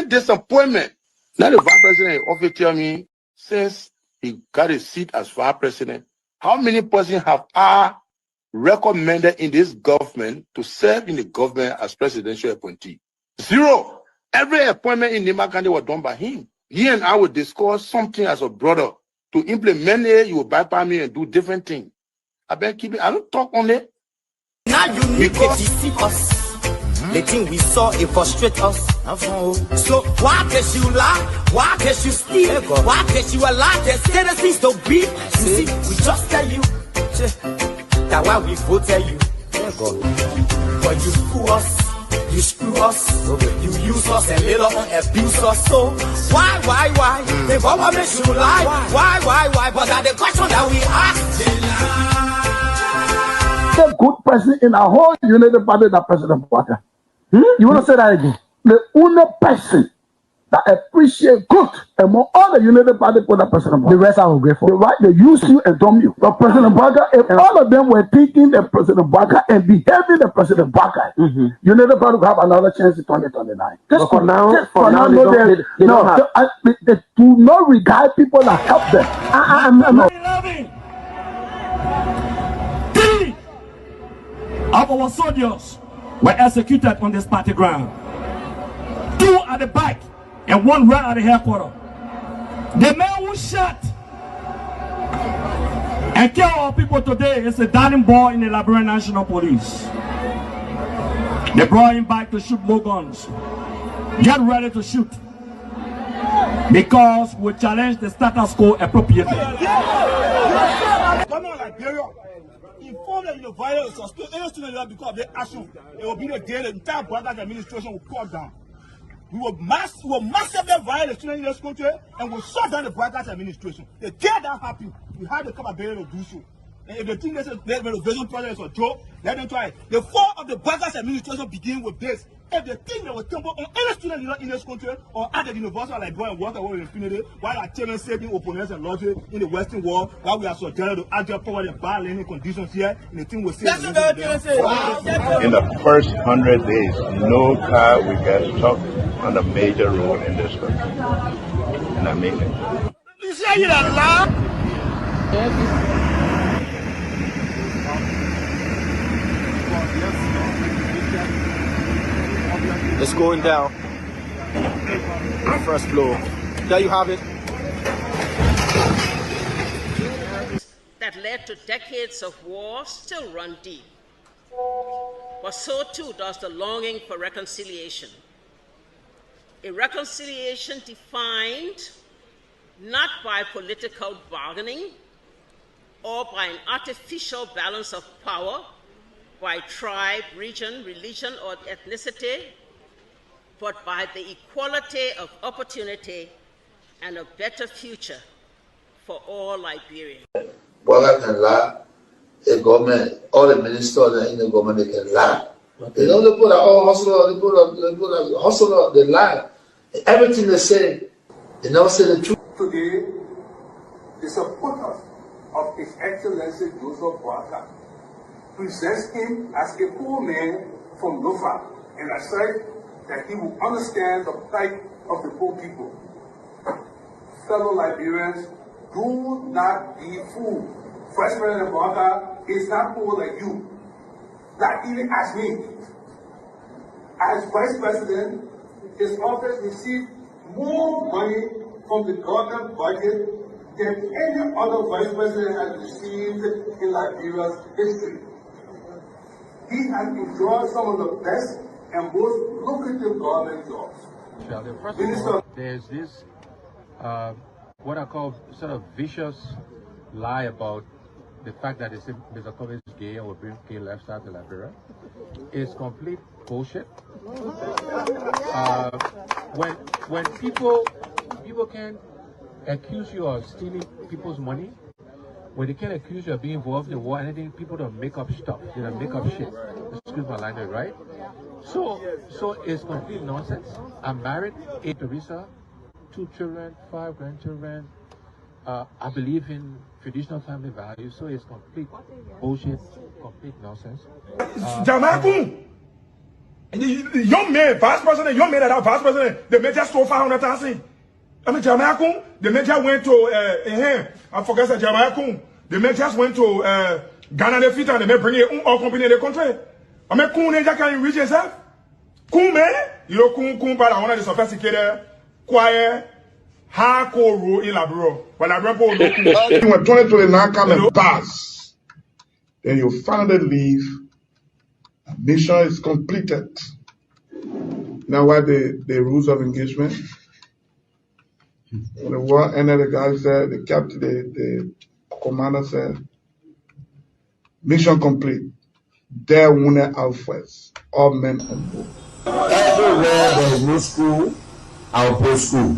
disappointment. Now the vice president often tell me, since he got a seat as vice president, how many persons have I recommended in this government to serve in the government as presidential appointee? Zero. Every appointment in Nima County was done by him. He and I would discuss something as a brother. To implement it, you will bypass me and do different things. I don't talk on it. Now you need to deceive us. The thing we saw, it frustrate us. So why can't you lie? Why can't you steal? Why can't you allow the citizens to be? You see, we just tell you that why we voted you. But you fool us. You screw us, you use us and later on abuse us. So why? The government should lie. Why? But that's the question that we ask. The good person in our whole United Party, that President Baka. You want to say that again? The only person that appreciate good among all the United Party for that President Baka. The rest are ungrateful. The right, they use you and dumb you. But President Baka, if all of them were taking the President Baka and behaving the President Baka, United Party will have another chance in 2029. Just for now, they do not regard people that help them. I'm not. 3 of our soldiers were executed on this party ground. 2 at the back and 1 right at the headquarters. The man who shot and killed our people today is a darling boy in the Liberia National Police. They brought him back to shoot more guns. Get ready to shoot. Because we challenge the status quo appropriately. Inform them in the violence or any student because of their action. It will be the day the entire Brothers administration will cut down. We will massively violate the students in this country and will shut down the Brothers administration. They dare that happen. We have the capability to do so. And if they think this is the renovation project is a joke, let them try it. The fall of the Brothers administration begin with this. If they think they will tumble on any student in this country or at the university like Boy and Water with impunity, while our children saving opponents and lottery in the Western world, while we are subjected to actual poverty and bad living conditions here, and the thing will say. In the first 100 days, no car will get stuck on a major road in this country. And I mean it. You say you're a lie? It's going down. First blow. There you have it. That led to decades of war still run deep. But so too does the longing for reconciliation. A reconciliation defined not by political bargaining or by an artificial balance of power by tribe, region, religion, or ethnicity, but by the equality of opportunity and a better future for all Liberians. Boga can lie, the government, all the ministers in the government, they can lie. They don't put all hustle, they put hustle, they lie. Everything they say, they never say the truth. Today, the supporters of His Excellency Joseph Boakai presents him as a poor man from Lofa and asserts that he will understand the plight of the poor people. Fellow Liberians, do not be fooled. Vice President Boakai is not poor like you, not even as me. As Vice President, his office received more money from the government budget than any other Vice President has received in Liberia's history. He has enjoyed some of the best and most lucrative government jobs. First of all, there's this, what I call sort of vicious lie about the fact that Mr. Kobe is gay or bring gay lifestyle to Liberia. It's complete bullshit. When people can accuse you of stealing people's money, when they can accuse you of being involved in the war, anything, people don't make up stuff. They don't make up shit. Excuse my language, right? So it's complete nonsense. I'm married, 8 Teresa, 2 children, 5 grandchildren. I believe in traditional family values, so it's complete bullshit, complete nonsense. Young man, vice president, young man that are vice president, the man just stole 500,000. I mean, Jamaica, the man just went to, I forgot that Jamaica, the man just went to Ghana, the fit, and the man bring it all company in the country. I mean, Kun, they can't reach himself. Kun, man, you know, Kun, but I want to sophisticated, quiet, hardcore rule in Labro. When I remember, when 2029 come and pass, then you finally leave. Mission is completed. Now, what the rules of engagement? When the war ended, the guy said, the captain, the commander said, mission complete. There winner out first. All men on board. Everywhere there is no school, I will put school.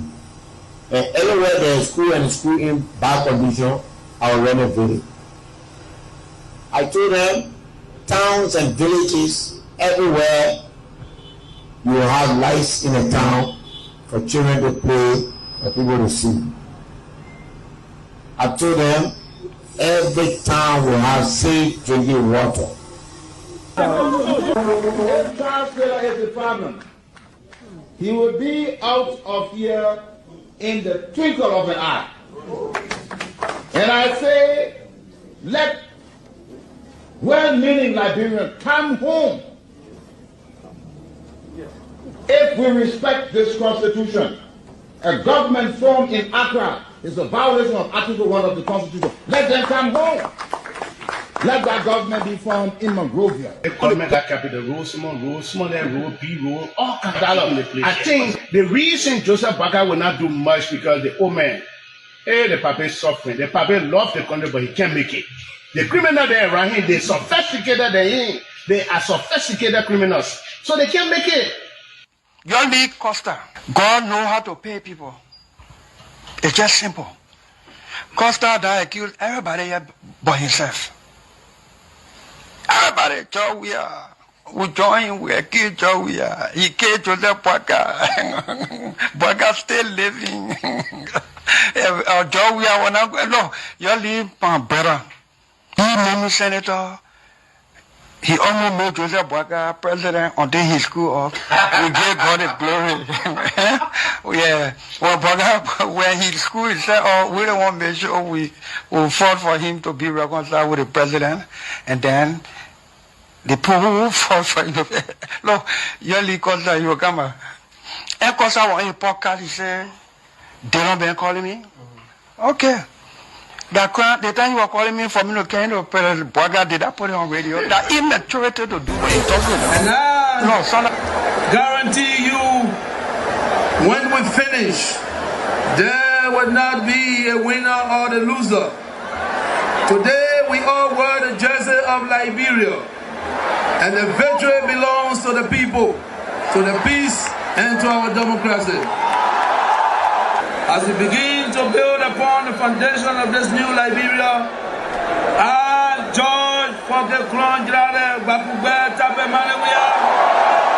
And everywhere there is school and school in bad condition, I will renovate it. I told them, towns and villages, everywhere you will have lights in a town for children to play, for people to see. I told them, every town will have safe drinking water. If Charles Taylor is the problem, he will be out of here in the twinkle of an eye. And I say, let well-meaning Liberians come home. If we respect this constitution, a government formed in Accra is a violation of Article 1 of the Constitution. Let them come home. Let that government be formed in Monrovia. The government that capital road, small, that road, B road, all kinds of in the place. I think the reason Joseph Baga will not do much because the old man, the papa is suffering. The papa loves the country, but he can't make it. The criminal there around him, they sophisticated than him. They are sophisticated criminals, so they can't make it. Your league Costa, God know how to pay people. It's just simple. Costa that accused everybody here but himself. Everybody, Joe, we join, we accuse Joe, he killed Joseph Boaga. Boaga still living. Joe, no, you leave my brother. He made me senator. He almost made Joseph Boaga president until he screwed up. We gave God the glory. Yeah. Well, Boaga, when he screwed, he said, oh, we don't want to make sure we will fought for him to be reconciled with the president. And then the people who fought for him. Look, Yoli Costa, you come. And Costa on a podcast, he said, they don't been calling me. Okay. The time you were calling me for me to kind of Boaga, did I put it on radio? That immaturity to do what he talking about. And I guarantee you, when we finish, there will not be a winner or the loser. Today we all wear the jersey of Liberia, and the victory belongs to the people, to the peace, and to our democracy. As we begin to build upon the foundation of this new Liberia, I, George Seleke Kromah,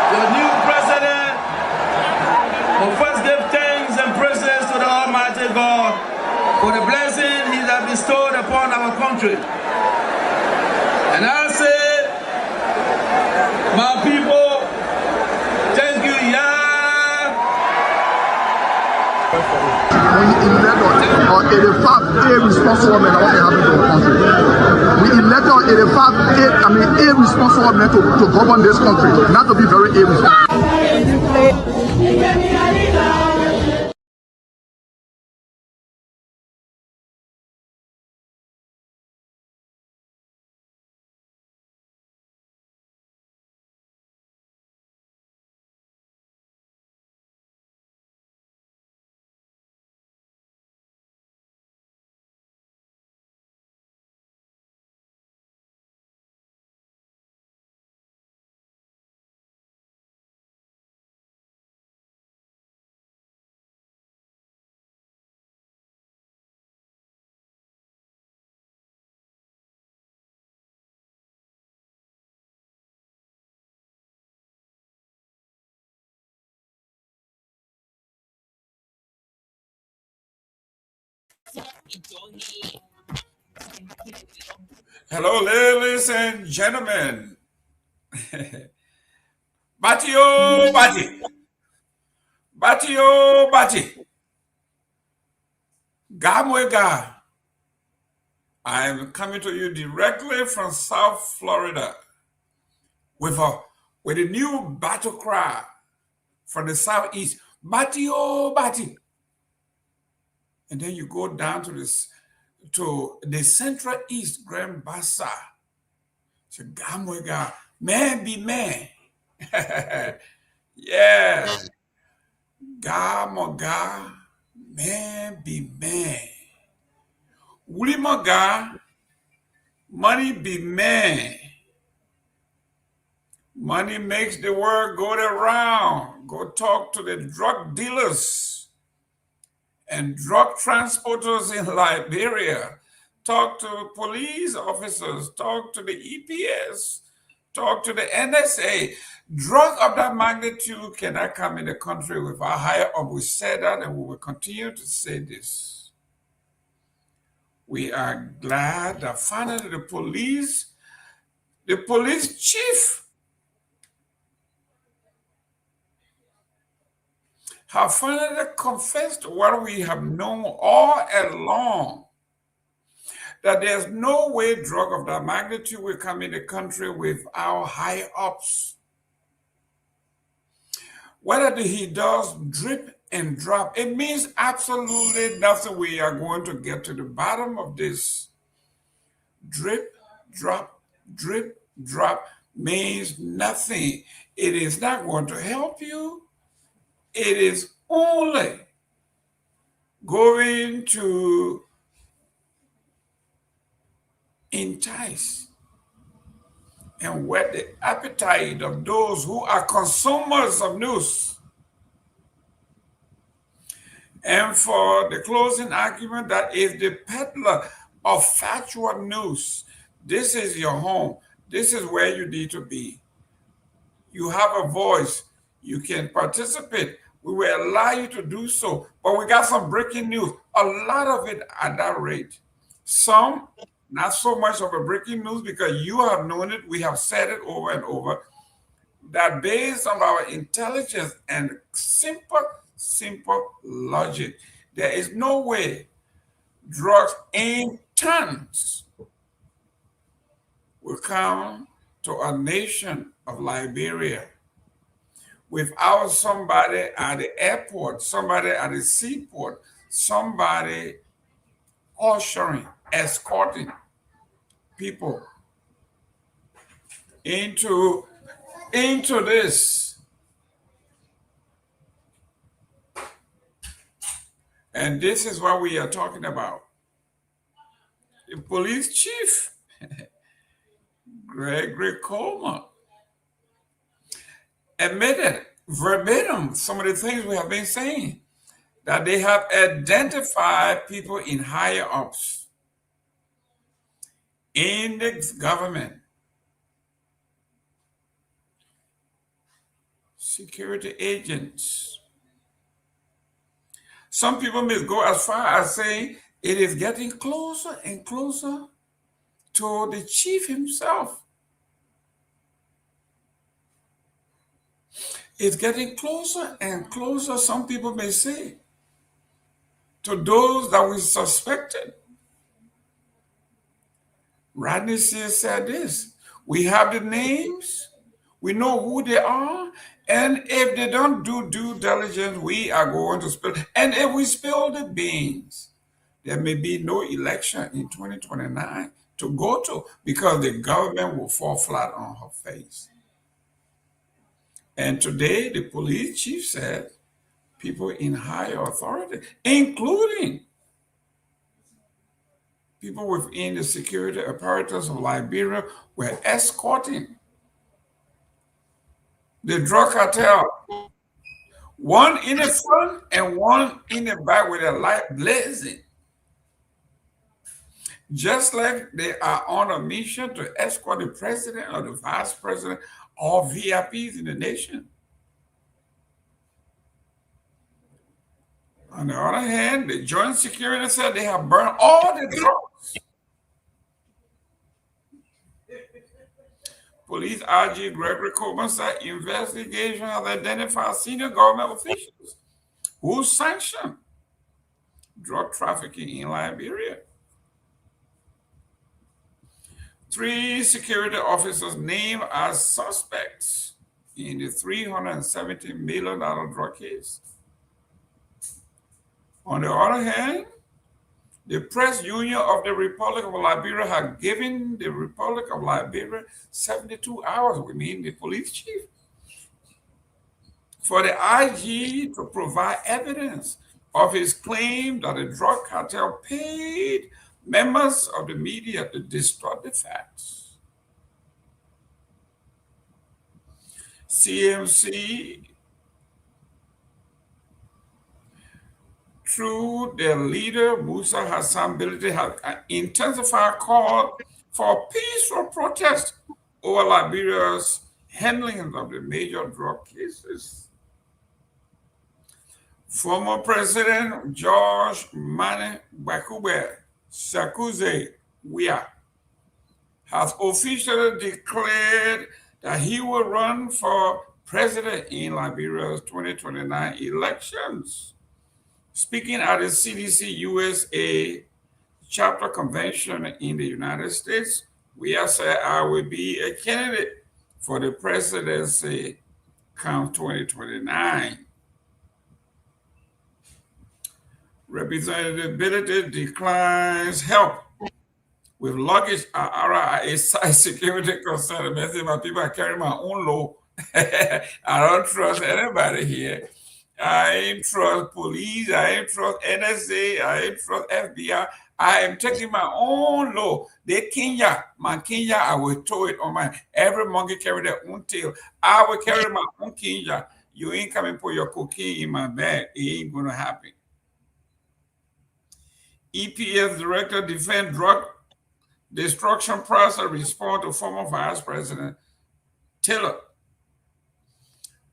the new president, will first give thanks and praises to the Almighty God for the blessing He has bestowed upon our country. And I say, my people, thank you, We elected 85 irresponsible men what happened to our country. We elected 85 irresponsible men to govern this country, not to be very irresponsible. Hello, ladies and gentlemen. Batio, Bati. Batio, Bati. Gamwega. I am coming to you directly from South Florida with a new battle cry from the southeast. Batio, Bati. And then you go down to the central east, Grand Bassa. So Gamwega, man be man. Yeah. Gamoga, man be man. Wulimaga, money be man. Money makes the world go around. Go talk to the drug dealers and drug transporters in Liberia. Talk to police officers. Talk to the EPS. Talk to the NSA. Drug of that magnitude cannot come in the country without higher up. We said that and we will continue to say this. We are glad that finally the police chief have finally confessed what we have known all along, that there's no way drug of that magnitude will come in the country without high ups. Whether he does drip and drop, it means absolutely nothing. We are going to get to the bottom of this. Drip, drop means nothing. It is not going to help you. It is only going to entice and whet the appetite of those who are consumers of news. And for the closing argument, that is the peddler of factual news. This is your home. This is where you need to be. You have a voice. You can participate. We will allow you to do so. But we got some breaking news. A lot of it at that rate. Some, not so much of a breaking news because you have known it. We have said it over and over. That based on our intelligence and simple logic, there is no way drugs in tons will come to a nation of Liberia without somebody at the airport, somebody at the seaport, somebody ushering, escorting people into this. And this is what we are talking about. The police chief, Seleke Kromah, admitted verbatim some of the things we have been saying, that they have identified people in higher ups in the government, security agents. Some people may go as far as saying it is getting closer and closer to the chief himself. It's getting closer and closer, some people may say, to those that we suspected. Rodney Sears said this: we have the names, we know who they are, and if they don't do due diligence, we are going to spill. And if we spill the beans, there may be no election in 2029 to go to because the government will fall flat on her face. And today, the police chief said people in higher authority, including people within the security apparatus of Liberia, were escorting the drug cartel, one in the front and one in the back with a light blazing. Just like they are on a mission to escort the president or the vice president or VIPs in the nation. On the other hand, the Joint Security said they have burned all the drugs. Police RG Gregory Coleman said investigation has identified senior government officials who sanctioned drug trafficking in Liberia. 3 security officers named as suspects in the $370 million drug case. On the other hand, the Press Union of the Republic of Liberia had given the Republic of Liberia 72 hours, we mean the police chief, for the IG to provide evidence of his claim that the drug cartel paid members of the media to distort the facts. CMC, through their leader, Musa Hassan Bility, have intensified call for peaceful protest over Liberia's handling of the major drug cases. Former President George Mane Bakube Sakuze Wia has officially declared that he will run for president in Liberia's 2029 elections. Speaking at the CDC USA chapter convention in the United States, Wia said, I will be a candidate for the presidency come 2029. Representative Bility declines help with luggage a site security concern. My people, I carry my own load. I don't trust anybody here. I ain't trust police. I ain't trust NSA. I ain't trust FBI. I am taking my own load. My Kenya, I will tow it on my. Every monkey carry their own tail. I will carry my own Kenya. You ain't coming put your cocaine in my bag. It ain't gonna happen. EPS Director defend drug destruction process respond to former Vice President Taylor.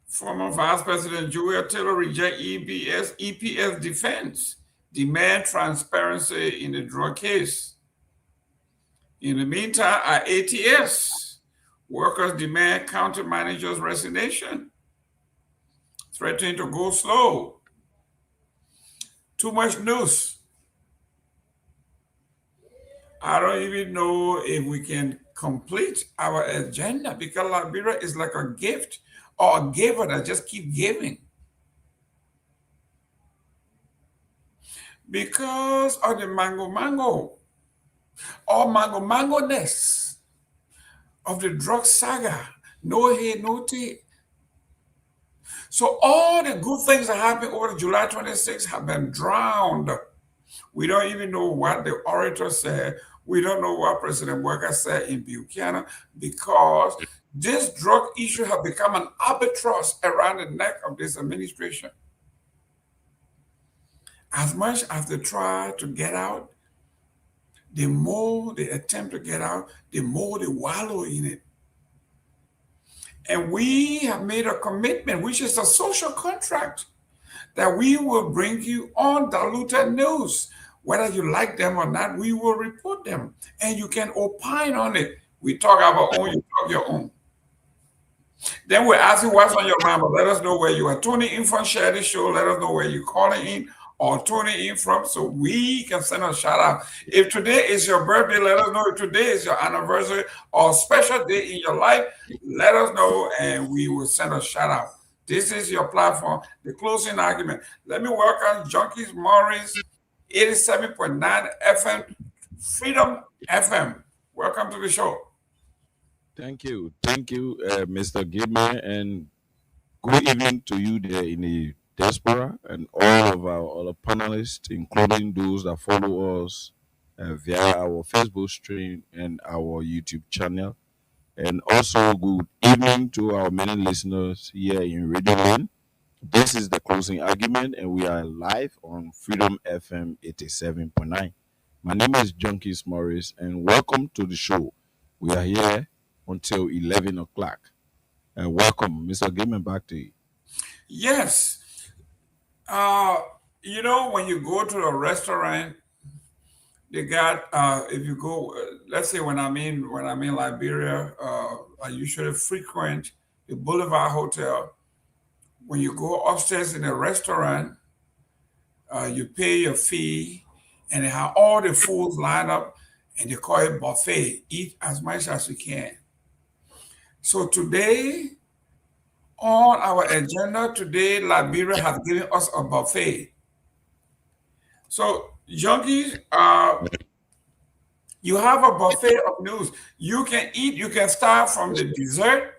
Former Vice President Joel Taylor reject EPS defense, demand transparency in the drug case. In the meantime, at ATS, workers demand county managers' resignation, threatening to go slow. Too much news. I don't even know if we can complete our agenda because Liberia is like a gift or a giver that just keep giving. Because of the mango or mango-ness of the drug saga, no head, no teeth. So all the good things that happened over July 26 have been drowned. We don't even know what the orator said. We don't know what President Walker said in Buchanan because this drug issue has become an albatross around the neck of this administration. As much as they try to get out, the more they attempt to get out, the more they wallow in it. And we have made a commitment, which is a social contract, that we will bring you undiluted news. Whether you like them or not, we will report them. And you can opine on it. We talk our own, you talk your own. Then we're asking what's on your mind, but let us know where you are tuning in from, share the show, let us know where you're calling in or tuning in from so we can send a shout out. If today is your birthday, let us know. If today is your anniversary or special day in your life, let us know and we will send a shout out. This is your platform, the closing argument. Let me welcome Junkies Morris, 87.9 FM, Freedom FM. Welcome to the show. Thank you, Mr. Gayman, and good evening to you there in the diaspora and all of our panelists, including those that follow us via our Facebook stream and our YouTube channel. And also good evening to our many listeners here in Radio Land. This is the closing argument, and we are live on Freedom FM 87.9. My name is Junkies Morris, and welcome to the show. We are here until 11 o'clock. And welcome, Mr. Gayman, back to you. Yes. You know, when you go to a restaurant They got if you go, let's say when I'm in Liberia, I usually frequent the Boulevard Hotel. When you go upstairs in a restaurant, you pay your fee, and they have all the foods lined up, and they call it buffet. Eat as much as you can. So today, on our agenda today, Liberia has given us a buffet. So, junkies, you have a buffet of news. You can eat, you can start from the dessert,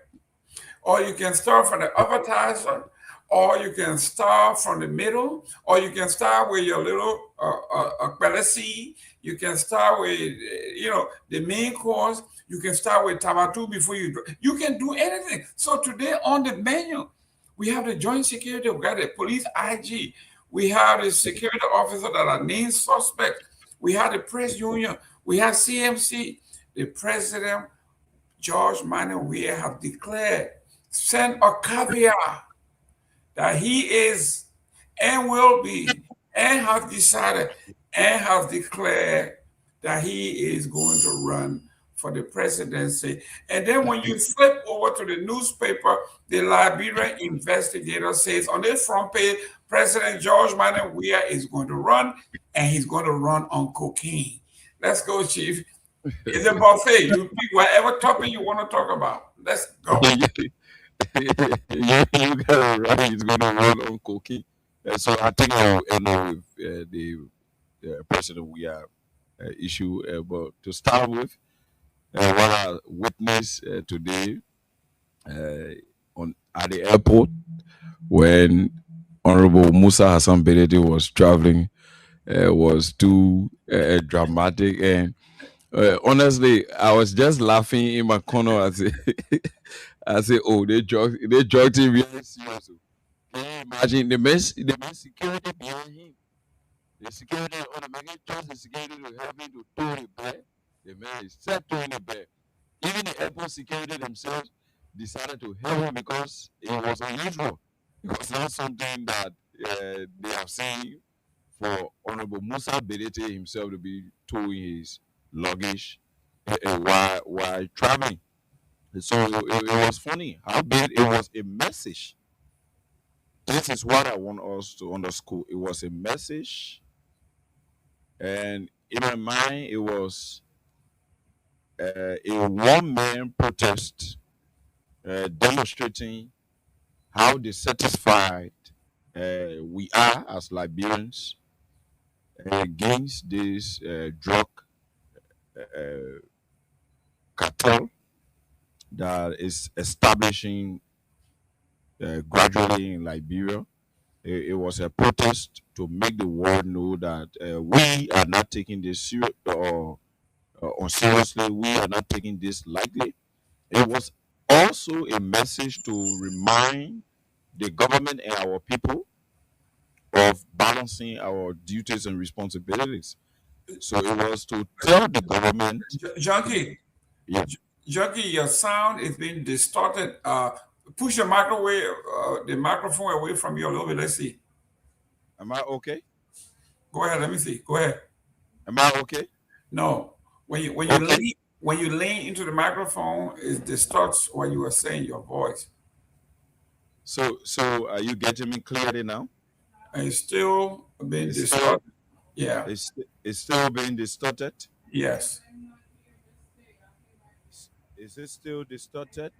or you can start from the appetizer, or you can start from the middle, or you can start with your little pelesi. You can start with, the main course. You can start with tabatu before you can do anything. So today on the menu, we have the joint security, we got the police IG, we have the security officer that are named suspects, we have the press union, we have CMC. The president, George Myean, have declared, sent a caveat that he is and will be and have decided and have declared that he is going to run for the presidency. And then when you flip over to the newspaper, the Liberian investigator says on the front page, President George Myean is going to run, and he's going to run on cocaine. Let's go, Chief. It's a buffet. You pick whatever topic you want to talk about. Let's go. You got it right. He's going to run on cocaine. So I think I'll end up with the President issue. But to start with, what I witnessed today at the airport when Honorable Musa Hassan Bedete was traveling was too dramatic, and honestly, I was just laughing in my corner. I say, oh, they drugged him really serious. Can you imagine the main security behind him? The security on the man trust the security to help him to tow the bed. The man is set towing the bed. Even the airport security themselves decided to help him because it was unusual. It was not something that they have seen for Honorable Musa Bedete himself to be towing his luggage while traveling. So it was funny how big it was a message. This is what I want us to underscore. It was a message, and in my mind, it was a one-man protest demonstrating how dissatisfied we are as Liberians against this drug cartel that is establishing gradually in Liberia. It was a protest to make the world know that we are not taking this serious or seriously. We are not taking this lightly. It was also a message to remind the government and our people of balancing our duties and responsibilities. So it was to tell the government. Junkie, Yeah. Junkie, your sound is being distorted. Push the microphone away from you a little bit. Let's see. Am I okay? Go ahead. Let me see. Go ahead. Am I okay? No. When you lean into the microphone, it distorts what you are saying, your voice. So are you getting me clearly now? It's still being distorted. Yeah. It's still being distorted? Yes. Is it still distorted?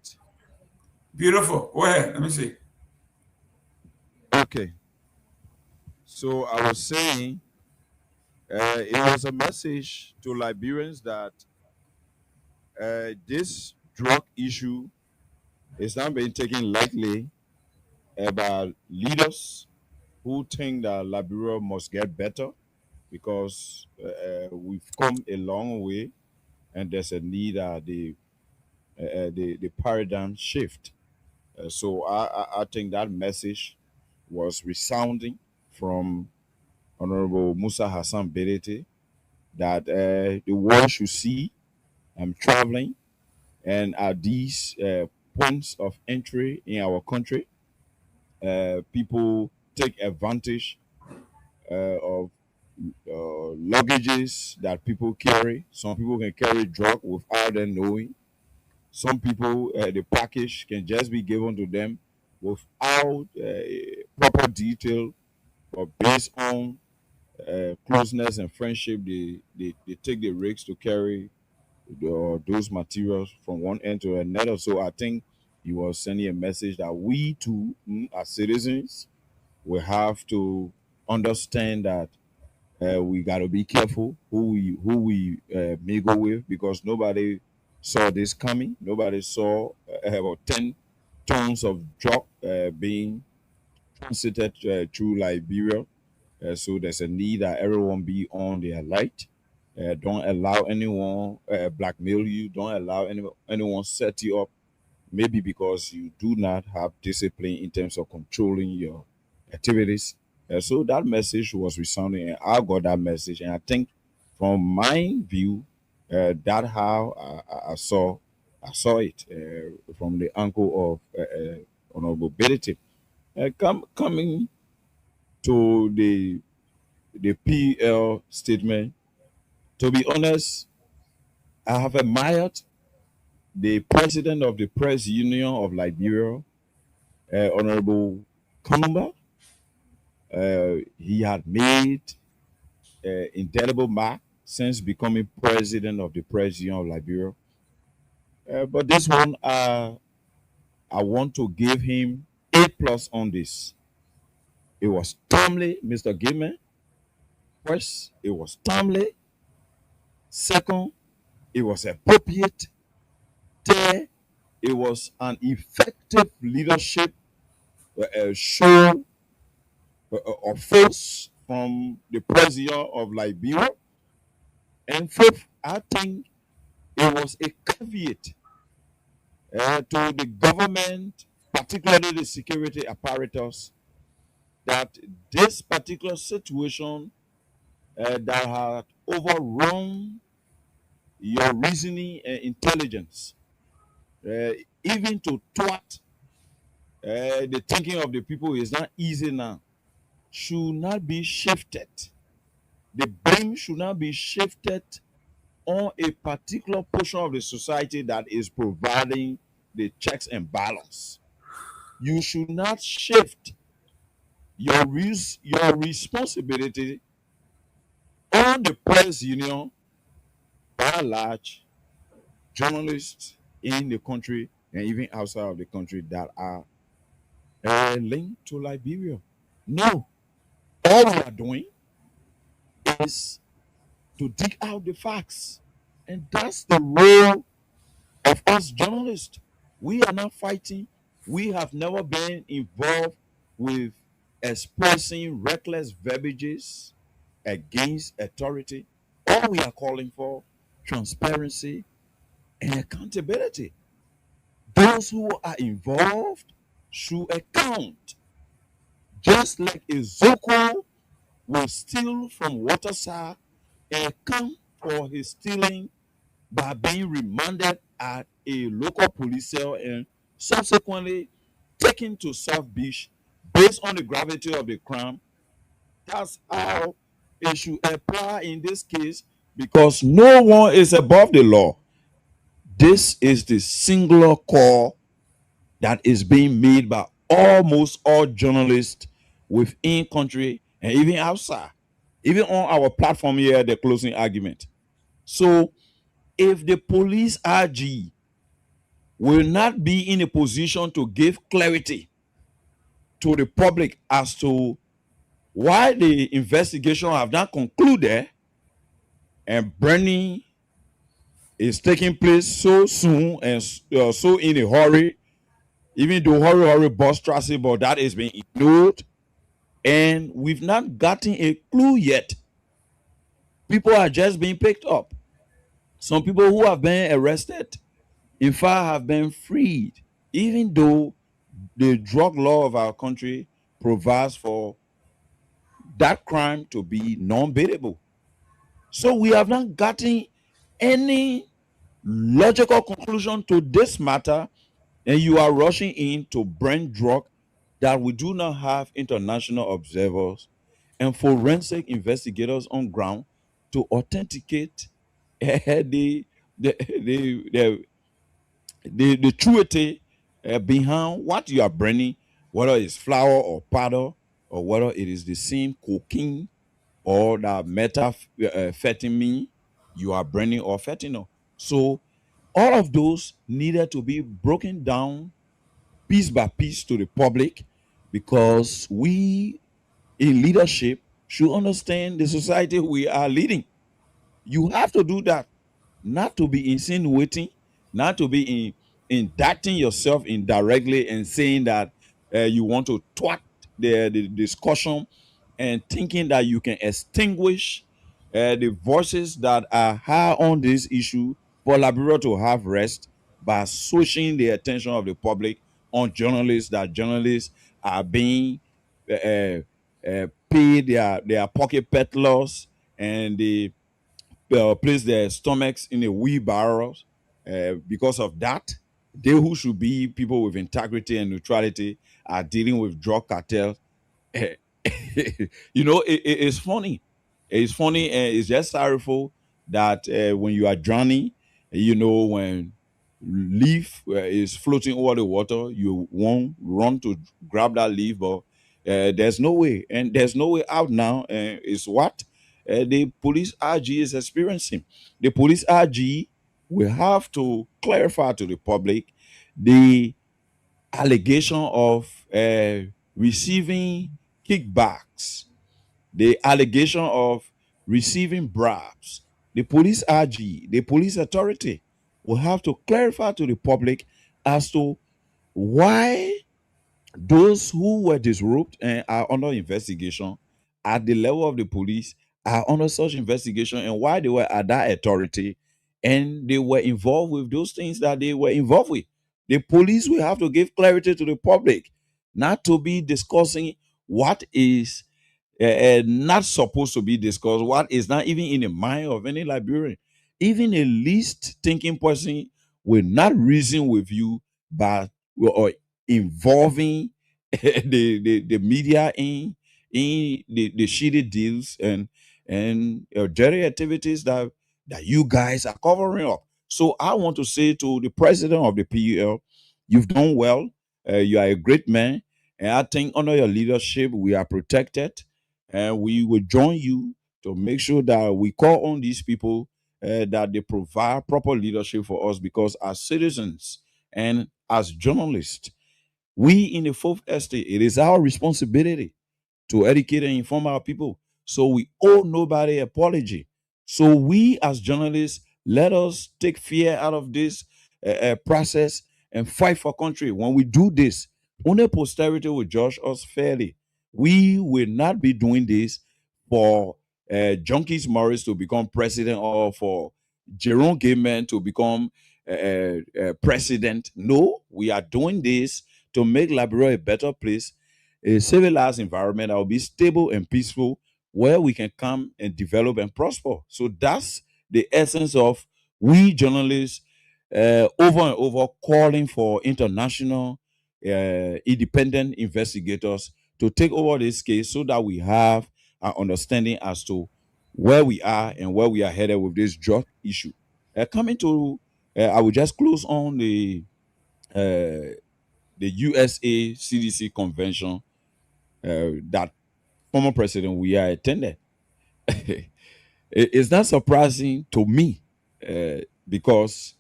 Beautiful. Go ahead. Let me see. Okay. So I was saying it was a message to Liberians that this drug issue is not being taken lightly by leaders who think that Liberia must get better because we've come a long way and there's a need the paradigm shift. So I think that message was resounding from Honorable Musa Hassan Bedete that the world should see traveling and at these points of entry in our country, people take advantage of luggages that people carry. Some people can carry drug without them knowing. Some people, the package can just be given to them without proper detail, but based on closeness and friendship, they take the risks to carry those materials from one end to another. So I think he was sending a message that we too, as citizens, we have to understand that we got to be careful who we mingle with, because nobody saw this coming. Nobody saw about 10 tons of drug being transited through Liberia. So there's a need that everyone be on the alert. Don't allow anyone blackmail you. Don't allow anyone set you up, maybe because you do not have discipline in terms of controlling your activities. So that message was resounding, and I got that message. And I think, from my view, that how I saw it from the angle of Honorable Benedict. Coming to the PL statement, to be honest, I have admired the president of the Press Union of Liberia, Honorable Kamara. He had made indelible mark since becoming president of the Press Union of Liberia. But this one, I want to give him A+ on this. It was timely, Mr. Gayman. First, it was timely. Second, it was appropriate. Third, it was an effective leadership show of force from the president of Liberia. And fifth, I think it was a caveat to the government, particularly the security apparatus, that this particular situation that had overrun your reasoning and intelligence, even to thwart the thinking of the people, is not easy now, should not be shifted. The blame should not be shifted on a particular portion of the society that is providing the checks and balance. You should not shift your responsibility on the press union, by and large, journalists in the country and even outside of the country that are linked to Liberia. No, all we are doing is to dig out the facts, and that's the role of us journalists. We are not fighting. We have never been involved with expressing reckless verbiages against authority. All we are calling for, transparency and accountability. Those who are involved should account. Just like a Zoko will steal from Waterside and account for his stealing by being remanded at a local police cell and subsequently taken to South Beach based on the gravity of the crime. That's how it should apply in this case, because no one is above the law. This is the singular call that is being made by almost all journalists within country and even outside, even on our platform here, the closing argument. So if the police RG will not be in a position to give clarity to the public as to why the investigation have not concluded and burning is taking place so soon and so in a hurry, even though hurry bus traffic, but that is being ignored, and we've not gotten a clue yet. People are just being picked up. Some people who have been arrested, in fact, have been freed, even though the drug law of our country provides for that crime to be non-bailable. So we have not gotten any logical conclusion to this matter, and you are rushing in to burn drug that we do not have international observers and forensic investigators on ground to authenticate the the truth behind what you are burning, whether it's flour or powder, or whether it is the same cocaine or the methamphetamine you are burning, or fentanyl. So all of those needed to be broken down piece by piece to the public, because we in leadership should understand the society we are leading. You have to do that, not to be insinuating, not to be indicting yourself indirectly and saying that you want to twat the discussion and thinking that you can extinguish the voices that are high on this issue for Liberia to have rest by switching the attention of the public on journalists, that journalists are being paid their pocket peddlers, and they place their stomachs in a wheelbarrow. Because of that, they who should be people with integrity and neutrality are dealing with drug cartels. It's funny. It's funny, and it's just sorrowful that when you are drowning, when leaf is floating over the water, you won't run to grab that leaf, but there's no way, and there's no way out now. Is what the police RG is experiencing. The police RG will have to clarify to the public the allegation of receiving kickbacks, the allegation of receiving bribes. The police RG, the police authority, will have to clarify to the public as to why those who were disrobed and are under investigation at the level of the police are under such investigation, and why they were at that authority and they were involved with those things that they were involved with. The police will have to give clarity to the public, not to be discussing what is not supposed to be discussed, what is not even in the mind of any Liberian. Even a least thinking person will not reason with you by or involving the media in the shitty deals and dirty activities that you guys are covering up. So I want to say to the president of the PUL, you've done well. You are a great man, and I think under your leadership we are protected, and we will join you to make sure that we call on these people, that they provide proper leadership for us, because as citizens and as journalists, we in the fourth estate, it is our responsibility to educate and inform our people. So we owe nobody apology. So we as journalists, let us take fear out of this process and fight for country. When we do this, only posterity will judge us fairly. We will not be doing this for Junkies Morris to become president, or for Jerome Gayman to become president. No, we are doing this to make Liberia a better place, a civilized environment that will be stable and peaceful, where we can come and develop and prosper. So that's the essence of we journalists over and over calling for international independent investigators to take over this case, so that we have an understanding as to where we are and where we are headed with this drug issue. Coming to, I will just close on the USA CDC convention that former President Weah attended. It's not surprising to me, because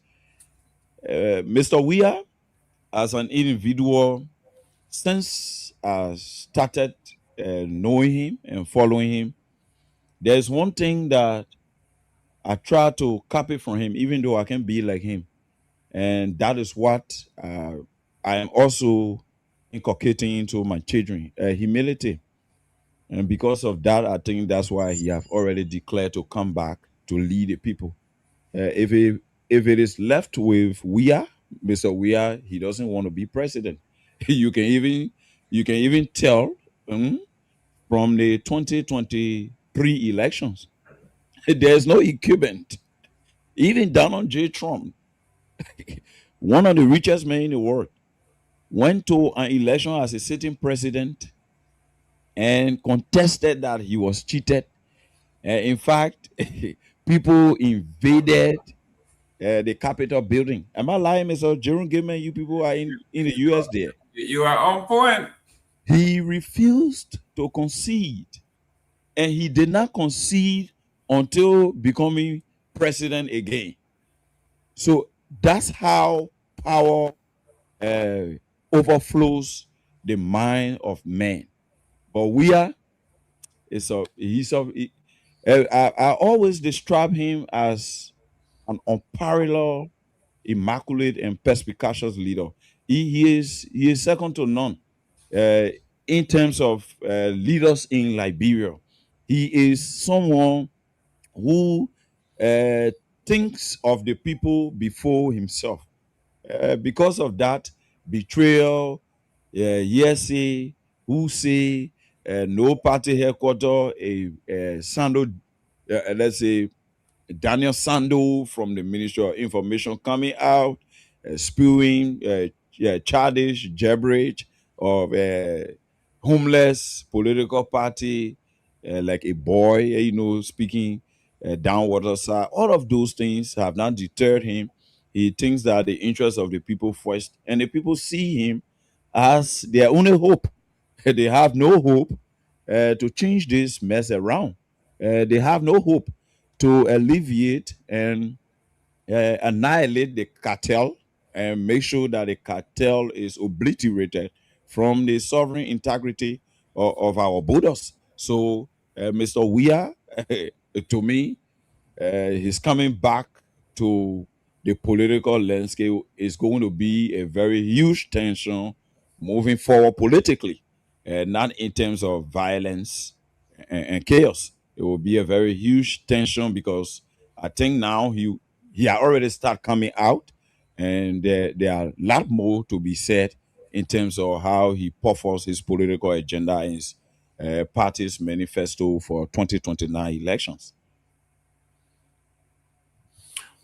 Mr. Weah, as an individual, since I started knowing him and following him, there's one thing that I try to copy from him, even though I can be like him. And that is what I am also inculcating into my children, humility. And because of that, I think that's why he have already declared to come back to lead the people. If it is left with Weah, Mr. Weah, he doesn't want to be president. You can even tell from the 2023 elections, there's no equivalent. Even Donald J. Trump, one of the richest men in the world, went to an election as a sitting president and contested that he was cheated. In fact, people invaded the Capitol building. Am I lying, Mr. Jerome Gayman? You people are in the US there. You are on point. He refused to concede, and he did not concede until becoming president again. So that's how power overflows the mind of man. But I always describe him as an unparalleled, immaculate, and perspicacious leader. He is second to none in terms of leaders in Liberia. He is someone who thinks of the people before himself. Because of that, betrayal, hearsay, who say, no party headquarter, Sando, let's say Daniel Sando from the Ministry of Information coming out, spewing childish gibberish of homeless political party, like a boy, speaking downwater side. All of those things have not deterred him. He thinks that the interests of the people first, and the people see him as their only hope. They have no hope to change this mess around. They have no hope to alleviate and annihilate the cartel and make sure that the cartel is obliterated from the sovereign integrity of our borders. So, Mr. Weah, to me, he's coming back to the political landscape is going to be a very huge tension moving forward politically, not in terms of violence and chaos. It will be a very huge tension because I think now he had already started coming out, and there are a lot more to be said in terms of how he performs his political agenda and his party's manifesto for 2029 elections.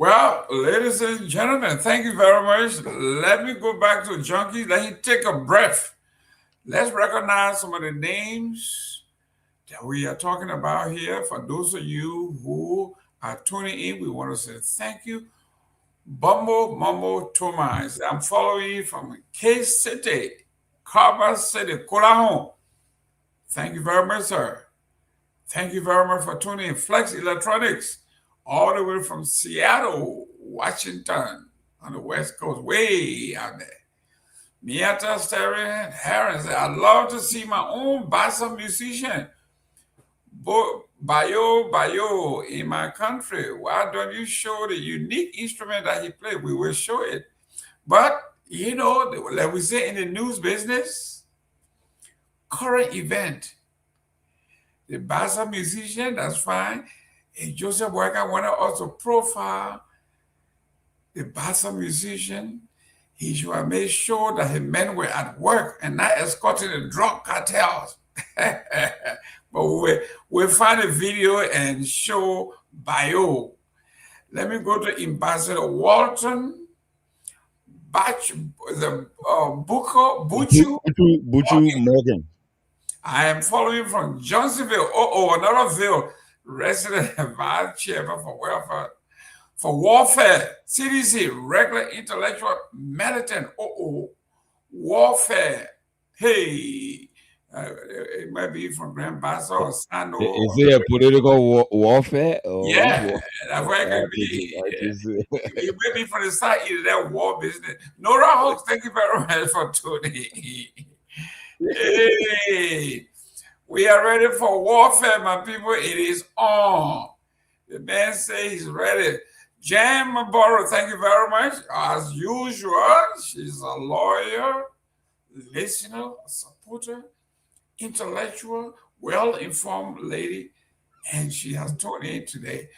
Well, ladies and gentlemen, thank you very much. Let me go back to Junkie. Let him take a breath. Let's recognize some of the names that we are talking about here. For those of you who are tuning in, we want to say thank you. Bumbo Mumbo Thomas. I'm following you from K-City, Carver City, Kolahon. Thank you very much, sir. Thank you very much for tuning in. Flex Electronics, all the way from Seattle, Washington, on the West Coast, way out there. Miata Sterling Harris, I'd love to see my own bassa musician, Bayo, in my country. Why don't you show the unique instrument that he played? We will show it. But, like we say in the news business, current event, the bassa musician, that's fine. And Joseph Walker wanted us to profile the bassa musician. He should have made sure that his men were at work and not escorting the drug cartels. But we'll find a video and show Bayo. Let me go to Ambassador Walton, Buchu Morgan. I am following from Johnsonville. Another Ville, resident vice chairman for welfare. For warfare, CDC, regular intellectual militant. Warfare. Hey, it might be from Grand Bassa or Sando. Is it a political warfare? Or yeah, that's where it could be. It may be from the side of that war business. Nora Hawks, thank you very much for tuning in. Hey, we are ready for warfare, my people. It is on. The man says he's ready. Jan Maboro, thank you very much. As usual, she's a lawyer, listener, supporter, intellectual, well-informed lady, and she has tuned in today.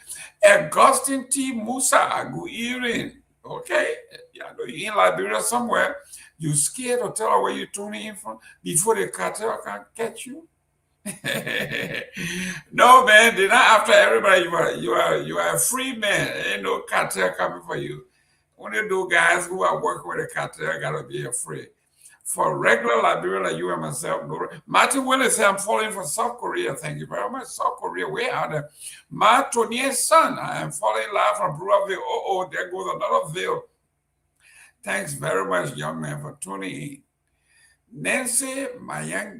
Augustine T. Musa Aguirin, okay? Yeah, I know you're in Liberia somewhere. You scared to tell her where you're tuning in from before the cartel can catch you? No, man, they're not after everybody. You are a free man. Ain't no cartel coming for you. Only those guys who are working with the cartel gotta be afraid. For regular Liberia like you and myself, Martin Willis said, I'm falling for South Korea. Thank you very much. South Korea, way out there. Ma Tonier's son, I am falling live from Brewerville. Oh, there goes another veil. Thanks very much, young man, for tuning in. Nancy Myean,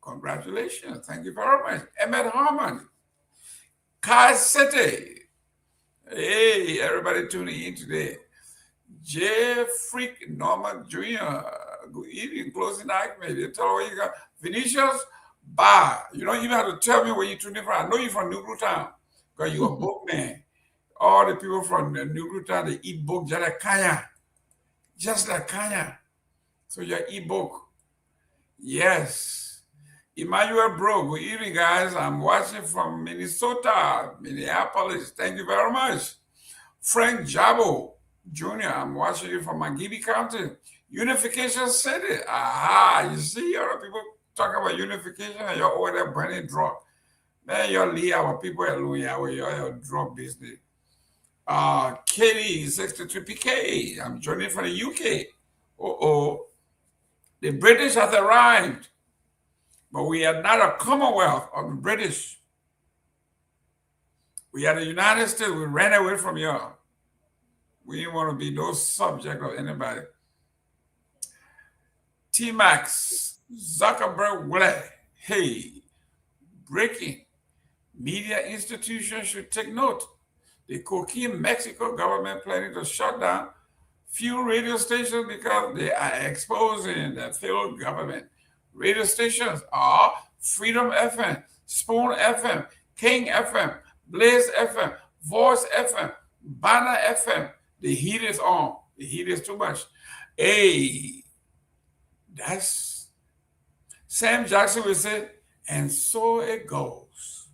congratulations. Thank you very much. Emmett Harmon, Kai City. Hey, everybody tuning in today. J. Freak Norman Jr. Good evening, closing argument. You tell where you got Vinicius Bar. You don't even have to tell me where you're tuning from. I know you're from New Town because you're a book man. All the people from New Town, they eat book just like Kanya. Just like Kanya. So you eat book. Yes. Emmanuel Bro, good evening, guys. I'm watching from Minnesota, Minneapolis. Thank you very much. Frank Jabo Jr., I'm watching you from McGibby County. Unification City. Aha, you see, other people talk about unification and you're over there burning drug. Man, you're leave our people alone, your drug business. Katie, 63PK, I'm joining from the UK. The British have arrived, but we are not a Commonwealth of the British. We are the United States. We ran away from y'all. We didn't want to be no subject of anybody. T-Max, Zuckerberg, hey, breaking. Media institutions should take note. The cocaine Mexico government planning to shut down few radio stations because they are exposing the failed government. Radio stations are Freedom FM, Spoon FM, King FM, Blaze FM, Voice FM, Banner FM. The heat is on. The heat is too much. Hey, that's Sam Jackson will say, and so it goes.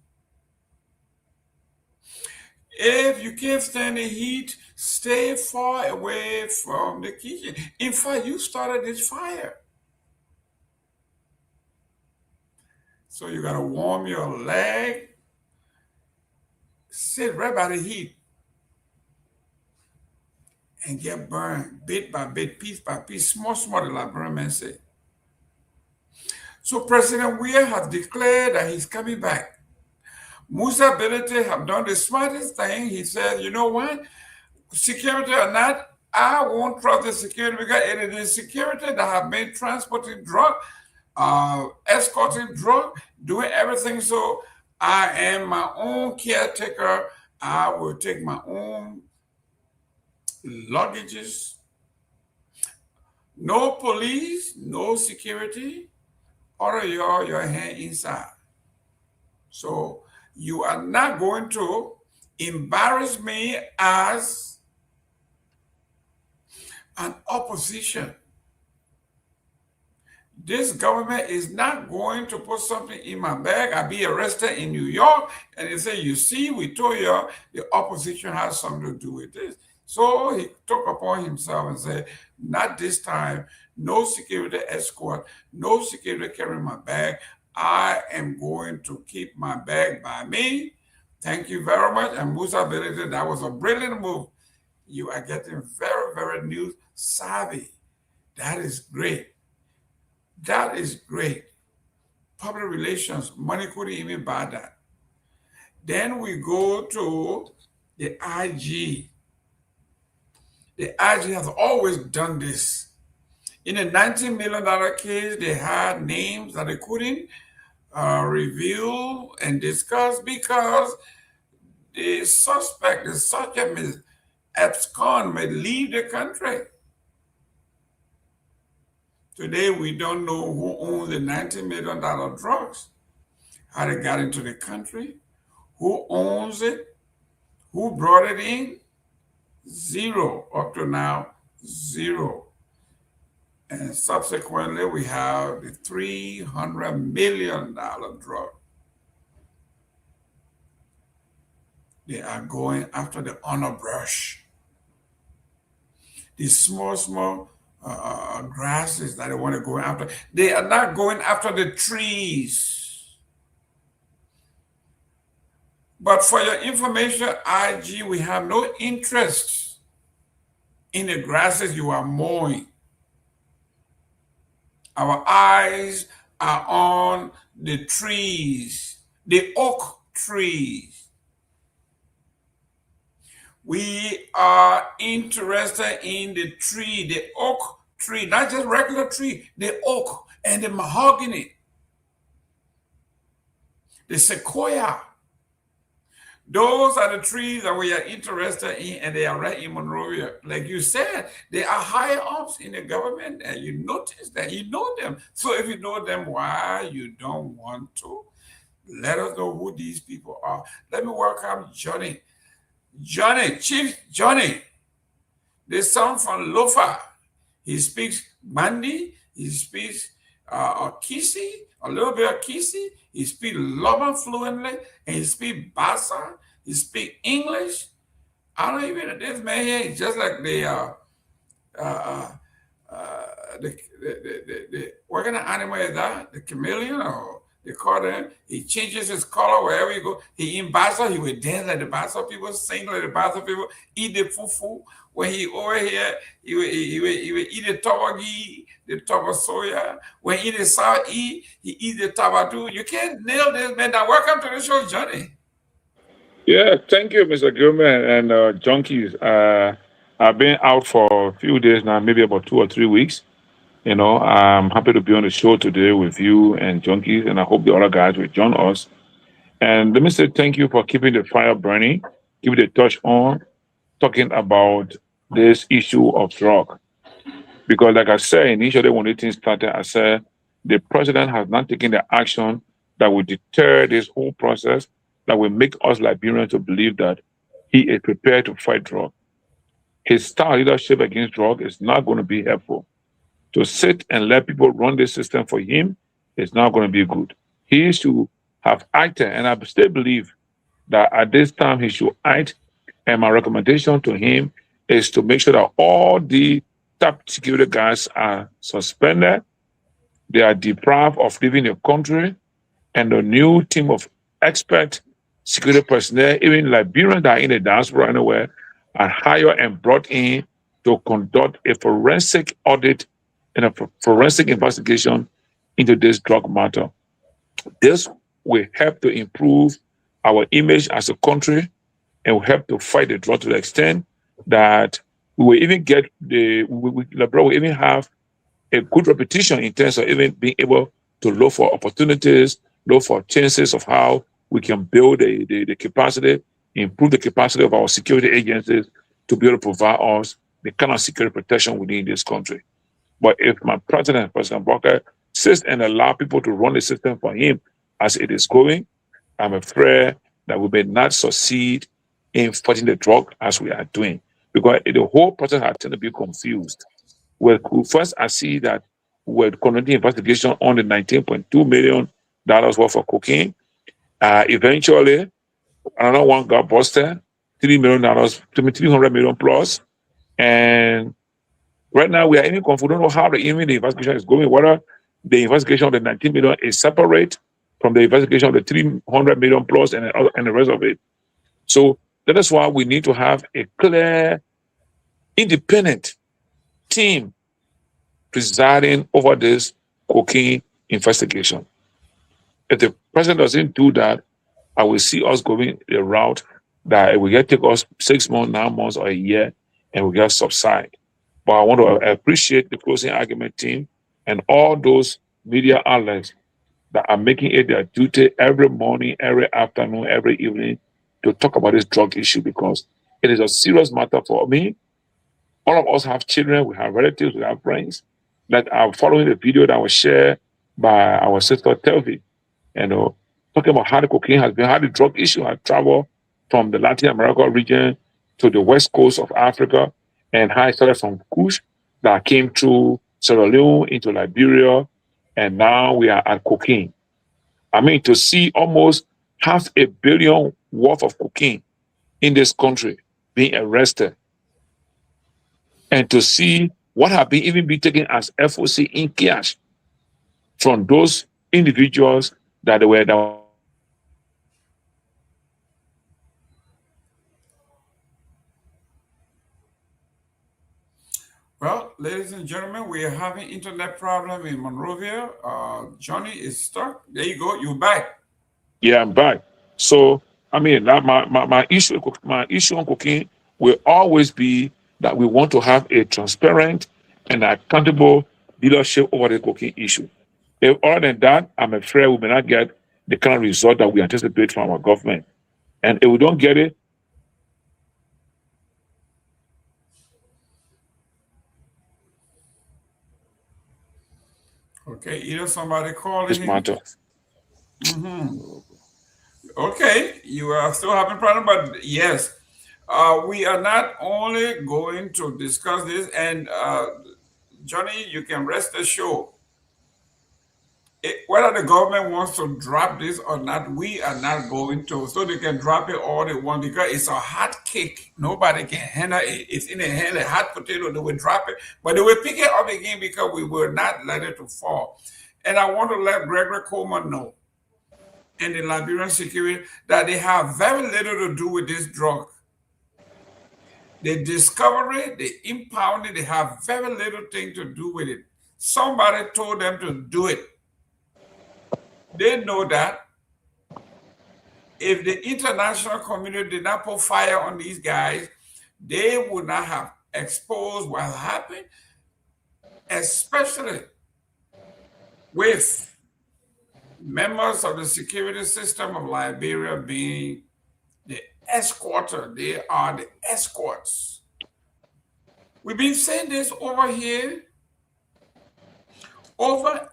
If you can't stand the heat, stay far away from the kitchen. In fact, you started this fire. So you got to warm your leg, sit right by the heat, and get burned bit by bit, piece by piece, small, the Liberian say. So President Weah has declared that he's coming back. Musa Belete have done the smartest thing. He said, you know what? Security or not, I won't trust the security because it is the security that have been transporting drug, escorting drug, doing everything. So I am my own caretaker. I will take my own luggages. No police, no security. Order your hand inside. So you are not going to embarrass me as an opposition. This government is not going to put something in my bag. I'll be arrested in New York and they say, you see, we told you the opposition has something to do with this. So he took upon himself and said, not this time, no security escort, no security carrying my bag. I am going to keep my bag by me. Thank you very much. And Musa Belete, that was a brilliant move. You are getting very, very news savvy. That is great. That is great. Public relations, money couldn't even buy that. Then we go to the IG. The IG has always done this. In a $19 million case, they had names that they couldn't reveal and discuss because the suspect, the subject may abscond, may leave the country. Today, we don't know who owns the $19 million drugs, how they got into the country, who owns it, who brought it in. Zero. Up to now, zero. And subsequently, we have the $300 million drug. They are going after the underbrush. These small grasses that they want to go after. They are not going after the trees. But for your information, IG, we have no interest in the grasses you are mowing. Our eyes are on the trees, the oak trees. We are interested in the tree, the oak tree, not just regular tree, the oak and the mahogany, the sequoia. Those are the trees that we are interested in, and they are right in Monrovia. Like you said, they are higher ups in the government, and you notice that you know them. So if you know them, why you don't want to? Let us know who these people are. Let me welcome Johnny. Chief Johnny, the son from Lofa. He speaks Mandi, he speaks Kisi, a little bit of Kisi, he speaks Loma fluently, and he speaks Bassa, he speaks English. I don't even, this man here is just like the what kind of animal is that? The chameleon, or they call them? He changes his color wherever you go. He in Bassa, he would dance like the Bassa people, sing like the Bassa people, eat the fufu. When he over here, he would eat the tobagi, the soya. When he eat the South he eat the tabatu. You can't nail this man. Now, welcome to the show, Johnny. Yeah, thank you, Mr. Gilman and Junkies. I've been out for a few days now, maybe about 2 or 3 weeks. You know, I'm happy to be on the show today with you and Junkies, and I hope the other guys will join us. And let me say thank you for keeping the fire burning, keeping the touch on, talking about this issue of drug. Because like I said, initially when the thing started, I said the president has not taken the action that will deter this whole process, that will make us Liberians to believe that he is prepared to fight drug. His style leadership against drug is not going to be helpful. To sit and let people run this system for him is not going to be good. He should have acted, and I still believe that at this time he should act. And my recommendation to him is to make sure that all the top security guys are suspended, they are deprived of leaving the country, and the new team of expert security personnel, even Liberians that are in the diaspora anywhere, are hired and brought in to conduct a forensic audit and a forensic investigation into this drug matter. This will help to improve our image as a country and will help to fight the drug to the extent that we will even get Liberia will even have a good reputation in terms of even being able to look for opportunities, look for chances of how we can build the capacity, improve the capacity of our security agencies to be able to provide us the kind of security protection we need in this country. But if my president, President Walker, sits and allow people to run the system for him as it is going, I'm afraid that we may not succeed in fighting the drug as we are doing. Because the whole process has tended to be confused. Well, first, I see that we're conducting investigation on the $19.2 million worth of cocaine. Eventually, another one got busted, $3 million, $300 million plus. And right now, we are even confused. We don't know how the investigation is going, whether the investigation of the 19 million is separate from the investigation of the 300 million plus and the rest of it. So that is why we need to have a clear, independent team presiding over this cocaine investigation. If the president doesn't do that, I will see us going a route that it will take us 6 months, 9 months, or a year, and we get subside. But I want to appreciate the closing argument team and all those media outlets that are making it their duty every morning, every afternoon, every evening to talk about this drug issue, because it is a serious matter for me. All of us have children, we have relatives, we have friends that are following the video that was shared by our sister Telvi, talking about how the cocaine has been, how the drug issue has traveled from the Latin America region to the west coast of Africa, and how it started from Kush that came through Sierra Leone into Liberia, and now we are at cocaine. I mean, to see almost $500 million worth of cocaine in this country being arrested, and to see what have been even been taken as FOC in cash from those individuals that were that. Well, ladies and gentlemen, we are having internet problem in Monrovia. Johnny is stuck. There you go. You're back. Yeah, I'm back. So, I mean, my issue on cooking will always be that we want to have a transparent and accountable leadership over the cooking issue. If other than that, I'm afraid we may not get the kind of result that we anticipate from our government. And if we don't get it, Okay, either somebody calling this him. matter. Okay, you are still having problem, but yes, we are not only going to discuss this, and Johnny, you can rest assured, whether the government wants to drop this or not, we are not going to. So they can drop it all they want because it's a hot cake. Nobody can handle it. It's in a hand, a hot potato. They will drop it, but they will pick it up again because we will not let it to fall. And I want to let Gregory Coleman know and the Liberian security that they have very little to do with this drug. The discovery, the impounding, they have very little thing to do with it. Somebody told them to do it. They know that if the international community did not put fire on these guys, they would not have exposed what happened, especially with members of the security system of Liberia being the escorter. They are the escorts. We've been saying this over here over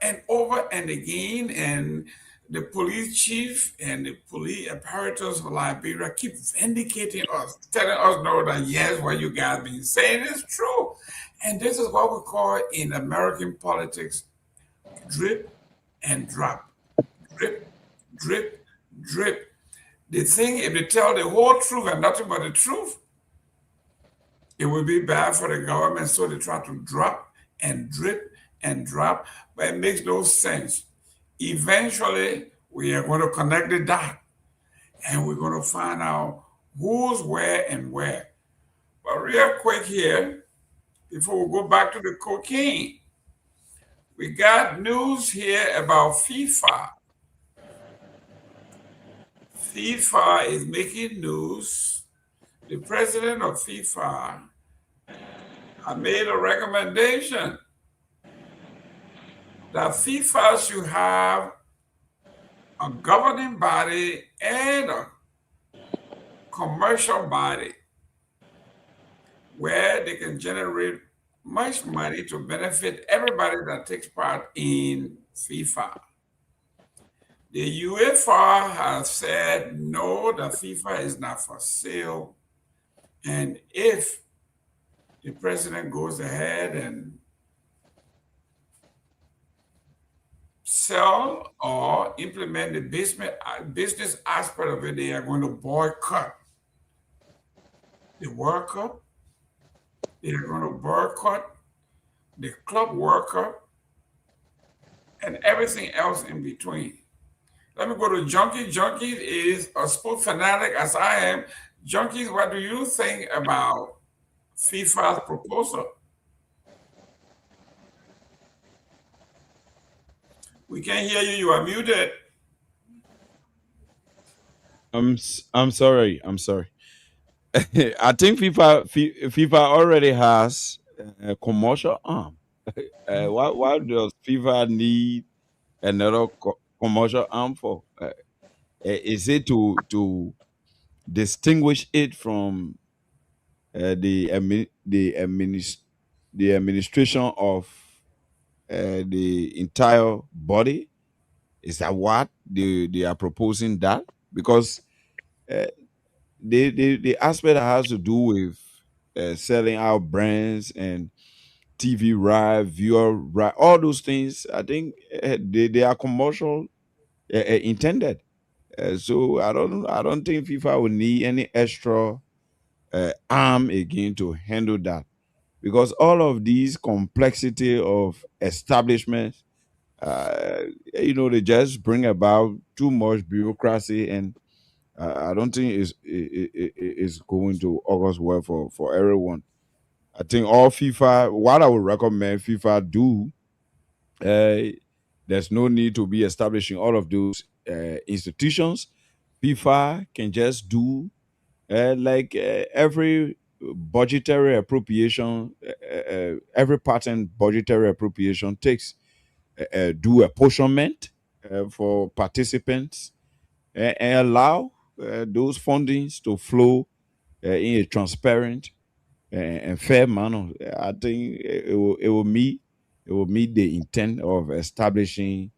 and again, and the police chief and the police apparatus of Liberia keep vindicating us, telling us no that yes, what you guys been saying is true. And this is what we call in American politics drip and drop. Drip, drip, drip. The thing, if they tell the whole truth and nothing but the truth, it will be bad for the government. So they try to drop and drip and drop, but it makes no sense. Eventually, we are going to connect the dot and we're going to find out who's where and where. But real quick here, before we go back to the cocaine, we got news here about FIFA. FIFA is making news. The president of FIFA has made a recommendation that FIFA should have a governing body and a commercial body where they can generate much money to benefit everybody that takes part in FIFA. The UEFA has said no, the FIFA is not for sale. And if the president goes ahead and sell or implement the business aspect of it, they are going to boycott the World Cup. They are going to boycott the Club World Cup and everything else in between. Let me go to Junkie. Junkie is a sport fanatic as I am. Junkies, what do you think about FIFA's proposal? We can't hear you. You are muted. I'm sorry. I'm sorry. I think FIFA already has a commercial arm. Why does FIFA need another commercial arm for? Is it to distinguish it from the administration of the entire body? Is that what they are proposing that? Because uh, the aspect that has to do with selling out brands and TV right, viewer right, all those things, I think they are commercial intended. So I don't think FIFA will need any extra arm again to handle that, because all of these complexity of establishments, they just bring about too much bureaucracy, and I don't think it's going to augurs well for everyone. I think all FIFA, what I would recommend FIFA do, there's no need to be establishing all of those institutions. FIFA can just do every budgetary appropriation, every pattern budgetary appropriation takes, do apportionment for participants, and allow those fundings to flow in a transparent and fair manner. I think it will meet the intent of establishing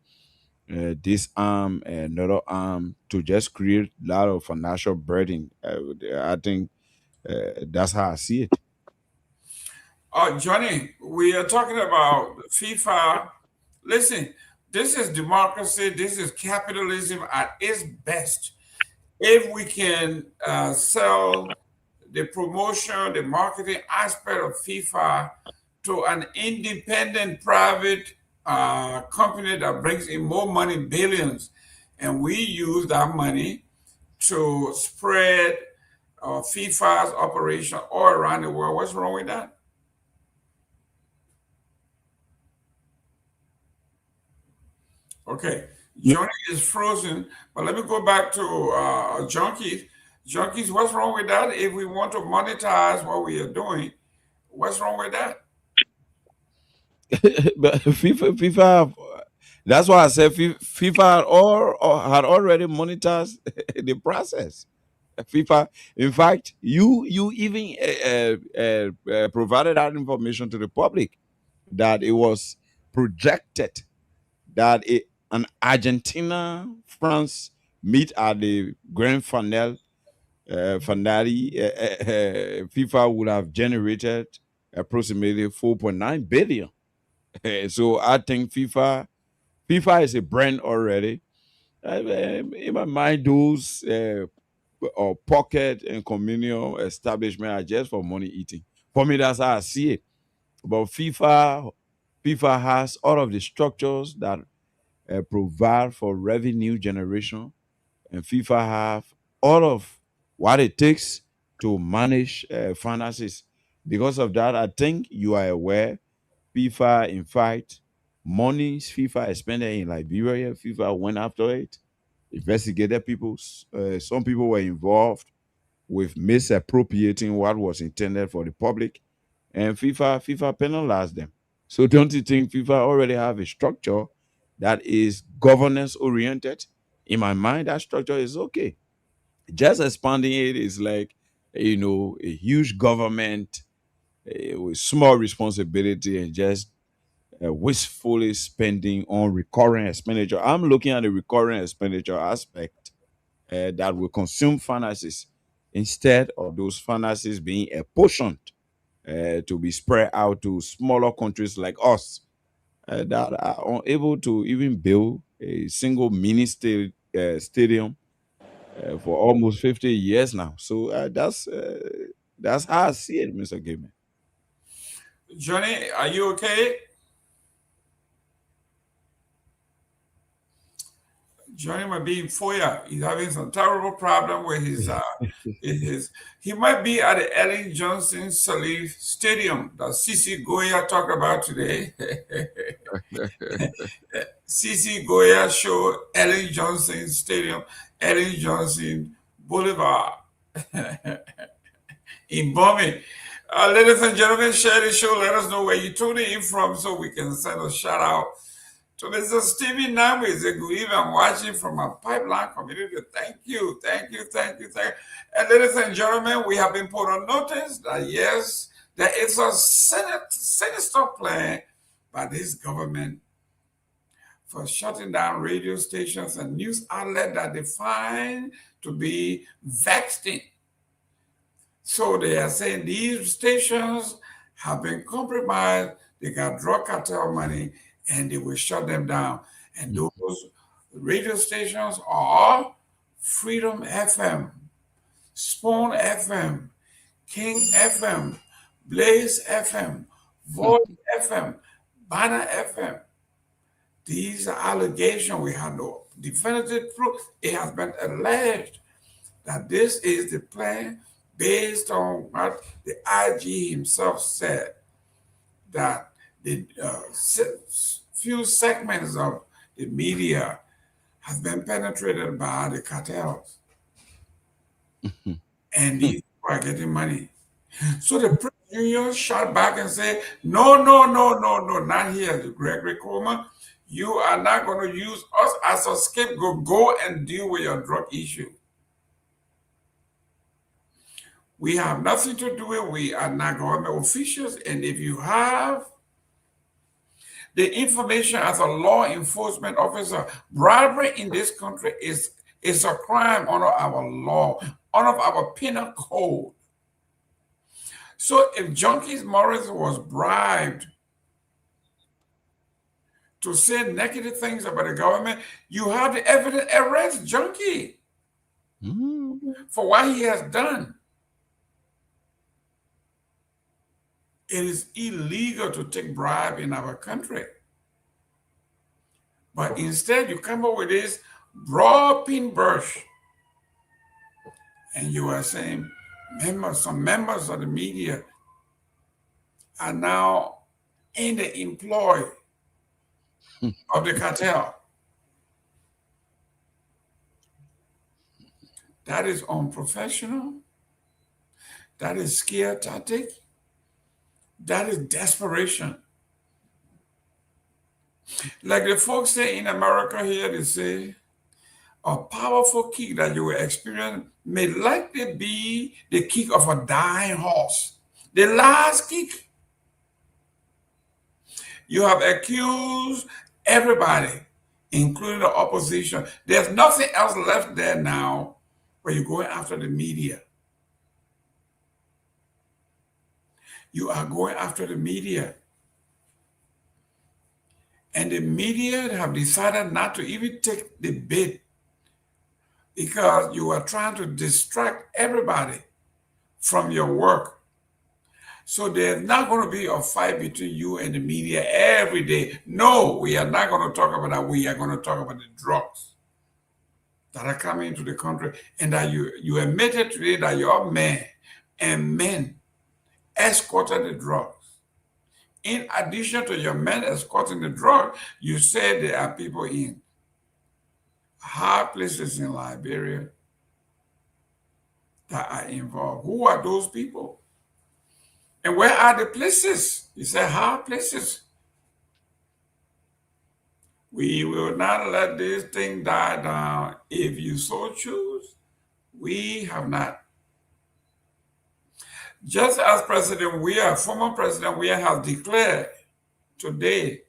this arm and another arm to just create a lot of financial burden. I think that's how I see it. Johnny, we are talking about FIFA. Listen, this is democracy. This is capitalism at its best. If we can sell the promotion, the marketing aspect of FIFA to an independent private company that brings in more money, billions, and we use that money to spread FIFA's operation all around the world, what's wrong with that? Okay, Johnny is frozen, but let me go back to Junkies. Junkies, what's wrong with that? If we want to monetize what we are doing, what's wrong with that? But FIFA, that's why I said FIFA had already monetized the process. FIFA, in fact, you even provided that information to the public, that it was projected that an Argentina France meet at the grand finale, FIFA would have generated approximately 4.9 billion. So I think FIFA is a brand already. In my mind, those pocket and communal establishment are just for money eating. For me, that's how I see it. But FIFA has all of the structures that provide for revenue generation, and FIFA have all of what it takes to manage finances. Because of that, I think you are aware, FIFA, in fact, monies FIFA expended in Liberia, FIFA went after it, investigated people. Some people were involved with misappropriating what was intended for the public, and FIFA penalized them. So don't you think FIFA already have a structure that is governance oriented? In my mind, that structure is okay. Just expanding it is like, a huge government with small responsibility and just wastefully spending on recurring expenditure. I'm looking at the recurring expenditure aspect that will consume finances instead of those finances being apportioned to be spread out to smaller countries like us that are unable to even build a single mini stadium for almost 50 years now. So that's how I see it, Mr. Gayman. Johnny, are you okay? Johnny might be in Foya. He's having some terrible problem with his. He might be at the Ellen Johnson Sirleaf Stadium that CC Goya talked about today. CC Goya show Ellen Johnson Stadium, Ellen Johnson Boulevard in Bombay. Ladies and gentlemen, share the show. Let us know where you're tuning in from so we can send a shout out to Mr. Stevie Nagbe. Good evening. I'm watching from a pipeline community. Thank you. And ladies and gentlemen, we have been put on notice that yes, there is a sinister plan by this government for shutting down radio stations and news outlets that they find to be vexing. So they are saying these stations have been compromised. They got drug cartel money, and they will shut them down. And those radio stations are Freedom FM, Spoon FM, King FM, Blaze FM, Voice FM, Banner FM. These are allegations. We have no definitive proof. It has been alleged that this is the plan based on what the IG himself said, that the few segments of the media have been penetrated by the cartels. And these people are getting money. So the press union shot back and said, no, not here, Gregory Kromah. You are not going to use us as a scapegoat. Go and deal with your drug issue. We have nothing to do with it. We are not government officials. And if you have the information as a law enforcement officer, bribery in this country is a crime under our law, under our penal code. So if Junkie Morris was bribed to say negative things about the government, you have the evidence. Arrest Junkie for what he has done. It is illegal to take bribe in our country. But instead, you come up with this broad pin brush, and you are saying some members of the media are now in the employ of the cartel. That is unprofessional. That is scare tactic. That is desperation. Like the folks say in America here, they say, a powerful kick that you will experience may likely be the kick of a dying horse. The last kick. You have accused everybody, including the opposition. There's nothing else left there now where you're going after the media. You are going after the media. And the media have decided not to even take the bait because you are trying to distract everybody from your work. So there's not going to be a fight between you and the media every day. No, we are not going to talk about that. We are going to talk about the drugs that are coming into the country, and that you admitted today that your men escorted the drugs. In addition to your men escorting the drug, you said there are people in high places in Liberia that are involved. Who are those people? And where are the places? You said high places. We will not let this thing die down. If you so choose, we have not. Just as President Myean, former President Myean, has declared today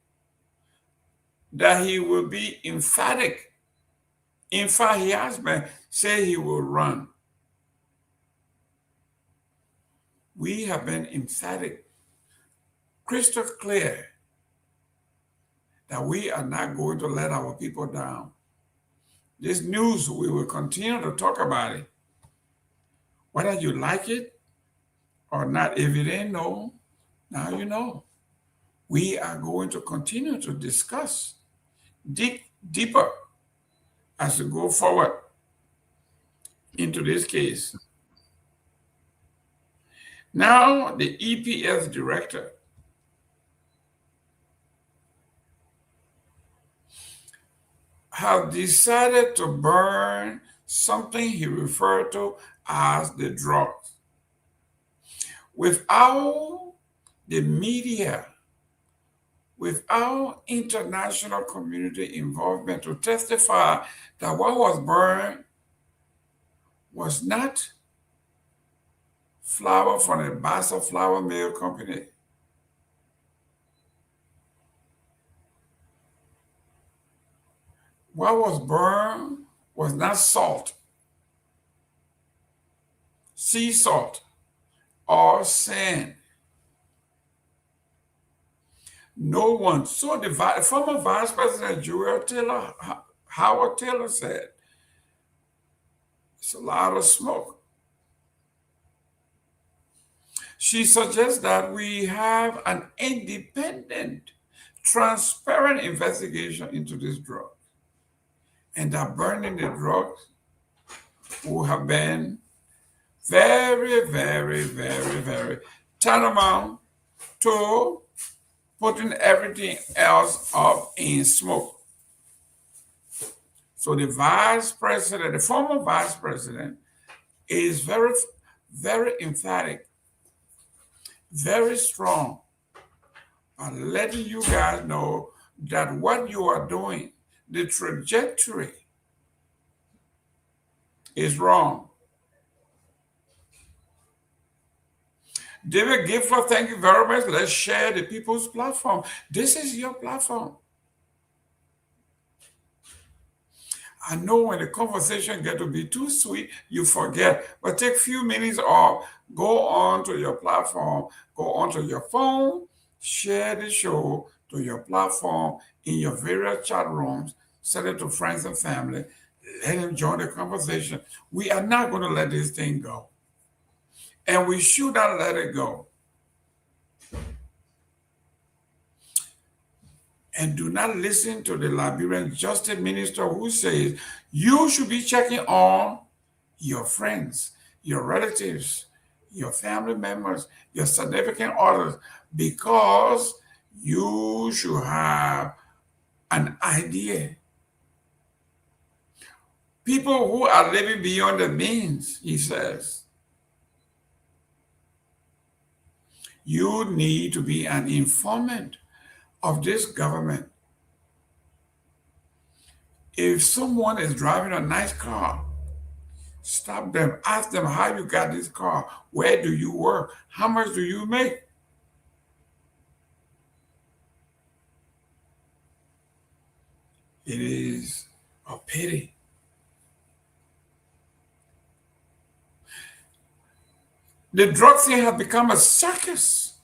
that he will be emphatic. In fact, he has been said he will run. We have been emphatic, crystal clear, that we are not going to let our people down. This news, we will continue to talk about it, whether you like it or not. If you didn't know, now you know. We are going to continue to discuss deeper as we go forward into this case. Now, the EPS director has decided to burn something he referred to as the drugs. Without the media, without international community involvement to testify that what was burned was not flour from the Bassa Flour Mill Company. What was burned was not salt, sea salt, or sand. No one. So the former Vice President Howard Taylor said, it's a lot of smoke. She suggests that we have an independent, transparent investigation into this drug, and that burning the drugs will have been very, very, very, very tantamount to putting everything else up in smoke. So the vice president, the former vice president, is very, very emphatic, very strong on letting you guys know that what you are doing, the trajectory is wrong. David Gifford, thank you very much. Let's share the people's platform. This is your platform. I know when the conversation gets to be too sweet, you forget. But take a few minutes off, go on to your platform, go onto your phone, share the show to your platform in your various chat rooms, send it to friends and family, let them join the conversation. We are not going to let this thing go. And we should not let it go. And do not listen to the Liberian Justice Minister who says you should be checking on your friends, your relatives, your family members, your significant others, because you should have an idea. People who are living beyond their means, he says, you need to be an informant of this government. If someone is driving a nice car, stop them, ask them how you got this car, where do you work, how much do you make? It is a pity. The drug thing has become a circus.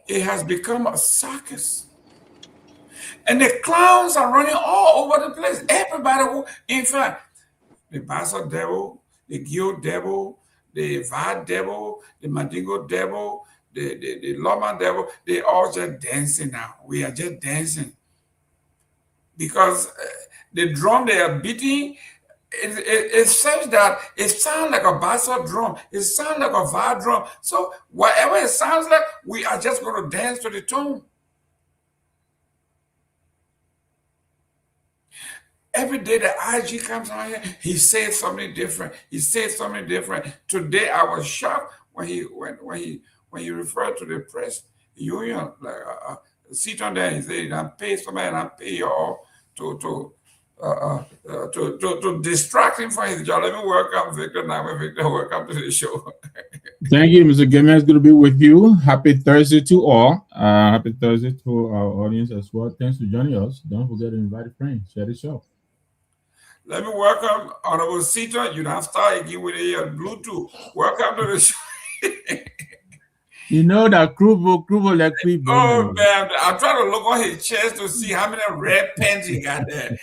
It has become a circus. And the clowns are running all over the place. Everybody, in fact, the Bassa devil, the Gio devil, the Va devil, the Mandingo devil, the Loma devil, they all just dancing now. We are just dancing. Because the drum they are beating, it says that it sounds like a Bassa drum. It sounds like a Va drum. So whatever it sounds like, we are just going to dance to the tune. Every day the IG comes on here, he says something different. He says something different. Today I was shocked when he referred to the press union, like sit on there. He said, "I'm paying somebody, and I'm paying you all to distract him from his job." Let me welcome Victor Nagbe. Victor, welcome to the show. Thank you, Mr. Gayman. It's good to be with you. Happy Thursday to all. Happy Thursday to our audience as well. Thanks for joining us. Don't forget to invite a friend. Share the show. Let me welcome Honorable Sita. You don't start again with your Bluetooth. Welcome to the show. You know that Krubo like people. Oh man, I'm trying to look on his chest to see how many red pens he got there.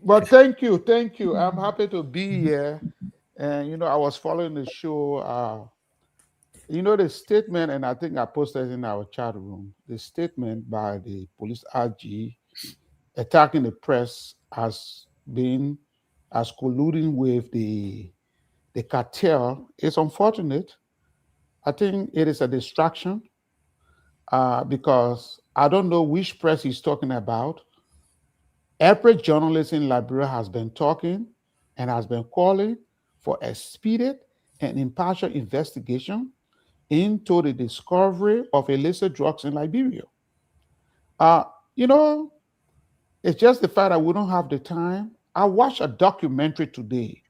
But thank you. I'm happy to be here. And I was following the show. The statement, and I think I posted in our chat room, the statement by the police RG attacking the press as colluding with the cartel is unfortunate. I think it is a distraction because I don't know which press he's talking about. Every journalist in Liberia has been talking and has been calling for a speeded and impartial investigation into the discovery of illicit drugs in Liberia. It's just the fact that we don't have the time. I watched a documentary today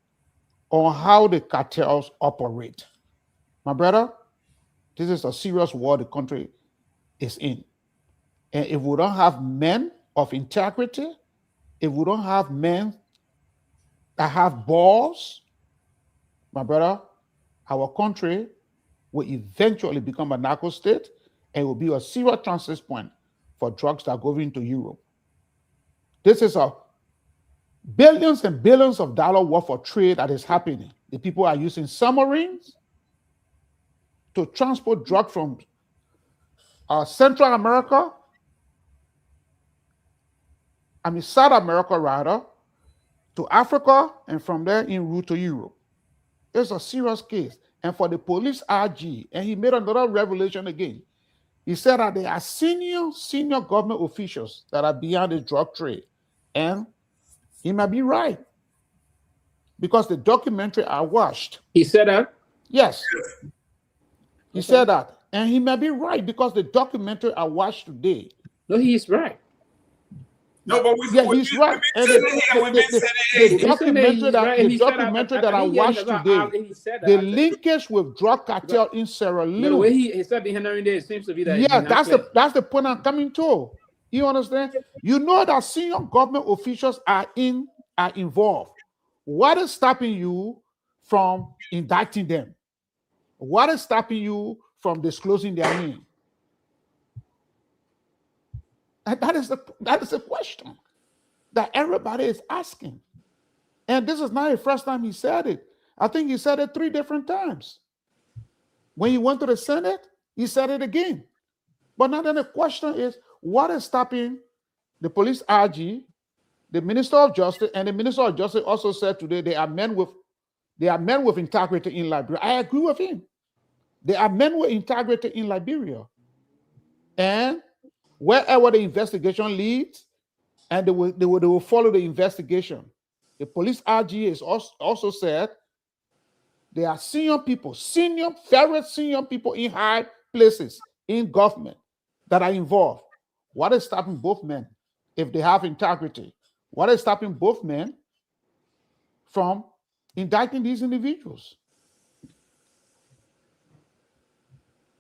on how the cartels operate. My brother, this is a serious war the country is in. And if we don't have men of integrity, if we don't have men that have balls, my brother, our country will eventually become a narco state and will be a serious transit point for drugs that go into Europe. This is a billions and billions of dollars worth of trade that is happening. The people are using submarines to transport drugs from Central America South America rather, to Africa, and from there en route to Europe. It's a serious case. And for the police RG, and he made another revelation again. He said that there are senior government officials that are beyond the drug trade. And he might be right. Because the documentary I watched. He said that? Yes. He said that. And he might be right because the documentary I watched today. No, he's right. No, but he's right. And the documentary that I watched today, the linkage with drug cartel in Sierra Leone. The way he said the Henry Day seems to be that. Yeah, that's the point I'm coming to. You understand? You know that senior government officials are involved. What is stopping you from indicting them? What is stopping you from disclosing their name? And that is the question that everybody is asking. And this is not the first time he said it. I think he said it 3 different times. When he went to the Senate, he said it again. But now then the question is, what is stopping the police RG, the Minister of Justice, and the Minister of Justice also said today they are men with integrity in Liberia. I agree with him. They are men with integrity in Liberia. And wherever the investigation leads, and they will follow the investigation. The police RG has also said there are very senior people in high places in government that are involved. What is stopping both men, if they have integrity? What is stopping both men from indicting these individuals?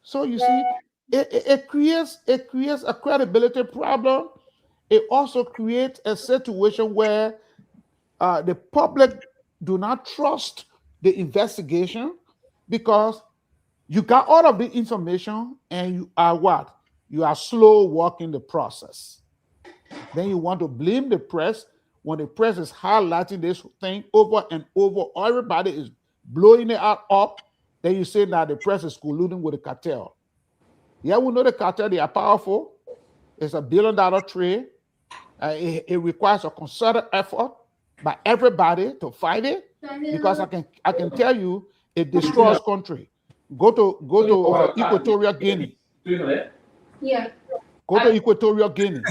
So you see, it creates a credibility problem. It also creates a situation where the public do not trust the investigation because you got all of the information and you are what? You are slow walking the process. Then you want to blame the press when the press is highlighting this thing over and over. Everybody is blowing it up. Then you say that the press is colluding with the cartel. Yeah, we know the cartel, they are powerful. It's $1 billion trade. It requires a concerted effort by everybody to fight it, because I can tell you it destroys country. Go to Equatorial Guinea. Yeah. Go to Equatorial Guinea.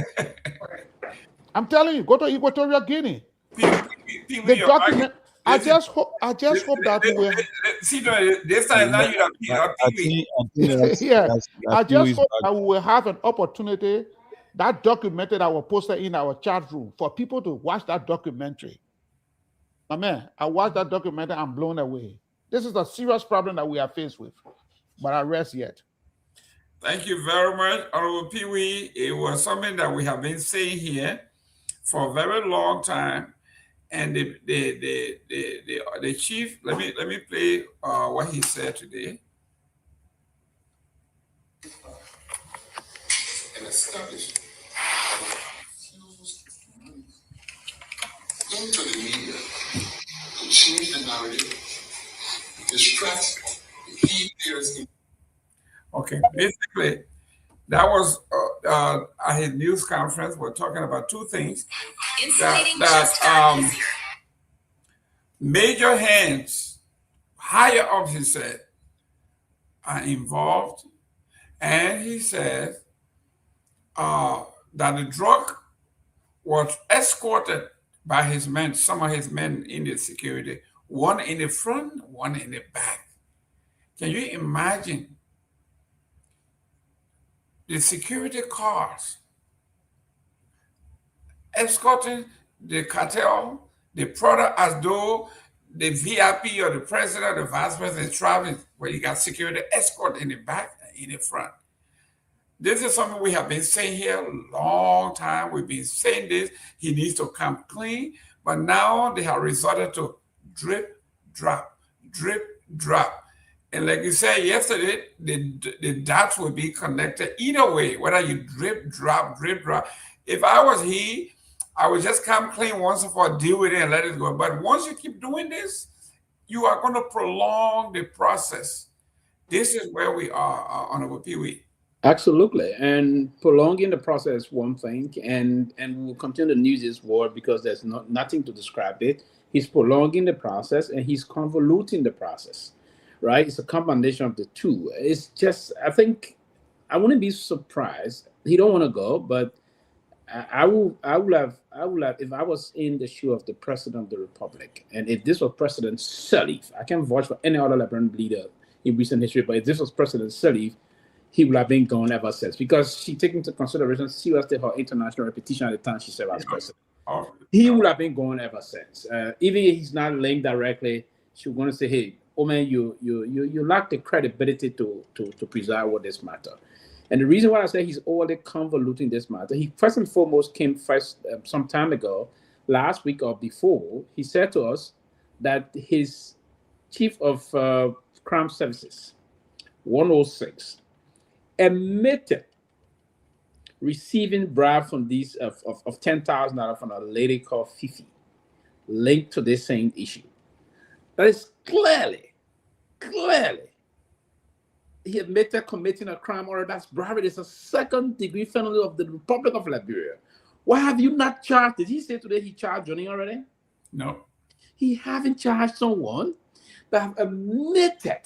I'm telling you, go to Equatorial Guinea. The document. I just hope that we will. See, this time now you are yeah. I just hope that we will have an opportunity. That documentary that was posted in our chat room for people to watch that documentary. My man, I watched that documentary. I'm blown away. This is a serious problem that we are faced with. But I rest yet. Thank you very much, Honorable Pewee. It was something that we have been saying here for a very long time. And the chief, let me play what he said today. And establish going to the media to change the narrative, distract the key players in. Okay, basically, that was at his news conference. We're talking about 2 things. That major hands, higher ups, he said, are involved. And he said that the drug was escorted by his men, some of his men in the security, one in the front, one in the back. Can you imagine the security cars escorting the cartel, the product, as though the VIP or the president or the vice president is traveling, where you got security escort in the back and in the front? This is something we have been saying here a long time. We've been saying this. He needs to come clean. But now they have resorted to drip, drop, drip, drop. And like you said yesterday, the dots will be connected either way, whether you drip, drop, drip, drop. If I was he, I would just come clean once and for all, deal with it and let it go. But once you keep doing this, you are going to prolong the process. This is where we are, Honorable Pewee. Absolutely, and prolonging the process is one thing, and we'll continue to use this word because there's nothing to describe it. He's prolonging the process and he's convoluting the process, right? It's a combination of the two. It's just, I think, I wouldn't be surprised. He don't want to go, but I would have, if I was in the shoe of the president of the republic, and if this was President Sirleaf, I can't vouch for any other Liberian leader in recent history, but if this was President Sirleaf, he would have been gone ever since, because she took into consideration seriously her international reputation at the time she served as president. He would have been gone ever since. Even if he's not linked directly, she's going to say, "Hey, oh man, you lack the credibility to preside over this matter." And the reason why I say he's already convoluting this matter, he first and foremost came first some time ago, last week or before, he said to us that his chief of crime services, 106, admitted receiving bribe from these of $10,000 from a lady called Fifi, linked to this same issue. That is clearly, he admitted committing a crime, or that's bribery. It's a second-degree felony of the Republic of Liberia. Why have you not charged? Did he say today he charged Johnny already? No. He haven't charged someone that have admitted.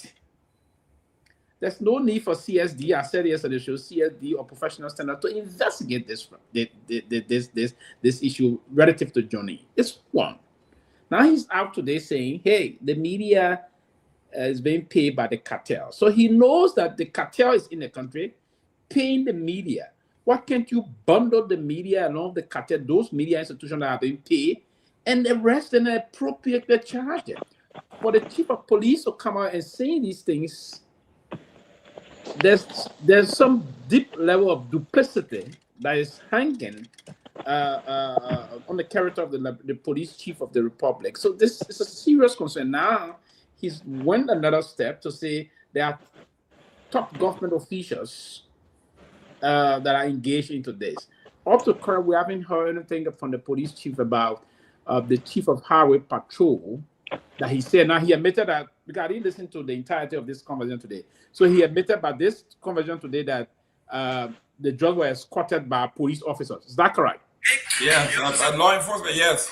There's no need for CSD, I said yesterday, CSD or professional standard to investigate this issue relative to Johnny. It's one. Now he's out today saying, hey, the media is being paid by the cartel. So he knows that the cartel is in the country paying the media. Why can't you bundle the media along with the cartel, those media institutions that are being paid, and arrest and appropriately charge them? For the chief of police to come out and say these things, there's some deep level of duplicity that is hanging on the character of the police chief of the republic. So this is a serious concern. Now he's went another step to say there are top government officials that are engaged into this. Up to current, we haven't heard anything from the police chief about the chief of highway patrol that he said. Now he admitted that, because I didn't listen to the entirety of this conversation today. So he admitted by this conversation today that the drugs were escorted by police officers. Is that correct? Yes, law enforcement, yes.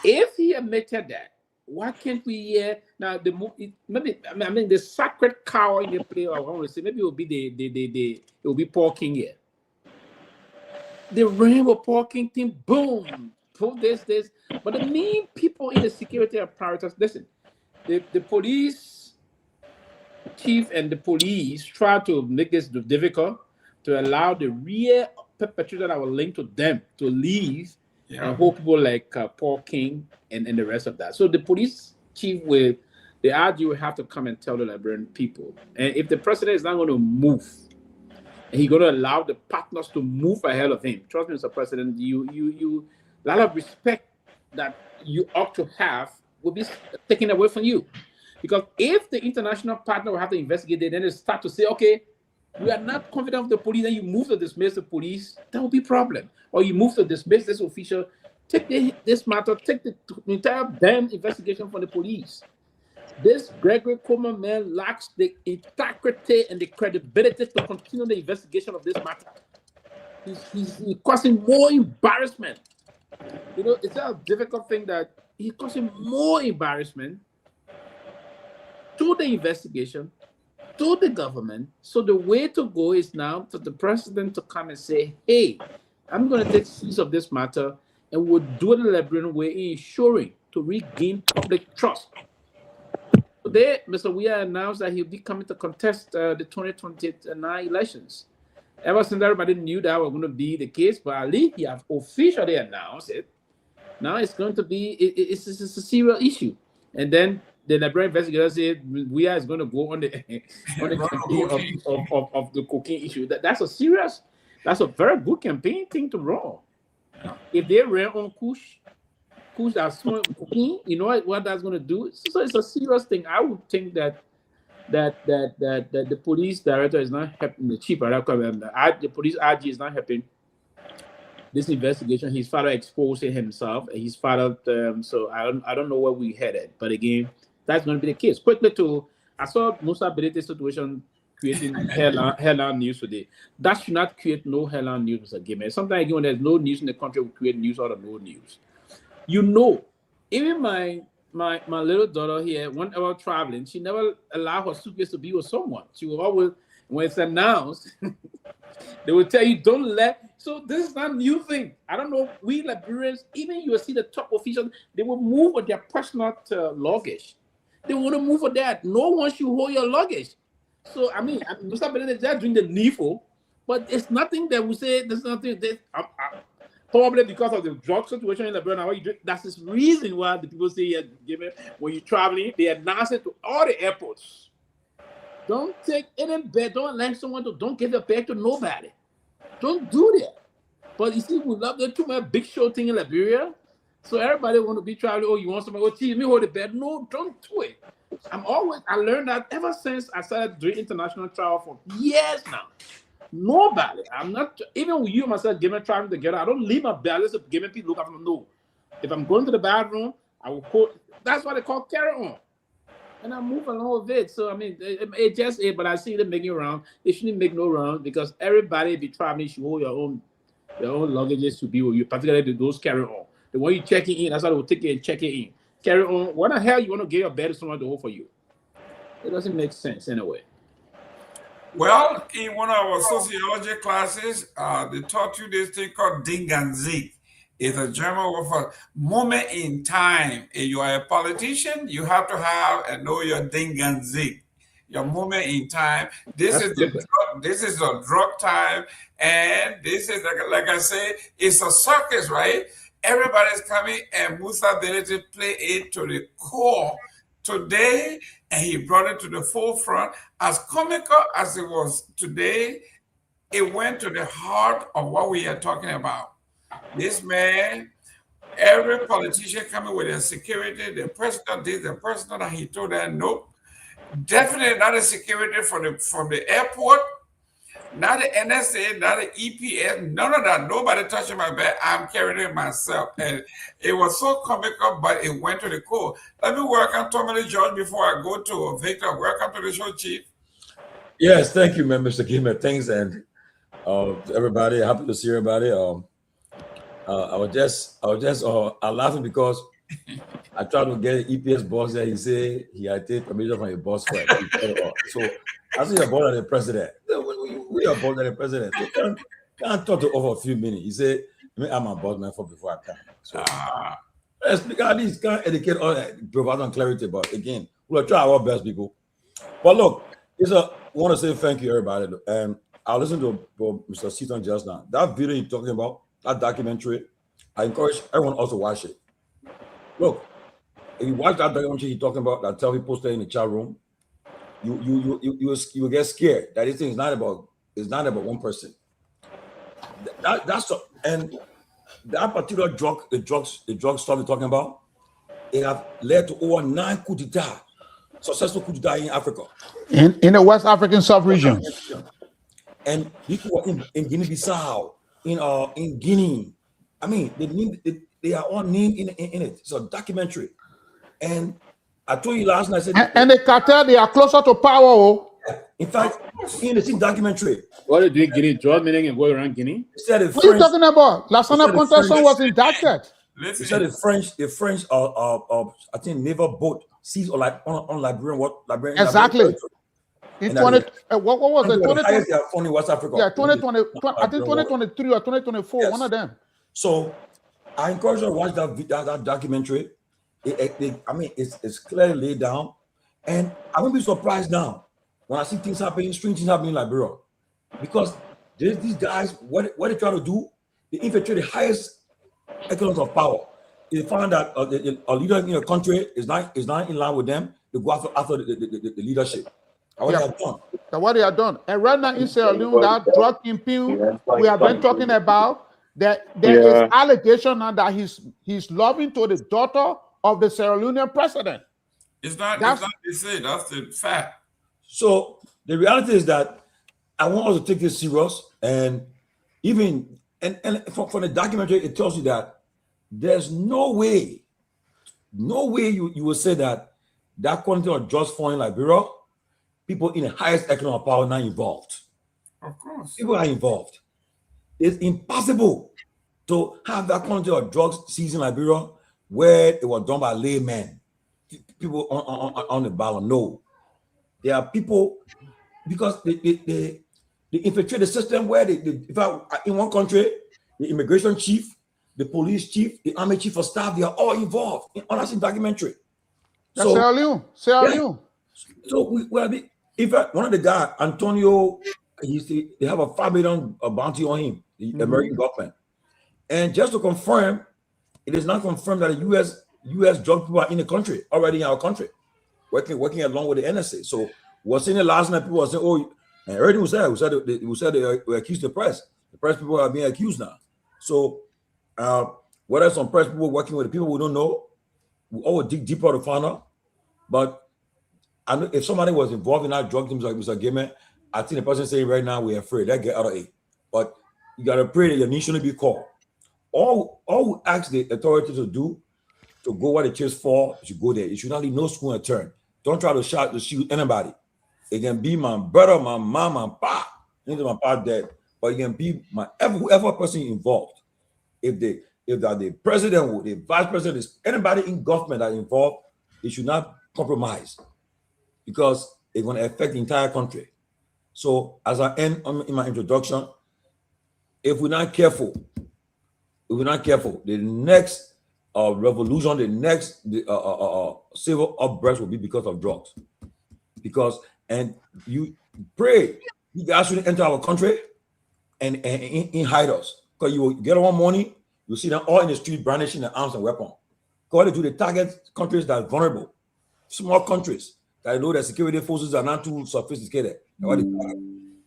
If he admitted that, why can't we hear now? The sacred cow in the play, I want to say, maybe it will be it will be Paul King here. The rainbow Paul King thing, boom, pull this. But the main people in the security apparatus, listen, the police chief and the police try to make this difficult to allow the real perpetrator that were linked to them to leave, and hold people like Paul King and the rest of that. So the police chief the RG will have to come and tell the Liberian people. And if the president is not going to move, and he's going to allow the partners to move ahead of him, trust me, Mr. President, you a lot of respect that you ought to have will be taken away from you. Because if the international partner will have to investigate it, then they start to say, okay, we are not confident of the police, then you move to dismiss the police, that will be a problem. Or you move to dismiss this official, take this matter, take the entire damn investigation from the police. This Gregory Kromah man lacks the integrity and the credibility to continue the investigation of this matter. He's causing more embarrassment. You know, it's a difficult thing that he's causing more embarrassment to the investigation, to the government. So the way to go is now for the president to come and say, hey, I'm going to take seize of this matter and we'll do it the Liberian way, ensuring to regain public trust. Today, Mr. Weah announced that he'll be coming to contest the 2029 elections. Ever since everybody knew that was going to be the case, but at least he has officially announced it. Now it's going to be, it's a serious issue. And then the Liberian investigators said Weah is going to go on the campaign of the cocaine issue. That's a very good campaign thing to run. If they ran on Kush that's smoking cocaine, you know what that's going to do? So it's a serious thing. I would think that the police director is not helping, the chief director, the police RG is not helping this investigation. His father exposed himself, and his father. So I don't know where we headed, but again, that's going to be the case. Quickly I saw Musa Bedete's situation creating headline news today. That should not create no headline news, Mr. Gayman. Sometimes when there's no news in the country, we create news out of no news. You know, even my little daughter here, whenever traveling, she never allowed her suitcase to be with someone. She will always, when it's announced, they will tell you, don't let. So this is not a new thing. I don't know. We Liberians, even you will see the top officials, they will move with their personal luggage. They want to move for that. No one should hold your luggage. So, I mean, Mr. Benedict, they're doing the needful, but it's nothing that we say, there's nothing that, probably because of the drug situation in Liberia, that's the reason why the people say, when you're traveling, they announce it to all the airports. Don't take any bag, don't let someone to, don't give a bag to nobody. Don't do that. But you see, we love the too much big show thing in Liberia. So everybody want to be traveling. Oh, you want somebody? Oh, geez, me hold the bed. No, don't do it. I learned that ever since I started doing international travel for years now. Nobody. I'm not, even with you and myself, Gayman traveling together, I don't leave my bag. Let's Gayman people look after me. No. If I'm going to the bathroom, I will quote. That's what they call carry on. And I move along with it. So, I mean, it just, but I see them making around. They shouldn't make no round because everybody be traveling should hold your own luggages to be with you, particularly those carry on. The one you checking in, that's how they will take it and check it in. Carry on. What the hell you want to get your bed to someone to hold for you? It doesn't make sense anyway. Well, in one of our sociology classes, they taught you this thing called Ding and Zig. It's a German word for moment in time. If you are a politician, you have to have and know your Ding and Zig. Your moment in time. This is a drug time, and this is like I say, it's a circus, right? Everybody's coming, and Musa Benedict played it to the core today, and he brought it to the forefront. As comical as it was today, it went to the heart of what we are talking about. This man, every politician coming with their security, the president did, the president, and he told them, nope, definitely not a security from the airport, not the NSA, not the EPS, none of that. Nobody touching my bag. I'm carrying it myself. And it was so comical, but it went to the core. Let me welcome Tomalin George before I go to Victor. Welcome to the show, Chief. Yes, thank you, Mr. Gayman. Thanks, and everybody. Happy to see everybody. I was laughing because I tried to get an EPS boss there. He said he had taken permission from a boss friend. So I said, you're born as the president. We are born as the president. So can't talk to over a few minutes. He said, I'm a boss man for before I come. So let's at least can't educate all provide on clarity, but again, we'll try our best, people. But look, I want to say thank you, everybody. And I listened to Mr. Seaton just now. That video you're talking about, that documentary, I encourage everyone else to watch it. Look, if you watch that documentary you're talking about, that tell people stay in the chat room, you get scared that this thing is not about one person. And that particular drug, the drug stuff we're talking about, it have led to over 9 coup d'etat, successful coup d'etat in Africa. In the West African sub-region. And people in Guinea-Bissau, in Guinea. I mean, they are all named in it. It's a documentary. And I told you last night, I said, and the cartel, they are closer to power. In fact, in the same documentary. What are they doing Guinea? Drug meeting and going around Guinea? What are you talking about? Lassana Contenson was indicted. They said the French I think naval boat seized on Liberian. Exactly. In 20, what was it? 2020 West Africa. Yeah, 2020. I think 2023 or 2024. Yes. One of them. So I encourage you to watch that documentary. I mean, it's clearly laid down, and I won't be surprised now when I see things happening, strange things happening in Liberia, because these guys, what they try to do, they infiltrate the highest echelons of power. They find that a leader in a country is not in line with them. They go after the leadership. What they have done. And right now in Sierra Leone, that drug kingpin we have been talking about, that there is allegation now that he's loving to the daughter of the Sierra Leonean president. It's not they say, that's the fact. So the reality is that I want us to take this serious, and even from the documentary, it tells you that there's no way you will say that quantity of drugs falling in Liberia, people in the highest economic power now involved. Of course. People are involved. It's impossible to have that quantity of drugs seized in Liberia where it was done by laymen, people on the ballot. No. There are people, because they infiltrate the system where in one country, the immigration chief, the police chief, the army chief of staff, they are all involved in honest documentary. So, so if one of the guys, Antonio, they have a $5 million bounty on him, the American government. And just to confirm, it is not confirmed that the U.S. drug people are in the country, already in our country, working along with the NSA. So we're seeing it last night, people were saying, oh, and everything was said, they were accused the press. The press people are being accused now. So whether some press people working with the people we don't know, we all dig deeper to find out. But I know if somebody was involved in that drug teams like Mr. Gayman, I think the person saying right now we're afraid. They get out of it. But you gotta pray that your need shouldn't be called. All we ask the authorities to do to go where the chase fall, you should go there. You should not leave no school and turn. Don't try to shoot anybody. It can be my brother, my mom, my pa, into my pa dead, but it can be whoever person involved. If they are the president or the vice president, anybody in government that involved, they should not compromise because it's going to affect the entire country. So as I end in my introduction, if we're not careful, the next revolution, the next civil upburst will be because of drugs. And you pray, you guys shouldn't enter our country and hide us. Because you will get one morning, you see them all in the street brandishing their arms and weapons. According to the target countries that are vulnerable, small countries that know that security forces are not too sophisticated.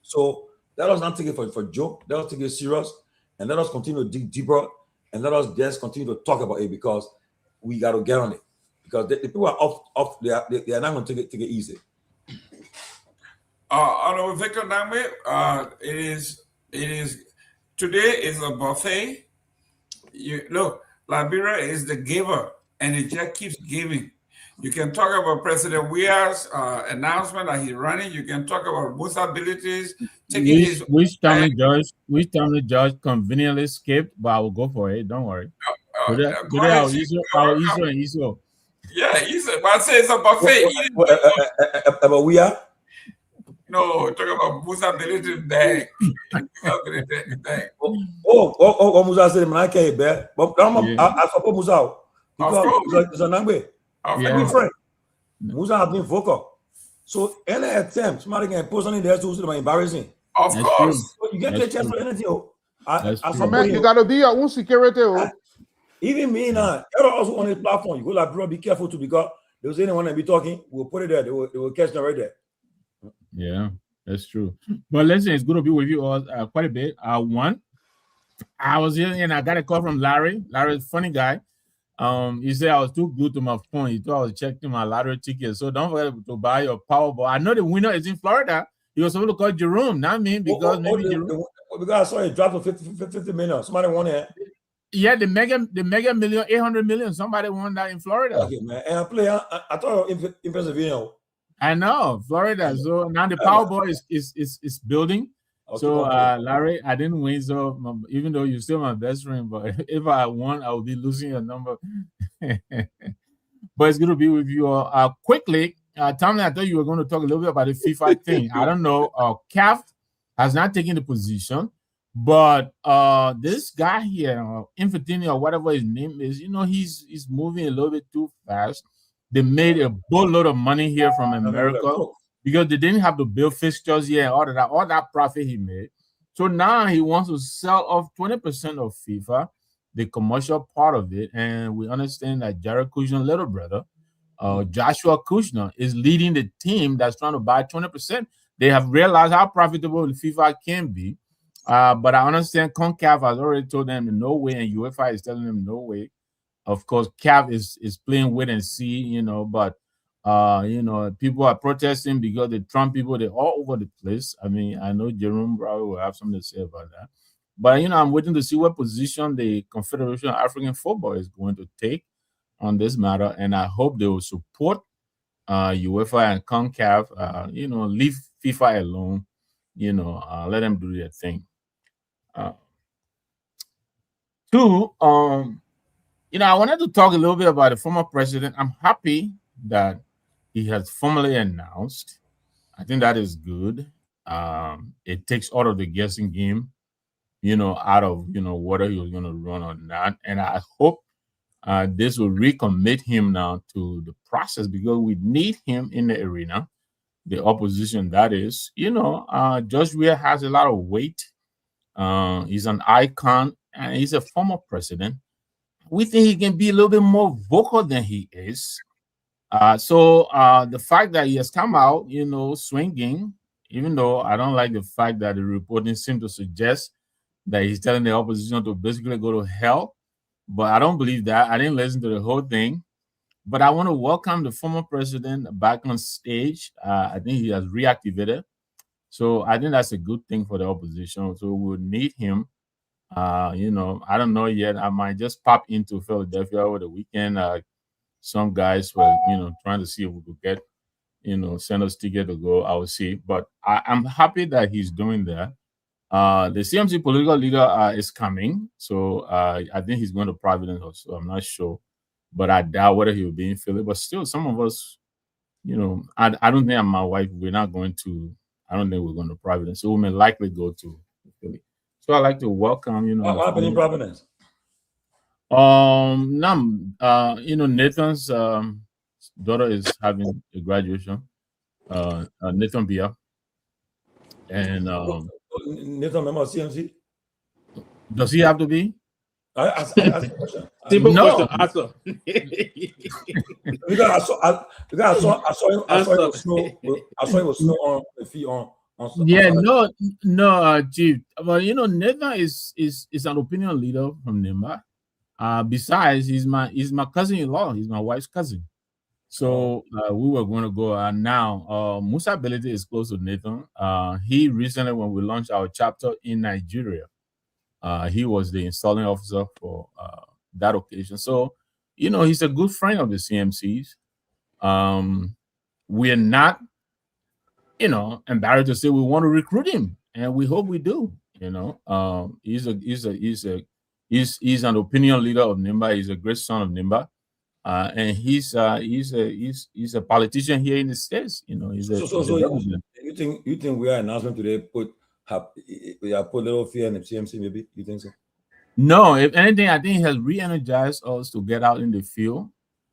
So let us not take it for a joke. Let us take it serious, and let us continue to dig deeper, and let us just continue to talk about it because we got to get on it. Because the people are off. They are not going to take it easy. Honorable Victor Nagbe, it is today is a buffet. Look, Liberia is the giver, and it just keeps giving. You can talk about President Weah's announcement that he's running. You can talk about Musa's abilities. Which time George conveniently skipped, but I will go for it. Don't worry. Today our Iso. Yeah, but I say it's a buffet. About Weah? No, talk about Musa's ability bag. Oh, Musa said, man, I can't bear. But I support Musa. Because it's a Nagbe. My friend. Musa has been vocal. So any attempt, somebody can post something there to embarrassing. Of course. You get a chance for anything. You gotta be your own security. Even me now, also on the platform, you go like, bro, be careful too, because there was anyone that be talking, we'll put it there, they will catch them right there. Yeah, that's true. But listen, it's good to be with you all quite a bit. One, I was here and I got a call from Larry. Larry's a funny guy. He said I was too glued to my phone. He thought I was checking my lottery ticket. So don't forget to buy your Powerball. I know the winner is in Florida. He was supposed to call Jerome, not me, because Jerome. Because I saw it drop to 50 million. Somebody won it. Yeah, the mega million, 800 million. Somebody won that in Florida. Okay, man. And I thought in Pennsylvania. I know, Florida. So now the Powerball is building. Okay, so Larry, I didn't win. So even though you're still my best friend, but if I won, I would be losing your number. But it's good to be with you all. Quickly, Tommy, I thought you were going to talk a little bit about the FIFA thing. I don't know. CAF has not taken the position, but this guy here, Infantino or whatever his name is, he's moving a little bit too fast. They made a boatload of money here from America because they didn't have to build fixtures here and all that profit he made. So now he wants to sell off 20% of FIFA, the commercial part of it. And we understand that Jared Kushner's little brother, Joshua Kushner, is leading the team that's trying to buy 20%. They have realized how profitable FIFA can be. But I understand CONCACAF has already told them no way, and UEFA is telling them no way. Of course, CAF is playing wait and see, but people are protesting because the Trump people, they're all over the place. I mean, I know Jerome probably will have something to say about that. But, I'm waiting to see what position the Confederation of African Football is going to take on this matter. And I hope they will support UEFA and CONCACAF, leave FIFA alone. Let them do their thing. Two, I wanted to talk a little bit about the former president. I'm happy that he has formally announced. I think that is good. It takes out of the guessing game, out of whether he was going to run or not. And I hope this will recommit him now to the process, because we need him in the arena. The opposition, that is, Judge Weah has a lot of weight. He's an icon, and he's a former president. We think he can be a little bit more vocal than he is. So the fact that he has come out, swinging, even though I don't like the fact that the reporting seemed to suggest that he's telling the opposition to basically go to hell, but I don't believe that. I didn't listen to the whole thing. But I want to welcome the former president back on stage. I think he has reactivated. So I think that's a good thing for the opposition. So we'll need him. I don't know yet. I might just pop into Philadelphia over the weekend. Some guys were, trying to see if we could get, send us ticket to go. I will see. But I'm happy that he's doing that. The CMC political leader is coming. So I think he's going to Providence also. I'm not sure. But I doubt whether he will be in Philly. But still, some of us, I don't think and my wife, we're not going to, I don't think we're going to Providence. So we may likely go to Philly. So I'd like to welcome, What happened in Providence? Nathan's daughter is having a graduation. Nathan Bia. And Nathan, member of CMC? Does he have to be? I asked a question. No. Because I saw him with snow on the feet on. Yeah, no, Chief. But Nathan is an opinion leader from Nimba. Besides, he's my cousin-in-law. He's my wife's cousin. So we were going to go. Now Musa Ability is close to Nathan. He recently, when we launched our chapter in Nigeria, he was the installing officer for that occasion. So, he's a good friend of the CMCs. We're not, embarrassed to say we want to recruit him, and we hope we do. He's an opinion leader of Nimba. He's a great son of Nimba, and he's a politician here in the States. He's a you think we are announcement today put little fear in the CMC? Maybe you think so? No, if anything, I think he has re-energized us to get out in the field.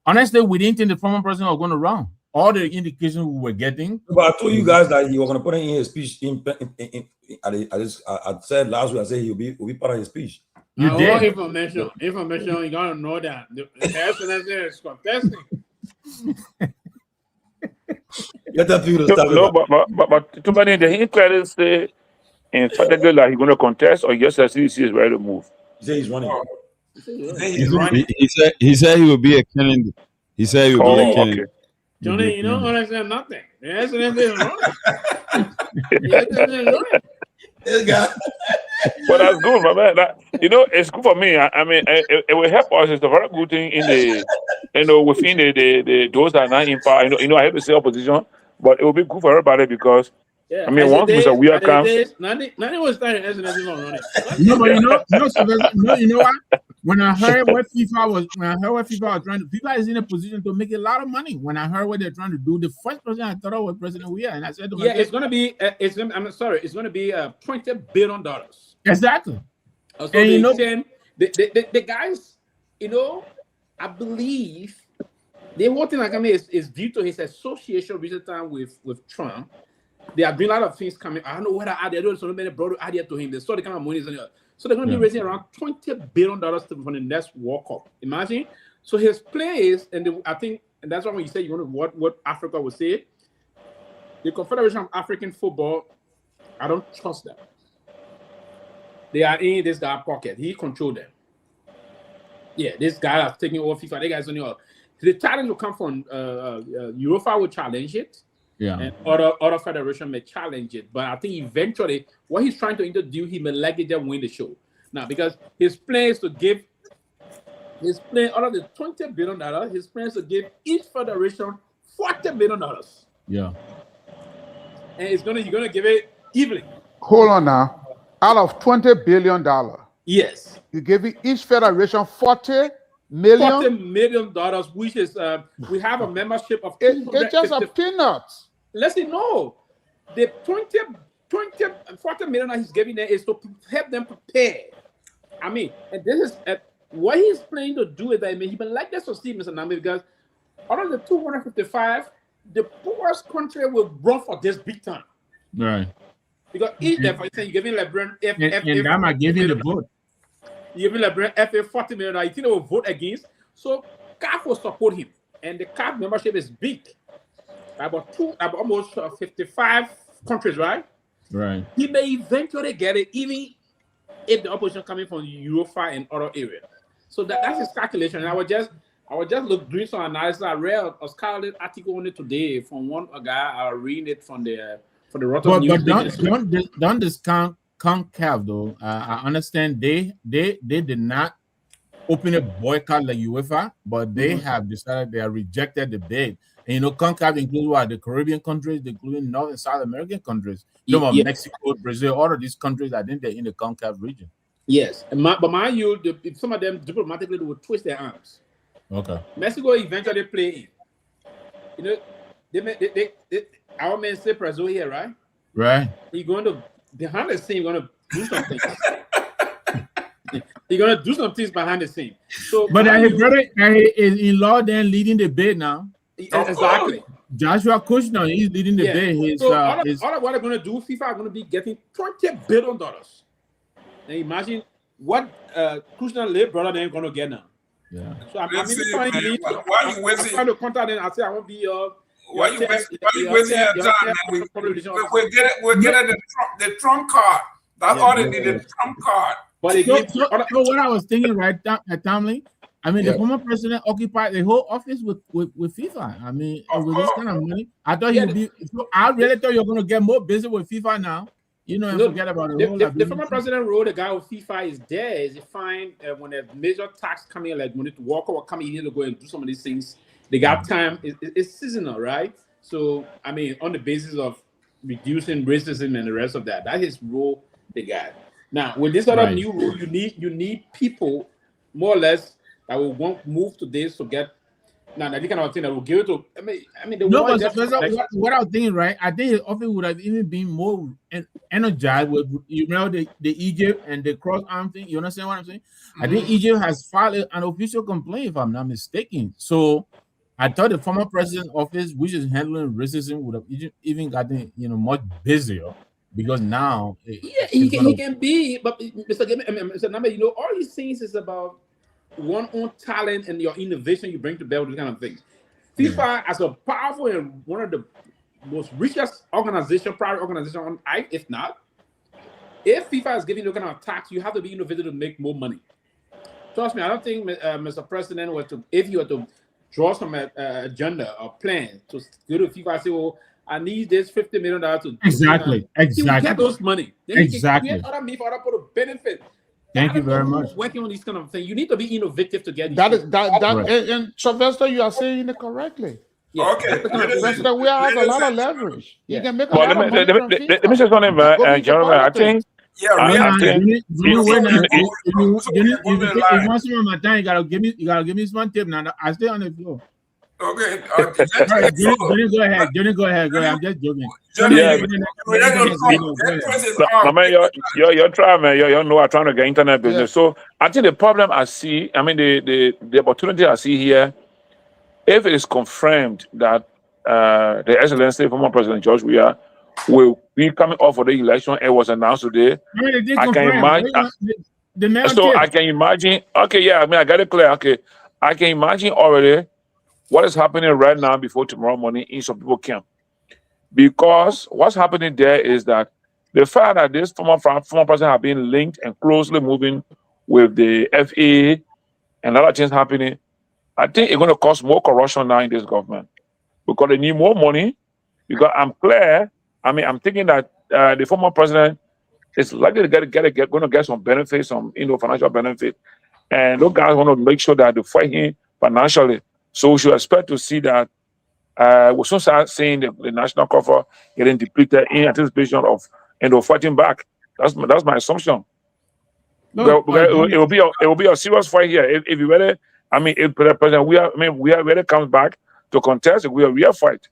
Honestly, we didn't think the former president was going to run. All the indications we were getting. But I told you guys that he was going to put it in his speech. I said last week, I said he'll be part of his speech. You did. Information, you gotta know that the SNS is contesting. But too many the inquiries say in particular that he's going to contest, or yes, CDC is ready to move. He said he's running. He said he will be a candidate. He said he will be a candidate. Okay. Johnny, you don't understand nothing. The SNS is running. This guy. But that's good, my man. It's good for me. I mean, it will help us. It's a very good thing in the, within the those that are not in power. I have to say opposition, but it will be good for everybody because, yeah, I mean, once Mr. Weah comes, nothing was starting SNS is running. No, but you know what? When I heard what FIFA was trying to, FIFA is in a position to make a lot of money. When I heard what they're trying to do, the first person I thought of was President Weah, and I said to myself, it's going to be, it's going to be $20 billion. Exactly. So and the guys, I believe the whole thing is due to his association recent time with Trump. There have been a lot of things coming. I don't know whether they're doing so many brought idea to him. They saw the kind of money. So they're going to be raising around $20 billion for the next World Cup. Imagine. So his players, I think, and that's why when you say you want to what Africa would say, the Confederation of African Football, I don't trust them. They are in this guy's pocket. He controls them. Yeah, this guy has taken over FIFA. They guys only. The challenge will come from UEFA will challenge it. Yeah. And other federation may challenge it. But I think eventually what he's trying to introduce, he may likely just win the show. Now, because his plan is to give out of the $20 billion, his plan is to give each federation $40 million. Yeah. And you're gonna give it evenly. Hold on now. Out of $20 billion. Yes. You give each federation $40 million. $40 million, which is we have a membership of it's just a peanuts. Listen, no. The 40 million that he's giving there is to help them prepare. I mean, and this is what he's planning to do is that he been like that to see Mr. Nagbe, because out of the 255, the poorest country will run for this big time. Right. Because each for instance, you're giving Liberia and that might give you the vote. You're giving Liberia FA $40 million. You think they will vote against? So CAF will support him, and the CAF membership is big. About almost 55 countries, right? Right. He may eventually get it, even if the opposition coming from Europa and other areas. So that's his calculation. And I would just doing some analysis. I read a scholarly article on it today from one guy. I read it from the Rotterdam News. But don't discount CONCACAF though. I understand they did not open a boycott like UEFA, but they have decided they have rejected the bid. And you know, CONCACAF includes what? The Caribbean countries, including North and South American countries. Mexico, Brazil, all of these countries, I think they're in the CONCACAF region. Yes, but mind you, some of them diplomatically will twist their arms. Okay. Mexico eventually play in. You know, they our man say Brazil here, right? Right. He's going to behind the scene. Going to do something. He's going to do some things behind the scene. So, but his brother is in law then leading the bid now. Exactly. Joshua Kushner, he's leading the bid. So all of what they're going to do, FIFA are going to be getting $20 billion. And imagine what Kushner late brother they're going to get now. Yeah. So I'm trying to contact them. I say I won't be why you wasting your time? We're getting the Trump card. That's all they need, the Trump card. But what I was thinking right at Tomalin, I mean, the former president occupied the whole office with FIFA. I mean, with this kind of money, I thought he'd be. I really thought you're going to get more busy with FIFA now. You know, and forget about it. The former president wrote the guy with FIFA is there. Is he fine when a major tax coming, like when Walker will come in here to go and do some of these things? They got time. It's seasonal, right? So, I mean, on the basis of reducing racism and the rest of that, that's his role they got. Now, with this other new rule, you need people more or less that will want move to this to get that kind of thing that will give it to. I mean, the no, but what I was thinking, right? I think his office would have even been more energized with the Egypt and the cross arm thing. You understand what I'm saying? I think Egypt has filed an official complaint, if I'm not mistaken. So I thought the former president's office, which is handling racism, would have even gotten much busier. Because now, he can be, but Mr. Nagbe, all these things is about one own talent and your innovation you bring to bear with this kind of things. FIFA, as a powerful and one of the most richest private organization on earth, if not, if FIFA is giving you kind of tax, you have to be innovative to make more money. Trust me, I don't think Mr. President if you were to draw some agenda or plan to go to FIFA and say, well, I need this $50 million to exactly. He will get those money. Then exactly. He can create other means for other people to benefit. Thank you very much. Working on these kind of things, you need to be innovative to get that. And Sylvester, you are saying it correctly. Yeah. Okay. President, we have a lot of leverage. You can make a lot of money let me say something, Jerome. I think. You want some of my time, you gotta give me some tip now. I stay on the floor. Okay. Johnny, go ahead. I'm just joking. You're trying, man. You know, I'm trying to get internet business. Yeah. So I think the problem I see, the opportunity I see here, if it is confirmed that the Excellency former President George Weah will be coming off for the election, it was announced today. I can imagine. I can imagine. Okay, yeah. I got it clear. Okay, I can imagine already what is happening right now before tomorrow morning in some people's camp. Because what's happening there is that the fact that this former president have been linked and closely moving with the FA and other things happening, I think it's going to cause more corruption now in this government. Because they need more money. Because I'm clear, I'm thinking that the former president is likely to going to get some benefits, some financial benefit. And those guys want to make sure that they fight him financially. So we should expect to see that we'll soon start seeing the national cover getting depleted in anticipation of fighting back. That's my assumption. No, It will be a serious fight here. If you really, if the president we are really comes back to contest, it will be a real fight.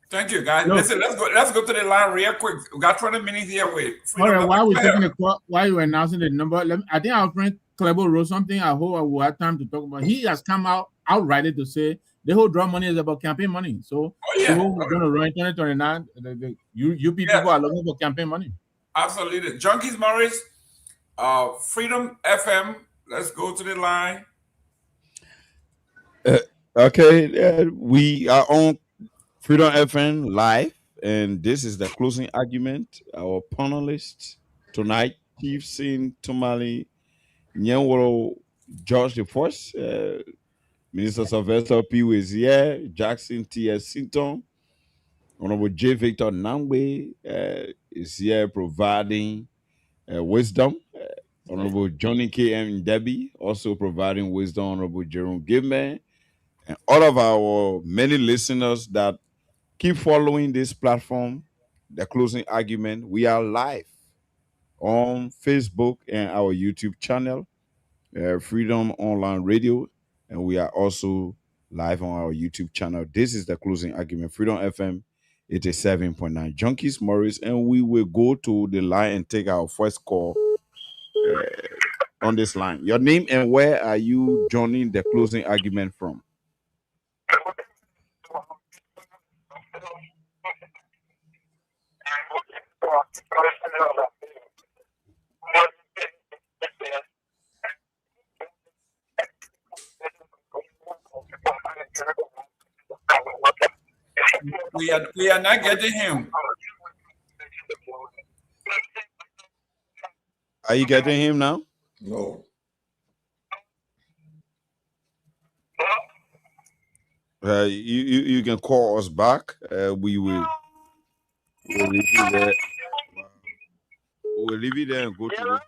Thank you, guys. Listen, let's go to the line real quick. We got 20 minutes here. Wait. All right, while we're taking the call, while you're announcing the number, I think our friend Kehleboe wrote something. I hope I will have time to talk about. He has come out outright to say the whole draw money is about campaign money. So we're going to run 2029. You people are looking for campaign money. Absolutely. Junkies Morris, Freedom FM. Let's go to the line. Okay, we are on Freedom FM live, and this is the closing argument. Our panelists tonight, Chief Sin Tomalin, Nyenwolo, George the First, Minister Sylvester Pewee is here, Jackson T.S. Sinton, Honorable J. Victor Nagbe is here providing wisdom. Honorable Johnny K.M. Debbie also providing wisdom. Honorable Jerome Gayman, and all of our many listeners that keep following this platform, the closing argument. We are live on Facebook and our YouTube channel, Freedom Online Radio, and we are also live on our YouTube channel. This is the closing argument, Freedom FM 87.9. Junkies Morris, and we will go to the line and take our first call on this line. Your name and where are you joining the closing argument from? We are not getting him. Are you getting him now? No. You can call us back. We will leave you there. We'll leave you there and go to the...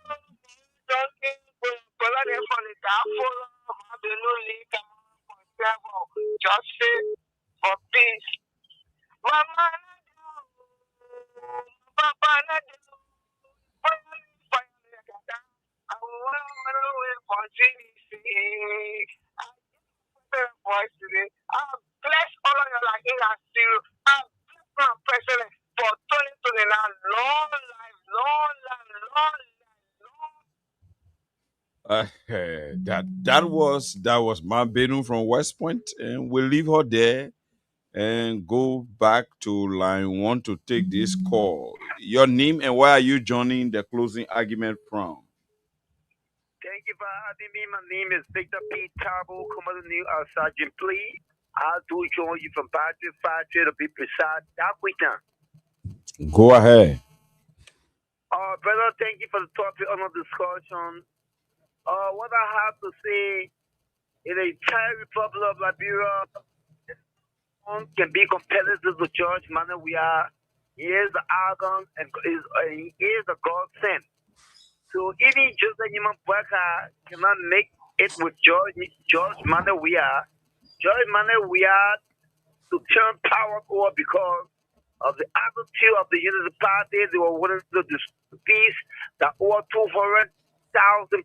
Justice for peace. Bless all of you like in our series. President for 2029. Long life, long life, long life. That was Ma Benu from West Point, and we'll leave her there and go back to line 1 to take this call. Your name and where are you joining the closing argument from? Thank you for having me. My name is Victor P. Tabo, Commodore New Sergeant Plea. I do join you from Patrick Factory to be precise. That weekend. Go ahead. Brother, thank you for the topic on the discussion. What I have to say, in the entire Republic of Liberia, can be competitive to George Manor. He is the argon and he is the God sent. So even Joseph Nyeman cannot make it with George Manor. George Manor, we are to turn power over because of the attitude of the Unity Party. They were willing to peace that over 200,000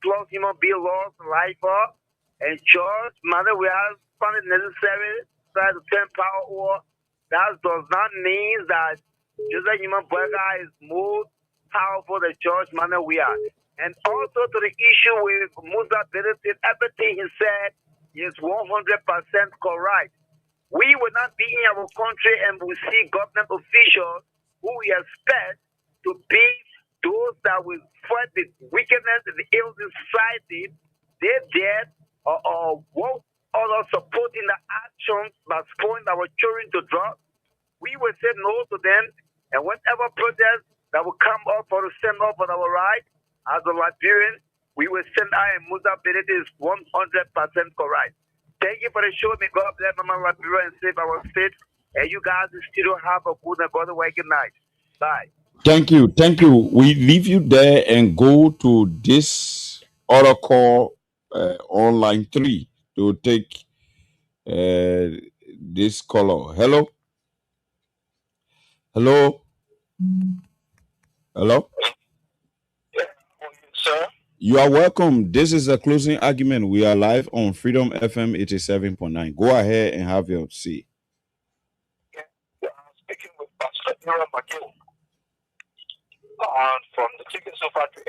plus human beings lost life for. And George Manor, we are found it necessary to turn power over. That does not mean that Joseph Nyeman is more powerful than George Manor we are. And also to the issue with Musa Benedict, everything he said is 100% correct. We will not be in our country and we see government officials who we expect to be those that will fight the wickedness and the ill in society. They're dead or woke others supporting the actions by supporting our children to drugs. We will say no to them, and whatever protest that will come up for to stand up for our right as a Liberian, we will send out, and Musa Benedict is 100% correct. Thank you for the show. May God bless Mama Liberia and save our state. And you guys still have a good and God working night. Bye. Thank you. We leave you there and go to this other call on line 3 to take this caller. Hello? Hello? Hello? Sir? You are welcome. This is a closing argument. We are live on Freedom FM 87.9. Go ahead and have your seat. Speaking with Pastor Jerome Gayman from the Chicken Sofa to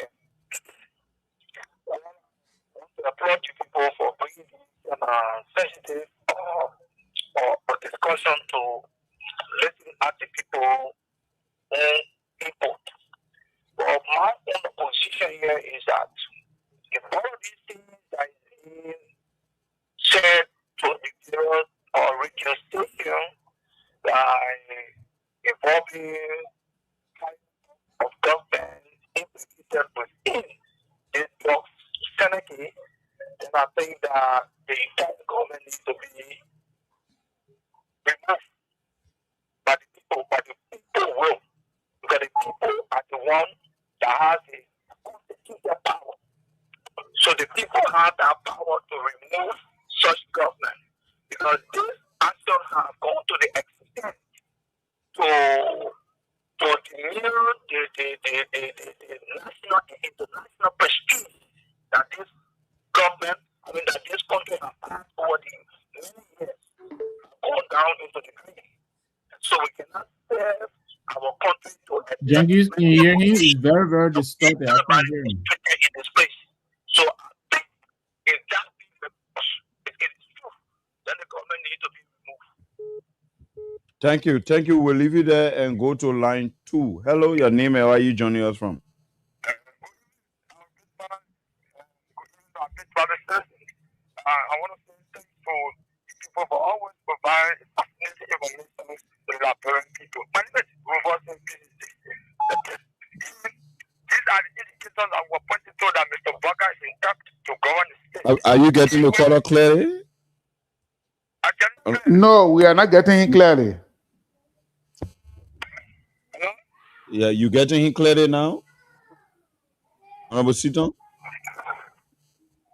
I want to applaud you people for bringing this sensitive or discussion to listen at the people input. But my own position here is that if all of these things that is being said to the viewers or radio station by involving of government implicated within this block Seleke, then I think that the entire government needs to be removed by the people will. Because the people are the one that has the constitutional power. So the people have that power to remove such government. Because this action has gone to the extent to demean the national and international prestige that this government, that this country has had over the many years, gone down into the green. So we cannot serve our country to Jenkins, can you hear him? He's very, very distorted. I can't hear him. in this place. So I think if that being the if it is true, then the government needs to be removed. Thank you. Thank you. We'll leave you there and go to line 2. Hello, your name and where are you joining us from? I want to say thanks to people for always provide fascinating information to the Liberian people. My name is Rufus. These are the indicators that were pointed to that Mr. Baka is intact to govern the state. Are you getting the caller clearly? No, we are not getting him clearly. Yeah, you getting him clearly now? Honorable Sito?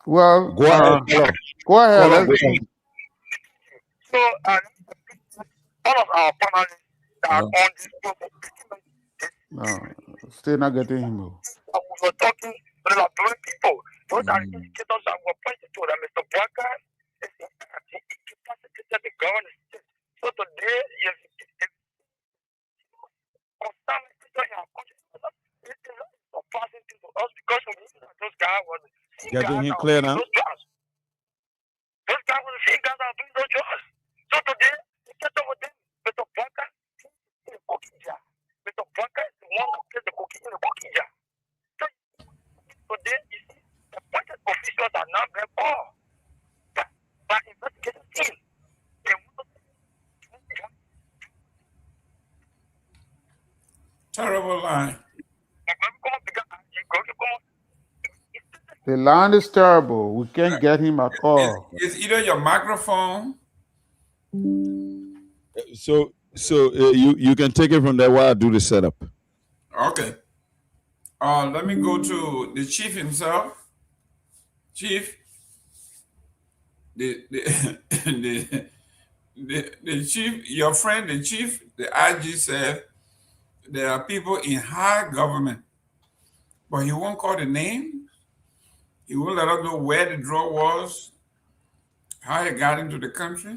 Well, go ahead. Go ahead. Let's Let's see. So, all of our panelists that are on this program, no, still not getting him. we were talking to the Liberian people. Those are the indicators that were pointed to that Mr. Baka is incapacitated to govern the state. So today, because we knew that those guys were Getting him clear now? those guys were the same guys that are doing those jobs. So today, we get over them. Mr. Baka is the cooking jar. Mr. Baka is the one who plays the cooking in the cooking jar. So today, you see, the appointed officials are now very poor. By investigating team, they want Terrible line. The line is terrible. We can't get him at all. It's either your microphone. So you can take it from there while I do the setup. Okay. Let me go to the chief himself. Chief, the chief, your friend, the chief, the IG said there are people in high government, but he won't call the name. He won't let us know where the drug was, how he got into the country.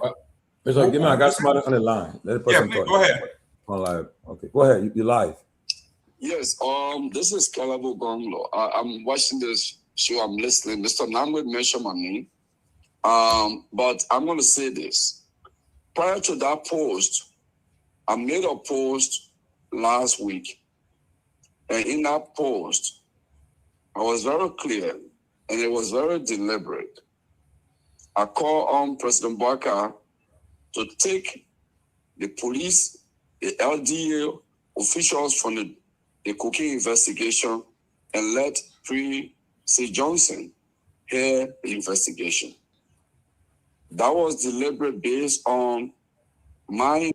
Mr. Gayman, I got somebody on the line. Let the person please, go ahead. On live. Okay, go ahead. You're live. Yes, this is Kehleboe Gongloe. I'm watching this show. I'm listening. Mr. Nagbe mentioned my name, but I'm going to say this. Prior to that post, I made a post last week, and in that post, I was very clear, and it was very deliberate. I call on President Baka to take the police, the LDA officials from the cooking investigation and let C. Johnson hear the investigation. That was deliberate based on my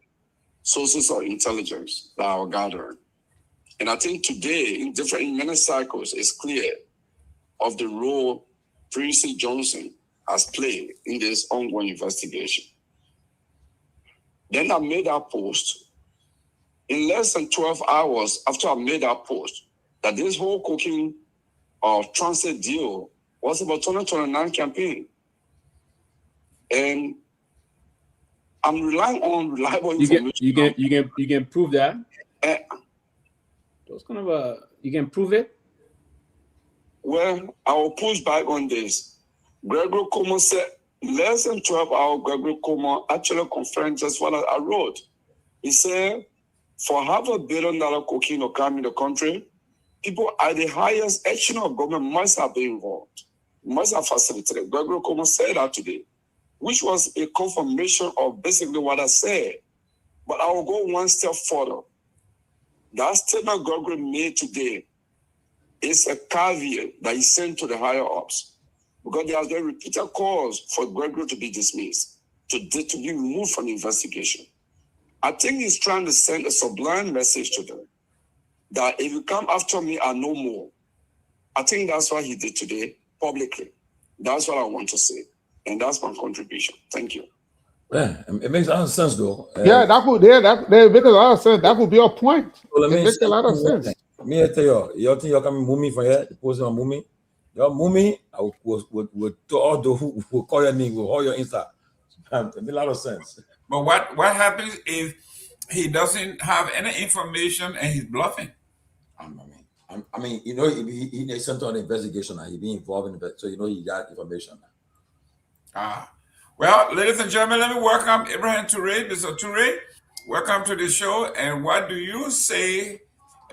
sources of intelligence that I gathered. And I think today, in many cycles, it's clear of the role C. Johnson has played in this ongoing investigation. Then I made that post. In less than 12 hours after I made that post, that this whole cocaine transit deal was about 2029 campaign. And I'm relying on reliable information. You can prove that? Those kind of you can prove it? Well, I will push back on this. Gregory Kromah said less than 12 hours, Gregory Kromah actually confirmed just what I wrote. He said, for $500 billion cocaine to come in the country, people at the highest echelon of government must have been involved, must have facilitated. Gregory Kromah said that today, which was a confirmation of basically what I said. But I will go one step further. That statement Gregory made today is a caveat that he sent to the higher ups, because there has been repeated calls for Gregory to be dismissed, to be removed from the investigation. I think he's trying to send a sublime message to them that if you come after me, I know more. I think that's what he did today publicly. That's what I want to say. And that's my contribution. Thank you. Yeah, it makes a lot of sense, though. That makes a lot of sense. That would be a point. Well, it makes a lot of sense. Me, I tell you, you think you're coming mummy from here? You post on mummy? Your mummy, I will to all those who call your name, will hold your Insta. It makes a lot of sense. But what happens if he doesn't have any information and he's bluffing? I mean, you know, he sent on an investigation and he be involved in it, so you know he got information. Well, ladies and gentlemen, let me welcome Ibrahim Toure. Mr. Toure, welcome to the show. And what do you say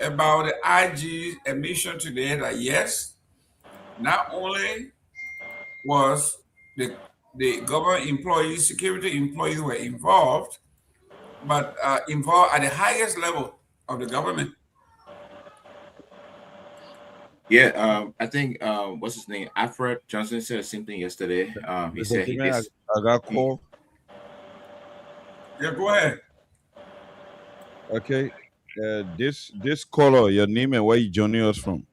about the IG admission today that yes, not only was the government employees, security employees were involved, but involved at the highest level of the government? Yeah, I think what's his name? Alfred Johnson said the same thing yesterday. He said he did. I got call. Yeah, go ahead. Okay, this caller, your name and where you joining us from?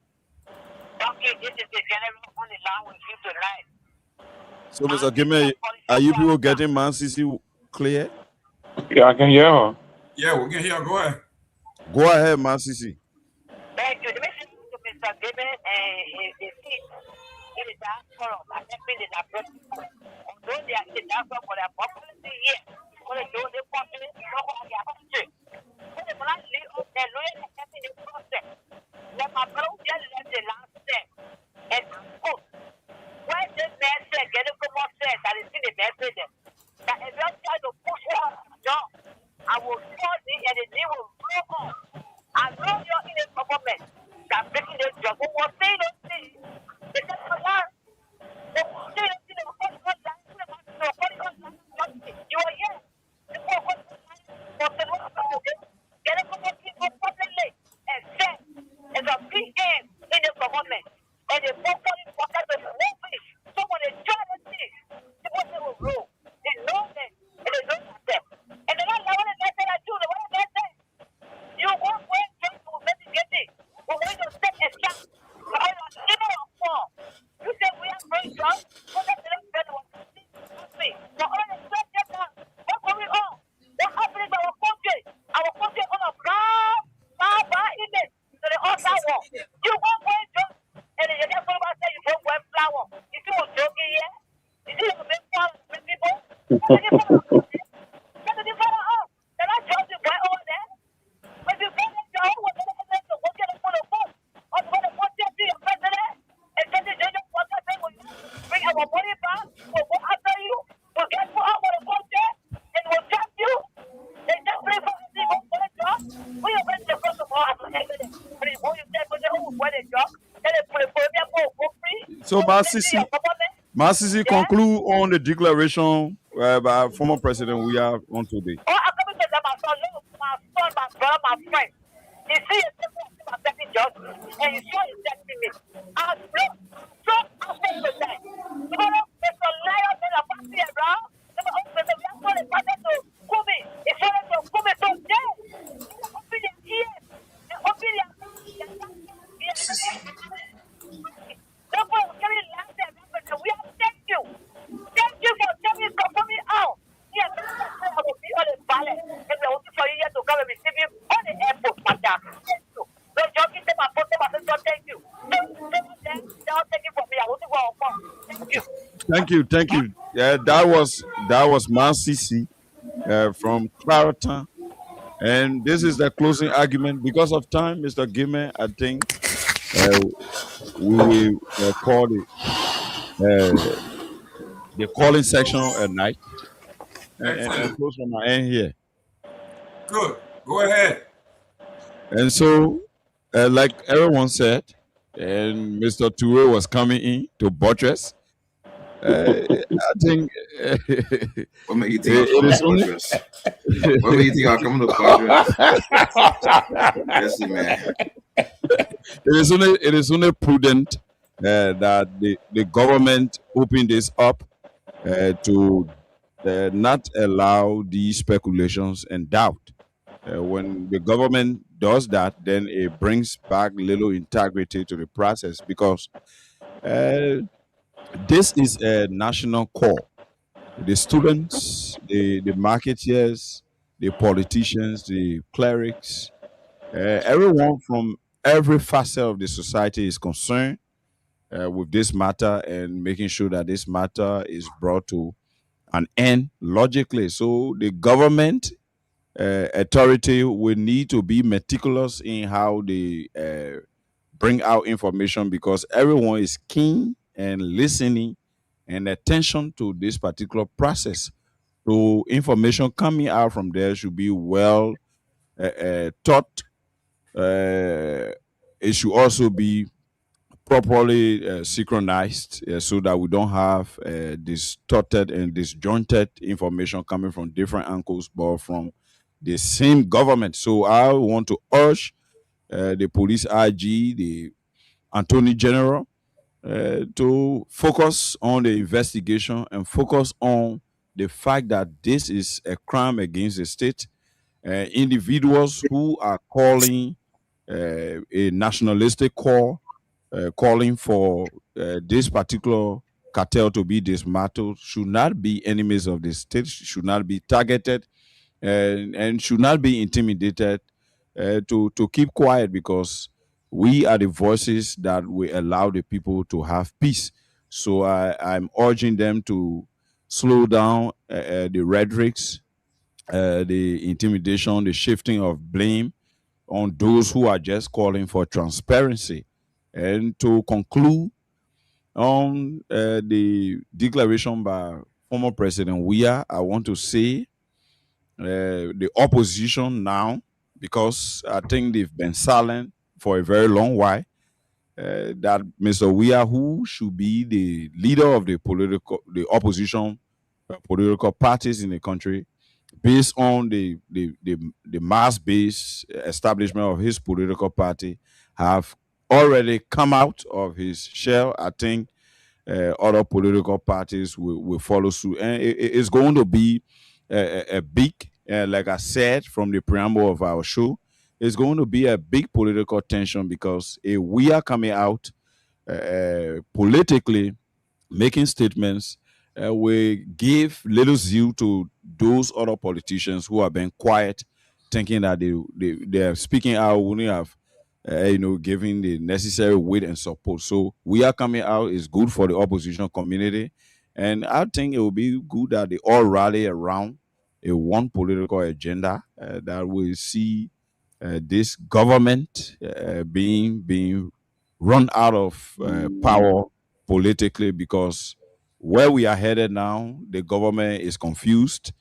Okay, this is the gentleman on the line with you tonight. So, Mr. Gayman, are you people getting Man CC clear? Yeah, I can hear her. Yeah, we can hear her. Go ahead. Go ahead, Man CC. Thank you. The message to Mr. Gayman and his team in the diaspora, affecting the diaspora. Although they are in the diaspora for their population here, for the population, their country. When the man lead up their lawyer in the process, when my brother just left the last step, and when this man said, get a good more said, that is in the message, that if you try to push her down, I will call thee and the knee will blow on. I know you're in a government that making this job. Who was saying those things? They said, you are here. Get a couple of people properly and said, it's a big game in the government. And the focus is the movie. Someone is trying to see what they will rule. They know them and they know them. And they're not allowing them to do the what they say. You won't wait just to investigate it. We're going to take a shot. You said we are going to what they don't better what me. So all the stuff they done, what's going on? What happened to our country? Our country on a far in it to the other wall. You won't wait just and then you get somebody say you don't wear flower. You see what's joking here? You see the big flower with people? So, Masisi conclude on the declaration by former president we are on today. My friend. You see, my second judge, and you saw his destiny. I look so after the time. You know, there's a liar in the party around. The party to Kumi. It's only to Kumi to jail. The opinion here. The opinion. We have thank you. Thank you for taking Kumi out. Yes, I will be on the ballot. Thank you. Yeah, that was Mancisi from Clarendon, and this is the closing argument. Because of time, Mr. Gayman, I think we will call the calling section at night, and close from my end here. Good. Go ahead. And so, like everyone said, and Mr. Pewee was coming in to buttress. I think what made you think I'll come to buttress? What made you think I'll come to buttress? Yes, man. It is only prudent that the government open this up to not allow these speculations and doubt. When the government does that, then it brings back little integrity to the process, because this is a national call. The students, the marketeers, the politicians, the clerics, everyone from every facet of the society is concerned with this matter, and making sure that this matter is brought to an end logically. So the government authority will need to be meticulous in how they bring out information, because everyone is keen and listening and attention to this particular process. So information coming out from there should be well taught. It should also be properly synchronized, so that we don't have distorted and disjointed information coming from different angles, but from the same government. So I want to urge the police IG, the Attorney General, to focus on the investigation and focus on the fact that this is a crime against the state. Individuals who are calling a nationalistic call, calling for this particular cartel to be dismantled, should not be enemies of the state, should not be targeted, and should not be intimidated to keep quiet, because we are the voices that will allow the people to have peace. So I'm urging them to slow down the rhetorics, the intimidation, the shifting of blame on those who are just calling for transparency. And to conclude on the declaration by former President Weah, I want to say the opposition now, because I think they've been silent for a very long while, that Mr. Weah, who should be the leader of the opposition political parties in the country, based on the mass-based establishment of his political party, have already come out of his shell. I think other political parties will follow suit, and it's going to be a big, like I said from the preamble of our show, it's going to be a big political tension, because if we are coming out politically making statements, we give little zeal to those other politicians who have been quiet, thinking that they are speaking out, wouldn't have giving the necessary weight and support. So we are coming out is good for the opposition community, and I think it will be good that they all rally around a one political agenda that will see this government being run out of power politically, because where we are headed now, the government is confused.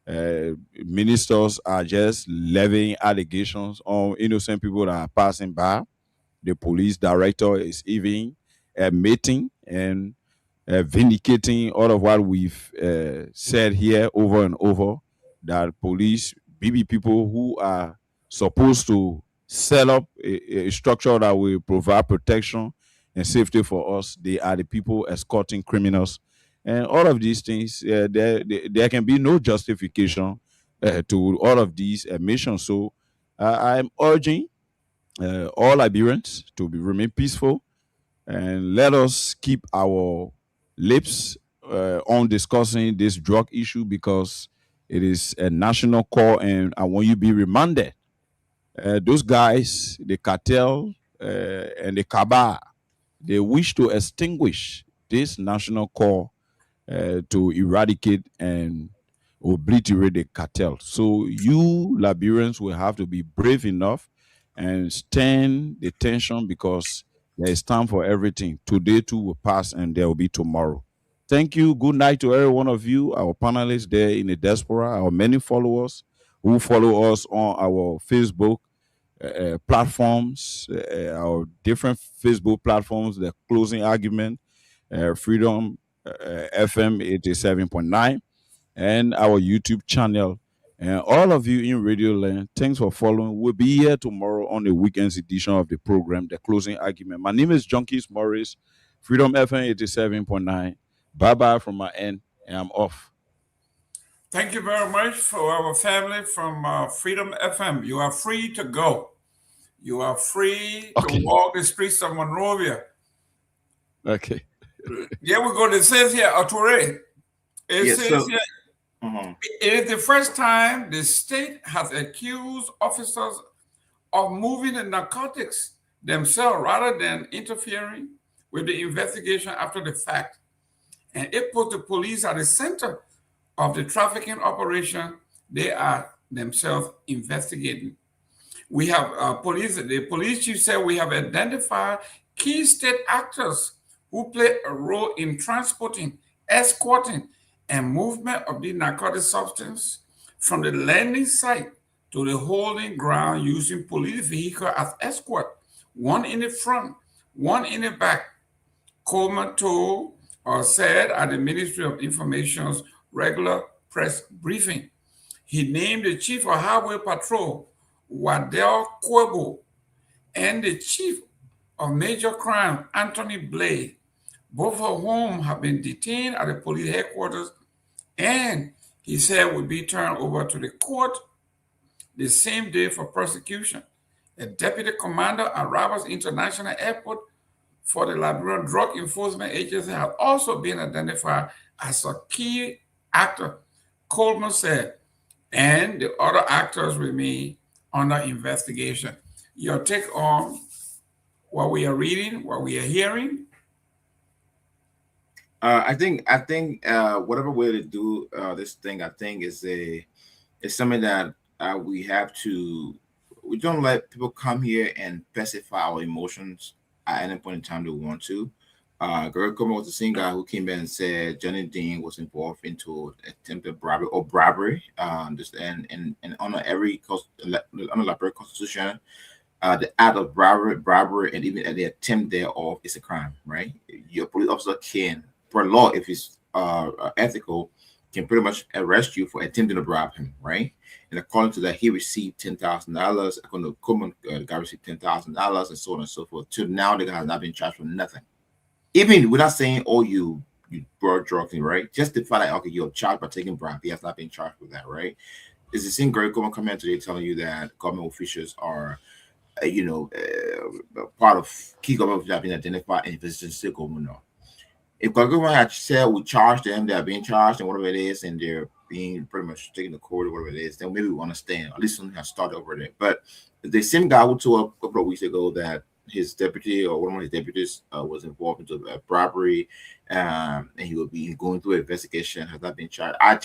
Ministers are just levying allegations on innocent people that are passing by. The police director is even admitting and vindicating all of what we've said here over and over, that police, BB people who are supposed to set up a structure that will provide protection and safety for us, they are the people escorting criminals. And all of these things, there can be no justification to all of these admissions. So I'm urging all Liberians to remain peaceful, and let us keep our lips on discussing this drug issue, because it is a national call, and I want you to be reminded, those guys, the cartel and the cabal, they wish to extinguish this national call to eradicate and obliterate the cartel. So you Liberians will have to be brave enough and stand the tension, because there is time for everything. Today too will pass and there will be tomorrow. Thank you. Good night to every one of you, our panelists there in the diaspora, our many followers who follow us on our Facebook platforms, our different Facebook platforms, the closing argument, Freedom FM 87.9, and our YouTube channel. And all of you in Radio Land, thanks for following. We'll be here tomorrow on the weekend's edition of the program, The Closing Argument. My name is Junkies Morris, Freedom FM 87.9. Bye-bye from my end, and I'm off. Thank you very much for our family from Freedom FM. You are free to go. You are free to walk the streets of Monrovia. Okay. Yeah, we go. It says here, Ature. It says here, it is the first time the state has accused officers of moving the narcotics themselves rather than interfering with the investigation after the fact. And it puts the police at the center of the trafficking operation they are themselves investigating. We have the police chief said we have identified key state actors who play a role in transporting, escorting, and movement of the narcotic substance from the landing site to the holding ground using police vehicle as escort, one in the front, one in the back. Coleman told or said at the Ministry of Information's regular press briefing. He named the chief of highway patrol, Waddell Kehleboe, and the chief of major crime, Anthony Blade, both of whom have been detained at the police headquarters, and he said would be turned over to the court the same day for prosecution. A deputy commander at Roberts International Airport for the Liberian Drug Enforcement Agency has also been identified as a key actor, Coleman said, and the other actors remain under investigation. Your take on what we are reading, what we are hearing? I think whatever way to do this thing, I think is something that we have to. We don't let people come here and pacify our emotions at any point in time they want to. Garguah was the same guy who came in and said Johnny Dean was involved into attempted bribery. And under every under the Liberia Constitution, the act of bribery, and even the attempt thereof is a crime, right? Your police officer can, per law, if it's ethical, can pretty much arrest you for attempting to bribe him, right? And according to that, he received $10,000. According to Coleman, the guy received $10,000, and so on and so forth. To now, the guy has not been charged for nothing. Even we're not saying, oh, you brought drugs in, right? Just the fact that, okay, you're charged by taking bribe. He has not been charged with that, right? It's the same Garguah Gongloe coming today telling you that government officials are, part of key government officials have been identified and investigations still going on. If Garguah had said we charge them, they are being charged and whatever it is, and they're being pretty much taken to court or whatever it is, then maybe we understand. At least something has started over there. But the same guy who told a couple of weeks ago that his deputy or one of his deputies was involved into a bribery, and he will be going through an investigation, has not been charged. I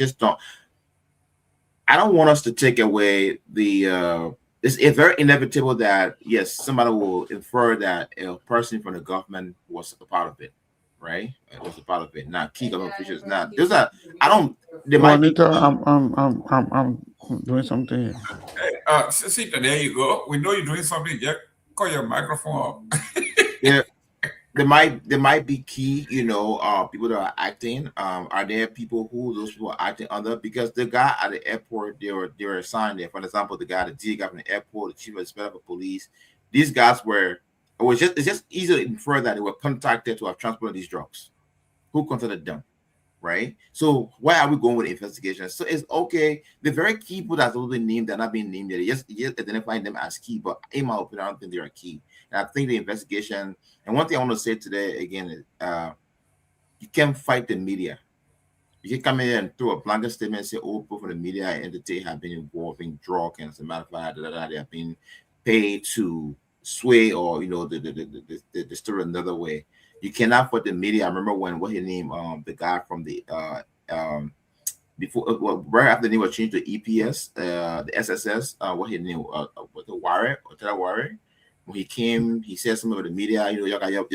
don't want us to take away the. It's very inevitable that yes, somebody will infer that a person from the government was a part of it, right? It was a part of it. Not key government officials. Not there's a. I don't. There might be. I'm doing something. Hey, Sita, there you go. We know you're doing something. Jack, call your microphone up. Yeah, there might be key. People that are acting. Are there people who those people are acting under? Because the guy at the airport, they were assigned there. For example, the DA guy from the airport, the chief of inspector of police. These guys were. It's just easy to infer that they were contacted to have transported these drugs. Who contacted them, right? So why are we going with investigation? So it's okay. The very key people that's already named, they're not being named. They're just identifying them as key. But in my opinion, I don't think they're key. And I think the investigation. And one thing I want to say today again is, you can't fight the media. You can come in and throw a blanket statement and say, "Oh, people from the media entity have been involved in drug, and as a matter of fact, they have been paid to sway or the story another way." You cannot put the media. I remember when what his name, the guy from the before right after the name was changed to EPS, the SSS, what his name, what the Wire, Othello Wire. When he came, he said something about the media. You know,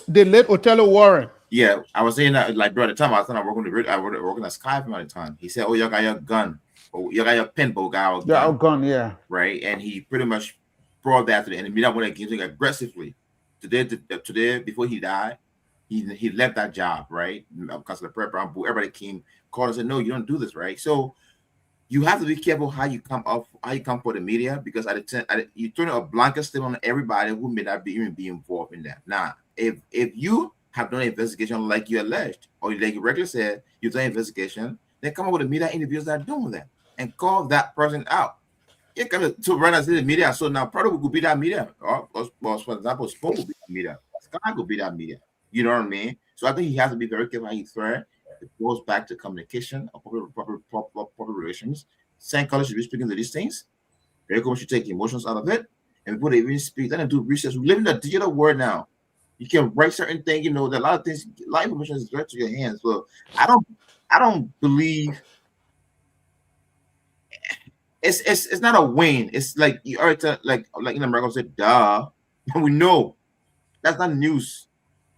They let Othello Warren. Yeah, I was saying that like bro, at the time I was working at Sky from at the time. He said, "Oh, y'all got your gun, oh, you got your pinball guy, Gun, yeah, right." And he pretty much brought that to the enemy. That went against him aggressively. Today, before he died, he left that job, right? Because of the prep round, everybody came, called and said, "No, you don't do this, right?" So you have to be careful how you come for the media, because you turn a blanket statement on everybody who may not even be involved in that. Now, if you have done an investigation like you alleged, or like you regularly said, you've done an investigation, then come up with the media interviews that are doing that and call that person out. You come to run as the media, so now probably could be that media, or for example, Spoke will be that media, Sky could be that media. You know what I mean? So I think he has to be very careful how he thread. It goes back to communication, or proper relations. Saint College should be speaking to these things. Very good. Should take emotions out of it, and people that even speak, then do research. We live in a digital world now. You can write certain things. You know, there are a lot of things. A lot of information is right to your hands. So I don't believe it's not a win. It's like you already like in America said, duh. We know that's not news.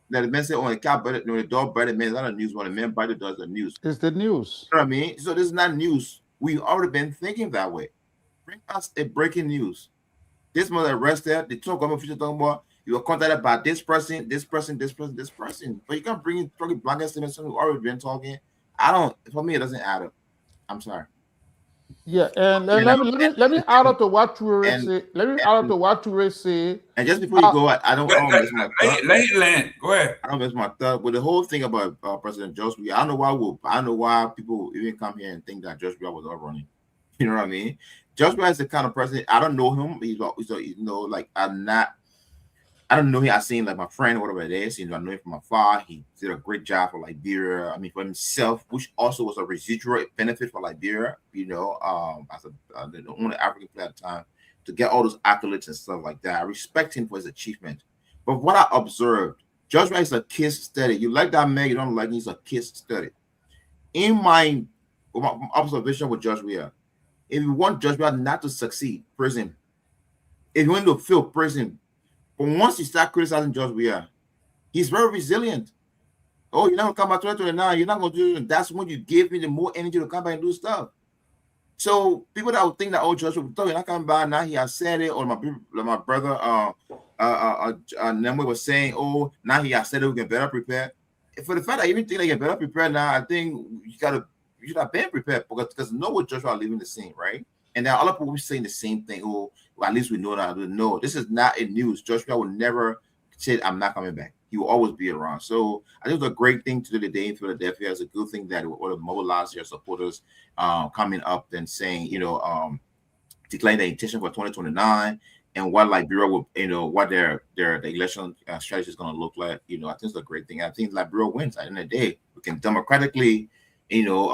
That the men say, "Oh, the cat better, no, the dog better." Man, it's not a news. When the man bite the dog, the news. It's the news. You know what I mean? So this is not news. We've already been thinking that way. Bring us a breaking news. This man arrested. The two government officials talking about you were contacted by this person, this person, this person, this person. But you can't bring in talking blanket statements who already been talking. For me, it doesn't add up. I'm sorry. Yeah, and let me add up to what Toure say. Let me add up to what Toure say. And just before you go, I don't miss my thought. Let it land. Go ahead. I don't miss my thought. With the whole thing about President Josh, I don't know why people even come here and think that Josh was all running. You know what I mean? Josh is the kind of person, I don't know him. He's you know, like I don't know him. I've seen like my friend, whatever it is. You know, I know him from afar. He did a great job for Liberia. I mean, for himself, which also was a residual benefit for Liberia. You know, as the only African player at the time to get all those accolades and stuff like that. I respect him for his achievement. But what I observed, Josh is a case study. You like that man, you don't like him. He's a case study. In my observation with Josh Weah, if you want Josh Weah not to succeed, praise him. If you want to fail, praise him. But once you start criticizing Josh Weah, he's very resilient. Oh, you're not going to come back 2029. You're not going to do it. That's when you give me the more energy to come back and do stuff. So people that would think that, oh, Josh, you're not coming back now, he has said it, or my brother Nyenwolo was saying, oh, now he has said it, we can better prepare. For the fact that I even think they get better prepared now, I think you should have been prepared, because no one Joshua leaving the scene, right? And there are other people saying the same thing. Oh, well, at least we know that. No, this is not a news. Joshua will never say, I'm not coming back. He will always be around. So I think it's a great thing to do today in Philadelphia. It's a good thing that we will mobilize your supporters coming up and saying, you know, declaring the intention for 2029 and what Liberia will, you know, what their election strategy is going to look like. You know, I think it's a great thing. I think Liberia wins at the end of the day. We can democratically, you know,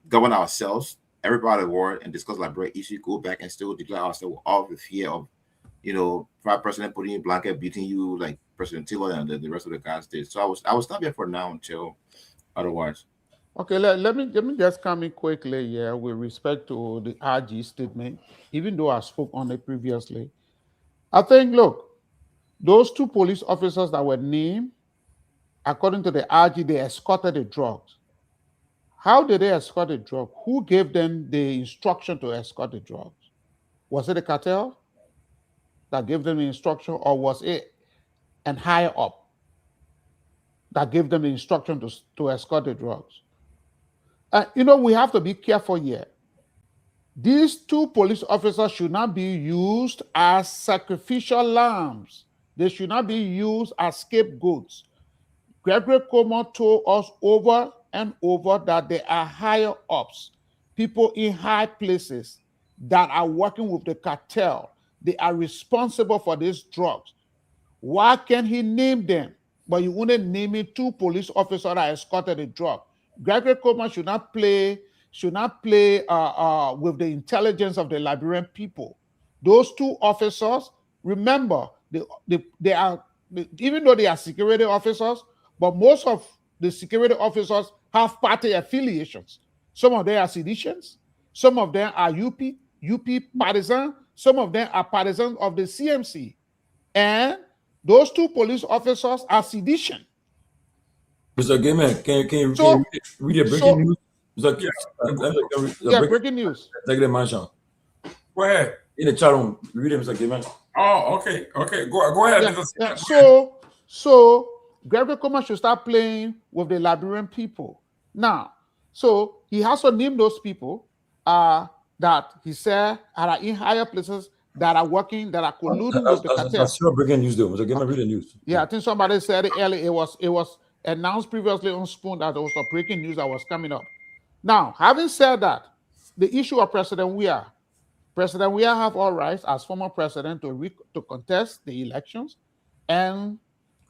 govern ourselves. Everybody world and discuss Liberia issue, go back and still declare ourselves with all the fear of, you know, Prime President putting in blanket, beating you like President Taylor and the rest of the guys did. So I will stop here for now until otherwise. Okay, let me just come in quickly here with respect to the RG statement, even though I spoke on it previously. I think, look, those two police officers that were named, according to the RG, they escorted the drugs. How did they escort the drug? Who gave them the instruction to escort the drugs? Was it the cartel that gave them the instruction, or was it an higher up that gave them the instruction to escort the drugs? You know, we have to be careful here. These two police officers should not be used as sacrificial lambs. They should not be used as scapegoats. Gregory Kromah told us over and over that there are higher ups, people in high places that are working with the cartel. They are responsible for these drugs. Why can't he name them? But you wouldn't name it two police officers that escorted the drug. Gregory Kromah should not play with the intelligence of the Liberian people. Those two officers, remember, they are even though they are security officers, but most of the security officers have party affiliations. Some of them are seditionists, some of them are UP partisans, some of them are partisans of the CMC. And those 2 police officers are sedition. Mr. Gayman, can you read the breaking news? Breaking news. Executive Mansion. Go ahead. In the chat room, read it, Mr. Gayman. Oh, okay. Go ahead. Yeah. So Gregory Kromah should start playing with the Liberian people. Now, so he has to name those people that he said are in higher places that are working, that are colluding with the cartel. That's your breaking news, though. Mr. Gayman, read the news. Yeah, I think somebody said it earlier. It was announced previously on Spoon that there was a breaking news that was coming up. Now, having said that, the issue of President Weah have all rights as former president to contest the elections, and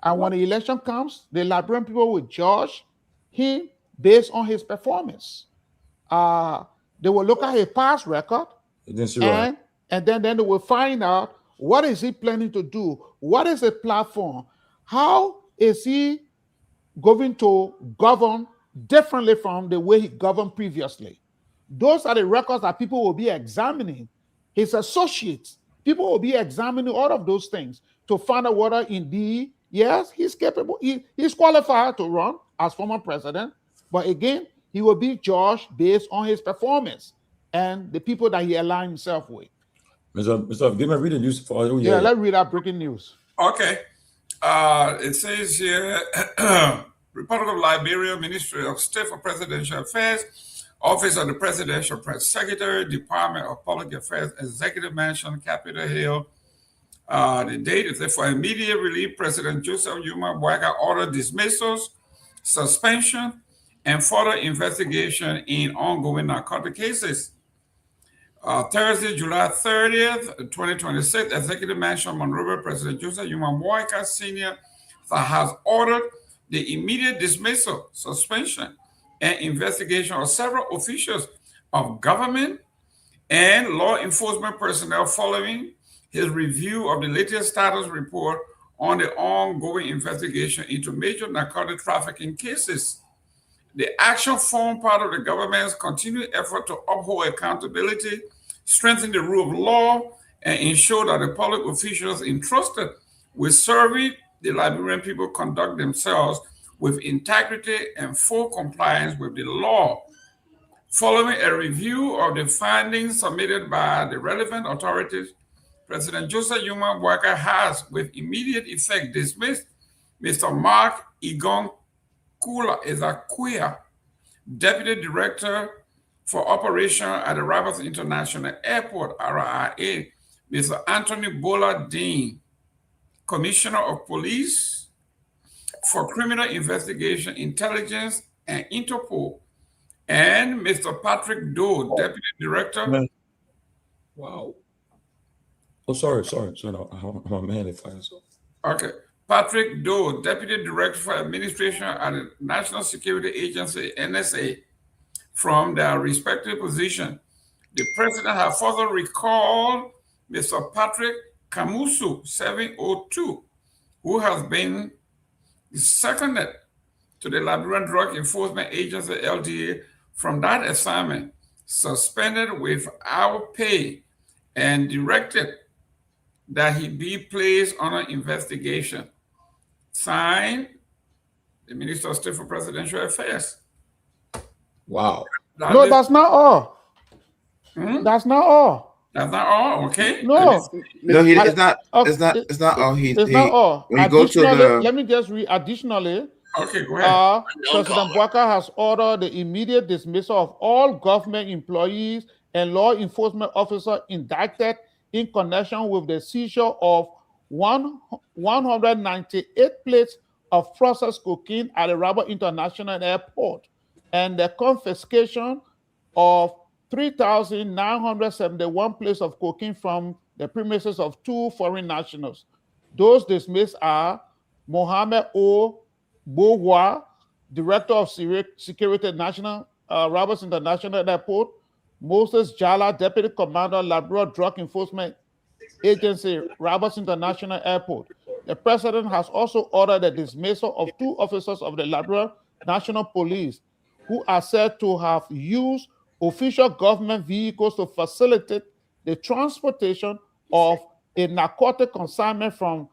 when the election comes, the Liberian people will judge him based on his performance. They will look at his past record, and then they will find out what is he planning to do, what is the platform, how is he going to govern differently from the way he governed previously. Those are the records that people will be examining. His associates, people will be examining all of those things to find out whether indeed, yes, he's capable, he's qualified to run as former president, but again, he will be judged based on his performance and the people that he aligned himself with. Mr. Gayman, read the news for you. Yeah, let's read our breaking news. Okay. It says here, Republic of Liberia, Ministry of State for Presidential Affairs, Office of the Presidential Press Secretary, Department of Public Affairs, Executive Mansion, Capitol Hill. The date is for immediate relief. President Joseph Yuma Boyka ordered dismissals, suspension, and further investigation in ongoing narcotic cases. Thursday, July 30th, 2026, Executive Mansion, Monrovia, President Joseph Yuma Boyka Sr. has ordered the immediate dismissal, suspension, and investigation of several officials of government and law enforcement personnel following his review of the latest status report on the ongoing investigation into major narcotic trafficking cases. The action formed part of the government's continued effort to uphold accountability, strengthen the rule of law, and ensure that the public officials entrusted with serving the Liberian people conduct themselves with integrity and full compliance with the law. Following a review of the findings submitted by the relevant authorities, President Joseph Yuma Boyka has, with immediate effect, dismissed Mr. Mark Igon Ezakuya, Deputy Director for Operation at the Rabat International Airport, RIA, Mr. Anthony Bola Dean, Commissioner of Police for Criminal Investigation, Intelligence, and Interpol, and Mr. Patrick Doe, Deputy Director. Wow. Oh, sorry. I'm a man if I so. Okay. Patrick Doe, Deputy Director for Administration at the National Security Agency, NSA, from their respective position. The President has further recalled Mr. Patrick Kamusu 702, who has been seconded to the Liberian Drug Enforcement Agency, LDA, from that assignment, suspended without pay, and directed that he be placed under investigation. Signed, the Minister of State for Presidential Affairs. Wow. That's not all. That's not all. That's not all. Okay. No, it's not all. It's not all. When you go to the, let me just read. Additionally, okay, go ahead. President Boyka has ordered the immediate dismissal of all government employees and law enforcement officers indicted in connection with the seizure of 198 plates of processed cocaine at the Rabat International Airport and the confiscation of 3,971 plates of cocaine from the premises of 2 foreign nationals. Those dismissed are Mohamed O. Bohwa, Director of Security National, Rabat International Airport, Moses Jala, Deputy Commander, Liberia Drug Enforcement Agency, Rabat International Airport. The president has also ordered the dismissal of 2 officers of the Liberia National Police who are said to have used official government vehicles to facilitate the transportation of a narcotic consignment from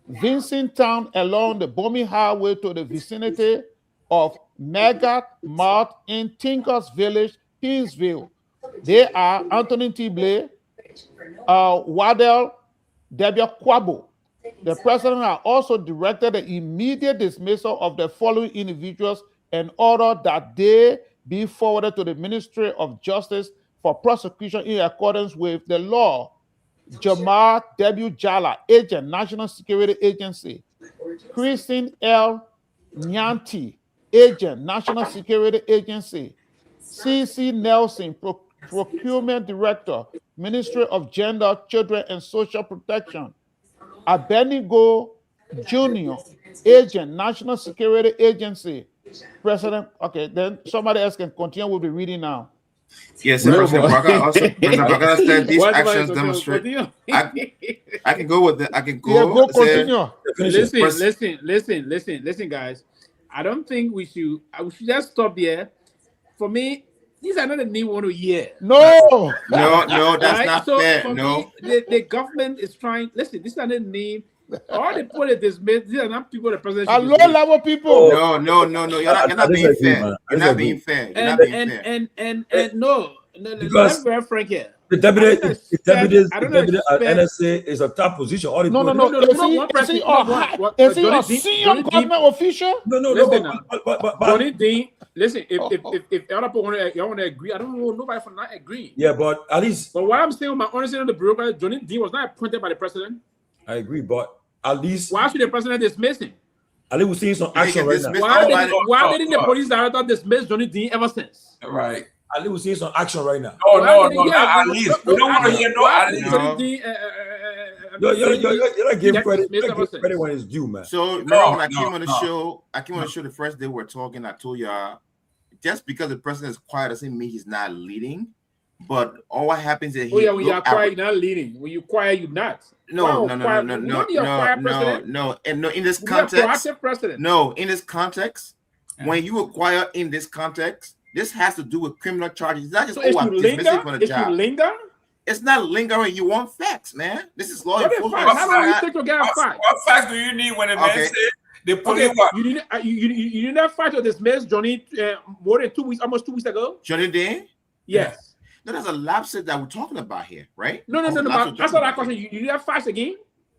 Vincent Town along the Bomi Highway to the vicinity of Megat Mart in Tinkers Village, Peaceville. They are Anthony Tibley, Waddell Debiakwabo. The president has also directed the immediate dismissal of the following individuals and ordered that they be forwarded to the Ministry of Justice for prosecution in accordance with the law. Jamar W. Jala, agent, National Security Agency. Christine L. Nyanti, agent, National Security Agency. C.C. Nelson, Procurement Director, Ministry of Gender, Children, and Social Protection. Abednego Jr., agent, National Security Agency. President, okay, then somebody else can continue with the reading now. Yes, President Parker said these actions demonstrate. I can go with it. I can go. Yeah, go continue. Listen, guys. I don't think we should just stop there. For me, these are not a new one a year. No, that's not fair. For no, me, the government is trying. Listen, these are not name. All the people that dismiss, these are not people the president. Are low-level people. No. You're not being fair. You're not being fair. And no. Because I'm very frank here. The deputy at NSA is a top position. All No. Is he a senior government official? No. But Johnny Dean. Listen, if other people want to agree, I don't know nobody for not agreeing. Yeah, but at least. But what I'm saying, with my understanding of the bureaucracy, Johnny Dean was not appointed by the president. I agree, but at least. Why should the president dismiss him? At least we're seeing some action right now. Why didn't the police director dismiss Johnny Dean ever since? Right. At least we're seeing some action right now. No. At least we don't want to hear no. At least. You're not giving credit when it's due, man. So when I came on the show the first day we were talking. I told y'all, just because the president is quiet doesn't mean he's not leading. But all what happens is when you're quiet, you're not leading. When you're quiet, you're not. No. And in this context, in this context, when you acquire in this context, this has to do with criminal charges. It's not just dismissing from the job. You linger? It's not lingering. You want facts, man. This is law enforcement. How long you think you get facts? What facts do you need when a man says the police? You did not fight to dismiss Johnny more than 2 weeks, almost 2 weeks ago. Johnny Dean? Yes. No, there's a lapse that we're talking about here, right? No. But answer that question. You did not fight again?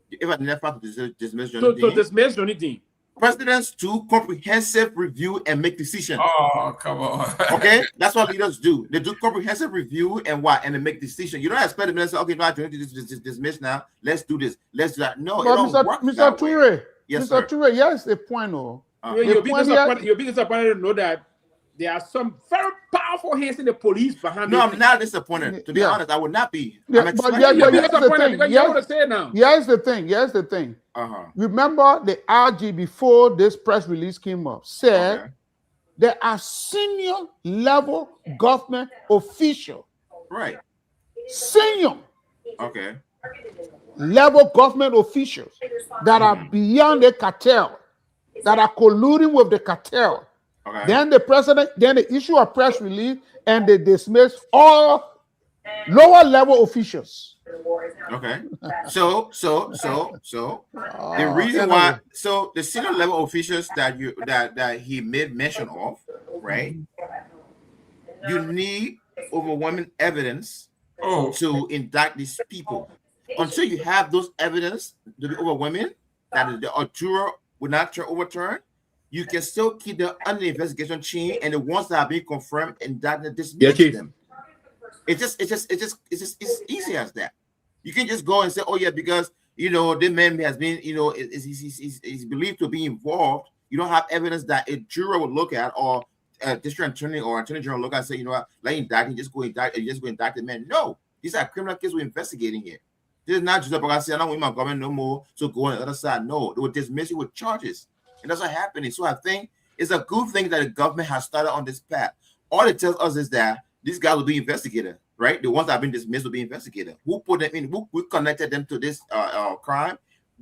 If I never fight to dismiss Johnny Dean. To dismiss Johnny Dean. Presidents do comprehensive review and make decisions. Oh, come on. Okay, that's what leaders do. They do comprehensive review and they make decisions. You don't expect them to say, "Okay, no, I don't need to dismiss now. Let's do this. Let's do that." No, but Mr. Toure, yes, Mr. Toure, yes, the point. You'll be disappointed to know that there are some very powerful hands in the police behind. No, I'm not disappointed. To be honest, I would not be. Here's the thing. Remember the RG before this press release came up said there are senior level government officials. Right. Senior. Okay. Level government officials that are beyond the cartel, that are colluding with the cartel. Okay. Then the president, they issue a press release and they dismiss all lower level officials. Okay. So the reason why the senior level officials that he made mention of, right? You need overwhelming evidence to indict these people. Until you have those evidence to be overwhelming, that the juror would not overturn, you can still keep them under the investigation chain, and the ones that are being confirmed and that dismiss them. It's easy as that. You can just go and say, "Oh yeah," because the man has been, he's believed to be involved. You don't have evidence that a juror would look at, or a district attorney or attorney general look at and say, let indict him, just go indict the man. No, these are criminal cases we're investigating here. This is not just about saying, "I don't want my government no more," so go on the other side. No, they will dismiss you with charges. And that's what's happening. So I think it's a good thing that the government has started on this path. All it tells us is that these guys will be investigated, right? The ones that have been dismissed will be investigated. Who put them in? Who connected them to this crime?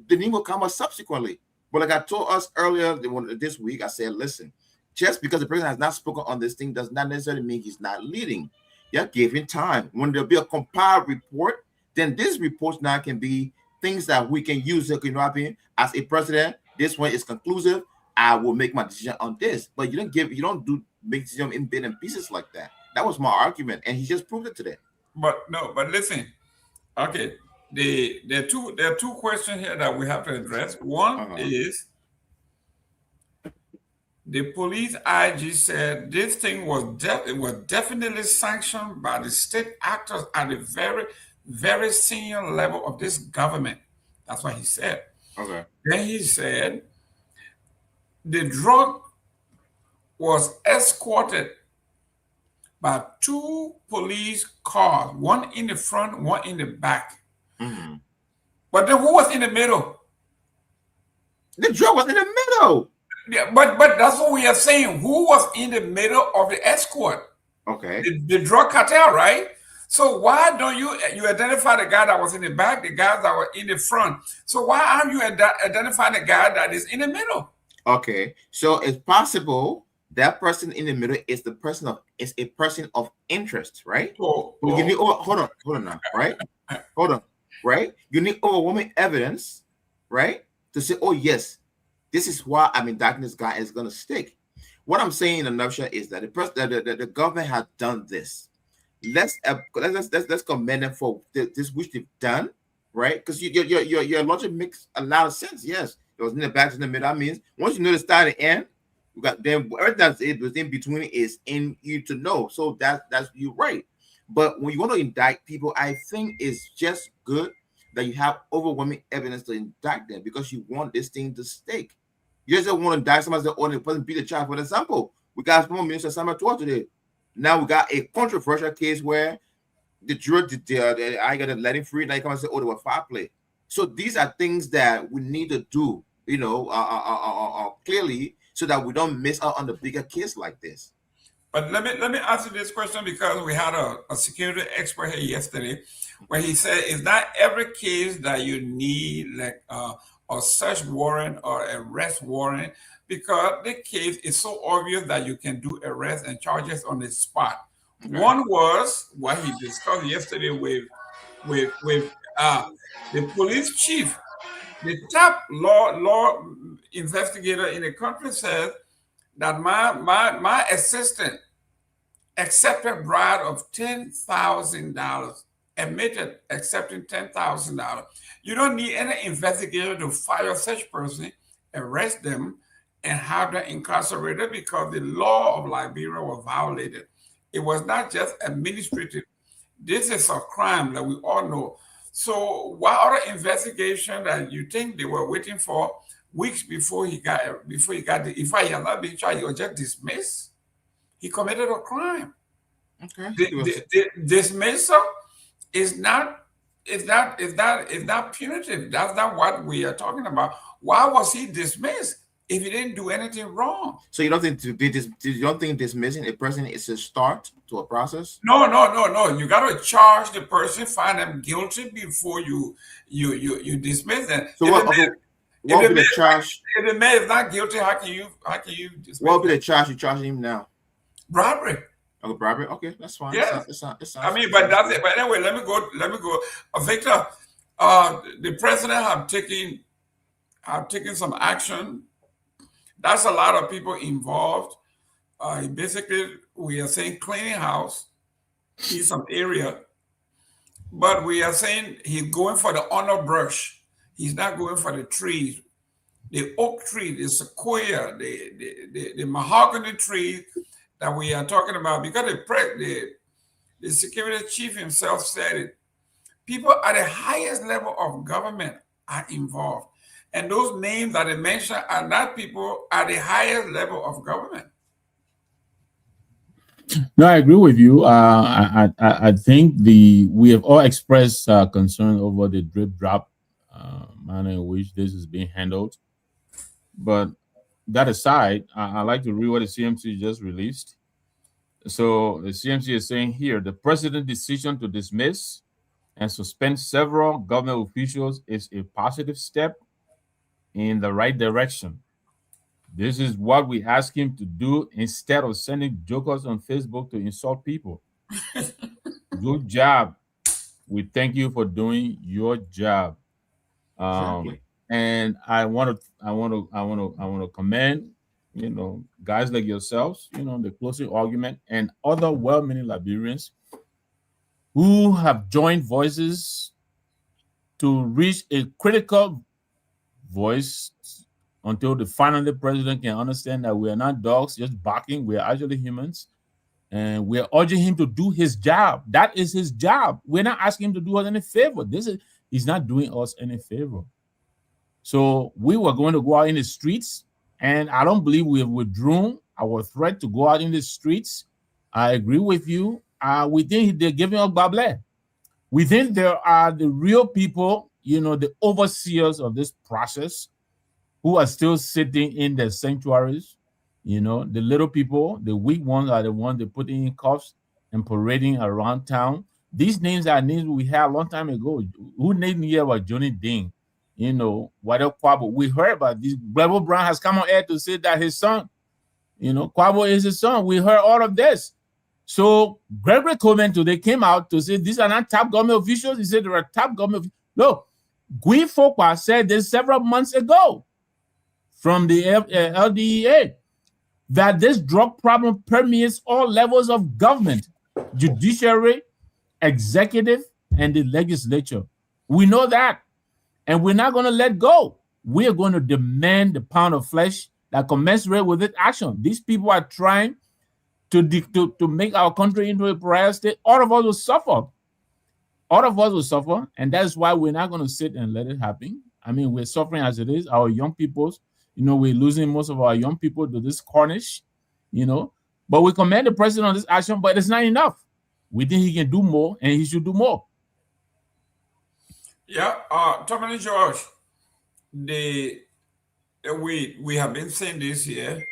the name will come up subsequently. But like I told us earlier this week, I said, listen, just because the president has not spoken on this thing does not necessarily mean he's not leading. You're giving time. When there'll be a compiled report, then this report now can be things that we can use. You know what I mean? As a president, this one is conclusive. I will make my decision on this. But you don't make decision in bits and pieces like that. That was my argument, and he just proved it today. But listen, okay. There are two questions here that we have to address. One is the police IG said this thing was definitely sanctioned by the state actors at the very, very senior level of this government. That's what he said. Okay. Then he said the drug was escorted by 2 police cars, one in the front, one in the back. Mm-hmm. But then who was in the middle? The drug was in the middle. Yeah, but that's what we are saying. Who was in the middle of the escort? Okay. The drug cartel, right? So why don't you identify the guy that was in the back, the guys that were in the front? So why aren't you identifying the guy that is in the middle? Okay. So it's possible that person in the middle is a person of interest, right? Hold on now, right? Hold on, right? You need overwhelming evidence, right, to say, oh yes, this is why I'm indicting this guy is going to stick. What I'm saying in a nutshell is that the government has done this. Let's commend them for this which they've done, right? Because your logic makes a lot of sense. Yes, it was in the back, in the middle. That means once you know the start and end, you got then everything that's it was in between is in you to know. So that's you're right. But when you want to indict people, I think it's just good that you have overwhelming evidence to indict them because you want this thing to stick. You just don't want to indict somebody that only person beat the child. For example, we got former Minister Samuel Tuah today. Now we got a controversial case where the jury I got to let him free. Now you come and say, oh, they were foul play. So these are things that we need to do, clearly, so that we don't miss out on the bigger case like this. But let me answer this question because we had a security expert here yesterday where he said it's not every case that you need like a search warrant or arrest warrant because the case is so obvious that you can do arrest and charges on the spot. Okay. One was what he discussed yesterday with the police chief. The top law investigator in the country said that my assistant accepted bribe of $10,000, admitted accepting $10,000. You don't need any investigator to fire such person, arrest them, and have them incarcerated because the law of Liberia was violated. It was not just administrative. This is a crime that we all know. So what other investigation that you think they were waiting for weeks before he got the, if he had not been charged, he was just dismissed. He committed a crime. Okay. The dismissal is not punitive. That's not what we are talking about. Why was he dismissed if he didn't do anything wrong? So you don't think dismissing a person is a start to a process? No. You got to charge the person, find them guilty before you dismiss them. So what would be the charge? If the man is not guilty, how can you dismiss what would be the charge you're charging him now? Robbery. Oh, robbery. Okay, that's fine. Yeah. It's not, I mean, but that's it. But anyway, let me go. Victor, the president have taken some action. That's a lot of people involved. Basically, we are saying cleaning house in some area, but we are saying he's going for the underbrush. He's not going for the trees, the oak tree, the sequoia, the mahogany tree that we are talking about. Because the security chief himself said it. People at the highest level of government are involved. And those names that they mentioned are not people at the highest level of government. No, I agree with you. I think we have all expressed concern over the drip-drop manner in which this is being handled. But that aside, I'd like to read what the CMC just released. So the CMC is saying here, the president's decision to dismiss and suspend several government officials is a positive step in the right direction. This is what we ask him to do instead of sending jokers on Facebook to insult people. Good job. We thank you for doing your job. Exactly. And I want to commend, guys like yourselves, the closing argument and other well-meaning Liberians who have joined voices to reach a critical voice until the finally president can understand that we are not dogs just barking. We are actually humans, and we are urging him to do his job. That is his job. We're not asking him to do us any favor. He's not doing us any favor. So we were going to go out in the streets, and I don't believe we have withdrawn our threat to go out in the streets. I agree with you. We think they're giving us bable. We think there are the real people, the overseers of this process, who are still sitting in their sanctuaries. The little people, the weak ones, are the ones they put in cuffs and parading around town. These names are names we had a long time ago. Who named here about Johnny Ding? Whatever Kwabo. We heard about this. Bravo Brown has come on air to say that his son, Kwabo is his son. We heard all of this. So Gregory Coleman today came out to say these are not top government officials. He said there are top government. No, Guy Fokwa said this several months ago from the LDEA that this drug problem permeates all levels of government, judiciary, executive, and the legislature. We know that, and we're not going to let go. We are going to demand the pound of flesh that commensurate with this action. These people are trying to make our country into a pariah state. All of us will suffer. All of us will suffer, and that's why we're not going to sit and let it happen. I mean, we're suffering as it is. Our young peoples, we're losing most of our young people to this carnage, But we commend the president on this action, but it's not enough. We think he can do more, and he should do more. Yeah, Tomalin George, we have been saying this here.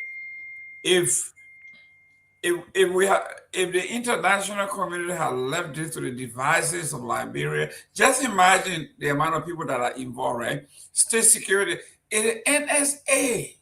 If the international community had left this to the devices of Liberia, just imagine the amount of people that are involved, right? State security, and the NSA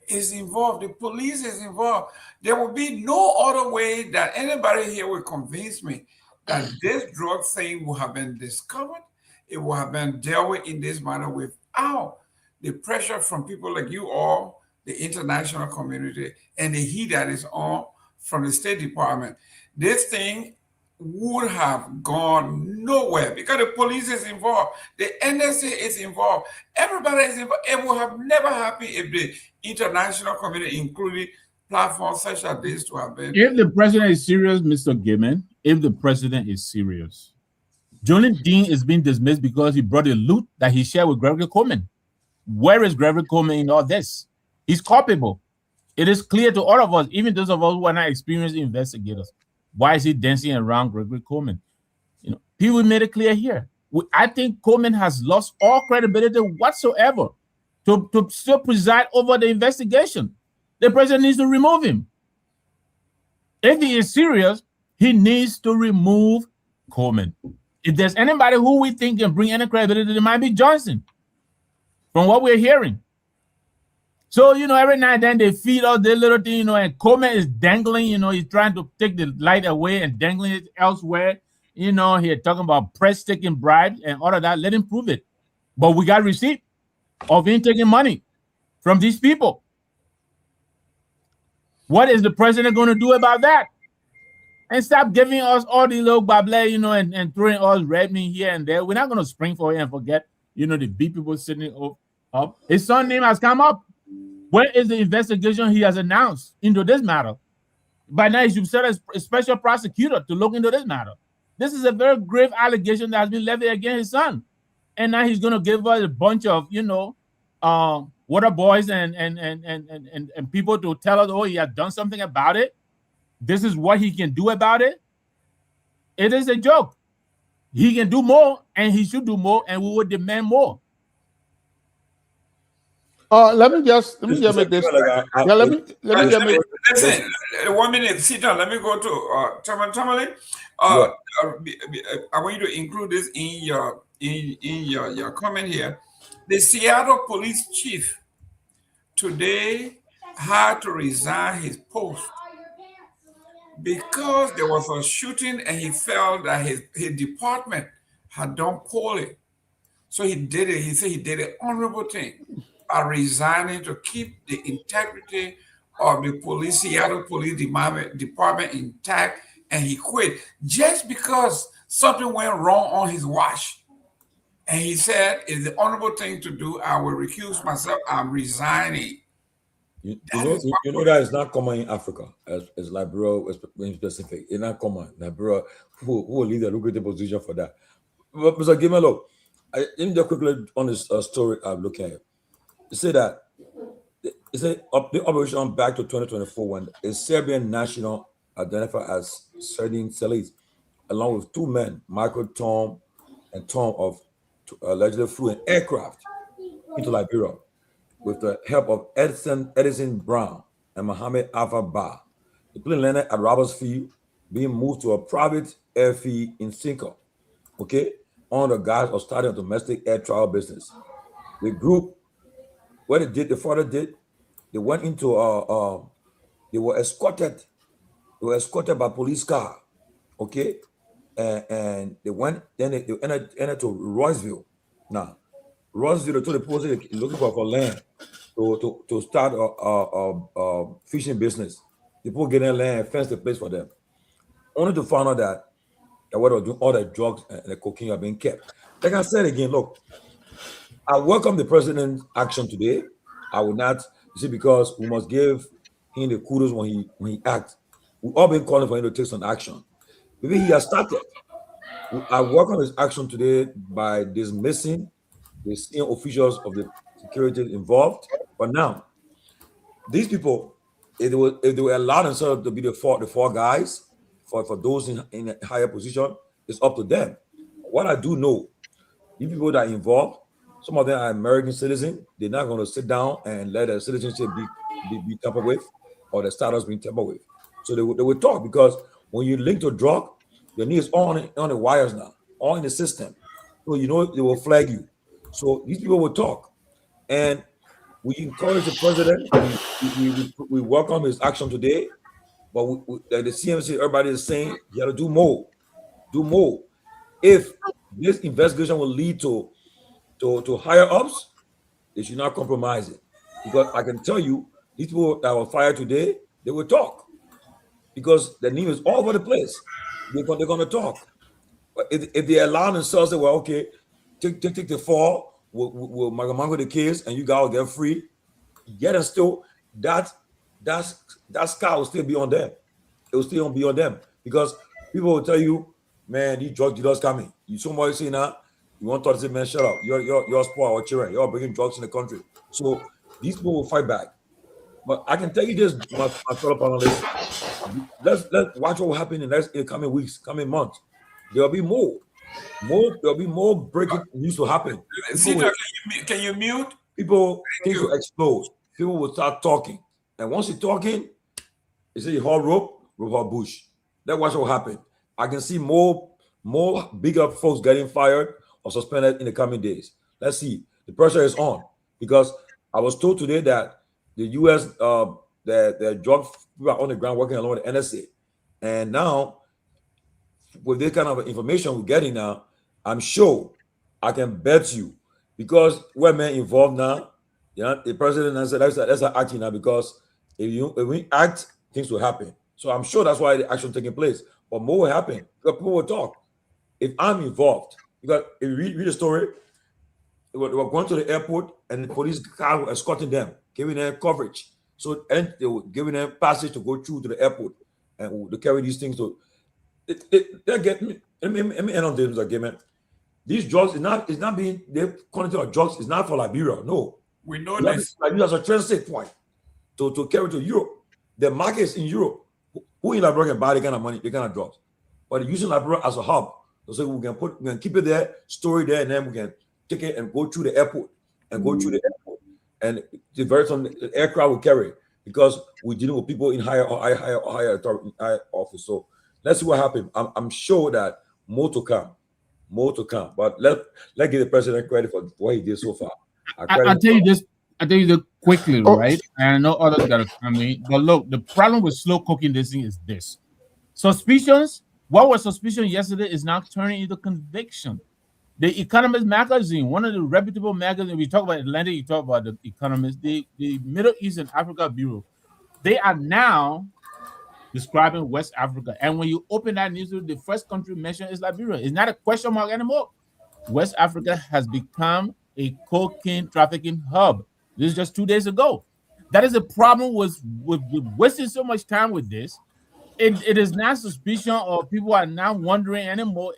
is involved, the police is involved. There will be no other way that anybody here will convince me that this drug thing will have been discovered, it will have been dealt with in this manner without the pressure from people like you all, the international community, and the heat that is on from the State Department. This thing would have gone nowhere because the police is involved, the NSA is involved, everybody is involved. It would have never happened if the international community, including platforms such as this, to have been. If the president is serious, Mr. Gayman, if the president is serious, Johnny Dean is being dismissed because he brought a loot that he shared with Gregory Coleman. Where is Gregory Coleman in all this? He's culpable. It is clear to all of us, even those of us who are not experienced investigators. Why is he dancing around Gregory Coleman? People made it clear here. I think Coleman has lost all credibility whatsoever to still preside over the investigation. The president needs to remove him. If he is serious, he needs to remove Coleman. If there's anybody who we think can bring any credibility, it might be Johnson, from what we're hearing. So, every now and then they feed out their little thing, and Coleman is dangling, he's trying to take the light away and dangling it elsewhere. He's talking about press taking bribes and all of that. Let him prove it. But we got receipt of him taking money from these people. What is the president going to do about that? And stop giving us all the little bable, and throwing us red meat here and there. We're not going to spring for it and forget, the big people sitting up. His son's name has come up. Where is the investigation he has announced into this matter? By now, he should set a special prosecutor to look into this matter. This is a very grave allegation that has been levied against his son. And now he's going to give us a bunch of, water boys and people to tell us, oh, he has done something about it. This is what he can do about it. It is a joke. He can do more, and he should do more, and we will demand more. Let me just make this. Let me just make. Listen, 1 minute. Sit down. Let me go to Tomalin. I want you to include this in your comment here. The Seattle police chief today had to resign his post because there was a shooting and he felt that his department had done poorly. So he did it. He said he did an honorable thing by resigning to keep the integrity of the police, Seattle Police Department intact, and he quit just because something went wrong on his watch. And he said, it's the honorable thing to do. I will recuse myself. I'm resigning. You know that is not common in Africa, as Liberia in specific. It's not common. Liberia who will lead a lucrative position for that. But Mr. Gayman, look, let me just quickly on this story I'm looking at. You say that the operation back to 2024 when a Serbian national identified as Sardine Seleke, along with two men, Michael Tom and Tom of allegedly flew an aircraft into Liberia with the help of Edison Brown and Mohammed Alpha Ba. The plane landed at Roberts Field, being moved to a private airfield in Cinco. Okay, on the guise of starting a domestic air travel business. The group, what the father did, they went into they were escorted by police car, okay, and they went, then they entered to Royceville. Now, Royceville, they told the police they're looking for land to start a fishing business. People getting land and fence the place for them. Only to find out that what they're doing, all the drugs and the cocaine are being kept. Like I said again, look, I welcome the president's action today. I will not, you see, because we must give him the kudos when he acts. We've all been calling for him to take some action. Maybe he has started. I welcome his action today by dismissing the senior officials of the security involved. But now, these people, if they were allowed themselves to be the four guys, for those in a higher position, it's up to them. What I do know, these people that are involved, some of them are American citizens. They're not going to sit down and let their citizenship be tampered with or the status being tampered with. So they will talk, because when you link to drug, your knee is on the wires now, all in the system. So you know they will flag you. So these people will talk. And we encourage the president. We welcome his action today. But the CMC, everybody is saying you got to do more. Do more. If this investigation will lead to higher ups, they should not compromise it. Because I can tell you, these people that were fired today, they will talk. Because the name is all over the place. They're going to talk. But if they allow themselves to, well, okay, take the fall, we'll mango the case, and you guys will get free, yet and still, that scar will still be on them. It will still be on them, because people will tell you, man, these drug dealers coming. You somebody say now, you want to say, man, shut up. You're spoiled or children. You're bringing drugs in the country. So these people will fight back. But I can tell you this, my fellow panelists. Let's watch what will happen in the coming weeks, coming months. There'll be more. There'll be more breaking news to happen. Can you mute? Things will explode. People will start talking. And once you're talking, you say you hold rope hold bush. That's what will happen. I can see more bigger folks getting fired or suspended in the coming days. Let's see. The pressure is on, because I was told today that the U.S. the drug people are on the ground working along with the NSA, and now with this kind of information we're getting now, I'm sure I can bet you, because we're men involved now. The president has said that's acting now, because if we act, things will happen. So I'm sure that's why the action taking place. But more will happen, because people will talk. If I'm involved, because if you read the story, they were going to the airport and the police car were escorting them, giving them coverage. So and they were giving them passage to go through to the airport and to carry these things to. They get me. Let me end on this again. These drugs is not being the quantity of drugs is not for Liberia. No, we know this. Liberia as a transit point to carry to Europe. The market is in Europe. Who in Liberia can buy the kind of money, the kind of drugs? But using Liberia as a hub, so we can keep it there, store it there, and then we can take it and go through the airport and and the very some aircraft will carry, because we're dealing with people in higher authority, higher office. So let's see what happens. I'm sure that more to come. More to come. But let's give the president credit for what he did so far. I'll tell you this quickly, right? And I know others got to come in. But look, the problem with slow cooking this thing is this. Suspicions, what was suspicion yesterday is now turning into conviction. The Economist magazine, one of the reputable magazines, we talk about Atlantic, you talk about the Economist, the Middle East and Africa Bureau, they are now describing West Africa. And when you open that newspaper, the first country mentioned is Liberia. It's not a question mark anymore. West Africa has become a cocaine trafficking hub. This is just 2 days ago. That is a problem with wasting so much time with this. It is not suspicion, or people are not wondering anymore.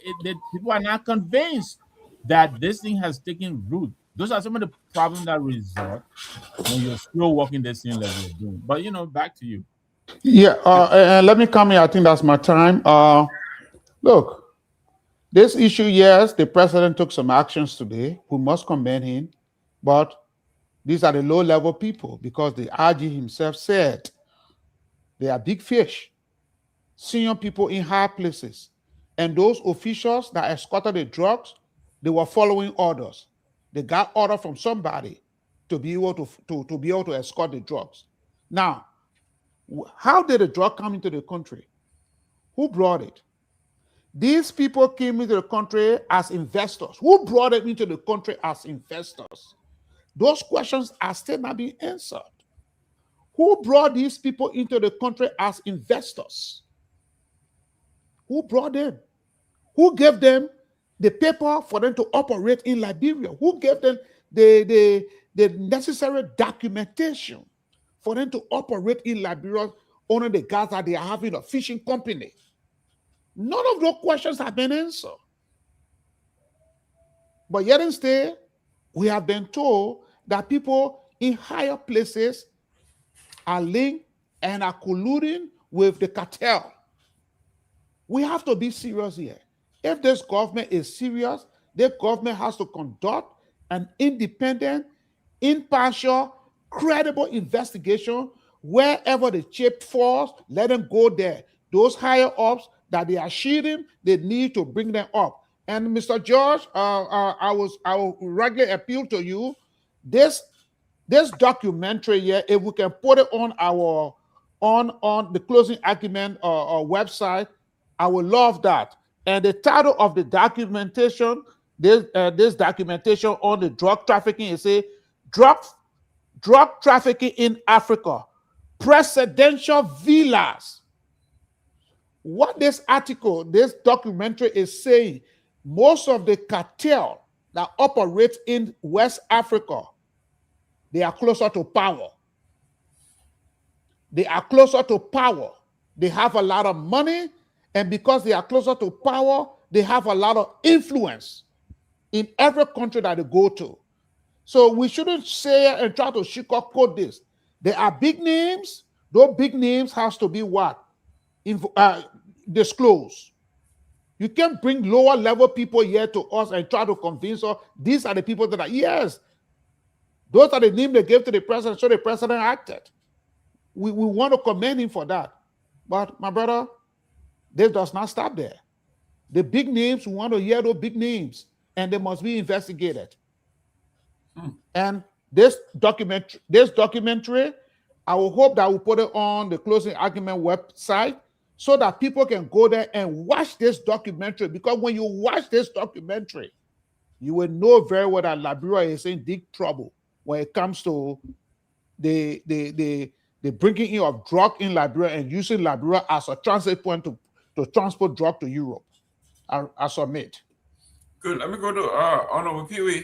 People are not convinced that this thing has taken root. Those are some of the problems that result when you're still walking the thing like we're doing. But back to you. Yeah, and let me come here. I think that's my time. Look, this issue, yes, the president took some actions today. We must commend him, but these are the low-level people, because the RG himself said they are big fish, senior people in high places, and those officials that escorted the drugs, they were following orders. They got order from somebody to be able to escort the drugs. Now, how did the drug come into the country? Who brought it? These people came into the country as investors. Who brought them into the country as investors? Those questions are still not being answered. Who brought these people into the country as investors? Who brought them? Who gave them the paper for them to operate in Liberia? Who gave them the necessary documentation for them to operate in Liberia under the guise that they are having a fishing company? None of those questions have been answered. But yet instead, we have been told that people in higher places are linked and are colluding with the cartel. We have to be serious here. If this government is serious, the government has to conduct an independent, impartial, credible investigation. Wherever the chip falls, let them go there. Those higher ups that they are shooting, they need to bring them up. And Mr. George, I will regularly appeal to you. This documentary here, if we can put it on our on the closing argument website, I would love that. And the title of the documentation, this documentation on the drug trafficking, is a drug trafficking in Africa, presidential villas. What this article, this documentary is saying, most of the cartel that operate in West Africa, they are closer to power. They are closer to power. They have a lot of money, and because they are closer to power, they have a lot of influence in every country that they go to. So we shouldn't say and try to sugarcoat this. There are big names. Those big names has to be what? Disclosed. You can't bring lower level people here to us and try to convince us these are the people that are, yes, those are the names they gave to the president, so the president acted. We want to commend him for that. But my brother, this does not stop there. The big names, we want to hear those big names, and they must be investigated. And this documentary, I will hope that we'll put it on the closing argument website so that people can go there and watch this documentary. Because when you watch this documentary, you will know very well that Liberia is in deep trouble when it comes to the bringing in of drug in Liberia and using Liberia as a transit point to transport drug to Europe. I submit. Good. Let me go to Honorable Pewee.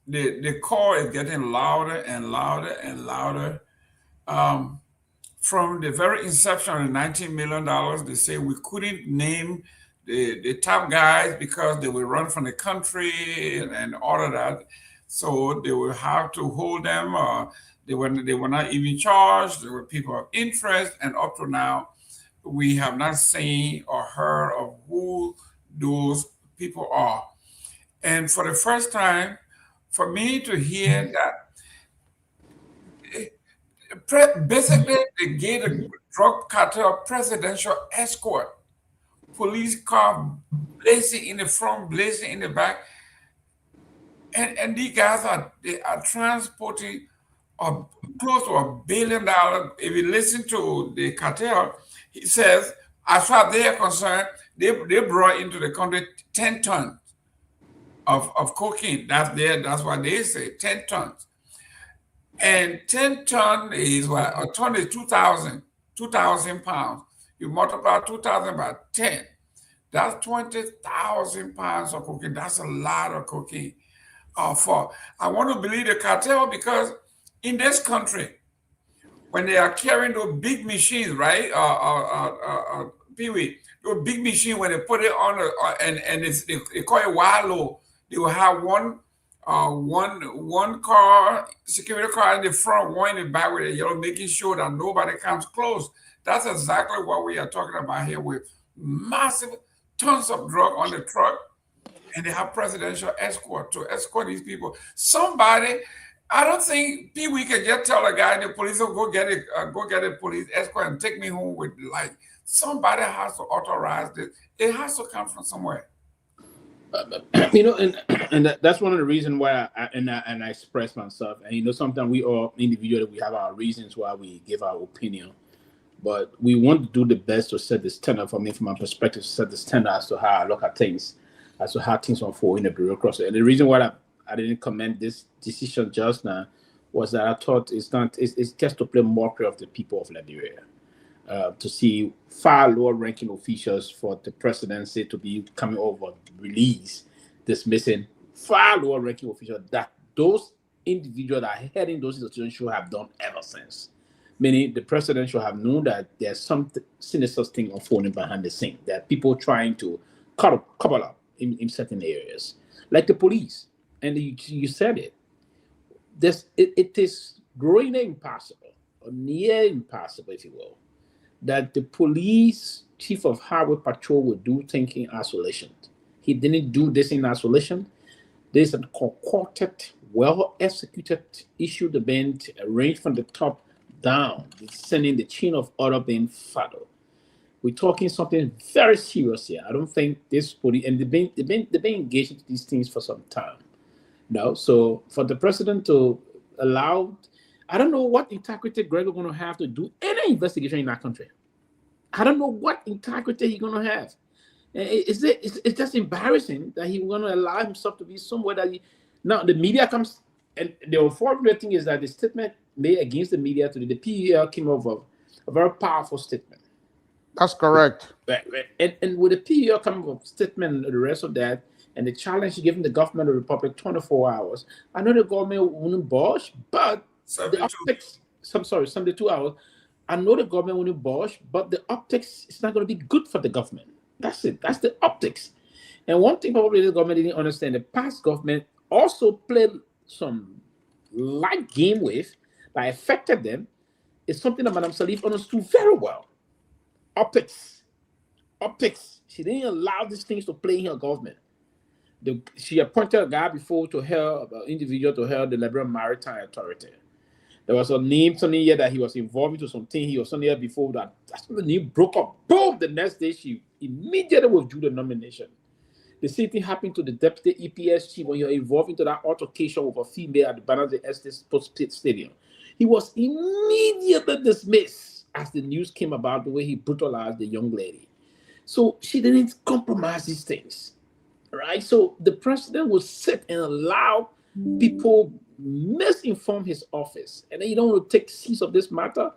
The call is getting louder and louder and louder. From the very inception of the $19 million, they say we couldn't name the top guys because they will run from the country and all of that. So they will have to hold them. They were not even charged. There were people of interest, and up to now, we have not seen or heard of who those people are. And for the first time, for me to hear that, basically they gave the drug cartel presidential escort. police car blazing in the front, blazing in the back. And these guys are transporting close to $1 billion. If you listen to the cartel, he says, as far as they are concerned, they brought into the country 10 tons of cocaine. That's what they say, 10 tons. And 10 tons is what? A ton is 2,000 pounds. You multiply 2,000 by 10. That's 20,000 pounds of cocaine. That's a lot of cocaine. I want to believe the cartel because in this country, when they are carrying those big machines, right? Pewee, those big machines, when they put it on they call it wallow, they will have one car, security car in the front, one in the back with a yellow, making sure that nobody comes close. That's exactly what we are talking about here with massive tons of drug on the truck, and they have presidential escort to escort these people. Somebody, I don't think Pewee can just tell a guy in the police, oh, go get a police escort and take me home with light. Somebody has to authorize this. It has to come from somewhere. And that's one of the reasons why I express myself. And sometimes we all individually we have our reasons why we give our opinion, but we want to do the best to set the standard. For me, from my perspective, to set the standard as to how I look at things, as to how things unfold in the bureaucracy. And the reason why I didn't comment this decision just now was that I thought it's just to play mockery of the people of Liberia. To see far lower ranking officials for the presidency to be coming over, release, dismissing far lower ranking officials that those individuals that are heading those institutions should have done ever since. Meaning the president should have known that there's some sinister thing unfolding behind the scene, that people trying to cover up in certain areas, like the police. And you said it. It is growing impossible, or near impossible, if you will, that the police chief of highway patrol would do things in isolation. He didn't do this in isolation. There's a concocted, well-executed issue that been arranged from the top down, sending the chain of order being followed. We're talking something very serious here. I don't think this police, and they've been engaged in these things for some time. So for the president to allow, I don't know what integrity Greg is going to have to do any investigation in that country. I don't know what integrity he's going to have. It's just embarrassing that he's going to allow himself to be somewhere that now the media comes, and the unfortunate thing is that the statement made against the media today, the PEL came over a very powerful statement. That's correct. And with the PEL coming with a statement and the rest of that, and the challenge giving the government of the Republic 24 hours, I know the government wouldn't budge, but 72 hours. I know the government wouldn't budge, but the optics is not going to be good for the government. That's it. That's the optics. And one thing probably the government didn't understand, the past government also played some light game with that affected them. It's something that Madame Salif understood very well. Optics. She didn't allow these things to play in her government. She appointed a guy before to help an individual to help the Liberia Maritime Authority. There was a name something here that he was involved into something. He was something here before that. That's when the name broke up. Boom! The next day, she immediately withdrew the nomination. The same thing happened to the deputy EPS chief when you're involved into that altercation with a female at the Banana Estate Sports Stadium. He was immediately dismissed as the news came about the way he brutalized the young lady. So she didn't compromise these things. Right? So the president will sit and allow people misinform his office, and then you don't want to take seize of this matter.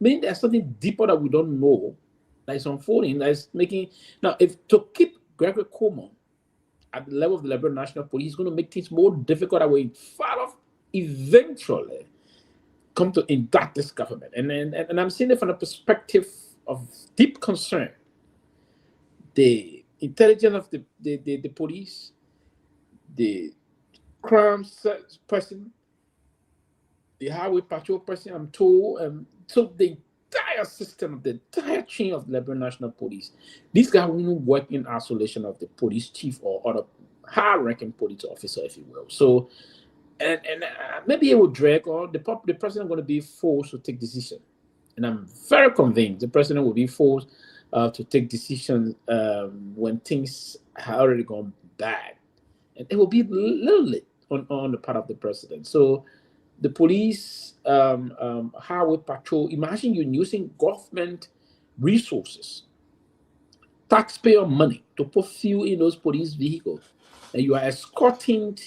Meaning there's something deeper that we don't know that is unfolding, that is making now. If to keep Seleke Kromah at the level of the Liberia National Police is going to make things more difficult, that we far off eventually come to indict this government. And I'm seeing it from the perspective of deep concern. The intelligence of the police, the crime person, the highway patrol person, I'm told, so the entire system of the entire chain of the Liberia National Police, these guys won't work in isolation of the police chief or other high-ranking police officer, if you will. So, and maybe it will drag, or the president going to be forced to take decision. And I'm very convinced the president will be forced to take decisions when things have already gone bad. And it will be little late on the part of the president. So the police, highway patrol, imagine you're using government resources, taxpayer money to put fuel in those police vehicles, and you are escorting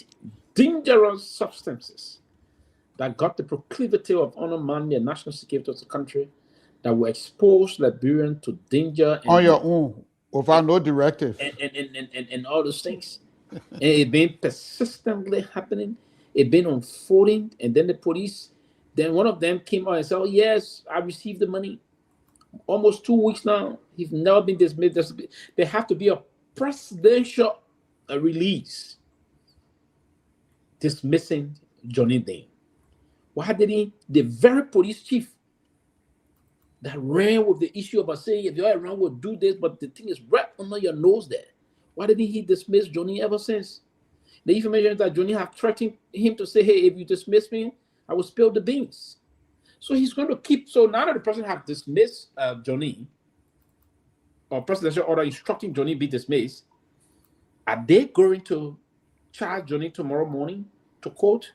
dangerous substances that got the proclivity of undermining the national security of the country, that will expose Liberian to danger and, on your own, without no directive. And all those things. And it been persistently happening. It been unfolding. And then the police, then one of them came out and said, oh, yes, I received the money. Almost 2 weeks now. He's never been dismissed. There have to be a presidential release dismissing Johnny Dane. Why did the very police chief that ran with the issue about saying if you're around will do this, but the thing is right under your nose there. Why didn't he dismiss Johnny ever since? The information that Johnny have threatened him to say, hey, if you dismiss me, I will spill the beans. So he's going to keep, so now that the president have dismissed Johnny, or presidential order instructing Johnny be dismissed, are they going to charge Johnny tomorrow morning to court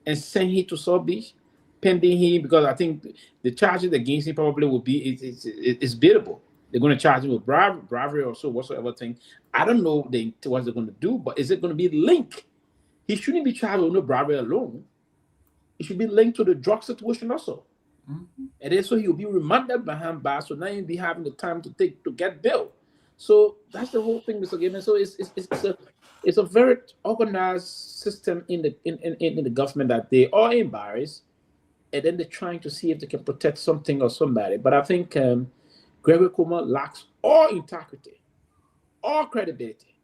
and send him to South Beach, pending him? Because I think the charges against him probably will be, it's beatable. They're going to charge him with bribery or so whatsoever thing. I don't know what they're going to do, but is it going to be linked? He shouldn't be charged with no bribery alone. It should be linked to the drug situation also. Mm-hmm. And then so he'll be remanded behind bars, so now he'll be having the time to get bail. So that's the whole thing, Mr. Gayman. So it's a very organized system in the government that they are embarrassed, and then they're trying to see if they can protect something or somebody. But I think Gregory Kromah lacks all integrity, all credibility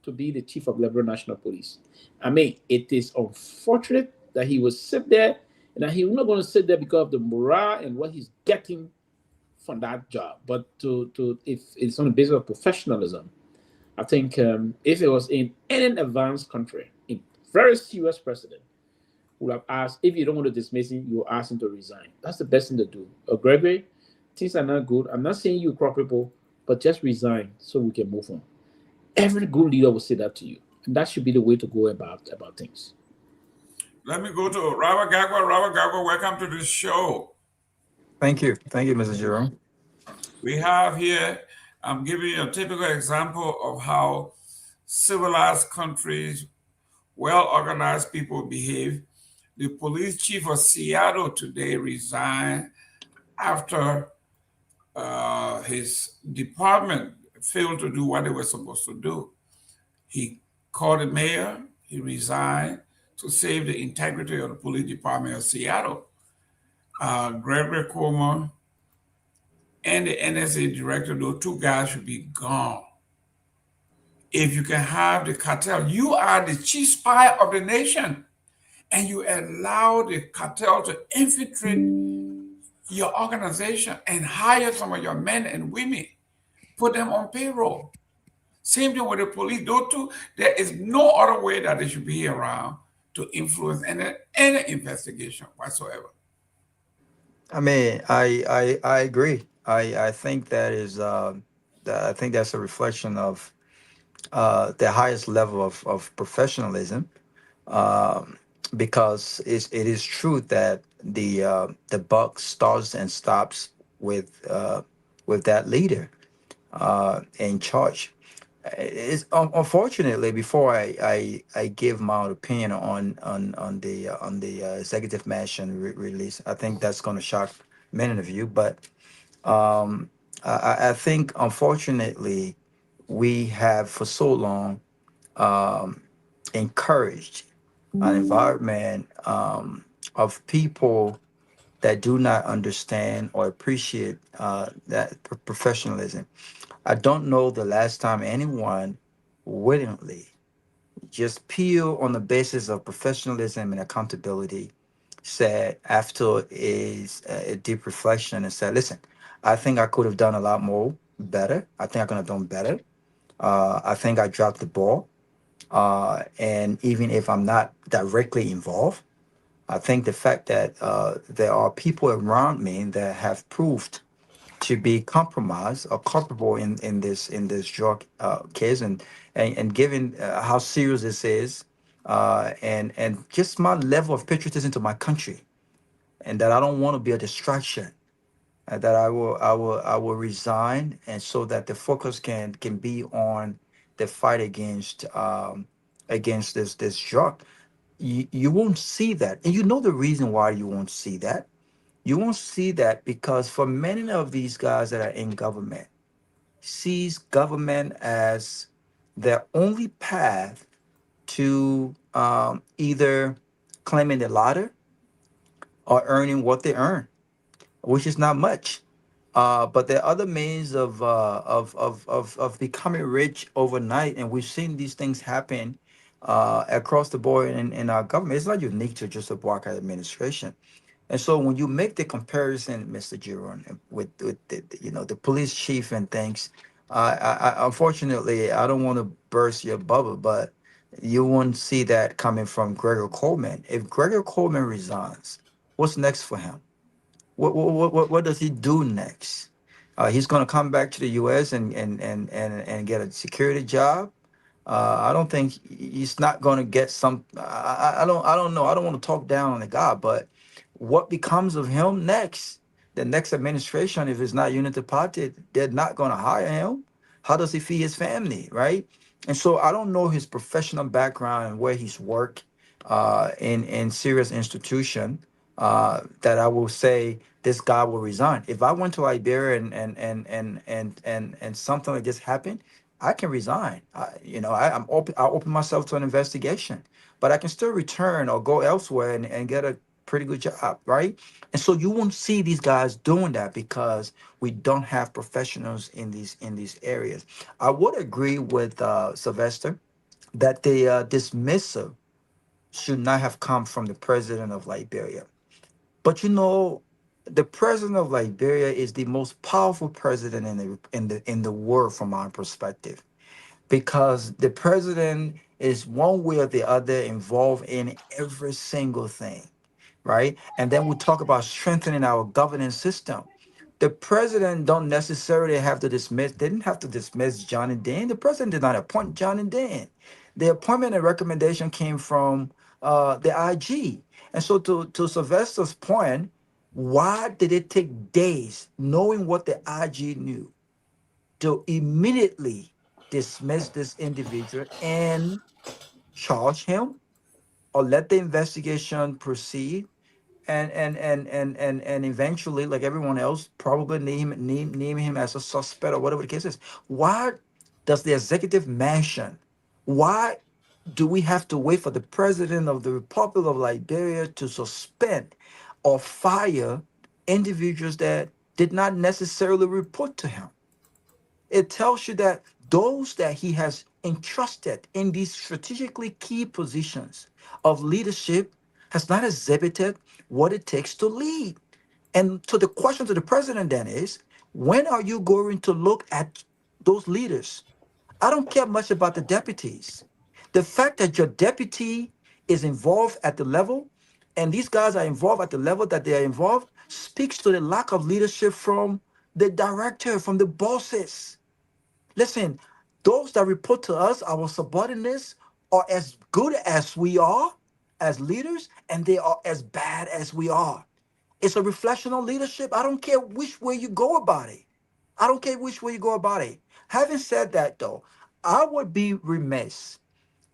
to be the chief of Liberia National Police. I mean, it is unfortunate that he will sit there, and that he's not going to sit there because of the morale and what he's getting from that job. But if it's on the basis of professionalism, I think if it was in any advanced country, a very serious president would have asked, if you don't want to dismiss him, you ask him to resign. That's the best thing to do. Gregory, things are not good. I'm not saying you crop people, but just resign so we can move on. Every good leader will say that to you. And that should be the way to go about things. Let me go to Robert Garguah. Robert Garguah, welcome to the show. Thank you. Thank you, Mr. Jerome. We have here, I'm giving you a typical example of how civilized countries, well-organized people behave. The police chief of Seattle today resigned after his department failed to do what they were supposed to do. He called the mayor, he resigned to save the integrity of the police department of Seattle. Gregory Kromah and the NSA director, those two guys should be gone. If you can have the cartel, you are the chief spy of the nation, and you allow the cartel to infiltrate your organization and hire some of your men and women, put them on payroll. Same thing with the police. Those two, there is no other way that they should be around to influence any investigation whatsoever. I mean, I agree. I think that is I think that's a reflection of the highest level of professionalism, because it is true that the buck starts and stops with that leader in charge. It's unfortunately, before I give my opinion on the executive mansion release, I think that's going to shock many of you. But I think unfortunately we have for so long encouraged an environment of people that do not understand or appreciate that professionalism. I don't know the last time anyone willingly, just pure on the basis of professionalism and accountability, said after a deep reflection and said, listen, I think I could have done a lot more better. I think I could have done better. I think I dropped the ball. And even if I'm not directly involved, I think the fact that there are people around me that have proved to be compromised or culpable in this drug case, and given how serious this is, and just my level of patriotism to my country, and that I don't want to be a distraction, that I will resign, and so that the focus can be on the fight against this drug. You won't see that, and you know the reason why you won't see that. You won't see that because for many of these guys that are in government, sees government as their only path to either claiming the ladder or earning what they earn, which is not much. But there are other means of becoming rich overnight, and we've seen these things happen across the board in our government. It's not unique to just the Barker administration. And so when you make the comparison, Mr. Jerome, with the police chief and things, unfortunately, I don't want to burst your bubble, but you won't see that coming from Gregor Coleman. If Gregor Coleman resigns, what's next for him? What does he do next? He's going to come back to the U.S. and get a security job. I don't think he's not going to get some. I don't know. I don't want to talk down on the guy, but what becomes of him next? The next administration, if it's not Unity Party, they're not going to hire him. How does he feed his family, right? And so I don't know his professional background and where he's worked in serious institution that I will say this guy will resign. If I went to Liberia and something like this happened, I can resign. I'm open. I'll open myself to an investigation, but I can still return or go elsewhere and get a pretty good job, right? And so you won't see these guys doing that because we don't have professionals in these areas. I would agree with Sylvester that the dismissal should not have come from the president of Liberia. But the president of Liberia is the most powerful president in the world from our perspective, because the president is one way or the other involved in every single thing, right? And then we talk about strengthening our governance system. The president don't necessarily have to dismiss, didn't have to dismiss John and Dan. The president did not appoint John and Dan. The appointment and recommendation came from the IG. And so to Sylvester's point, why did it take days, knowing what the IG knew, to immediately dismiss this individual and charge him or let the investigation proceed, and eventually, like everyone else, probably name him as a suspect or whatever the case is? Why does the executive mansion, why do we have to wait for the president of the Republic of Liberia to suspend or fire individuals that did not necessarily report to him? It tells you that those that he has entrusted in these strategically key positions of leadership has not exhibited what it takes to lead. And so the question to the president then is, when are you going to look at those leaders? I don't care much about the deputies. The fact that your deputy is involved at the level, and these guys are involved at the level that they are involved, speaks to the lack of leadership from the director, from the bosses. Listen, those that report to us, our subordinates, are as good as we are as leaders, and they are as bad as we are. It's a reflection on leadership. I don't care which way you go about it. I don't care which way you go about it. Having said that, though, I would be remiss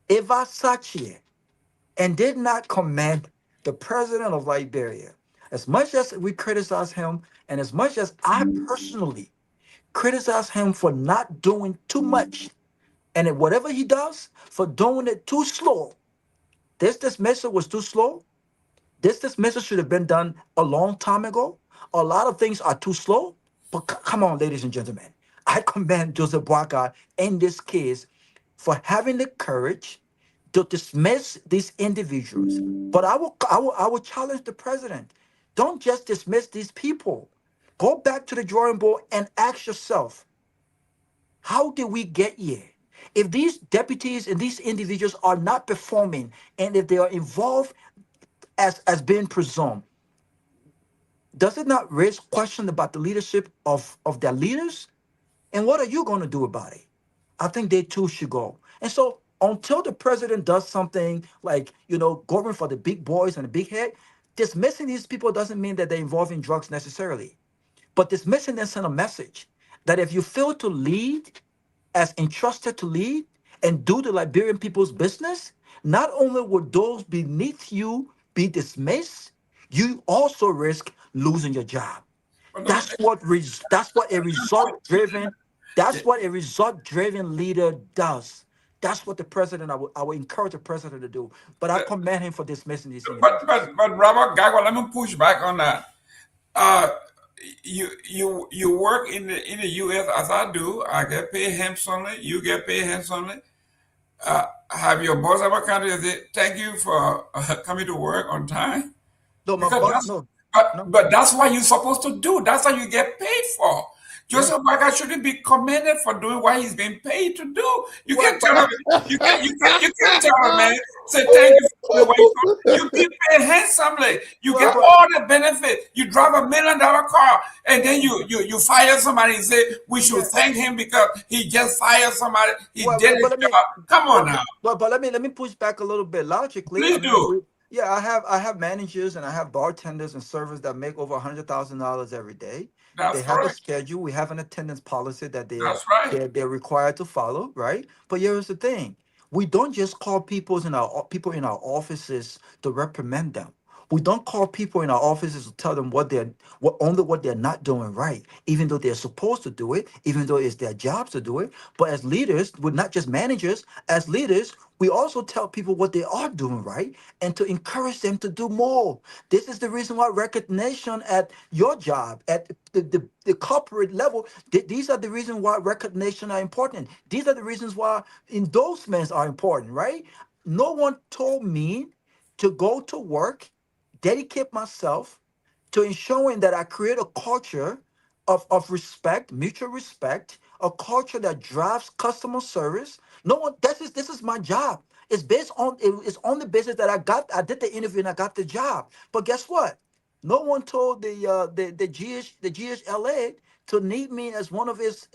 if I sat here and did not commend the president of Liberia. As much as we criticize him, and as much as I personally criticize him for not doing too much, and then whatever he does, for doing it too slow. This dismissal was too slow. This dismissal should have been done a long time ago. A lot of things are too slow. But come on, ladies and gentlemen. I commend Joseph Boakai in this case for having the courage to dismiss these individuals. But I will challenge the president. Don't just dismiss these people. Go back to the drawing board and ask yourself, how did we get here? If these deputies and these individuals are not performing, and if they are involved as being presumed, Does it not raise question about the leadership of their leaders? And what are you going to do about it? I think they too should go. And so until the president does something like, going for the big boys and the big head, dismissing these people doesn't mean that they're involved in drugs necessarily. But dismissing them send a message that if you fail to lead as entrusted to lead and do the Liberian people's business, not only would those beneath you be dismissed, you also risk losing your job. That's what a result driven leader does. That's what the president, I would encourage the president to do. But I commend him for dismissing these individuals. But Robert Garguah, let me push back on that. You work in the U.S. as I do. I get paid handsomely. You get paid handsomely. Have your boss ever come to you and say, "Thank you for coming to work on time"? No, my boss, no. But that's what you're supposed to do. That's what you get paid for. Joseph Baga shouldn't be commended for doing what he's been paid to do. You can't tell him. You can't tell him, man. Say thank you for doing what you get paid handsomely. You get all the benefit. You drive $1 million car, and then you fire somebody and say we should thank him because he just fired somebody. He did his job. Come on now. But let me push back a little bit logically. Please do. Yeah, I have managers and I have bartenders and servers that make over $100,000 every day. They have a schedule. We have an attendance policy that they're required to follow, right? But here's the thing: we don't just call people in our offices to reprimand them. We don't call people in our offices to tell them what they're not doing right, even though they're supposed to do it, even though it's their jobs to do it. But as leaders, we're not just managers. As leaders, we also tell people what they are doing right and to encourage them to do more. This is the reason why recognition at your job, at the corporate level, these are the reasons why recognition are important. These are the reasons why endorsements are important, right? No one told me to go to work, dedicate myself to ensuring that I create a culture of respect, mutual respect, a culture that drives customer service. No one, this is my job. It's based on it's on the basis that I did the interview and I got the job. But guess what? No one told the GHLA to need me as one of his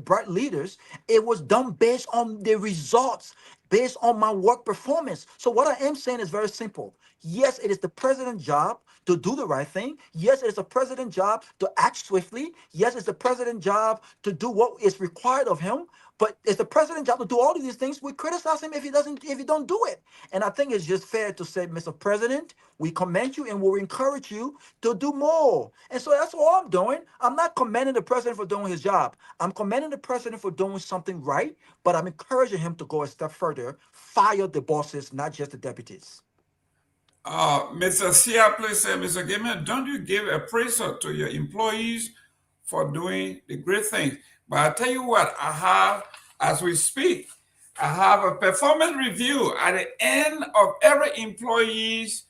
bright leaders. It was done based on the results, based on my work performance. So what I am saying is very simple. Yes, it is the president's job to do the right thing. Yes, it is the president's job to act swiftly. Yes, it's the president's job to do what is required of him. But it's the president's job to do all of these things. We criticize him if he don't do it. And I think it's just fair to say, Mr. President, we commend you and we'll encourage you to do more. And so that's all I'm doing. I'm not commending the president for doing his job. I'm commending the president for doing something right, but I'm encouraging him to go a step further, fire the bosses, not just the deputies. Mr. Sia, please say, Mr. Gayman, don't you give a praise to your employees for doing the great things? But I tell you what, I have, as we speak, I have a performance review at the end of every employee's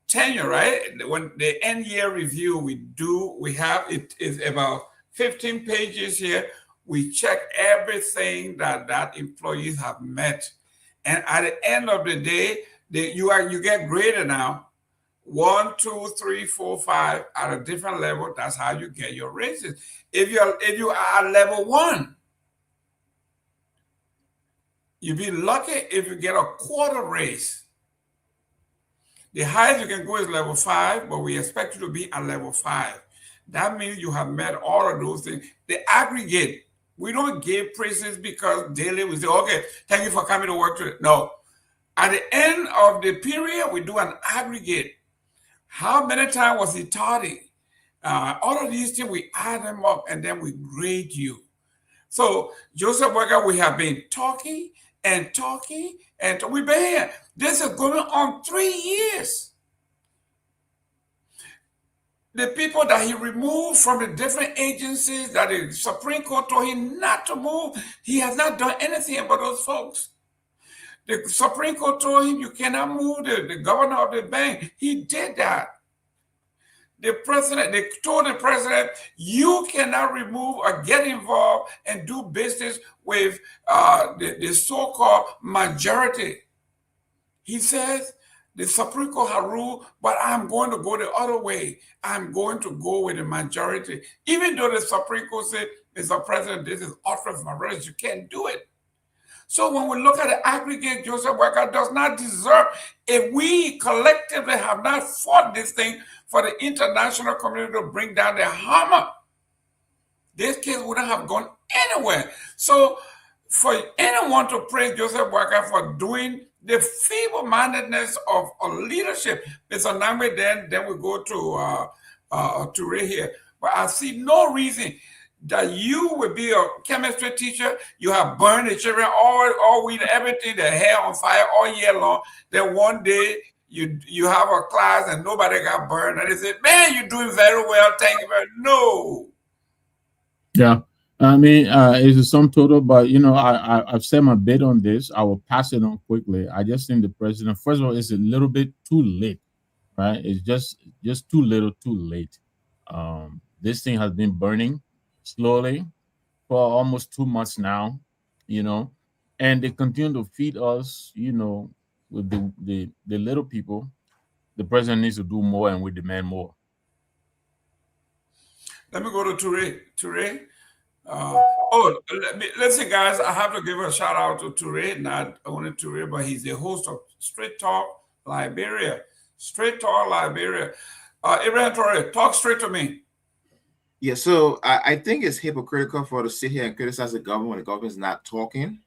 tenure, right? When the end year review we have, it is about 15 pages here. We check everything that employees have met. And at the end of the day, you get graded now. 1, 2, 3, 4, 5 at a different level. That's how you get your raises. If you are at level 1, you'll be lucky if you get a quarter raise. The highest you can go is level 5, but we expect you to be at level 5. That means you have met all of those things. The aggregate, we don't give praises because daily we say, okay, thank you for coming to work today. No. At the end of the period, we do an aggregate. How many times was he tardy? All of these things, we add them up and then we grade you. So, Joseph Baga, we have been talking and we've been here. This is going on 3 years. The people that he removed from the different agencies that the Supreme Court told him not to move, he has not done anything about those folks. The Supreme Court told him you cannot move the governor of the bank. He did that. They told the president, you cannot remove or get involved and do business with the so-called majority. He says the Supreme Court has ruled, but I'm going to go the other way. I'm going to go with the majority. Even though the Supreme Court said, Mr. President, this is authorized majority, you can't do it. So when we look at the aggregate, Joseph Boakai does not deserve, if we collectively have not fought this thing for the international community to bring down the hammer, this case wouldn't have gone anywhere. So for anyone to praise Joseph Boakai for doing the feeble-mindedness of leadership, Mr. Nagbe, then we go to Ray here. But I see no reason that you would be a chemistry teacher, you have burned the children, all weed, everything, their hair on fire all year long. Then one day you have a class and nobody got burned, and they say, man, you're doing very well, thank you very much. No. Yeah. I mean, it's a sum total, but you know, I've said my bit on this. I will pass it on quickly. I just think the president, first of all, it's a little bit too late, right? It's just too little, too late. This thing has been burning slowly for almost 2 months now, you know, and they continue to feed us, you know, with the little people. The president needs to do more, and we demand more. Let me go to Toure. Listen, guys, I have to give a shout out to Toure, not only Toure, but he's the host of Straight Talk Liberia. Straight Talk Liberia. Abraham Toure, talk straight to me. Yeah, so I think it's hypocritical for to sit here and criticize the government when the government's not talking.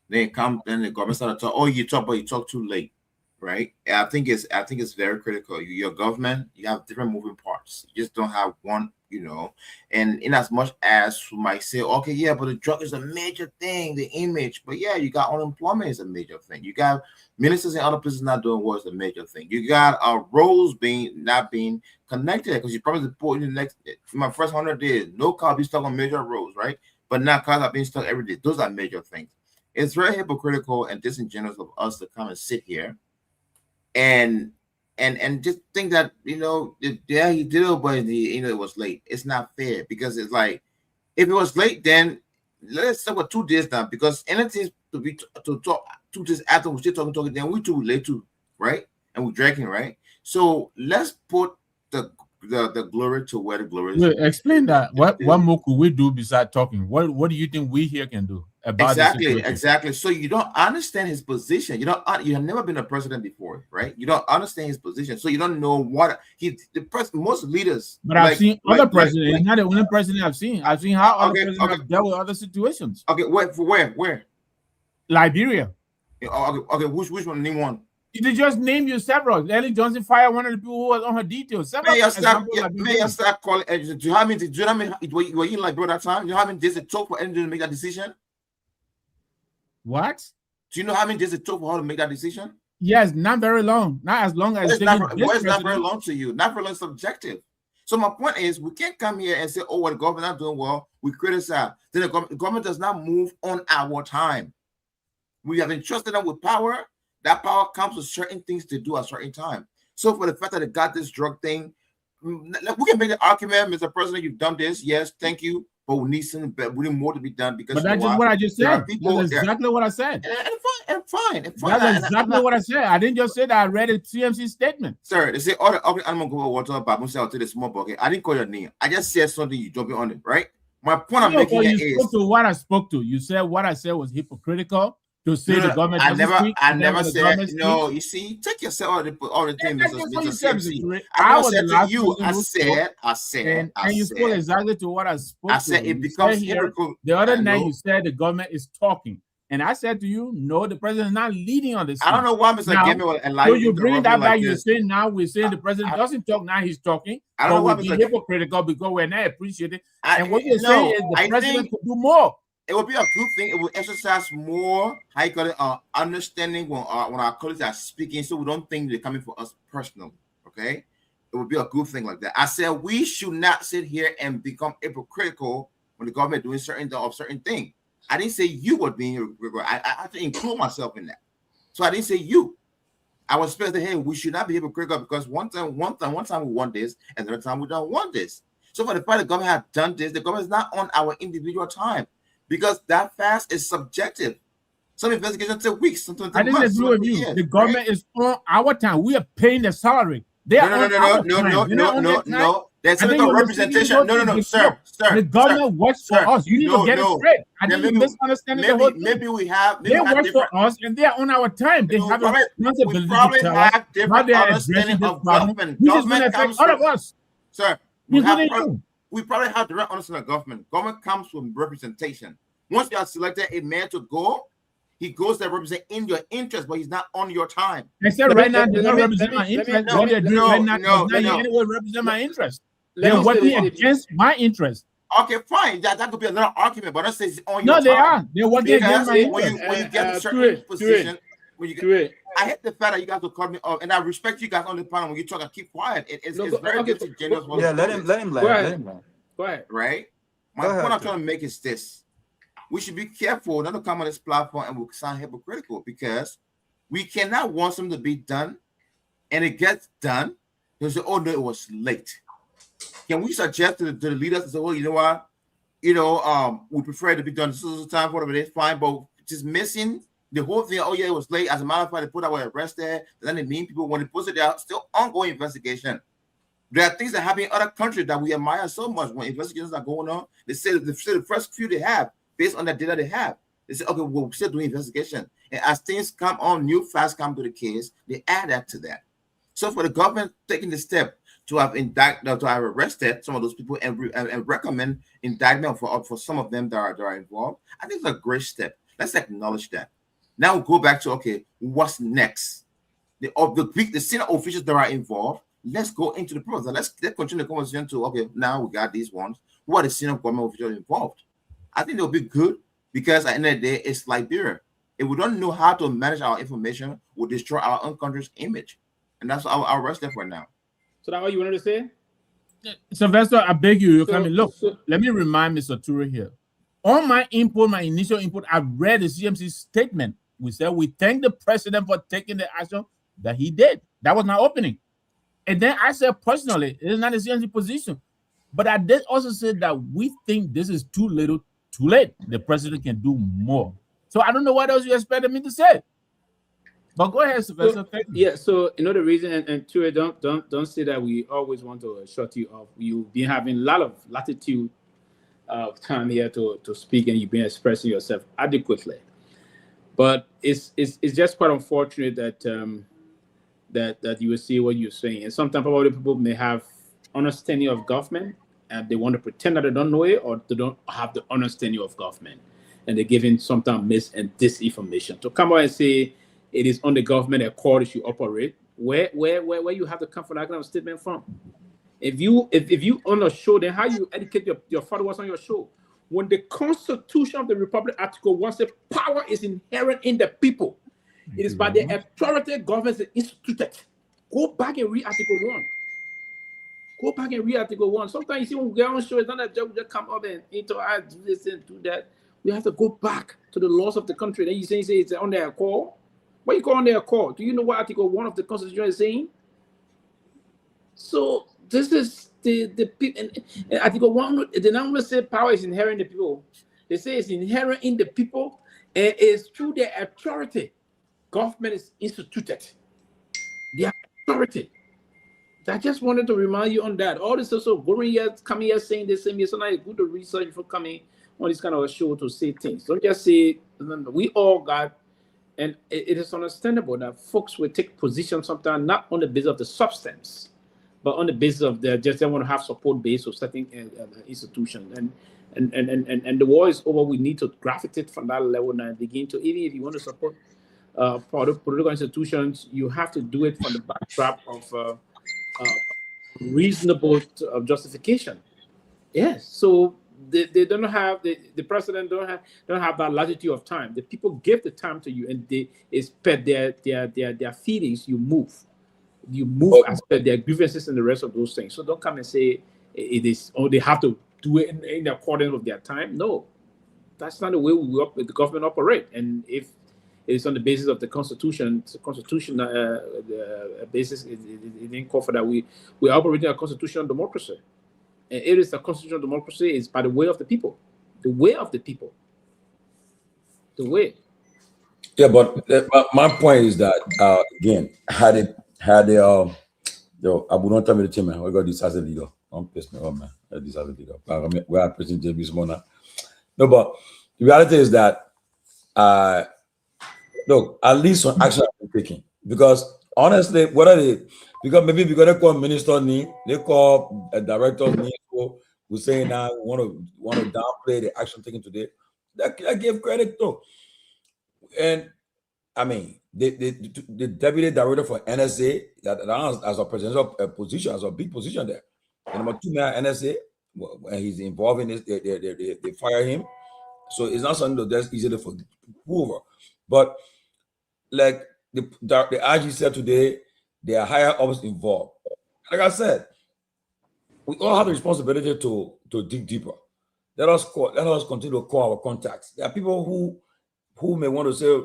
Then the government start to talk. Oh, you talk, but you talk too late, right? I think it's very critical. Your government, you have different moving parts. You just don't have one, you know. And in as much as you might say, okay, yeah, but the drug is a major thing, the image. But yeah, you got unemployment is a major thing. You got ministers in other places not doing what is a major thing. You got roads not being connected because you probably put in the next for my first 100 days, no car be stuck on major roads, right? But now cars are being stuck every day. Those are major things. It's very hypocritical and disingenuous of us to come and sit here and just think that, you know, yeah, he did it, but you know, it was late. It's not fair because it's like, if it was late, then let's talk about 2 days now, because anything to talk 2 days after we're still talking, then we too late too, right? And we're dragging, right? So let's put the glory to where the glory is. Wait, explain that. What more could we do besides talking? What do you think we here can do about this situation? Exactly. So you don't understand his position. You have never been a president before, right? You don't understand his position, so you don't know what most leaders. But I've seen other presidents. He's not the only president I've seen. I've seen how other presidents have dealt with other situations. Okay, where? Liberia. Okay, which one? Name one. You just name you several. Ellen Johnson fired one of the people who was on her details. May I start calling? Do you have me? Were you in Liberia that time? Do you know how many days it took for Ellen to make that decision? What? Do you know how many days it took for her to make that decision? Yes, not very long. Not as long as it's not very long to you. Not very long, subjective. So my point is, we can't come here and say, "Oh, well, the government not doing well." We criticize. Then the government does not move on our time. We have entrusted them with power. That power comes with certain things to do at a certain time. So for the fact that they got this drug thing, we can make the argument, Mr. President, you've done this. Yes, thank you. But we need something better. We need more to be done because. But that's just what I just said. That's exactly what I said. And fine. That's exactly what I said. I didn't just say that. I read a TMC statement. Sir, they say all the ugly animal go water, but I'm saying to the small bucket. I didn't call your name. I just said something. You jumping on it, right? My point I'm making is. You spoke to what I spoke to. You said what I said was hypocritical. To say the government I never said no. You see, take yourself all the thing, Mr. CMC. I said to you, I said, and you spoke exactly to what I spoke. I said it becomes hypocritical. The other night you said the government is talking, and I said to you, no, the president is not leading on this. I don't know why Mr. Gayman will allow you. So you bring that back. You're saying now we're saying the president doesn't talk. Now he's talking. I don't know why Mr. hypocritical because we're not appreciated. And what you're saying is the president could do more. It would be a good thing. It will exercise more understanding when our colleagues are speaking, so we don't think they're coming for us personally. Okay, it would be a good thing like that. I said we should not sit here and become hypocritical when the government doing certain thing. I didn't say you were being hypocritical. I have to include myself in that. So I didn't say you. I was saying, hey, we should not be hypocritical because one time we want this, and the other time we don't want this. So for the fact the government has done this, the government is not on our individual time. Because that fast is subjective. Some investigations take weeks, sometimes I take months, disagree with you. The government is on our time. We are paying the salary. They are on our time. They're not on their time. There's something called representation. No, sir. The government works for us. You need to get it straight. I think you're misunderstanding the whole thing. Maybe we have. They work for us, and they are on our time. They have a responsibility we probably to tell have us different understanding of government. Which is going to affect all of us. Sir, we probably have direct understanding of government. Government comes from representation. Once you have selected a man to go, he goes to represent in your interest, but he's not on your time. I said right now, they don't represent my interest. What they're doing right now does not in any way represent my interest. They're working against my interest. Okay, fine. That could be another argument, but that says on your time. No, they are. They're working against my interest. When you get a certain position, I hate the fact that you guys will cut me off, and I respect you guys on the panel. When you talk, I keep quiet. It's very disingenuous. Yeah, let him land. Go ahead. Right? My point I'm trying to make is this. We should be careful not to come on this platform and we'll sound hypocritical, because we cannot want something to be done and it gets done. They'll say, oh no, it was late. Can we suggest to the leaders to say, well, you know what? We prefer it to be done this is the time, whatever it is, fine, but just missing the whole thing. Oh yeah, it was late. As a matter of fact, they put our arrest there. Then it mean people when they post it there, still ongoing investigation. There are things that happen in other countries that we admire so much. When investigations are going on, they say the first few they have, based on the data they have, they say, okay, well, we're still doing investigation. And as things come on, new facts come to the case, they add that to that. So for the government taking the step to have arrested some of those people and recommend indictment for some of them that are involved, I think it's a great step. Let's acknowledge that. Now we'll go back to, okay, what's next? The senior officials that are involved, let's go into the process. Let's continue the conversation to, okay, now we got these ones. Who are the senior government officials involved? I think they'll be good, because at the end of the day, it's Liberia. If we don't know how to manage our information, we'll destroy our own country's image. And that's our rest there for now. So that's what you wanted to say? Sylvester, I beg you, come in. Look, let me remind Mr. Ture here. On my initial input, I read the CMC statement. We said we thank the president for taking the action that he did. That was my opening. And then I said, personally, it is not a CMC position. But I did also say that we think this is too little, too late. The president can do more. So I don't know what else you expected me to say. But go ahead, Sylvester. Yeah, so the reason, and Ture, don't say that we always want to shut you off. You've been having a lot of latitude of time here to speak, and you've been expressing yourself adequately. But it's just quite unfortunate that that you will see what you're saying. And sometimes probably people may have understanding of government, and they want to pretend that they don't know it, or they don't have the understanding of government, and they're giving sometimes mis and disinformation. To come out and say it is on the government accord it should operate, where you have to come from that kind of statement from? If you on a show, then how you educate your followers on your show? When the Constitution of the Republic, Article 1 says power is inherent in the people, it is by the authority governments instituted. Go back and read Article 1. Go back and read Article 1. Sometimes you see when we get on show, it's not that joke, just come up and interact, do this and do that. We have to go back to the laws of the country. Then you say it's on their call. What you call on their call? Do you know what Article 1 of the Constitution is saying? So this is the people. And Article 1, they not only say power is inherent in the people. They say it's inherent in the people, and it's through their authority. Government is instituted. Their authority. I just wanted to remind you on that. All this also going here, coming here saying the same. So now it's good to research before coming on this kind of a show to say things. Don't just say, we all got, and it is understandable that folks will take position sometimes not on the basis of the substance, but on the basis of they want to have support base of certain institution. And the war is over. We need to gravitate from that level now and begin to, even if you want to support political institutions, you have to do it from the backdrop of reasonable justification. Yes. So they don't have the president don't have that latitude of time. The people give the time to you, and they expect their feelings. You move as per their grievances and the rest of those things. So don't come and say it is. Oh, they have to do it in accordance with their time. No, that's not the way the government operate. And if it's on the basis of the Constitution, the basis it didn't call for that. We are operating a constitutional democracy. And it is a constitutional democracy is by the way of the people. The way of the people. The way. Yeah, but my point is that again, yo, Abu don't tell me the team, man. We got this as a leader. Don't piss me off, man. This as a leader. We are President JB Smona. No, but the reality is that look, at least some action has been taken. Because honestly, what are they? Because maybe because they call minister name, they call a director's name who's saying now want to downplay the action taken today. I give credit to. And I mean, the deputy director for NSA that as a presidential position, as a big position there. And number two, man, NSA, when he's involved in this, they fire him. So it's not something that's easy to forgive over. But like the IG said today, there are higher ups involved. Like I said, we all have the responsibility to dig deeper. Let us continue to call our contacts. There are people who may want to say,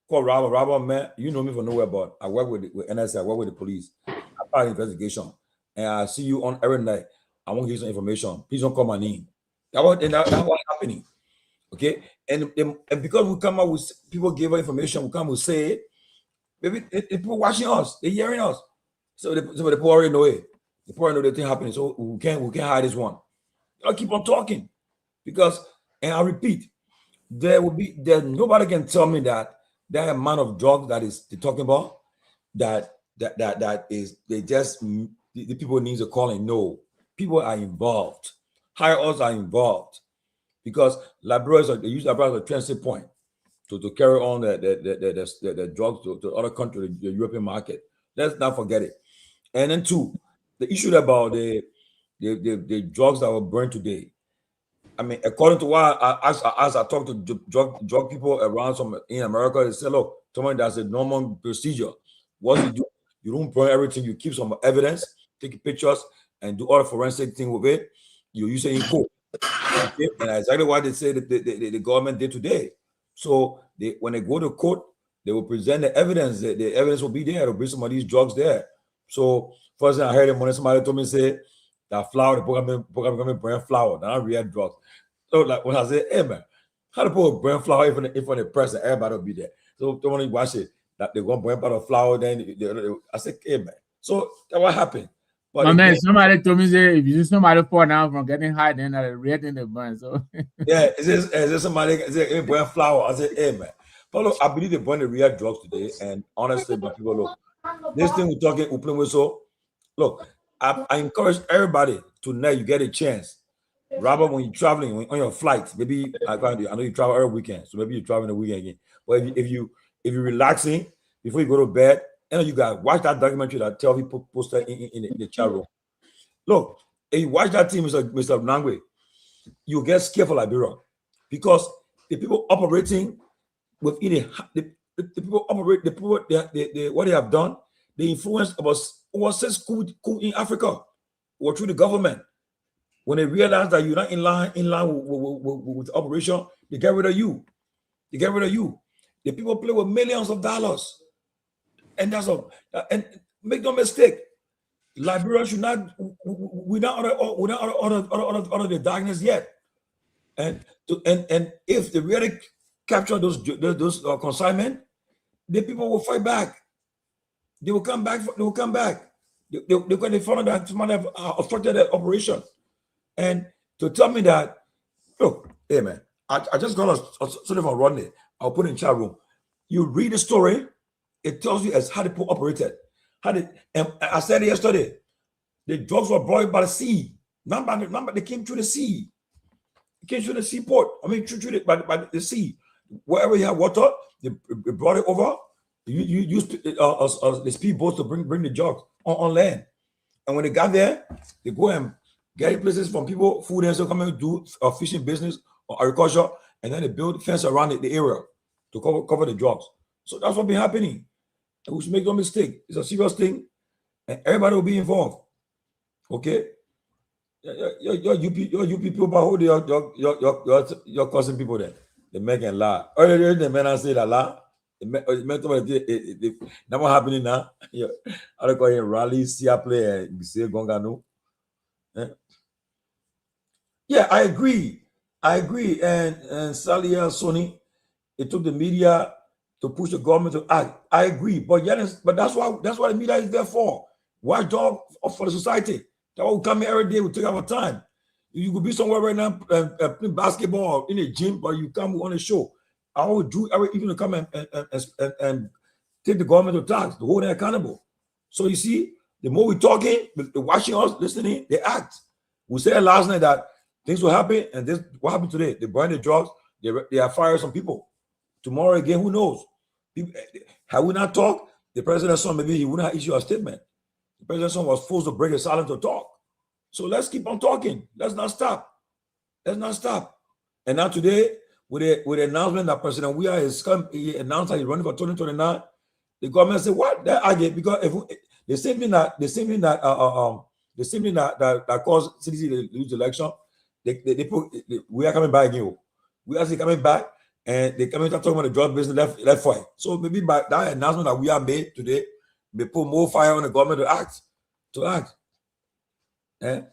call Robert, man, you know me from nowhere, but I work with NSA, I work with the police. I part of investigation, and I see you on every night. I want to give you some information. Please don't call my name. That's what's happening. Okay, and because we come out with people give us information, we come and say it. Maybe the people watching us, they're hearing us, so the people already know it. The people already know the thing happening, so we can't hide this one. I'll keep on talking because, and I repeat, nobody can tell me that amount of drugs that is they're talking about that is the people need to call and know. People are involved. Higher ups are involved because Liberia use Liberia as a transit point to carry on the drugs to other countries, the European market. Let's not forget it. And then two, the issue about the drugs that were burned today. I mean, according to what as I talk to drug people around in America, they say, look, someone that's a normal procedure. What you do, you don't burn everything, you keep some evidence, take pictures, and do all the forensic thing with it. You use it in court. Okay? And that's exactly what they say that the government did today. So when they go to court, they will present the evidence. The evidence will be there to bring some of these drugs there. So first thing I heard when somebody told me say that flour, the program burn flour, not real drugs. So like when I say, hey man, how to put burn flour if on the press and everybody will be there. So don't want to watch it that they're gonna burn part of flour. Then I said, hey man. So that's what happened. But my man, somebody told me say if you see somebody fall down from getting high, then the red in the burn. So yeah, is this somebody say burn flour? I said, hey man. But look, I believe they burn the real drugs today. And honestly, my people, look, this thing we're talking open whistle. Look, I encourage everybody tonight. You get a chance. Robert, when you're traveling on your flight, maybe I know you travel every weekend, so maybe you travel the weekend again. But if you're relaxing before you go to bed, and you guys watch that documentary that tell people posted in the chat room. Look, if you watch that team, Mr. Nagbe, you get scared for Liberia because the people operating within the people operate what they have done, they influence about over 6 coups in Africa or through the government. When they realize that you're not in line with the operation, they get rid of you. They get rid of you. The people play with millions of dollars. And that's all. And make no mistake, Liberia should not, we're not out of the darkness yet. And if they really capture those consignment, the people will fight back. They will come back. They will come back. They found that somebody have obstructed the operation. And to tell me that, look, hey man, I just got a sort of a run it. I'll put it in chat room. You read the story, it tells you as how the people operated. And I said it yesterday, the drugs were brought by the sea. They came through the sea. It came through the seaport. I mean, through by the sea. Wherever you have water, they brought it over. You use the speedboats to bring the drugs on land. And when they got there, they go and get places from people, food and so come and do a fishing business or agriculture, and then they build fence around the area to cover the drugs. So that's what's been happening. And we should make no mistake. It's a serious thing, and everybody will be involved. Okay? You people, but you're causing people there. They make and lie. Earlier, the men say that lie. Now what happening now? I don't call him rally, see a play, and say Gongano. Yeah, I agree. And Salia Sony, it took the media to push the government to act. I agree, but that's what the media is there for. Watchdog for the society. That will come here every day. We take our time. You could be somewhere right now playing basketball in a gym, but you come on a show. I would do even to come and take the government to tax, to hold them accountable. So you see, the more we're talking, they're watching us, listening, they act. We said last night that things will happen, and this what happened today. They burned the drugs. They have fired some people. Tomorrow again, who knows? Had we not talked, the president's son, maybe he wouldn't have issued a statement. The president's son was forced to break his silence to talk. So let's keep on talking. Let's not stop. Let's not stop. And now today, with the announcement that President Weah he announced that he's running for 2029, the government said, "What?" That I get, because if the same thing that caused CDC to lose the election, we are coming back again. We are coming back, and they coming to talk about the drug business left for. So maybe by that announcement that we have made today, they put more fire on the government to act. And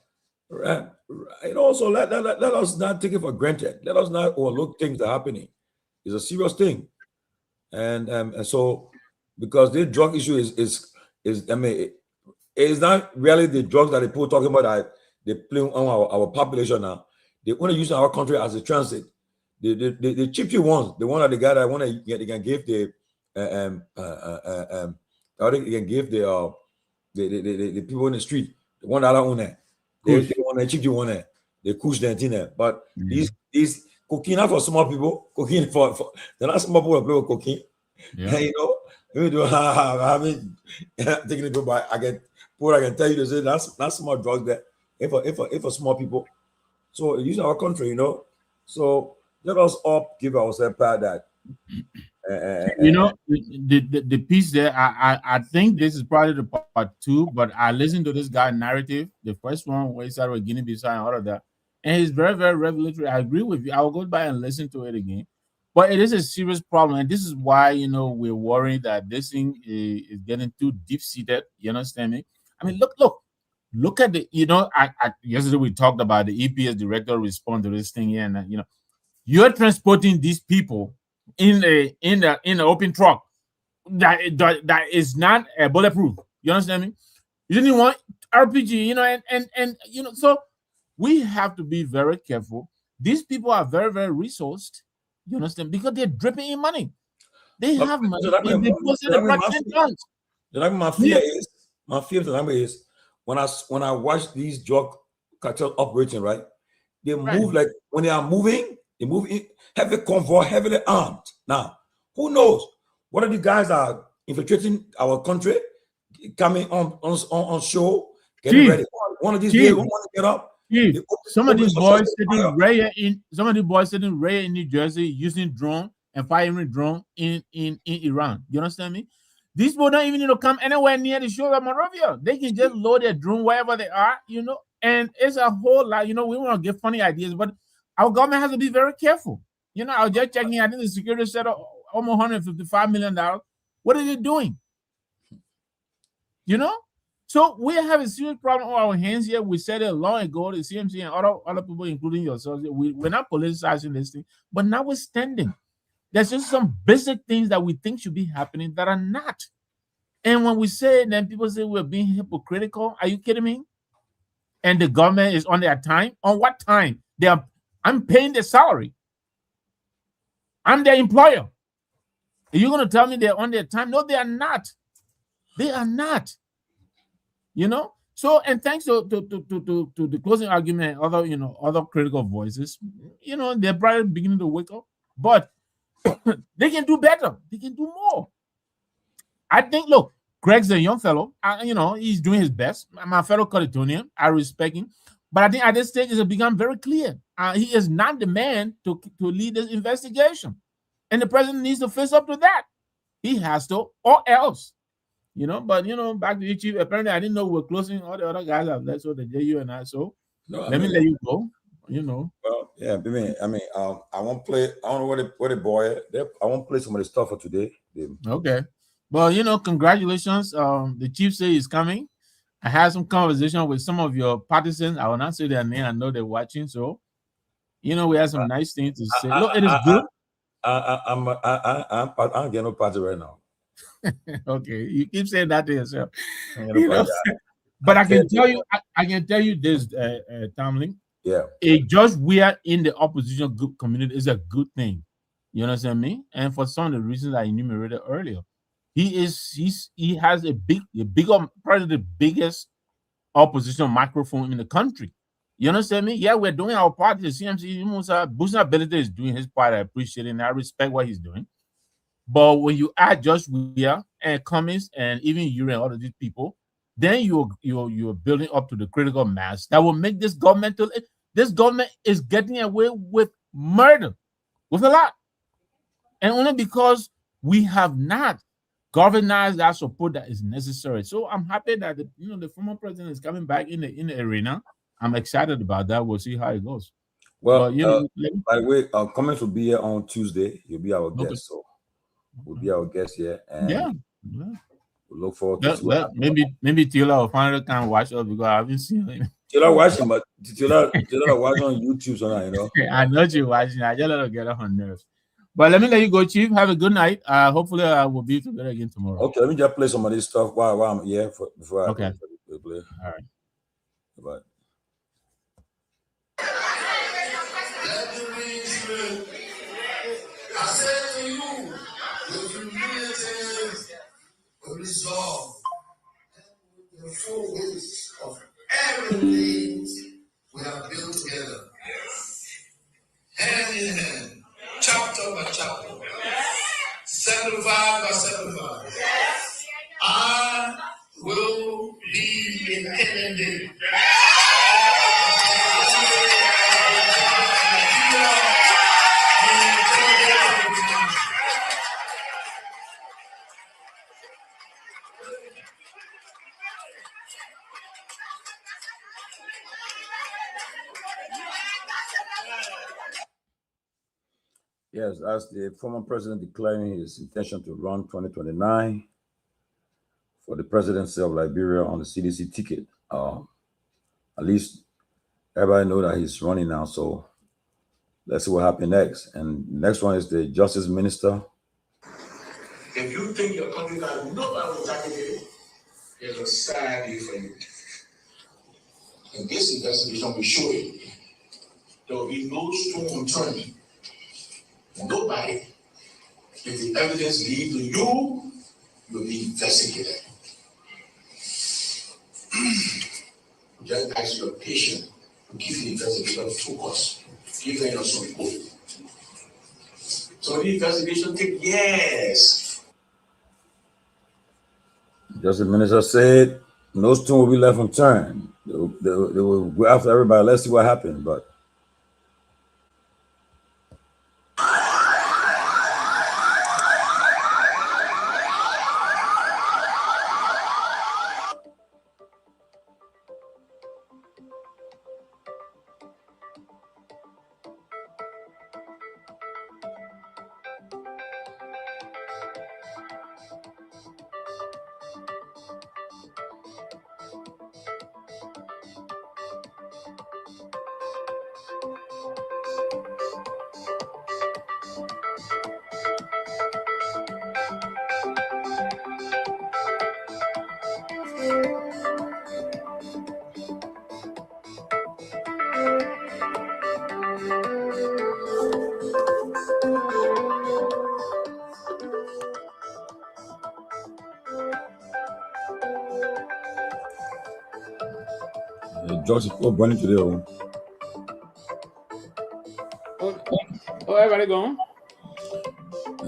so let us not take it for granted. Let us not overlook things that are happening. It's a serious thing, and so because this drug issue is it's not really the drugs that the people talking about that they play on our population now. They want to use our country as a transit. The cheapy ones, the one that the guy that want to get, they can give the the people in the street, the one that own that. They want to cheap one there. They push their thing there. But these cocaine are for small people. Cocaine for they're not small people who play with cocaine. Yeah. You know, I haven't taken it, but I can tell you to say that's not small drugs there. If for small people. So using our country, you know. So let us all give ourselves part that. You know, the piece there, I think this is probably the part two, but I listened to this guy narrative, the first one where he started with Guinea-Bissau and all of that, and he's very, very revelatory. I agree with you. I will go back and listen to it again. But it is a serious problem, and this is why, you know, we're worried that this thing is getting too deep-seated. You understand me? I mean, look at the, you know, I yesterday we talked about the EPS director respond to this thing here, and you know, you're transporting these people in an open truck that is not bulletproof. You understand me? You didn't want RPG, you know, and you know, so we have to be very careful. These people are very, very resourced. You understand? Because they're dripping in money. They have money. My fear is when I watch these drug cartels operating, right? They move like when they are moving. They move in heavy convoy, heavily armed. Now, who knows? What of the guys are infiltrating our country, coming on show, getting ready. One of these days, we want to get up. Some of these boys sitting right in New Jersey using drone and firing drone in Iran. You understand me? These people don't even need to come anywhere near the shore of Monrovia. They can just load their drone wherever they are, you know. And it's a whole lot. You know, we want to get funny ideas, but our government has to be very careful. You know, I was just checking. I think the security set up almost $155 million. What are they doing? You know? So we have a serious problem on our hands here. We said it long ago, the CMC and other people, including yourselves. We're not politicizing this thing, but notwithstanding, there's just some basic things that we think should be happening that are not. And when we say it, then people say we're being hypocritical. Are you kidding me? And the government is on their time? On what time? I'm paying their salary. I'm their employer. Are you going to tell me they're on their time? No, they are not. They are not. You know? So, and thanks to the closing argument, other critical voices, you know, they're probably beginning to wake up. But they can do better. They can do more. I think, look, Greg's a young fellow. You know, he's doing his best. I'm a fellow Caledonian. I respect him. But I think at this stage, it has become very clear. He is not the man to lead this investigation. And the president needs to face up to that. He has to, or else. You know, but, you know, back to you, Chief. Apparently, I didn't know we're closing. All the other guys have left, so the JU and I. So let me let you go. You know. Well, yeah, I mean, I won't play. I don't know what the boy. I won't play some of the stuff for today. Okay. Well, you know, congratulations. The Chief said he's coming. I had some conversation with some of your partisans. I will not say their name. I know they're watching. So, you know, we have some nice things to say. Look, it is good. I'm getting no party right now. Okay, you keep saying that to yourself. You know, but I can tell you, I can tell you this, Tomalin. Yeah. A George Weah in the opposition group community is a good thing. You understand me? And for some of the reasons I enumerated earlier, he has a bigger, probably the biggest opposition microphone in the country. You understand me? Yeah, we're doing our part. The CMC, Busa Ability is doing his part. I appreciate it and I respect what he's doing. But when you add Josh Weah and Cummings and even you and all of these people, then you're building up to the critical mass that will make this government. This government is getting away with murder, with a lot, and only because we have not galvanized that support that is necessary. So I'm happy that the former president is coming back in the arena. I'm excited about that. We'll see how it goes. Well, by the way, Cummings will be here on Tuesday. He'll be our guest, so we'll be our guest here, and we look forward to maybe Tila will finally come watch us because I haven't seen him. Tila watching, but Tila watch on YouTube, so now, you know. I know you're watching. I just let her get on her nerves. But let me let you go, Chief. Have a good night. Hopefully, I will be together again tomorrow. Okay, let me just play some of this stuff while I'm here before I play. All right. Bye. I said to you, with humility, with resolve, the full weight of everything we have built together, hand in hand, chapter by chapter, 75 by 75. I will be independent. Yes, that's the former president declaring his intention to run 2029 for the presidency of Liberia on the CDC ticket. At least everybody know that he's running now, so let's see what happens next. And next one is the Justice Minister. If you think your country got nobody will tackle it, there's a sad day for you. And this investigation will show you there will be no stone unturned. Nobody, if the evidence leads to you, you'll be investigated. Just ask your patient to give the investigation focus, give them your support. So the investigation takes years. Justice Minister said no stone will be left unturned. They will go after everybody. Let's see what happens. But George is burning today. Oh, everybody gone?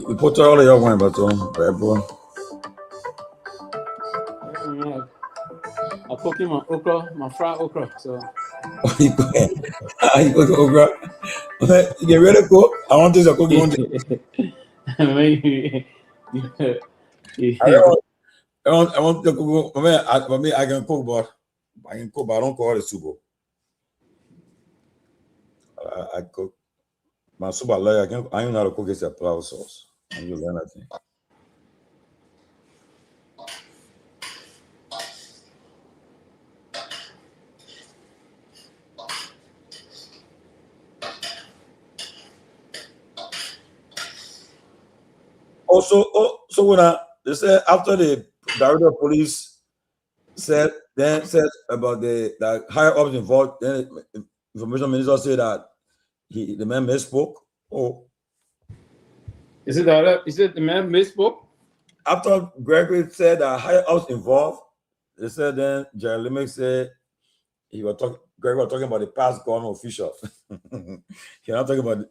We put all of your one, but everyone. I'm cooking my okra, my fried okra. So. You go to okra. You get ready to cook. I want this to cook. I want to cook. For me, I can cook, but I don't call it soup. I cook. My soup, I don't know how to cook it. A flour sauce. And you learn that thing. Also, so when they said after the director of police said about the higher ups involved, then the information minister said that the man misspoke. Oh, is it the man misspoke? After Gregory said that higher ups involved, they said then Jerome said Gregory was talking about the past government officials. You're not talking about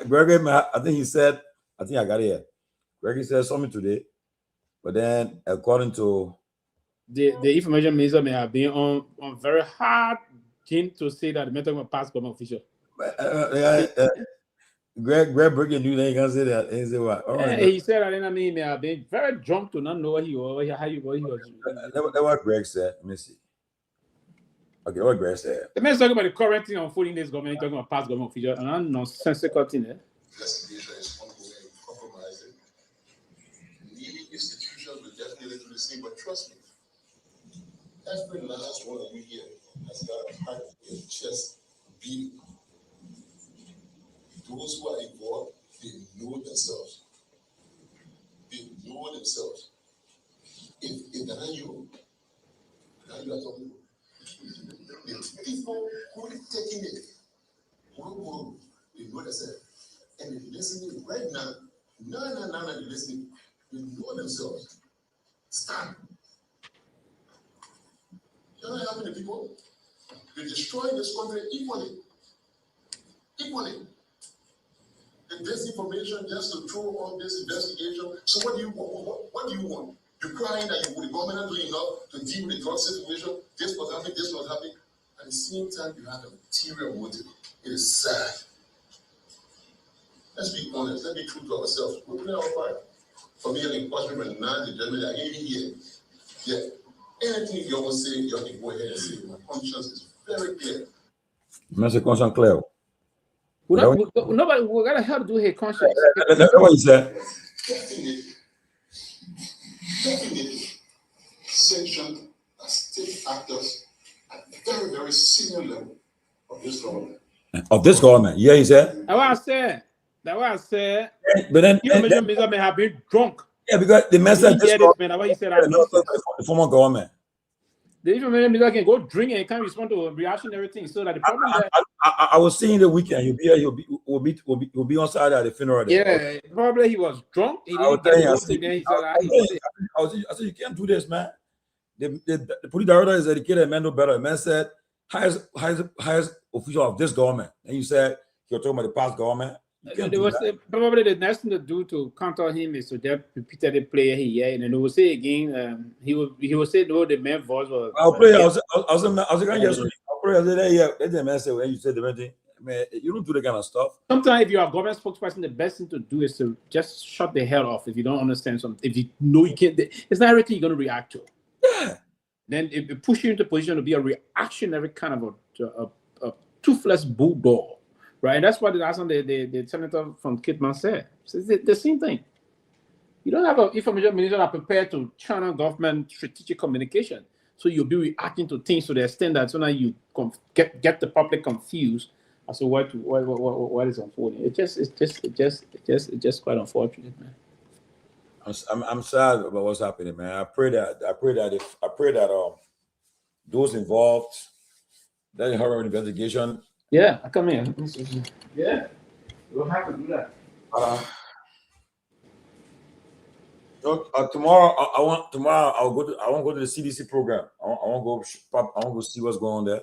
Gregory. I think he said, I think I got it here. Gregory said something today, but then according to the information minister may have been on very hard thing to say that the talking about past government official. Greg breaking news, then you can say that. He said what? He said that I mean, may have been very drunk to not know what he was. That's what Greg said. Let me see. Okay, what Greg said. The man's talking about the current thing unfolding this government, talking about past government official, and I'm nonsensical thing. Investigation is ongoing, compromising. Leading institutions will definitely do the same, but trust me, every last one of you here has got a heart in chest beating. Those who are involved, they know themselves. They know themselves. If they're not you, now you are talking. The people who are taking it, they know themselves. And they're listening right now. No, they're listening. They know themselves. Stand. You're not helping the people. You're destroying this country equally. The disinformation just to throw on this investigation. So what do you want? What do you want? You're crying that the government not doing enough to deal with the drug situation. This was happening. At the same time, you have an ulterior motive. It is sad. Let's be honest. Let's be true to ourselves. We're putting our fire. For me, an impossible man, the gentleman that ain't here. Yeah. Anything you want to say, you have to go ahead and say. My conscience is very clear. Mr. Conscience clear. Nobody, we gotta help to do his conscience. That's what he said. Definitely sanctioned as state actors at a very, very senior level of this government. Of this government, yeah, he said. That's what I said. But then minister may have been drunk. Yeah, because the message the former government. The information minister can go drink and can't respond to reaction and everything. So that the problem I was seeing the weekend. He'll be on side at the funeral. Yeah, probably he was drunk. He didn't I said, you can't do this, man. The police director is educated, man, no better. The man said, highest official of this government. And you said you're talking about the past government. Probably the next thing to do to counter him is to just repeatedly play here, and then he will say again. He will say no. The main voice was. I'll play. I was going to the man said when you said the right thing. Man, you don't do the kind of stuff. Sometimes if you are a government spokesperson, the best thing to do is to just shut the hell off if you don't understand something. If you know you can't, it's not everything you're going to react to. Yeah. Then it push you into a position to be a reactionary kind of a toothless bulldog. Right, and that's what the senator from Kidman said. It's the same thing. You don't have an information minister that prepared to channel government strategic communication, so you'll be reacting to things to the extent that so now you get the public confused as to what is unfolding. It's just quite unfortunate, man. I'm sad about what's happening, man. I pray that those involved, that in her investigation. Yeah, I come in. Yeah, we'll have to do that. Tomorrow I want to go to the CDC program. I want to go see what's going on there.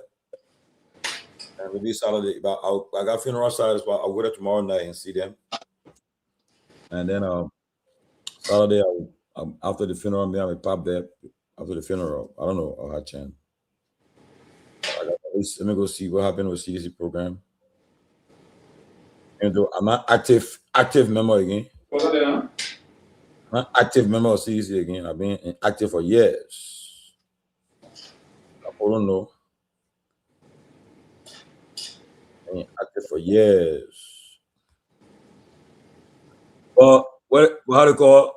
And maybe Saturday, but I got funeral Saturday, but I'll go there tomorrow night and see them. And then Saturday, after the funeral, me and my pop there after the funeral. I don't know. I'll have a chance. Let me go see what happened with CDC program. And though I'm not active member again. What's that? I'm not active member of CDC again. I've been active for years. I don't know. I've been active for years. But how to call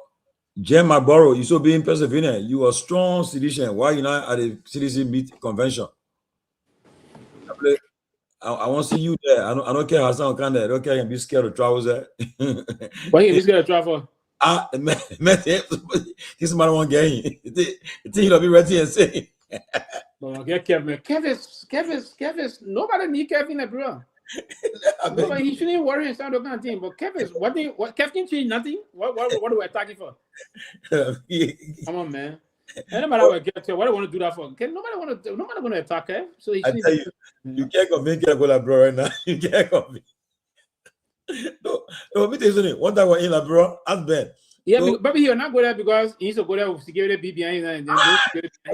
Jim Marlboro? You so be in Pennsylvania. You are strong citizen. Why you not at the CDC convention? I want to see you there. I don't care how someone can there. I don't care. I can be scared of travel there. Why you be scared of travel? This man won't get in. He'll be ready and say. But get Kevin. Kevin's nobody need Kevin, bro. Nobody, he shouldn't worry and start that kind of thing. But Kevin's what Kevin change nothing? What are we attacking for? Come on, man. Anybody will get to what I want to do that for? Nobody want to attack her. So I tell you, you can't convince Kehleboe, bro, right now. You can't convince. No, me tell you, one time we're in, bro, ask Ben. Yeah, so, maybe he'll not go there because he needs to go there with security BBI and then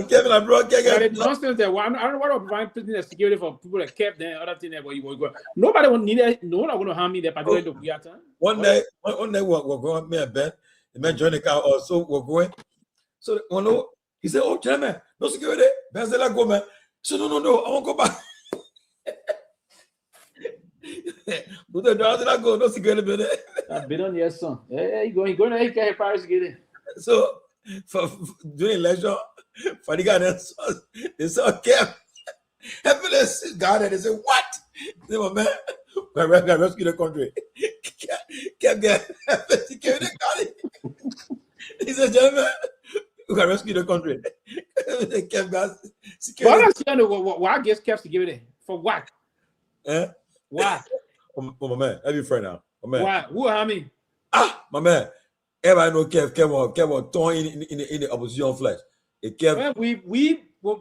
Kevin, bro, nonsense there. I don't know what about putting the security for people that kept there, other thing there, but you will go. Nobody will need it. No one will harm me there, particularly the time. One day we're going, me and Ben, the man joined the car also, we're going. So he said, "Oh, gentlemen, no security." Ben said, "Let go, man." So no, I won't go back. But the driver said, "Go, no security, man." I've been on yes, son. Hey, you going to get Paris security. So for during election, for the guy they saw Kev, happiness God, and they said, "What?" They said, "Man, we rescue the country." Kev get security guard. He said, "Gentlemen, we can rescue the country." Kev got security. Why gets Kev security? For what? Why? Oh, my man, have you friend now? My man. Why? Who harm me? My man. Everybody know Kev was torn in the opposition flesh. Well, we will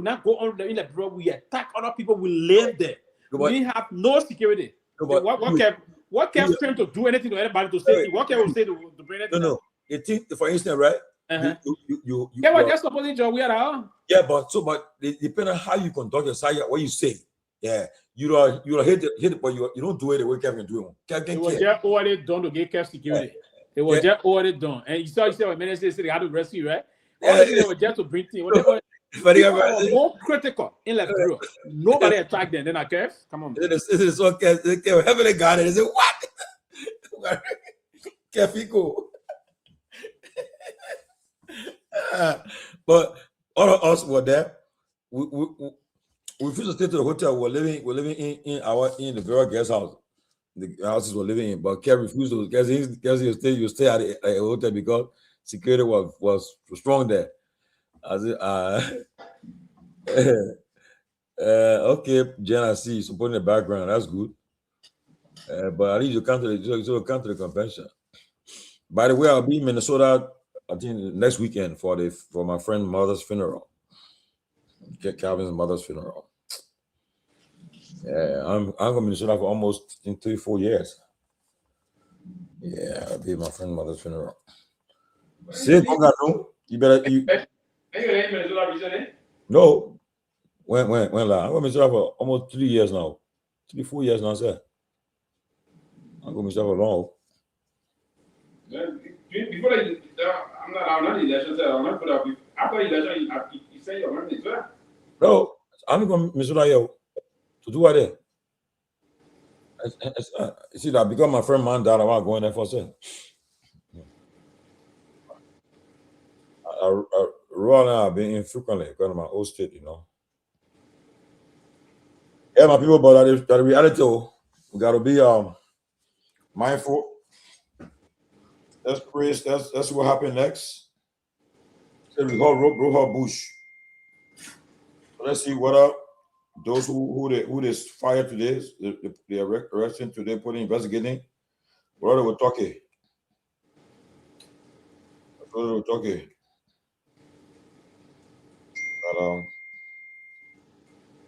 not go on in the bro. We attack other people. We live there. We have no security. What Kev trying to do anything to anybody to say? What Kev will say to bring anything? No. You think, for instance, right? You that's opposite job. We are. Yeah, but depending on how you conduct yourself, what you say. Yeah, you hit it, but you don't do it the way Kev can do it. It was just already done to get Kev security. It was just already done, and you saw when minister said they had to rescue, right? All the things were just to bring things. More critical in the bureau. Nobody attacked them. Then I Kev, come on. It is okay. Kev heavily guarded. They said, "What?" Kev, but all of us were there. We flew to stay to the hotel. We're living in the very guest house. The houses we're living in, but Kev refused to. Because you stay at a hotel because security was strong there. I said, okay, Jen, I see you supporting the background. That's good. But I need you to come to the convention. By the way, I'll be in Minnesota, I think next weekend for my friend's mother's funeral. Calvin's mother's funeral. Yeah, I'm going to Minnesota for almost 3-4 years. Yeah, I'll be at my friend's mother's funeral. See, you better. No. When I'm going to Minnesota for almost 3 years now. 3-4 years now, sir. I'm going to Minnesota for long. Before I'm not election, sir. I'm not put up. After election, you say you're not in. No, I'm going to Minnesota here. To do what there? See that because my friend man died, I want to go in there for sale. I have been in frequently because of my old state, you know. Yeah, my people, but that reality, we got to be mindful. Let's pray. That's what happened next. So we got Roha Bush. So let's see what up. Those who they fired today, they arresting today, putting investigating. What are they talking?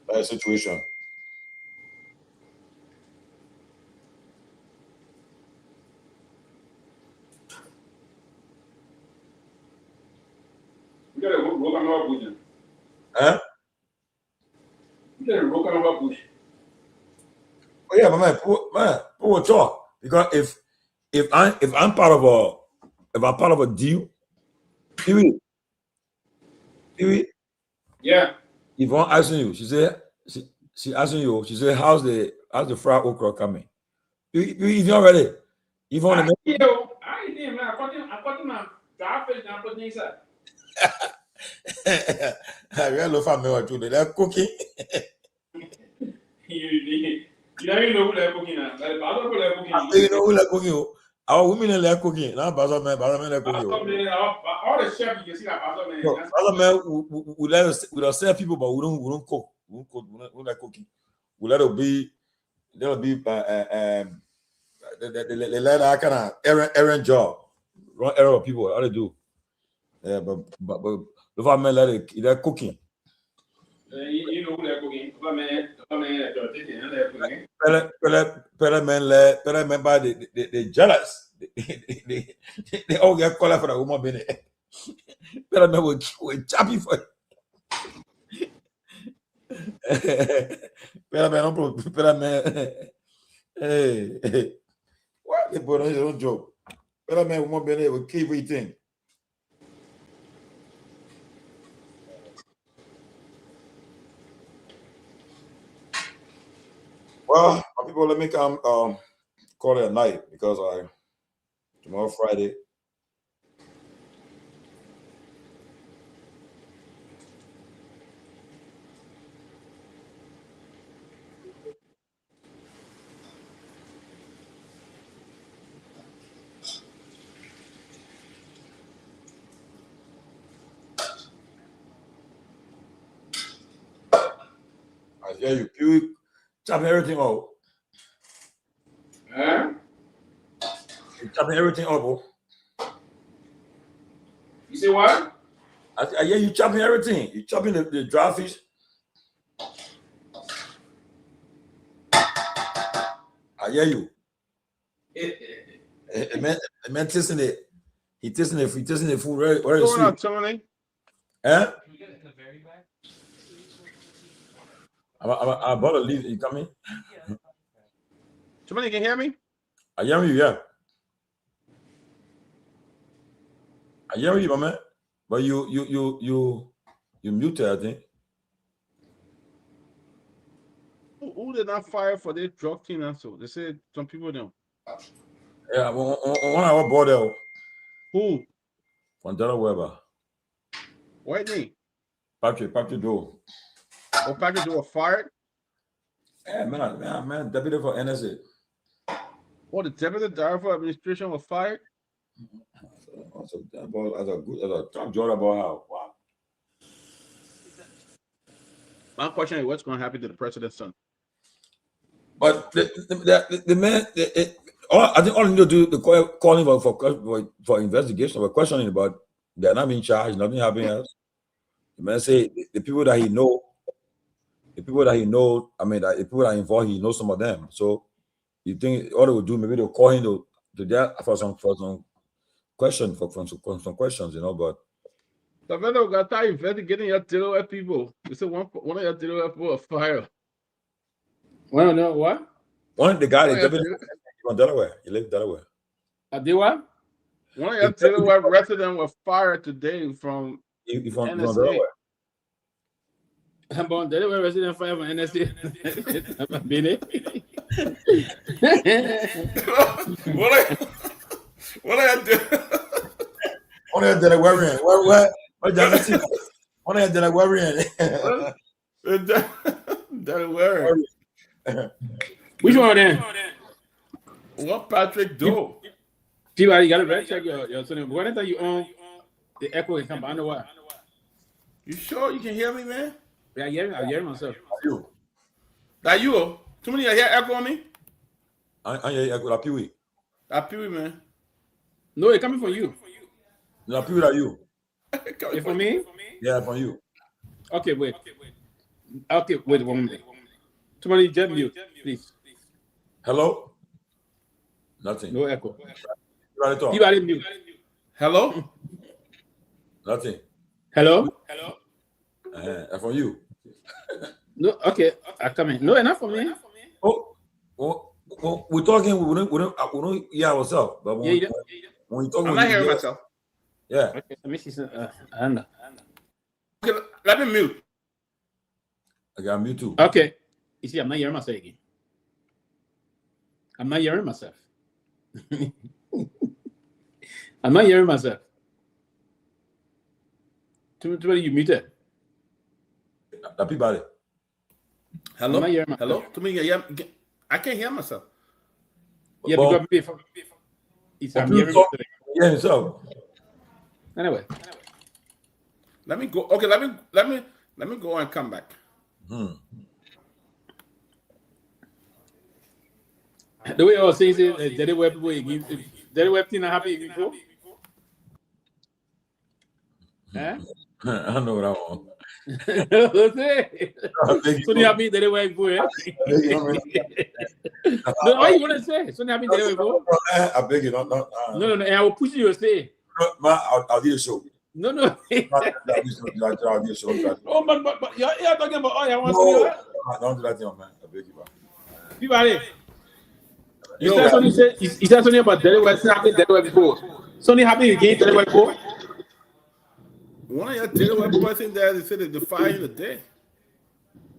That situation. We got a rope on our bush. Huh? We got a rope on our bush. Oh yeah, man, we'll talk because if I'm part of a deal, Pewee. Yeah. Yvonne asking you, she said she asking you, she said, how's the fried okra coming? You not ready? Yvonne, I didn't, man. I got my garbage and I put inside. I really love family too. They're cooking. You don't even know who they're cooking now. You know who they're cooking. Our women like cooking. Now, Baza man like cooking. All the chefs you can see that Baza man. No, Baza man, we let us serve people, but we don't cook. We don't cook. We don't like cooking. We let it be. There'll be they let that kind of errand job, run error of people. How they do? Yeah, but the farmer they're cooking. You know who they're cooking. Pele member they jealous. They all get called for the woman being there. Pele man will chappy for Pele man, Pele man. Hey, what the boy don't joke. Pele man woman being there will keep eating. Well, people, let me come call it a night because tomorrow Friday. I hear you. Pewee chopping everything up. Huh? You chopping everything up. Oh. You say what? I hear you chopping everything. You chopping the dry fish. I hear you. The man tasting it. He tasting the food. Very What's going sweet. on, Tomalin? Huh? I'm about to leave. You coming? Tomalin, can you hear me? I hear you, yeah. I hear you, my man. But you muted, I think. Who did not fire for this drug team and so? They said some people don't. Yeah, one hour border. Who? From Delaware. What name? Patrick Doe. Oh, Patrick Doe fired? Yeah, man, deputy for NSA. Oh, the deputy director for administration was fired? As a Trump job about how? Wow. My question is, what's going to happen to the president's son? But the man, I think all you need to do the calling for investigation or questioning about they're not in charge, nothing happening else. The man say the people that he know, I mean, the people that are involved, he knows some of them. So you think all they would do, maybe they'll call him to that for some questions, some questions, you know, but. The vendor got tired investigating your Delaware people. They said one of your Delaware people was fired. Well, no, what? One of the guy that from Delaware. He lives in Delaware. Did what? One of your Delaware residents was fired today from from NSA. I'm born Delaware resident fired from NSA. What I do? One of the Delawarean. What does it seem? One of the Delawarean. Delaware. Which one then? What Patrick Doe? Peabody, you got to check your son. When I you on the echo can come underwater. You sure you can hear me, man? Yeah, I hear myself. That you? Too many hear echo on me? I hear echo. That Pewee. That Pewee, man. No, it's coming from you. That Pewee, that you. It's for me? Yeah, from you. Okay, wait. Okay, wait 1 minute. Somebody just mute, please. Hello? Nothing. No echo. You are mute. Hello? Nothing. Hello? From you. No, okay. I come in. No, enough for me. We're talking. We don't hear ourselves. But when we talk, I'm not hearing myself. Yeah. Okay, let me see some. I don't know. Okay, let me mute. Okay, I'm mute too. Okay. You see, I'm not hearing myself again. I'm not hearing myself. I'm not hearing myself. Too many you muted. Peabody. Hello? Hello? To me, I can't hear myself. Yeah, because I'm hearing you today. Yeah, so. Anyway. Let me go. Okay, let me go and come back. The way I was saying, the way people give, the way people are happy before. Huh? I know what I want. So you happy the way before? No, all you want to say? So you happy the way before? I beg you, not. No. I will push you to say. I'll do a show. No. I'll do a show. Oh, but you're talking about I want to do that. Don't do that thing, man. I beg you, man. Peabody. You said something about Derry West happy Derry West before. Something happy again Derry West before. One of your Derry West person there, they said they defy you today.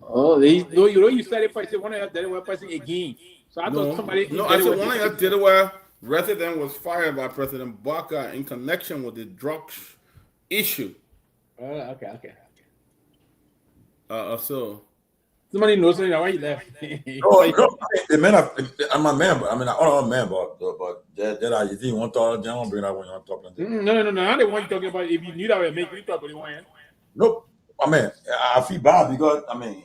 Oh, you said it. I said one of your Derry West person again. So I thought somebody. No, I said one of your Derry West resident was fired by President Barker in connection with the drugs issue. Okay. So. Somebody knows something. Why you left? No, the man. I'm a man, but I mean, I'm a man, but that you think want to talk, they don't bring that when you want to talk. No. I don't want you talking about. If you knew that, would make you talk about the one. Nope. I mean, I feel bad because I mean,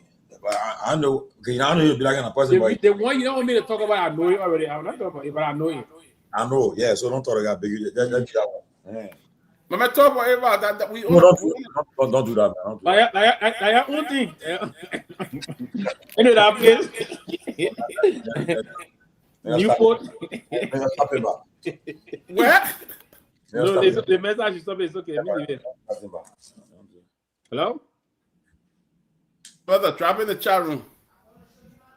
I know. Okay, I know you'll be like a person, but the one you don't want me to talk about, I know you already. I'm not talking about it, but I know you. I know, yeah. So don't talk about big. That's that one. Yeah. But I talk about that we. No, don't do that, man. Like one thing. You know that place. Newport. Where? No, the message is something. It's okay. Hello? Brother, drop in the chat room.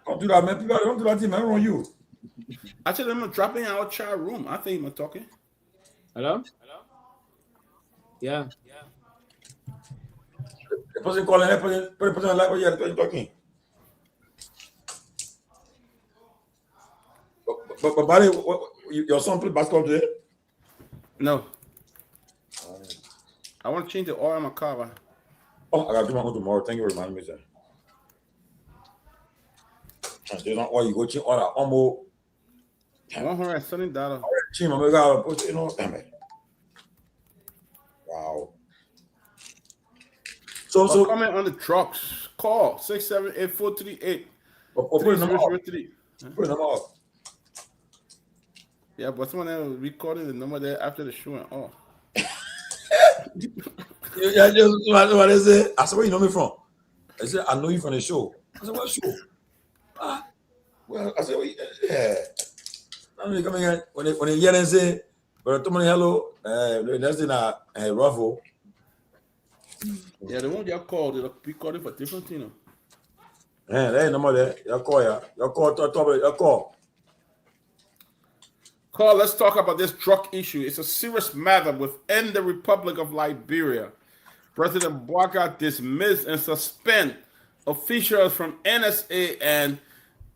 Don't do that, man. People don't do that thing, man. On you. I said I'm dropping in our chat room. I think I'm talking. Hello? Yeah. The person calling, the person like what you're talking. But Barry, your son play basketball today? No. I want to change the oil in my car. Man. Oh, I got to do my own tomorrow. Thank you for reminding me, sir. There's not oil. You go change oil. Almost $170. Team, I'm gonna put you know. Wow. So comment on the trucks. Call 678-438. Put them off. Yeah, but someone else recorded the number there after the show and all. Yeah, just what is it? I said, where you know me from? I said, I know you from the show. I said, what show? Well, I said, well, yeah. I'm coming in when they hear and say, but Tomalin, hello. That's in a ruffle. Yeah, the one you called, they'll be calling for different things. Yeah, there ain't no more there. Your call. Carl, let's talk about this drug issue. It's a serious matter within the Republic of Liberia. President Barker dismissed and suspend officials from NSA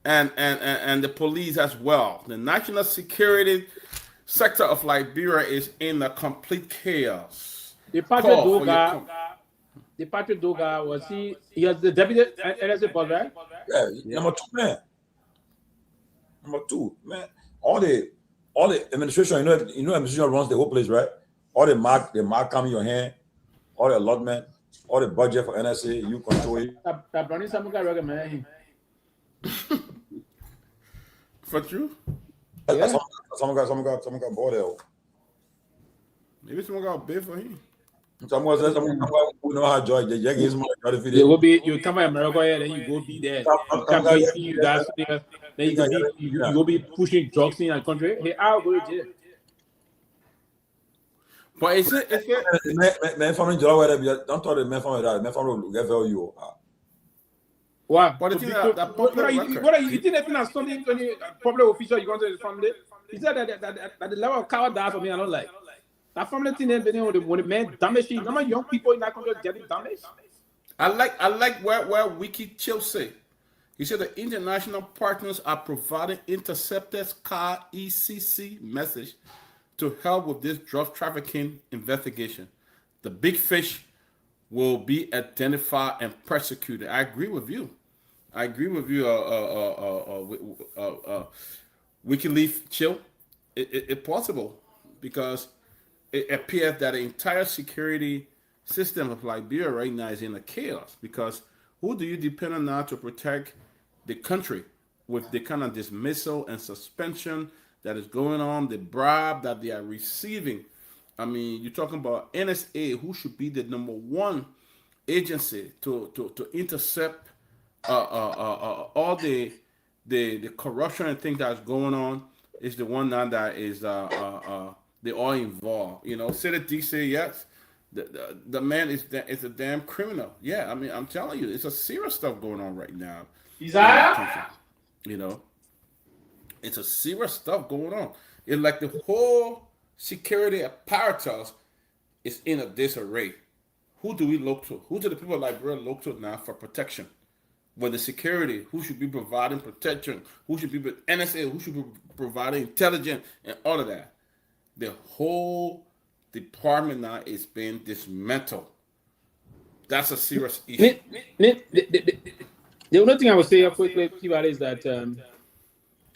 and the police as well. The national security sector of Liberia is in a complete chaos. The Patrick Doga was he was the deputy NSA boss, right? Yeah, number 2 man. Number 2 man. All the administration, you know, administration runs the whole place, right? All the mark come in your hand, all the allotment, all the budget for NSA, you control it. For true? Yeah. Someone got bored there. Maybe someone got bid for him. Someone who know how George the Jack is more. You come to America here, then you go be there. You guys there. Then you go be pushing drugs in the country. Hey, I'll go to jail. But is it man from Jordan, don't talk to man from that. Man from get value. What? But what are you think that's something public official you going to his family? He said that the level of coward that for me, I don't like. That family thing when the man damage, young people in that country getting damaged. I like where Wiki Chill say. He said the international partners are providing interceptors car ECC message to help with this drug trafficking investigation. The big fish will be identified and persecuted. I agree with you. WikiLeaf Chill. it's possible because it appears that the entire security system of Liberia right now is in a chaos. Because who do you depend on now to protect the country with the kind of dismissal and suspension that is going on, the bribe that they are receiving? I mean, you're talking about NSA, who should be the number one agency to intercept all the corruption and things that's going on, is the one now that is they all involved. You know, Senate D say yes. The man is a damn criminal. Yeah, I mean, I'm telling you, it's a serious stuff going on right now. You know, it's a serious stuff going on. It's like the whole security apparatus is in a disarray. Who do we look to? Who do the people of Liberia look to now for protection? When the security, who should be providing protection? Who should be NSA? Who should be providing intelligence and all of that? The whole department now is being dismantled. That's a serious issue. The only thing I would say quickly about is that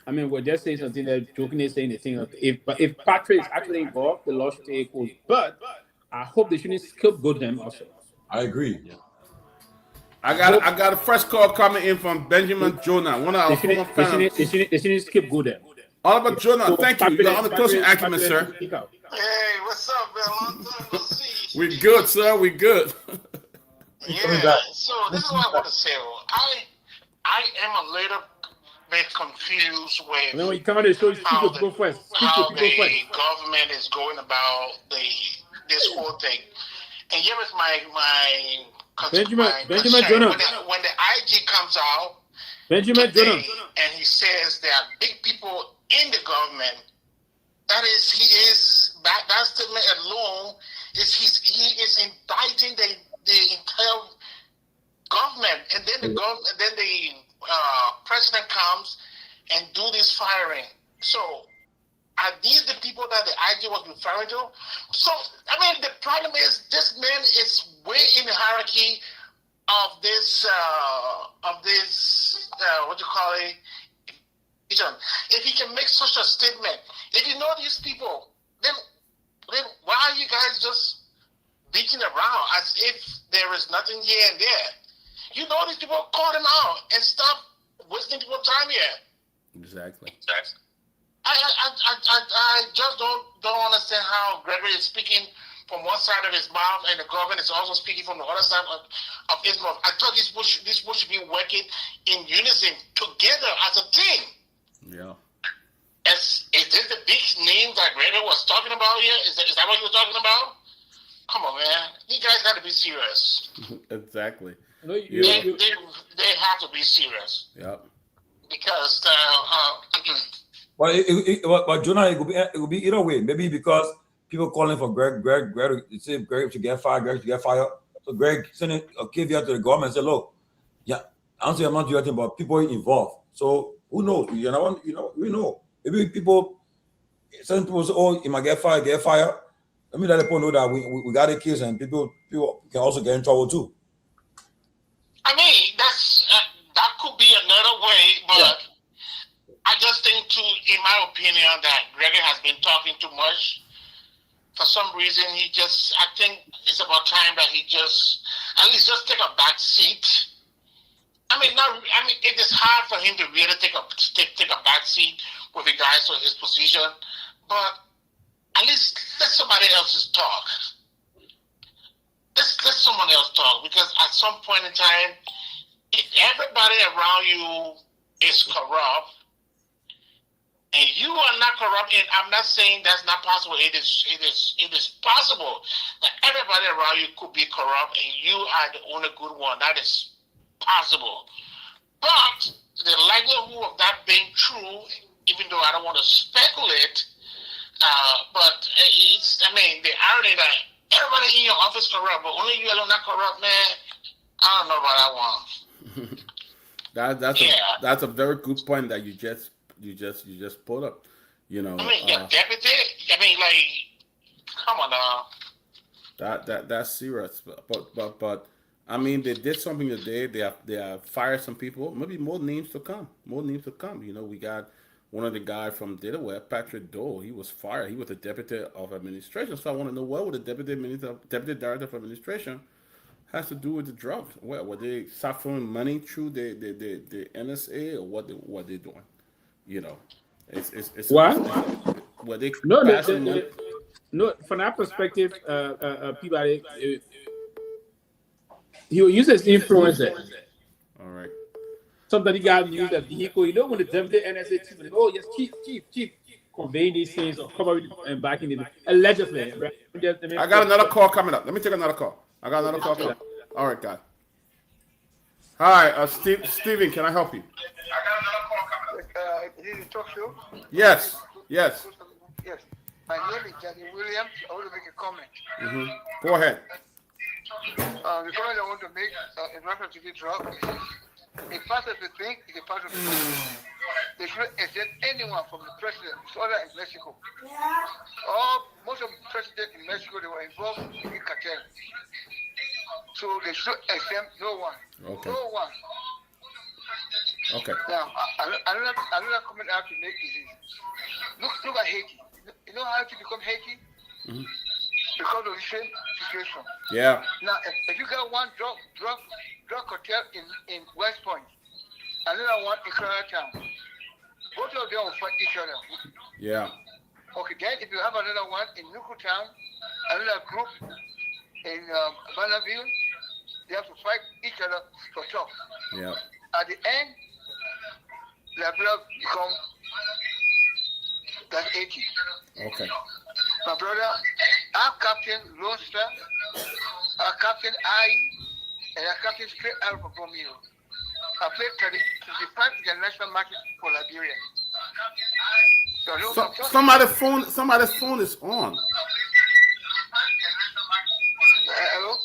I mean, we're just saying something that jokingly saying the thing. If Patrick is actually involved, the law should take hold. But I hope they shouldn't scapegoat them also. I agree. Yeah. I got a fresh call coming in from Benjamin Jonah, one of our former fans. They shouldn't scapegoat them. Oliver Jonah, thank you. You're on the closing argument, sir. Hey, what's up, man? Long time no see. We're good, sir. We're good. Yeah. So this is what I want to say. I am a little bit confused with when you come on the show, how the government is going about this whole thing. And here is my Benjamin concern. Jonah. When the IG comes out Benjamin today, Jonah, and he says there are big people in the government, that that statement alone he is indicting the entire government, and then the president comes and do this firing. So are these the people that the IG was referring to? So I mean, the problem is this man is way in the hierarchy of this what you call it. If he can make such a statement, if you know these people, then why are you guys just beating around as if there is nothing here and there? You know these people, call them out and stop wasting people's time here. Exactly. I just don't understand how Gregory is speaking from one side of his mouth and the government is also speaking from the other side of his mouth. I thought these people should be working in unison together as a team. Yeah. Is this the big name that Gregory was talking about here? Is that what you were talking about? Come on, man. You guys got to be serious. Exactly. No, they have to be serious. Yep. Because but Jonah, it will be either way. Maybe because people calling for Greg say Greg should get fired. So Greg sending a caveat to the government and say, look, yeah, I'm not doing anything, but people involved. So who knows? We know. Maybe some people say, oh, he might get fired. Let me let the people know that we got a case and people can also get in trouble too. I mean, that could be another way, but yeah. I just think too, in my opinion, that Gregory has been talking too much. For some reason, I think it's about time that he at least take a back seat. It is hard for him to really take a back seat with regards to his position, but at least let somebody else talk. Let someone else talk, because at some point in time, if everybody around you is corrupt, and you are not corrupt, and I'm not saying that's not possible. It is possible that everybody around you could be corrupt, and you are the only good one. That is possible. But the likelihood of that being true, even though I don't want to speculate, but the irony that everybody in your office corrupt, but only you alone not corrupt, man. I don't know about that one. That's a very good point that you just put up. You know, deputy. Come on now. That's serious. But I mean, they did something today. They have fired some people. Maybe more names to come. You know, we got one of the guys from Delaware, Patrick Doe, he was fired. He was the deputy of administration. So I want to know what would the deputy director of administration has to do with the drugs? Well, were they suffering money through the NSA or what they doing? You know, it's what? Were they No, passing money? No, from that perspective, Peabody, he will use his influence. All right. Somebody got news that vehicle. You know when the deputy NSA chief, oh yes, chief, conveying these things or cover and backing it allegedly. Right? I got another call coming up. Let me take another call. I got another call coming up. All right, guys. Hi, Steven, can I help you? Is this a talk show? Yes. Yes. Yes. My name is Johnny Williams. I want to make a comment. Go ahead. The comment I want to make in reference to the drug, a part of the thing is a part of the thing. They should exempt anyone from the president, other in Mexico. Most of the presidents in Mexico, they were involved in the cartel. So they should exempt no one. Okay. No one. Okay. Now, another comment I have to make is this. Look at Haiti. You know how to become Haiti? Because of the same situation. Yeah. Now, if you got one drug cartel in West Point, another one in Town, both of them will fight each other. Yeah. Okay, then if you have another one in Nuku Town, another group in Bonneville, they have to fight each other for top. Yeah. At the end, Liberia become that 80. Okay. My brother, our captain Lone Star, our captain I, and our captain straight out of Romeo. I played 35 international matches for Liberia. So, somebody's phone is on. Hello?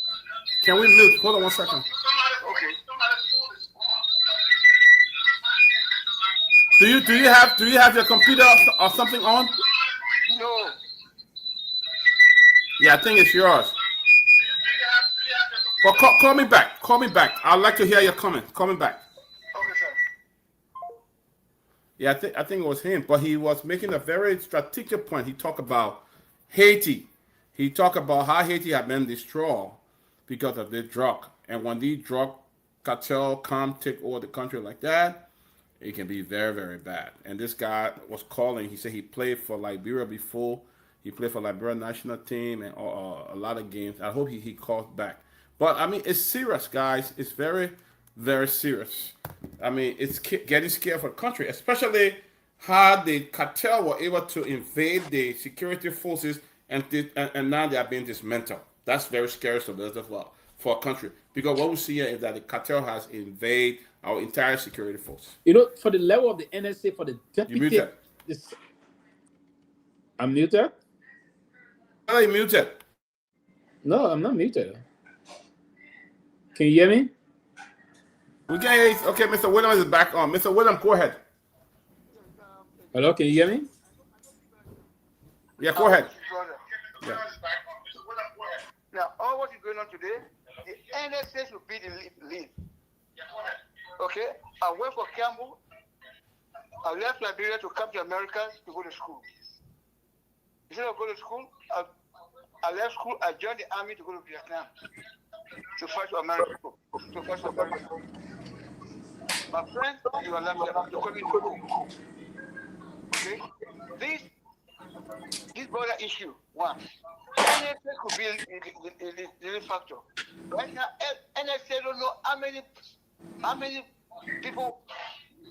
Can we mute? Hold on one second. Okay. Do you have your computer or something on? No. Yeah, I think it's yours. Well, call me back. Call me back. I'd like to hear your comment. Call me back. Okay, sir. Yeah, I think it was him, but he was making a very strategic point. He talked about Haiti. He talked about how Haiti had been destroyed because of this drug. And when these drug cartel come take over the country like that, it can be very, very bad. And this guy was calling. He said he played for Liberia before. He played for Liberia national team and a lot of games. I hope he calls back. But, I mean, it's serious, guys. It's very, very serious. I mean, it's getting scary for the country, especially how the cartel were able to invade the security forces and now they are being dismantled. That's very scary as well for a country. Because what we see here is that the cartel has invaded our entire security force. You know, for the level of the NSA, for the deputy... You muted. I'm muted? Are you muted? No, I'm not muted. Can you hear me? We can hear you. Okay, Mr. Williams is back on. Mr. Williams, go ahead. Hello, can you hear me? Yeah, go ahead. Yeah. Now, all what is going on today, the NSA should be the lead. Okay? I went for Campbell. I left Liberia to come to America to go to school. Instead of going to school, I left school. I joined the army to go to Vietnam to fight for America. My friend, you are left to come in. Okay? This border issue, one. NSA could be the leading factor. Right now, NSA don't know how many people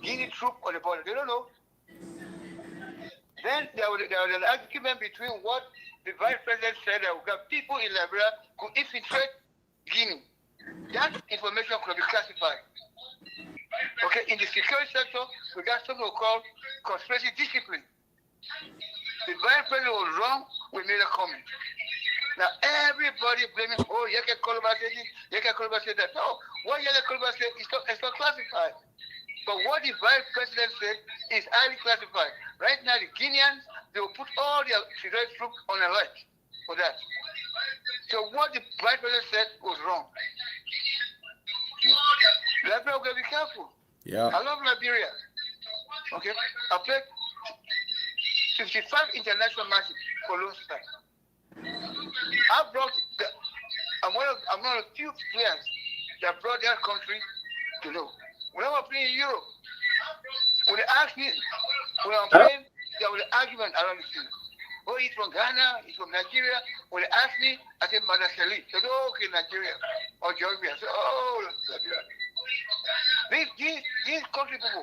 Guinea troop on the border. They don't know. Then there was an argument between what the vice president said that we got people in Liberia could infiltrate Guinea. That information could be classified. Okay, in the security sector, we got something called conspiracy discipline. The vice president was wrong, we made a comment. Now everybody blaming, oh, Yeke Kolba said this, Yeke Kolba said that. No, what Yeke Kolba said is not classified. But what the vice president said is highly classified. Right now, the Guineans, they will put all their security troops on alert for that. So what the vice president said was wrong. Liberia, we gotta be careful. Yeah. I love Liberia. Okay, I played 55 international matches for Lone Star. I'm one of the few players that brought their country to know. When I was playing in Europe, when they asked me, when I'm playing, there was an argument around the field. Oh, he's from Ghana, he's from Nigeria. When they asked me, I said, Madaseli. They said, oh, okay, Nigeria or Georgia. I said, oh, Nigeria. These country people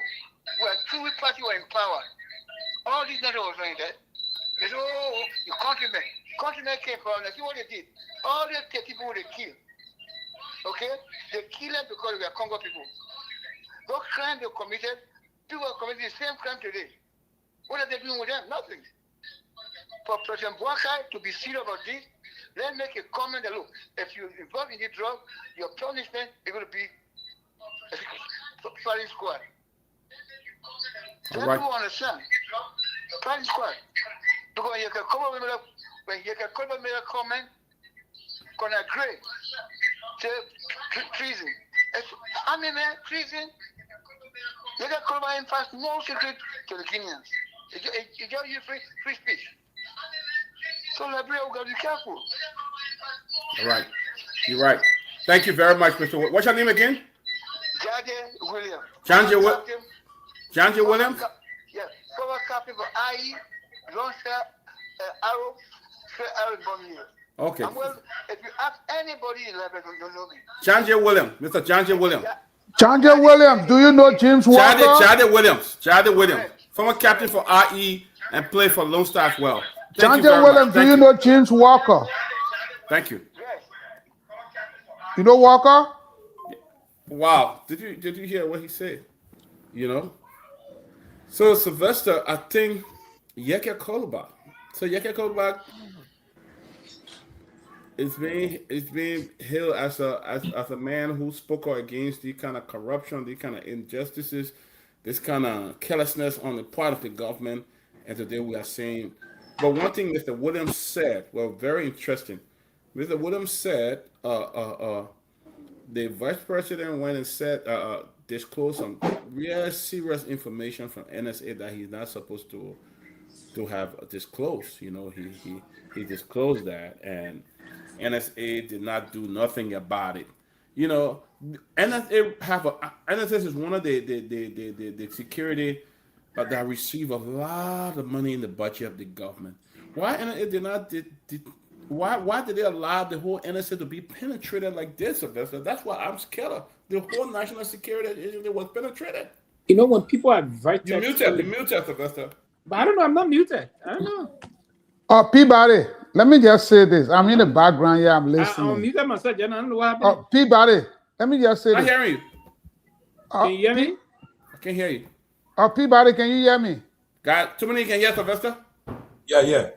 were truly party were in power. All these nations was doing that. They said, oh, your countrymen. Countrymen came from, and see what they did. All these people they killed. Okay? They killed them because they were Congo people. Those crimes they committed, people are committing the same crime today. What are they doing with them? Nothing. For President Bouakai to be serious about this, let's make a comment that, look, if you're involved in this drug, your punishment is going to be firing squad. Let people understand. Firing squad. Because when you can come up with a comment, can agree to treason. I mean, treason. You can come up and pass no secret to the Kenyans. It gives you free speech. So Liberia, we got to be careful. All right. You're right. Thank you very much, Mr. What's your name again? Janje Williams. Janje Williams? Yes. Former captain for IE, Lone Star, Arrow, Arrow here. Okay. Well, if you ask anybody in Liberia, you know me. Janje Williams. Mr. Janje Williams. Janje Williams, do you know James Walker? Janje Williams. Former captain for IE and played for Lone Star as well. Janje Williams, do you know James Walker? Thank you. You know Walker? Wow. Did you hear what he said? You know? So Sylvester, I think Yeke Kolobah. So Yeke Kolobah is being hailed as a man who spoke out against the kind of corruption, the kind of injustices, this kind of carelessness on the part of the government. And today we are saying, but one thing Mr. Williams said, well, very interesting. Mr. Williams said, the vice president went and said, disclosed some real serious information from NSA that he's not supposed to have disclosed. You know, he disclosed that, and NSA did not do nothing about it. You know, NSA is one of the security that receive a lot of money in the budget of the government. Why NSA did not why did they allow the whole NSA to be penetrated like this, Sylvester? That's why I'm scared of the whole national security agency was penetrated. You know, when people are invited, you're muted, Sylvester. But I don't know. I'm not muted. I don't know. Peabody, let me just say this. I'm in the background here. I'm listening. I'm muted myself. I don't know what happened. Peabody, let me just say this. I hear you. Can you hear me? I can hear you. Peabody, can you hear me? Got too many can hear, Sylvester? Yeah.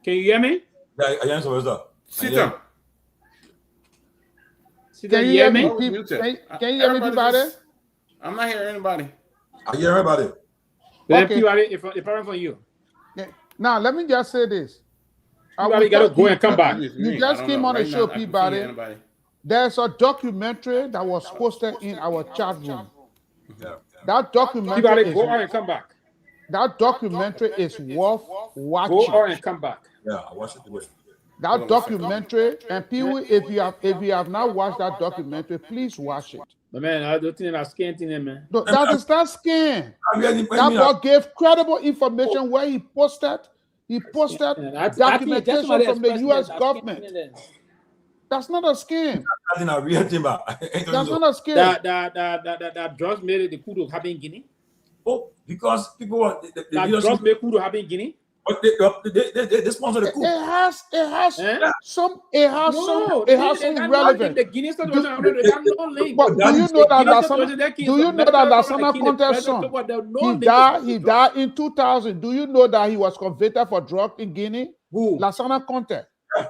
Can you hear me? Yeah, I hear Sylvester. Sit down. Can you hear me? Can you hear me, Peabody? I'm not hearing anybody. I hear everybody. Okay. If I'm for you. Now, let me just say this. You gotta go and come back. You just came on the show, Peabody. There's a documentary that was posted in our chat room. That documentary. You gotta go on and come back. That documentary is worth watching. Go on and come back. Yeah, I watched it. That documentary, and people, if you have not watched that documentary, please watch it. But man, I don't think that's scanning, man. No, that is not scam. That boy gave credible information where he posted documentation from the U.S. government. That's not a scam. That's not a real thing, that's not a scam. That drugs made it the kudu happen in Guinea. Oh, because people want that drugs made kudu happen in Guinea. But they sponsor the coup. It has some relevance. The Guineans do you know that Lassana Conte's son, he died in 2000. Do you know that he was convicted for drug in Guinea? Who? Lassana Conte,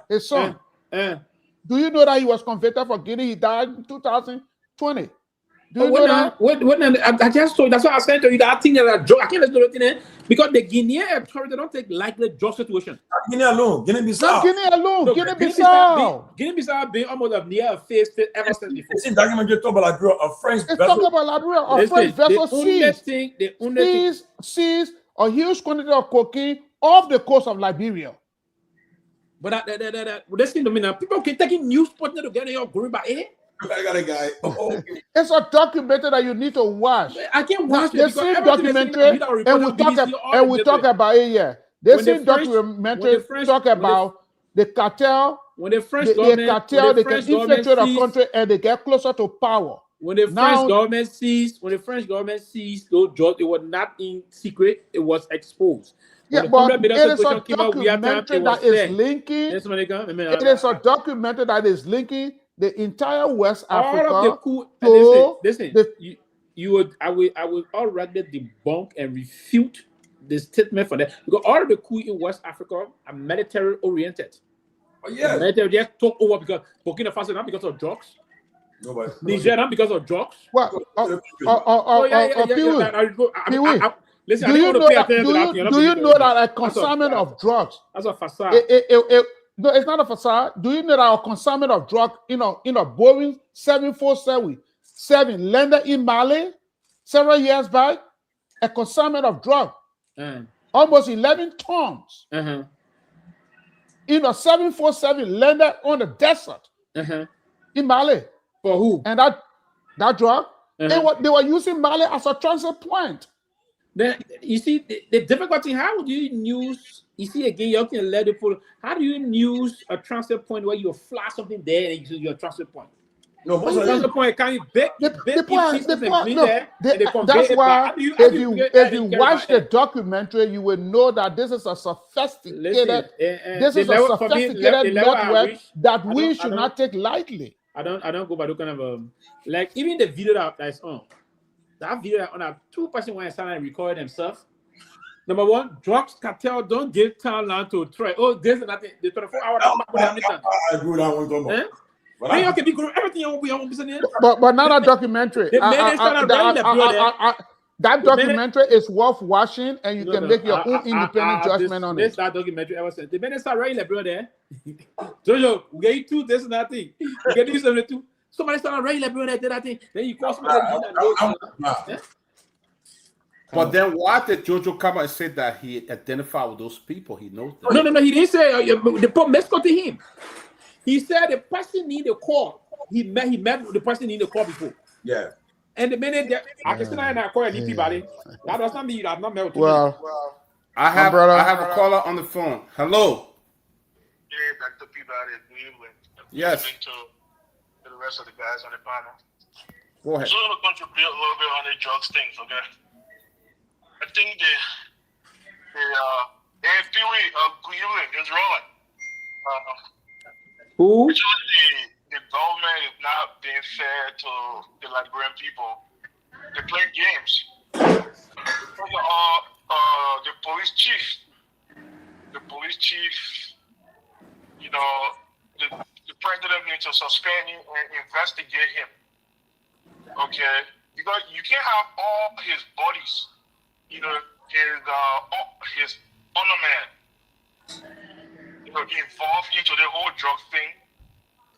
his son. Do you know that he was convicted for Guinea? He died in 2020. Do you know that? I just told you, that's what I said to you. That thing that I can't listen to it because the Guinean they don't take likely drug situation. Guinea alone, Guinea-Bissau. Guinea-Bissau being almost a near face ever since before. It's in documentary talk about Liberia, a French vessel. Talk about Liberia, a French vessel seized a huge quantity of cocaine off the coast of Liberia. But listen to me now. People can take in news putting it together. You're going by it. I got a guy. It's a documentary that you need to watch. I can't watch The it. same documentary, and we talk about it here. The same documentary talk about the cartel. When the French they government, they can infiltrate a country and they get closer to power. When the French government seized those drugs, it was not in secret; it was exposed. Yeah, but it is a documentary that is linking. It is a documentary that is linking the entire West Africa. I would already debunk and refute the statement for that, because all of the coup in West Africa are military oriented. Oh, yeah. Military just took over because Burkina Faso not because of drugs. Niger not because of drugs. Well, listen, do you know that a consignment of drugs? That's a facade. No, it's not a facade. Do you know that a consignment of drugs in a Boeing 747 landed in Mali several years back? A consignment of drugs, almost 11 tons. In a 747 landed on the desert in Mali. For who? And that drug, they were using Mali as a transit point. Then you see the difficulty. How do you use? You see again, you can let it pull. How do you use a transit point where you fly something there and you use your transit point? No, most of transit point can you bake? That's why if you watch the documentary, you will know that this is a sophisticated, network that we should not take lightly. I don't go by the kind of like even the video that's on. That video on a 2-person when I stand and record themselves. Number one, drugs cartel don't give town land to try. Oh, this and that. The 24-hour. I agree with that one. But not a documentary. That documentary is worth watching, and you can make your own independent judgment on it. That documentary ever since the minute start writing the brother, Jojo, we get you two this and that thing. We get you something too. Somebody started writing the brother did that thing. Then you call somebody. But then why did Jojo come and say that he identified with those people? He knows them. No. He didn't say let's go to him. He said the person need a call. He met the person need a call before. Yeah. And the minute that I can sit down and I call Peabody, that does not mean I've not met with Well, I have a caller on the phone. Hello. Yeah, Dr. Peabody, yes. To the rest of the guys on the panel. Go ahead. So I'm going to contribute a little bit on the drugs things, okay? I think Pewee, good evening, it's rolling. Who? The government is not being fair to the Liberian people. They're playing games. The police chief, you know, the president needs to suspend him and investigate him. Okay? Because you can't have all his bodies, you know, his ornament, you know, involved into the whole drug thing.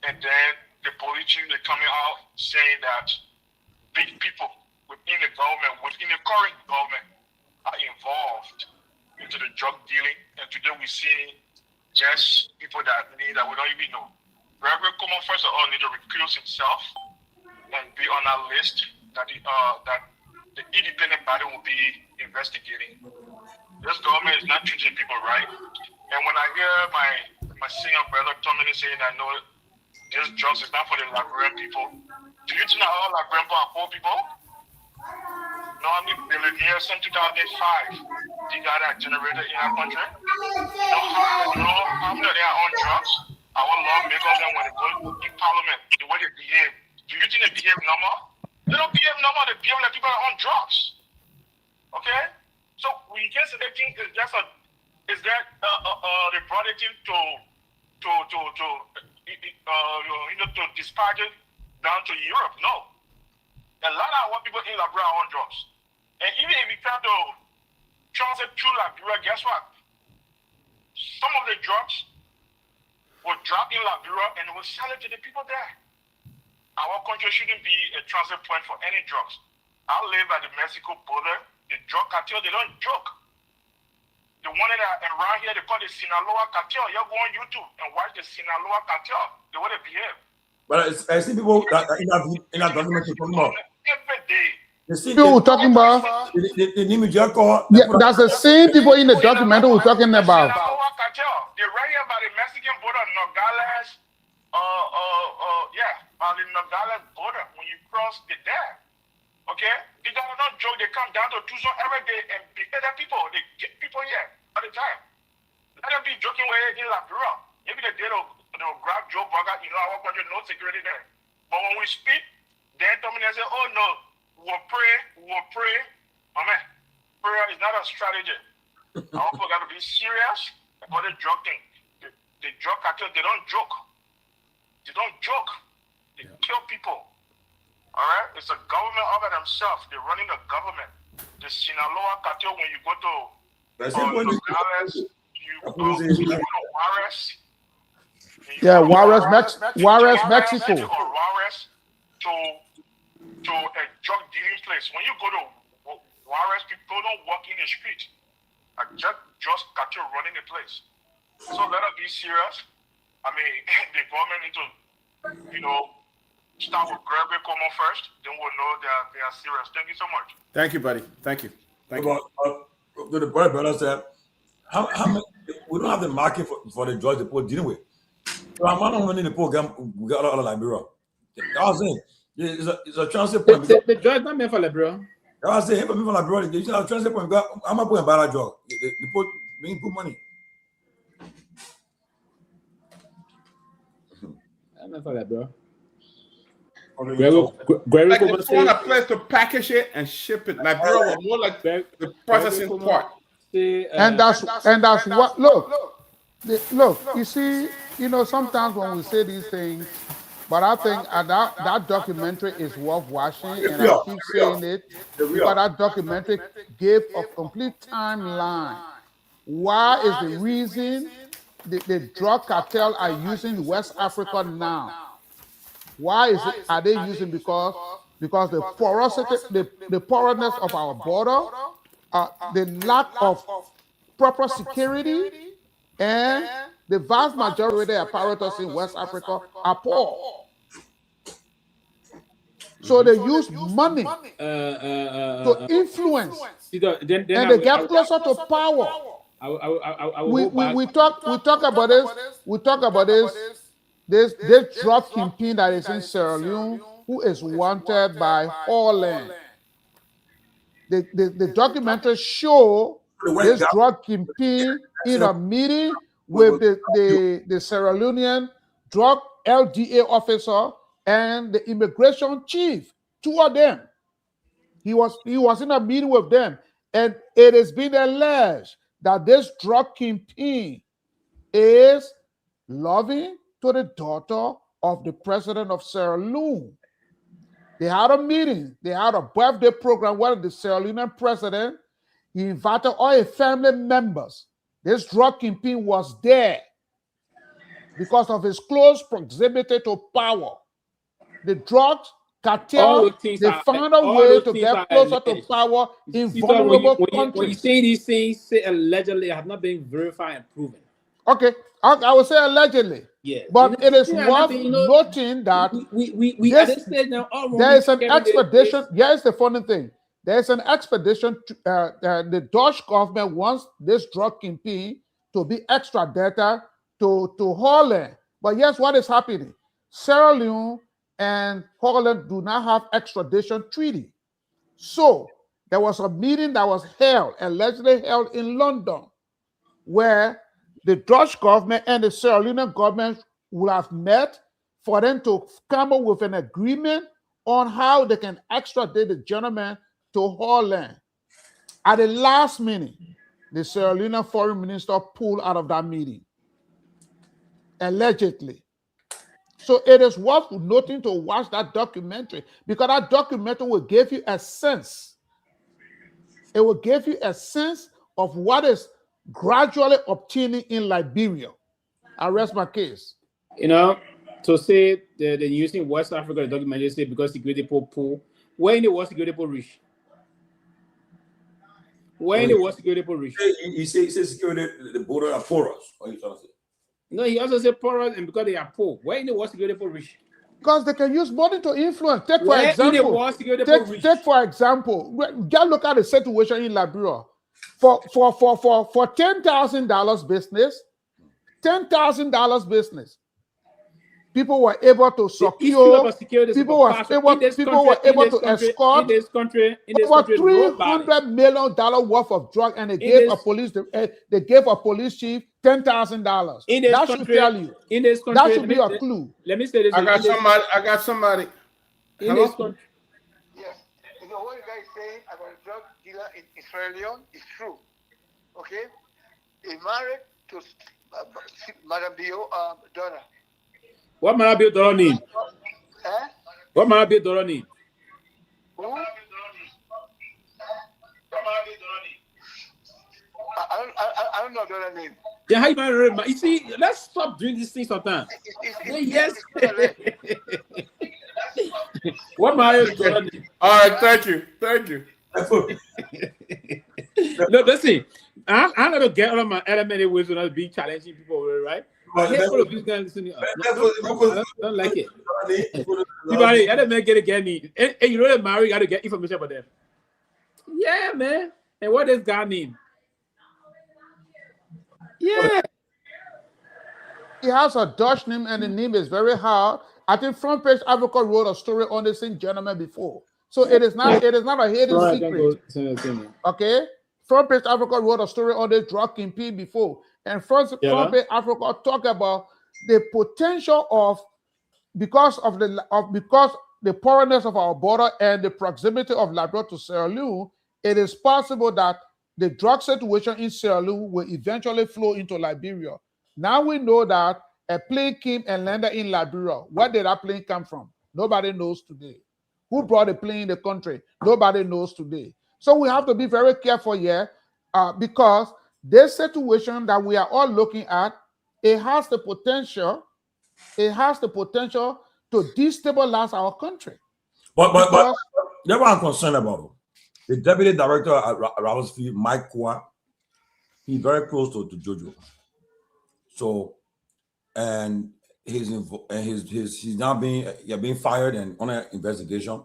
And then the police chief, they're coming out saying that big people within the government, within the current government, are involved into the drug dealing. And today we see just people that we don't even know. Jerome Gayman, first of all, need to recuse himself and be on our list that the independent body will be investigating. This government is not treating people right. And when I hear my senior brother Tomalin saying that no, this drugs is not for the Liberian people. Do you think that all Liberian people are poor people? No, I mean billionaires since 2005. They got that generated in our country. How many of them are on drugs? Our lawmakers, and when they go in parliament, the way they behave. Do you think they behave normal? They don't behave normal. They behave like people are on drugs. Okay? So we guess that they think it's just they brought it in to dispatch it down to Europe. No. A lot of our people in Liberia are on drugs. And even if we try to transit through Liberia, guess what? Some of the drugs will drop in Liberia and will sell it to the people there. Our country shouldn't be a transit point for any drugs. I live at the Mexico border. The drug cartel, they don't joke. The one that around here, they call the Sinaloa cartel. You go on YouTube and watch the Sinaloa cartel, the way they behave. But I see people that in that documentary talking about Every day. People talking about. Yeah, that's the same people in the documentary we're talking about. Sinaloa cartel. They're right here by the Mexican border, Nogales. By the Nogales border. When you cross the dam, okay? These are not joke. They come down to Tucson every day and behead people. They get people here all the time. Let them be joking with in Liberia. Maybe they did they'll grab Joe Burger, our country, no security there. But when we speak, then Tomalin say, oh no, we'll pray. Amen. Prayer is not a strategy. Our people got to be serious about the drug thing. The drug cartel, they don't joke. They don't joke. They kill people. All right? It's a government over themselves. They're running a government. The Sinaloa cartel, when you go to Nogales, you go to Juarez. Yeah, Juarez, Mexico. Juarez to a drug dealing place. When you go to Juarez, people don't walk in the street. Just cartel running the place. So let us be serious. I mean, the government need to, start with Kehleboe Gongloe first. Then we'll know that they are serious. Thank you so much. Thank you, buddy. Thank you. Thank you. To the brother said, how many, we don't have the market for the drugs the poor dealing with. So I'm not running the program. We got all of Liberia. I was saying, it's a transit point. The drug not meant for Liberia. I was saying, for me for Liberia, it's a transit point. I'm not putting a bad drug. The poor bring good money. I'm not for Liberia. Like they found a place to package it and ship it. Liberia was more like the processing part. And that's what look, you see, sometimes when we say these things, but I think that documentary is worth watching, and I keep saying it because that documentary gave a complete timeline. Why is the reason the drug cartel are using West Africa now? Why are they using because the porosity, the porousness of our border, the lack of proper security, and the vast majority of the apparatus in West Africa are poor. So they use money to influence, and they get closer to power. We talk about this. We talk about this drug kingpin that is in Sierra Leone, who is wanted by Holland. The documentary show this drug kingpin in a meeting with the Sierra Leonean drug LDA officer and the immigration chief, two of them. He was in a meeting with them, and it has been alleged that this drug kingpin is loving to the daughter of the president of Sierra Leone. They had a meeting. They had a birthday program where the Sierra Leonean president, he invited all his family members. This drug kingpin was there because of his close proximity to power. The drugs cartel, they found a way to get closer to power in vulnerable countries. When you say these things, say allegedly, have not been verified and proven. Okay, I would say allegedly. Yeah, but it is worth noting that there is an expedition. Here's the funny thing: there's an expedition. The Dutch government wants this drug kingpin to be extradited to Holland. But yes, what is happening? Sierra Leone and Holland do not have extradition treaty. So there was a meeting that was allegedly held in London, where the Dutch government and the Sierra Leonean government would have met for them to come up with an agreement on how they can extradite the gentleman to Holland. At the last minute, the Sierra Leonean foreign minister pulled out of that meeting, allegedly. So it is worth noting to watch that documentary, because that documentary will give you a sense. It will give you a sense of what is gradually obtaining in Liberia. I rest my case. To say they're using West Africa, the documentary say because security pool, where in the world security pool reach? When the war security rich? He says security, the border are porous. What are you trying to say? No, he also said porous and because they are poor. Why in the war security rich? Because they can use money to influence. Take for example, just look at the situation in Liberia. For $10,000 business, people were able to secure. People were able to escort over $300 million worth of drug, and they gave a police chief $10,000. That should tell you. That should be a clue. Let me say this. I got somebody. In this country. Yes. You know what you guys saying about a drug dealer in Sierra Leone is true. Okay? He married to Madam Bio daughter. What Madam Bio daughter name? What Madam Bio daughter name? Who? I don't know daughter name. Yeah, how you remember? You see, let's stop doing these things sometimes. Yes. What Mario daughter name? All right, thank you. No, listen. I'm not gonna get all of my elementary ways without being challenging people, right? I don't like it. Peabody, I don't get it. Get me. And you know that Mario got to get information about them. Yeah, man. And what does God mean? Yeah. He has a Dutch name, and the name is very hard. I think Front Page Africa wrote a story on this same gentleman before. So it is not a hidden secret. Okay? Front Page Africa wrote a story on this drug kingpin before. And Front Page Africa talk about the potential of because the porous of our border and the proximity of Liberia to Sierra Leone, it is possible that the drug situation in Sierra Leone will eventually flow into Liberia. Now we know that a plane came and landed in Liberia. Where did that plane come from? Nobody knows today. Who brought the plane in the country? Nobody knows today. So we have to be very careful here because this situation that we are all looking at, it has the potential to destabilize our country. But that's what I'm concerned about. The deputy director at Ravensfield, Mike Kwa, he's very close to Jojo. So, and he's now being fired and on an investigation,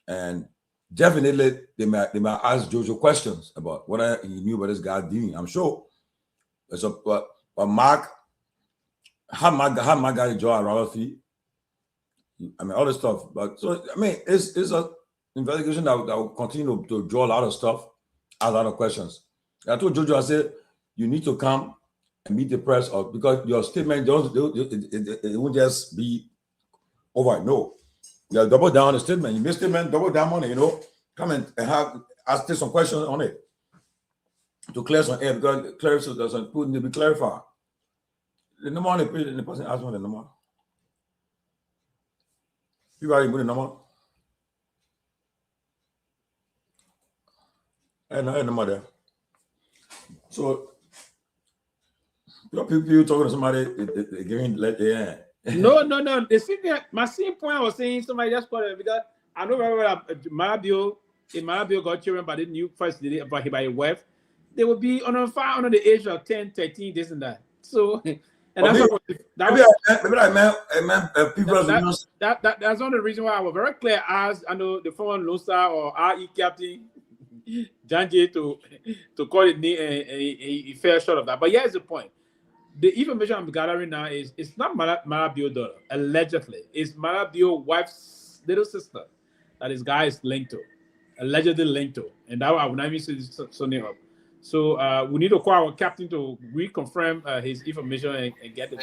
and definitely they might ask Jojo questions about what he knew about this guy doing. I'm sure. So, but Mark, how my guy Joe at Ravensfield, I mean all this stuff. But so I mean it's a investigation that will continue to draw a lot of stuff, ask a lot of questions. I told Jojo, I said, you need to come and meet the press, or because your statement it won't just be over. No, you double down on the statement. You make statement, double down on it. Come and ask some questions on it to clear some air because clarity doesn't need to be clarified. The number the person asked me the number. People are put the number. And I had number there. So people talking to somebody, they giving No. My same point I was saying, somebody just called it because I know very well Marabio got children by the new first lady by his wife. They will be on fire under the age of 10, 13, this and that. So and that's one of the reasons why I was very clear as I know the former Lone Star or RE captain Janji to call it a fair shot of that. But here's the point. The information I'm gathering now is it's not Marabio's daughter, allegedly. It's Marabio's wife's little sister that this guy is linked to, allegedly linked to. And that I would not even say Sonny up. So we need to call our captain to reconfirm his information and get it.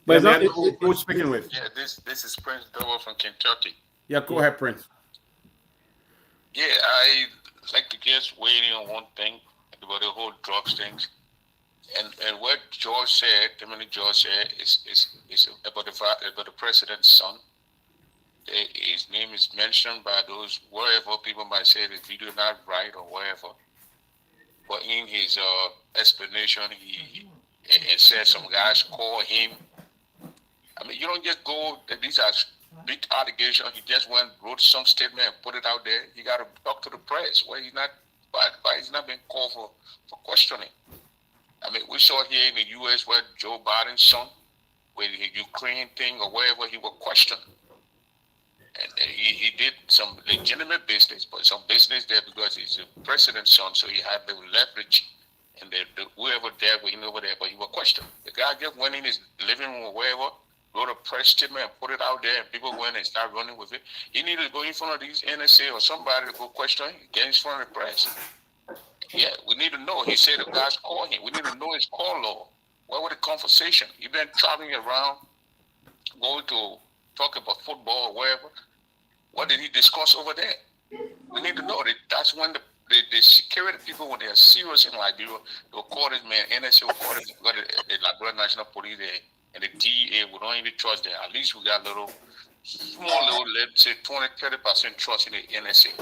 But who's speaking with? Yeah, this is Prince Dopoh from Kentucky. Yeah, go ahead, Prince. Yeah, I like to just weigh in on one thing about the whole drugs things. And what George said, is about the president's son. His name is mentioned by those wherever people might say the video not right or wherever. But in his explanation, he said some guys call him. I mean, you don't just go. These are big allegations. He just wrote some statement and put it out there. You got to talk to the press. Well, he's not Why he's not been called for questioning? I mean, we saw here in the U.S. where Joe Biden's son, with the Ukraine thing or wherever, he was questioned. And he did some legitimate business, but some business there because he's the president's son, so he had the leverage. And whoever there with him over there, but he was questioned. The guy just went in his living room or wherever, wrote a press statement and put it out there, and people went and started running with it. He needed to go in front of these NSA or somebody to go question him, get in front of the press. Yeah, we need to know. He said the guys called him. We need to know his call log. What was the conversation? He been traveling around, going to talk about football or wherever. What did he discuss over there? We need to know that. That's when the security people, when they are serious in Liberia, they'll call this man, NSA will call this, the Liberia National Police and the DEA. We don't even trust them. At least we got small, let's say 20-30% trust in the NSA.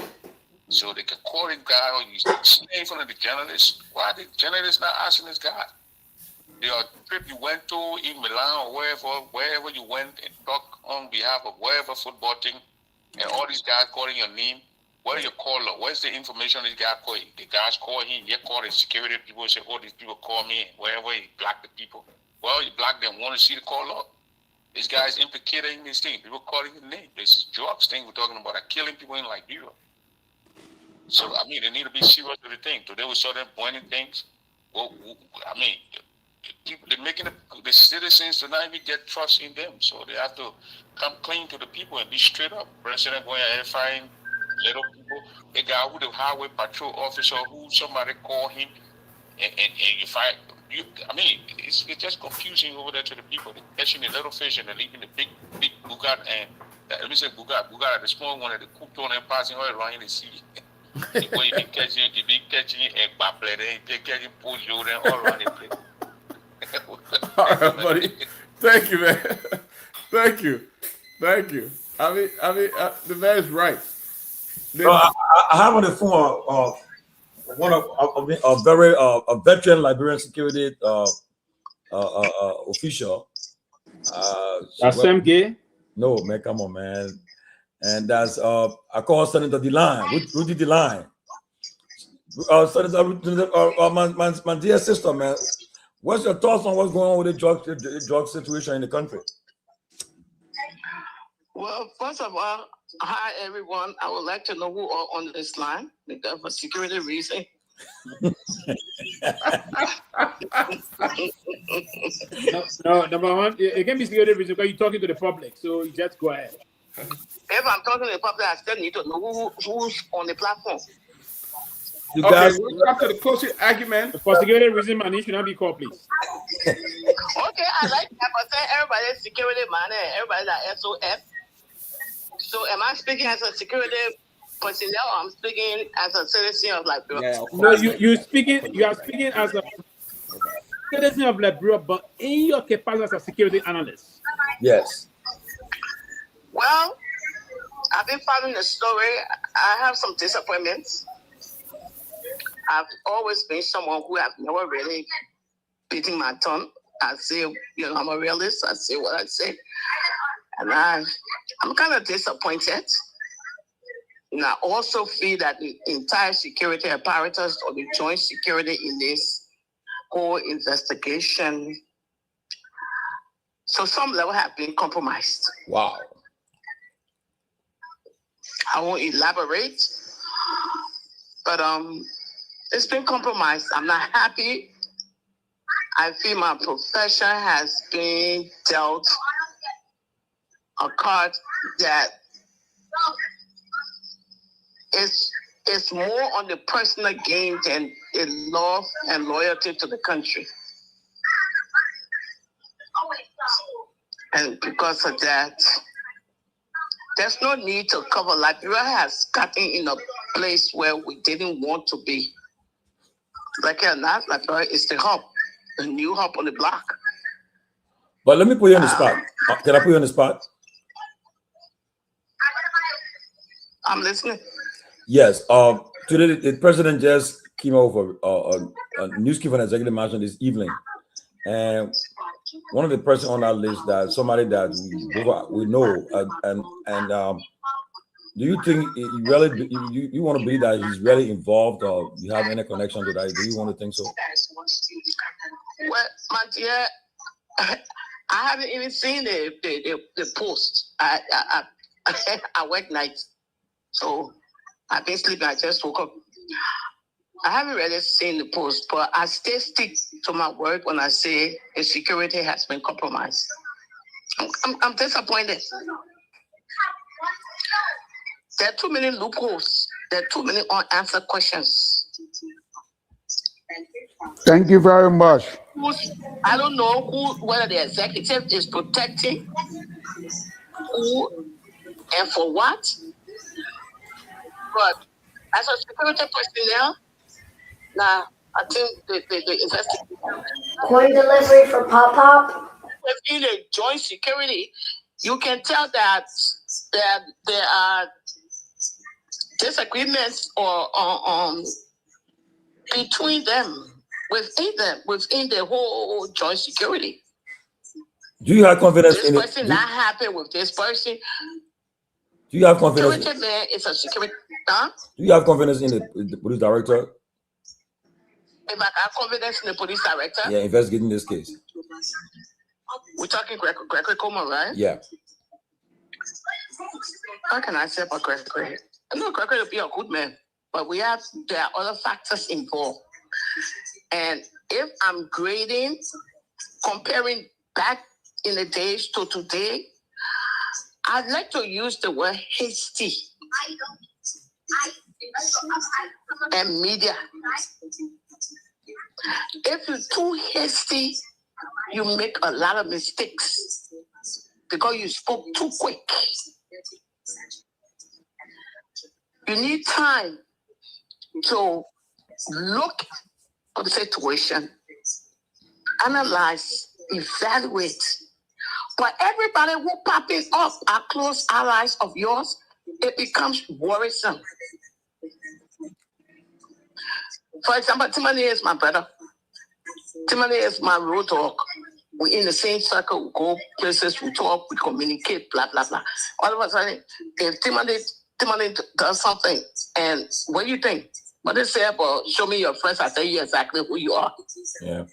So they can call this guy or you stay in front of the journalists. Why the journalists not asking this guy? The trip you went to in Milan or wherever you went and talk on behalf of wherever football thing, and all these guys calling your name, what are your caller? Where's the information this guy called? The guys call him, you call the security people and say, oh, these people call me, and wherever he block the people. Well, you block them, want to see the call up. This guy's implicating this thing. People calling his name. This is drugs thing we're talking about, are killing people in Liberia. So, I mean, they need to be serious with the thing. So they will start them pointing things. Well, I mean, they're making the citizens to not even get trust in them. So they have to come clean to the people and be straight up. President going ahead find little people. A guy who the highway patrol officer who somebody call him and you find I mean, it's just confusing over there to the people. They're catching the little fish and they're leaving the big bugat and let me say bugat, the small one that they cooked on and passing all around the sea. When you be catching egg bapple, they're catching polio and all around the place. All right, buddy. Thank you, man. Thank you. I mean, the man is right. I have on the phone one of a very veteran Liberian security official. That's Sam Gay? No, man, come on, man. And that's I call Senator DeLine, Rudy DeLine. Senator, my dear sister, man. What's your thoughts on what's going on with the drug situation in the country? Well, first of all, hi everyone. I would like to know who are on this line because for security reason. No, number one, it can be security reason because you're talking to the public, so you just go ahead. If I'm talking to the public, I still need to know who's on the platform. Okay, we'll come to the closing argument. For security reason, man, you should not be called, please. Okay, I like that, but say everybody's security man and everybody's at SOF. So am I speaking as a security personnel or I'm speaking as a citizen of Liberia? Yeah, no, you are speaking as a citizen of Liberia, but in your capacity as a security analyst. Yes. Well, I've been following the story. I have some disappointments. I've always been someone who have never really beaten my tongue. I say, I'm a realist. I say what I say. And I'm kind of disappointed. And I also feel that the entire security apparatus or the joint security in this whole investigation, so some level have been compromised. Wow. I won't elaborate, but it's been compromised. I'm not happy. I feel my profession has been dealt a card that is more on the personal gain than a love and loyalty to the country. And because of that, there's no need to cover. Liberia has gotten in a place where we didn't want to be. Like Liberia is the hub, the new hub on the block. But let me put you on the spot. Can I put you on the spot? I'm listening. Yes. Today the president just came over a news from an executive mansion this evening, and one of the person on our list that somebody that we know and Do you think you really you want to believe that he's really involved, or you have any connection to that? Do you want to think so? Well, my dear, I haven't even seen the post. I work nights, so I've been sleeping. I just woke up. I haven't really seen the post, but I still stick to my word when I say the security has been compromised. I'm disappointed. There are too many loopholes. There are too many unanswered questions. Thank you very much. I don't know whether the executive is protecting who and for what. But as a security personnel, now I think the investigation. Coin delivery for Pop Pop. In a joint security, you can tell that there are disagreements or between them, within the whole joint security. Do you have confidence this in person not happy with this person? Do you have confidence? Security man is a security. Huh? Do you have confidence in the police director? If I have confidence in the police director? Yeah, investigating this case. We're talking Gregory Kromah, right? Yeah. How can I say about Gregory? I know Gregory will be a good man, but there are other factors involved. And if I'm grading, comparing back in the days to today, I'd like to use the word hasty and media. If you're too hasty, you make a lot of mistakes because you spoke too quick. You need time to look at the situation, analyze, evaluate. But everybody who popping up are close allies of yours, it becomes worrisome. For example, Tomalin is my brother. Tomalin is my road dog. We're in the same circle, we go places, we talk, we communicate, blah, blah, blah. All of a sudden, if Tomalin does something, and what do you think? What they say about show me your friends, I tell you exactly who you are. Yeah.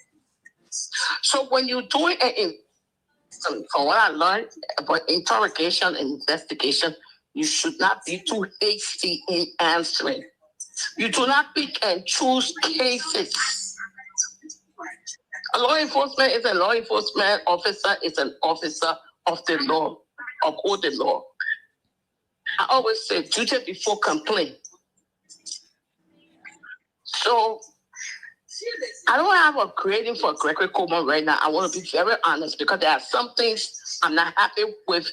So when you're doing from what I learned about interrogation and investigation, you should not be too hasty in answering. You do not pick and choose cases. A law enforcement is a law enforcement officer, is an officer of the law, uphold the law. I always say duty before complaint. So I don't have a grading for Gregory Kromah right now. I want to be very honest because there are some things I'm not happy with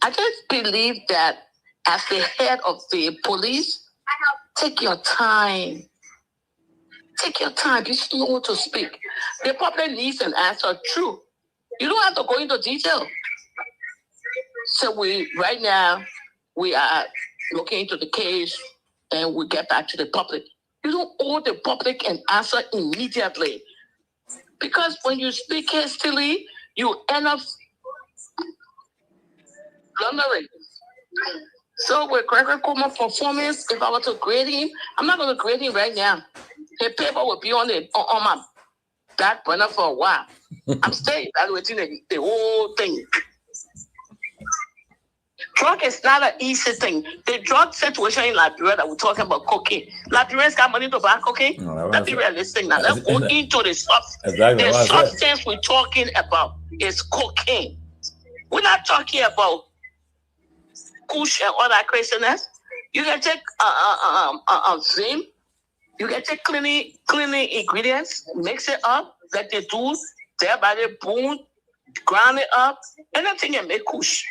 I just believe that as the head of the police, take your time. Take your time. Be slow to speak. The public needs an answer. True. You don't have to go into detail. So right now, we are looking into the case and we get back to the public. You don't owe the public an answer immediately. Because when you speak hastily, you end up blundering. So with Gregory Kromah performance, if I were to grade him, I'm not going to grade him right now. The paper will be on my back burner for a while. I'm still evaluating the whole thing. Drug is not an easy thing. The drug situation in Liberia that we're talking about, cocaine. Liberians got money to buy cocaine. Let's be realistic now. Let's go into the substance. Exactly. The substance we're talking about is cocaine. We're not talking about kush and all that craziness. You can take vim. You can take cleaning ingredients, mix it up, let it do, thereby the boom, grind it up, anything and make kush.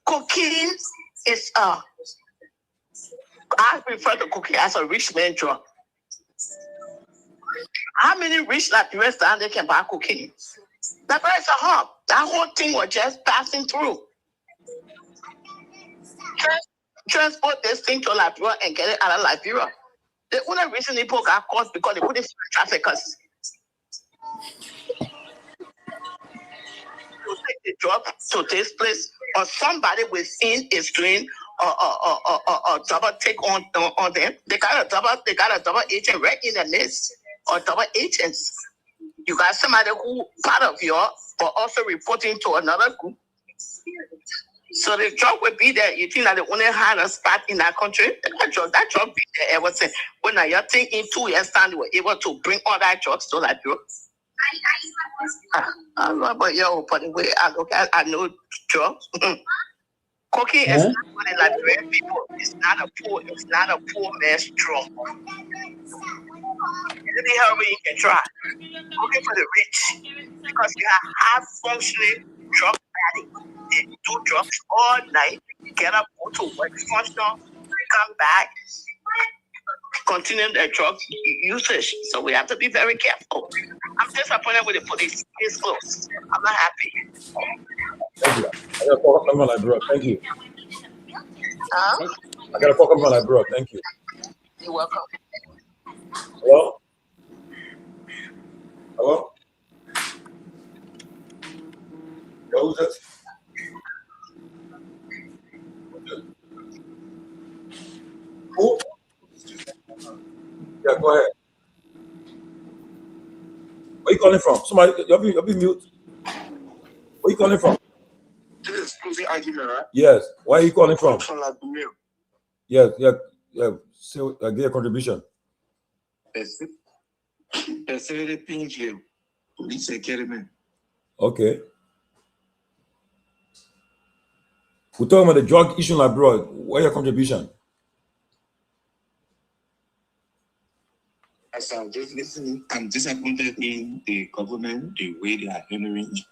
Cocaine is I refer to cocaine as a rich man drug. How many rich Liberians down there can buy cocaine? That is a hub. That whole thing was just passing through. Transport this thing to Liberia and get it out of Liberia. The only reason people got caught because they couldn't see traffickers. You take the drug to this place, or somebody within is doing a double take on them. They got a double agent right in the list, or double agents. You got somebody who part of your, but also reporting to another group. So the drug will be there. You think that they only had a spot in that country? That drug be there ever since. When I think in 2 years' time, they were able to bring all that drugs to that drug. I don't know about you, but the way I look at, I know drugs. Cocaine is not for the Liberian people. It's not a poor man's drug. Any heroin you can try. Looking for the rich, because you have high-functioning drug addicts. They do drugs all night, get up, go to work, functional, come back, continue their drug usage. So we have to be very careful. I'm disappointed with the police. It's close. I'm not happy. Thank you. I got a phone number like bro. Thank you. Huh? I got a phone number like bro. Thank you. You're welcome. Hello? Hello? Yo, who's that? Who? Yeah, go ahead. Where you calling from? Somebody, you'll be mute. Where you calling from? This is closing argument, right? Yes. Where are you calling from? From Liberia. Yeah. So, give a contribution. Police academy. Okay. We're talking about the drug issue abroad. What's your contribution? As I'm just listening, I'm disappointed in the government, the way they are handling it.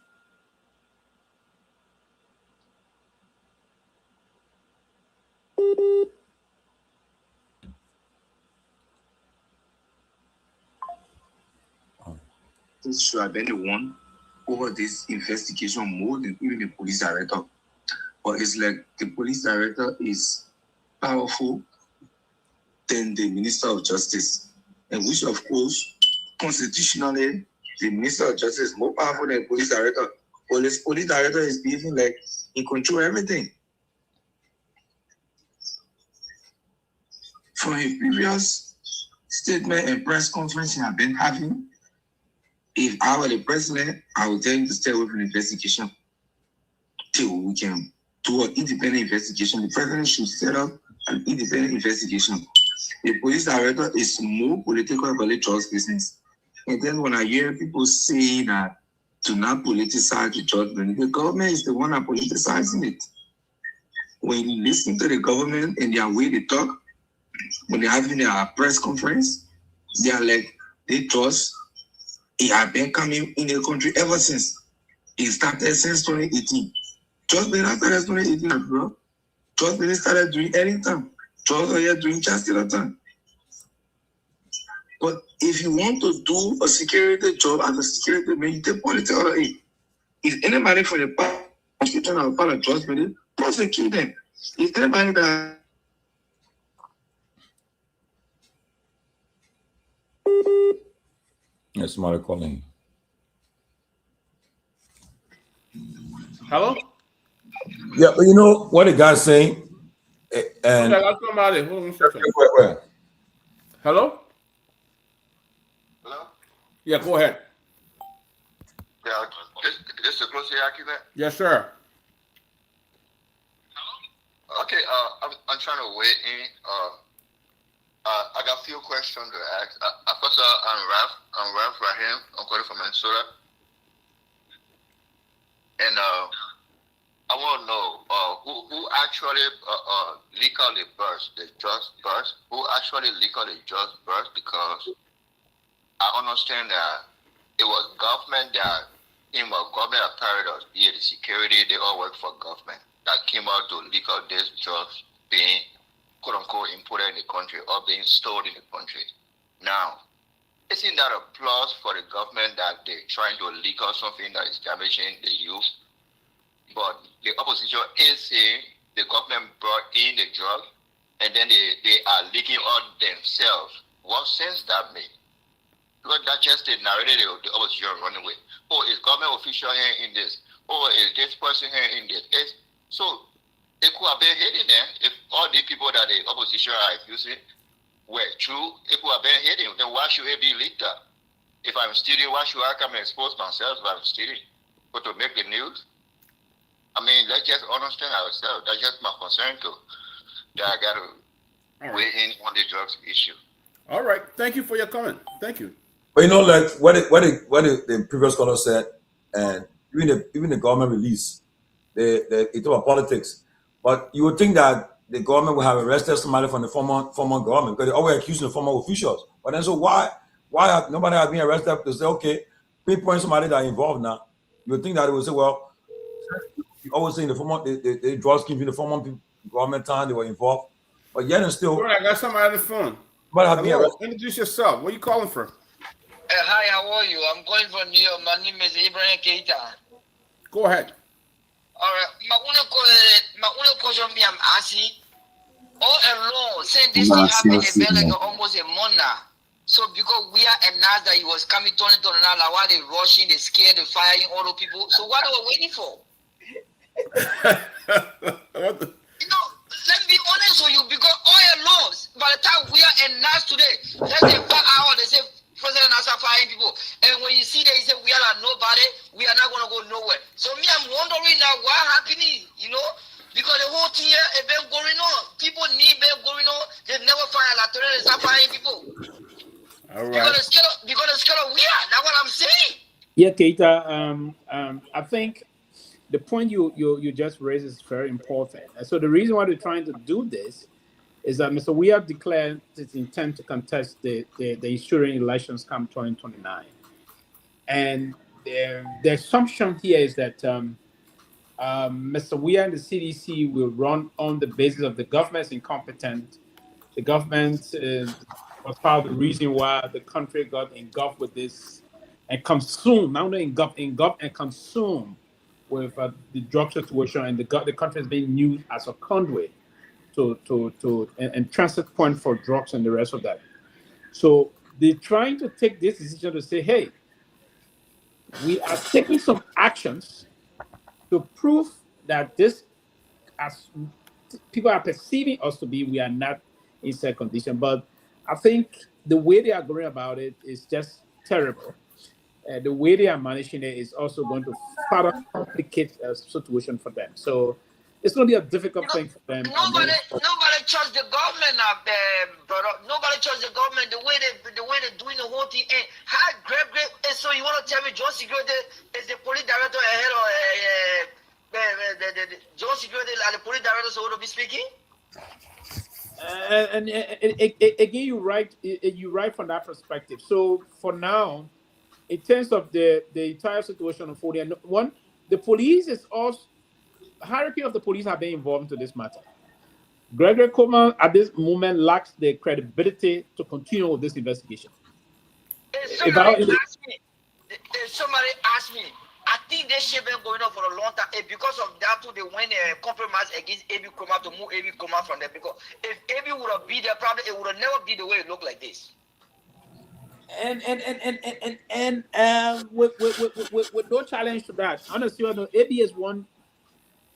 This should have been the one over this investigation more than even the police director. But it's like the police director is powerful than the Minister of Justice. And which, of course, constitutionally, the Minister of Justice is more powerful than the police director. Police director is behaving like he controls everything. From a previous statement and press conference he has been having, if I were the president, I would tell him to stay away from the investigation till we can do an independent investigation. The president should set up an independent investigation. The police director is more political about the drugs business. And then when I hear people say that to not politicize the judgment, the government is the one that politicizing it. When you listen to the government and their way they talk, when they're having their press conference, they are like, they trust. It has been coming in the country ever since. It started since 2018. Just been after 2018, bro. Just been started doing anytime. Just are doing just the time. But if you want to do a security job as a security man, you take politics out of it. If anybody from the prosecution or part of judgment, prosecute them. If anybody that Yes, somebody calling. Hello? Yeah, but you know what the guy's saying? And I got somebody. Hold on a second. wait. Hello? Hello? Yeah, go ahead. Yeah, this is a closing argument. Yes, sir. Okay, I'm trying to weigh in. I got a few questions to ask. First of all, I'm Ralph Rahim. I'm calling from Minnesota. And I want to know who actually leaked out the burst, the just burst? Who actually leaked out the just burst? Because I understand that it was government that came out, government apparatus, be it the security, they all work for government, that came out to leak out this drugs being quote unquote imported in the country or being stored in the country. Now, isn't that a plus for the government that they're trying to leak out something that is damaging the youth? But the opposition is saying the government brought in the drug and then they are leaking out themselves. What sense that make? Because that's just the narrative the opposition running with. Oh, is government official here in this? oh, is this person here in this? So it could have been hidden there if all the people that the opposition are accusing were true. It could have been hidden. Then why should it be leaked up? If I'm stealing, why should I come and expose myself if I'm stealing? But to make the news? I mean, let's just understand ourselves. That's just my concern too. That I got to weigh in on the drugs issue. All right. Thank you for your comment. Thank you. But you know, like what the previous caller said, and even the government release, it about politics. But you would think that the government would have arrested somebody from the former government because they're always accusing the former officials. But then, so why have nobody has been arrested to say, okay, pinpoint somebody that are involved now? You would think that it would say, well, you always saying the drugs came in the former government time they were involved, but yet and still. I got somebody on the phone. Hello, introduce yourself. Where are you calling from? Hi, how are you? I'm calling from New York. My name is Ibrahim Keita. Go ahead. All right. My only question I'm asking, all along, since this thing happened, it's been like almost a month now. So because we are announced that he was coming, turning now, like why they rushing, they scared, they firing all the people. So what are we waiting for? You know, let me be honest with you, because all along, by the time we are announced today, let's say 5 hours, they say President Nasa firing people. And when you see that, he said, we are like nobody, we are not going to go nowhere. So me, I'm wondering now what happening, you know? Because the whole thing here has been going on. People need been going on. They never fire like today, they start firing people. All right. Because it's kind of weird. That's what I'm saying. Yeah, Keita, I think the point you just raised is very important. And so the reason why they're trying to do this is that Mr. We have declared its intent to contest the ensuing elections come 2029. And the assumption here is that Mr. Weah and the CDC will run on the basis of the government's incompetent. The government was part of the reason why the country got engulfed with this and consumed, not only engulfed and consumed with the drug situation, and the country is being used as a conduit and transit point for drugs and the rest of that. So they're trying to take this decision to say, hey, we are taking some actions to prove that this, as people are perceiving us to be, we are not in said condition. But I think the way they are going about it is just terrible. The way they are managing it is also going to further complicate a situation for them. So it's going to be a difficult thing for them. Nobody trusts the government now, brother. Nobody trusts the government. The way they're doing the whole thing. And how great. So you want to tell me John Security is the police director ahead of the John Security and the police director so to be speaking? And again, you're right from that perspective. So for now, in terms of the entire situation unfolding, one, the police is also, hierarchy of the police have been involved into this matter. Gregory Kromah at this moment lacks the credibility to continue with this investigation. Somebody asked me, I think this shit been going on for a long time. And because of that, too, they went a compromise against AB Kromah to move AB Kromah from there. Because if AB would have been there, probably it would have never been the way it looked like this. And with no challenge to that, honestly, AB is one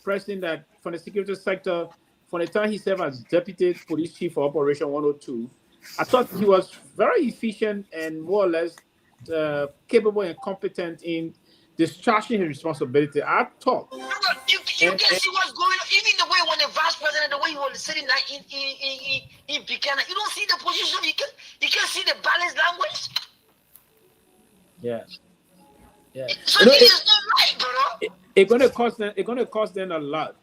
president that from the security sector, from the time he served as deputy police chief for Operation 102, I thought he was very efficient and more or less capable and competent in discharging his responsibility. I thought. You can see what's going on. Even the way when the vice president, the way he was sitting in Buchanan, you don't see the position. You can see the balanced language. Yeah. So it's not right, bro. It's going to cost them a lot.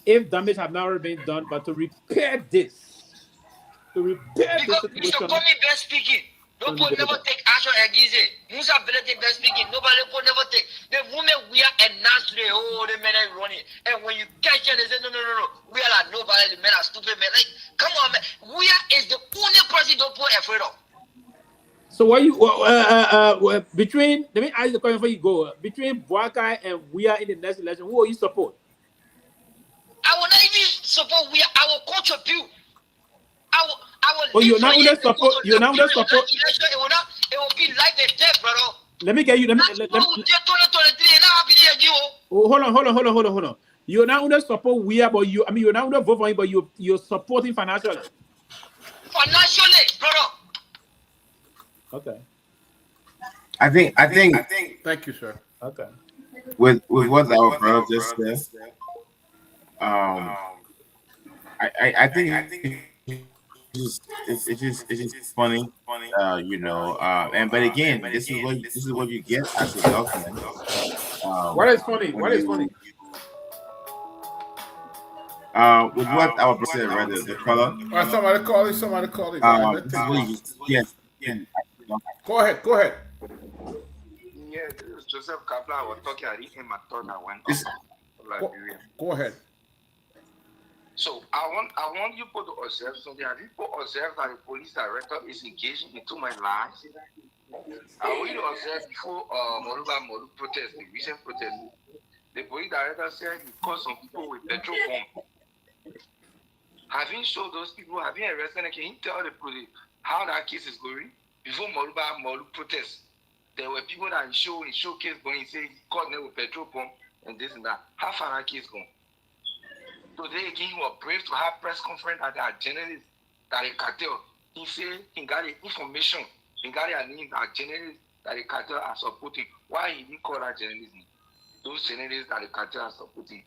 If damage have not already been done, but to repair this because situation. Mr. Comey best speaking. Dopoh never take action against it. Musa Belete best speaking. Nobody never take. The moment we are announced today, the men are running. And when you catch them, they say, no. We are like nobody. The men are stupid, man. Like, come on, man. We are is the only person Dopoh afraid of. So what you between? Let me ask the question before you go. Between Boakai and we are in the next election, who will you support? I will not even support. I will contribute. You're not going to support. You're not going to support. It will be like the death, bro. Let me get you. Oh, hold on. You're not going to support Weah, but you're not going to vote for him, but you're supporting financially. Financially, brother. Okay. I think. Thank you, sir. Okay. With what our brother just said, I think it's just funny, you know. And but again, this is what you get as a document. What is funny? What is funny? With what our brother said, right? The color. Somebody call it. This is what you yes. Go ahead. Yeah, this is Joseph Kabla was talking. I didn't hear my thought. I went off. Go ahead. So I want you people to observe something. Have you people observed that the police director is engaging into my lives? I want you to observe before Moru protest, the recent protest. The police director said he caught some people with petrol bomb. Having showed those people, having arrested them, can you tell the police how that case is going? Before Moru protest, there were people that showcase going, say he caught them with petrol bomb and this and that. How far that case gone? Today again, he was brave to have press conference at the journalists that the cartel. He said he got the information, he got the name that journalists that the cartel are supporting. Why he didn't call that journalism? Those journalists that the cartel are supporting.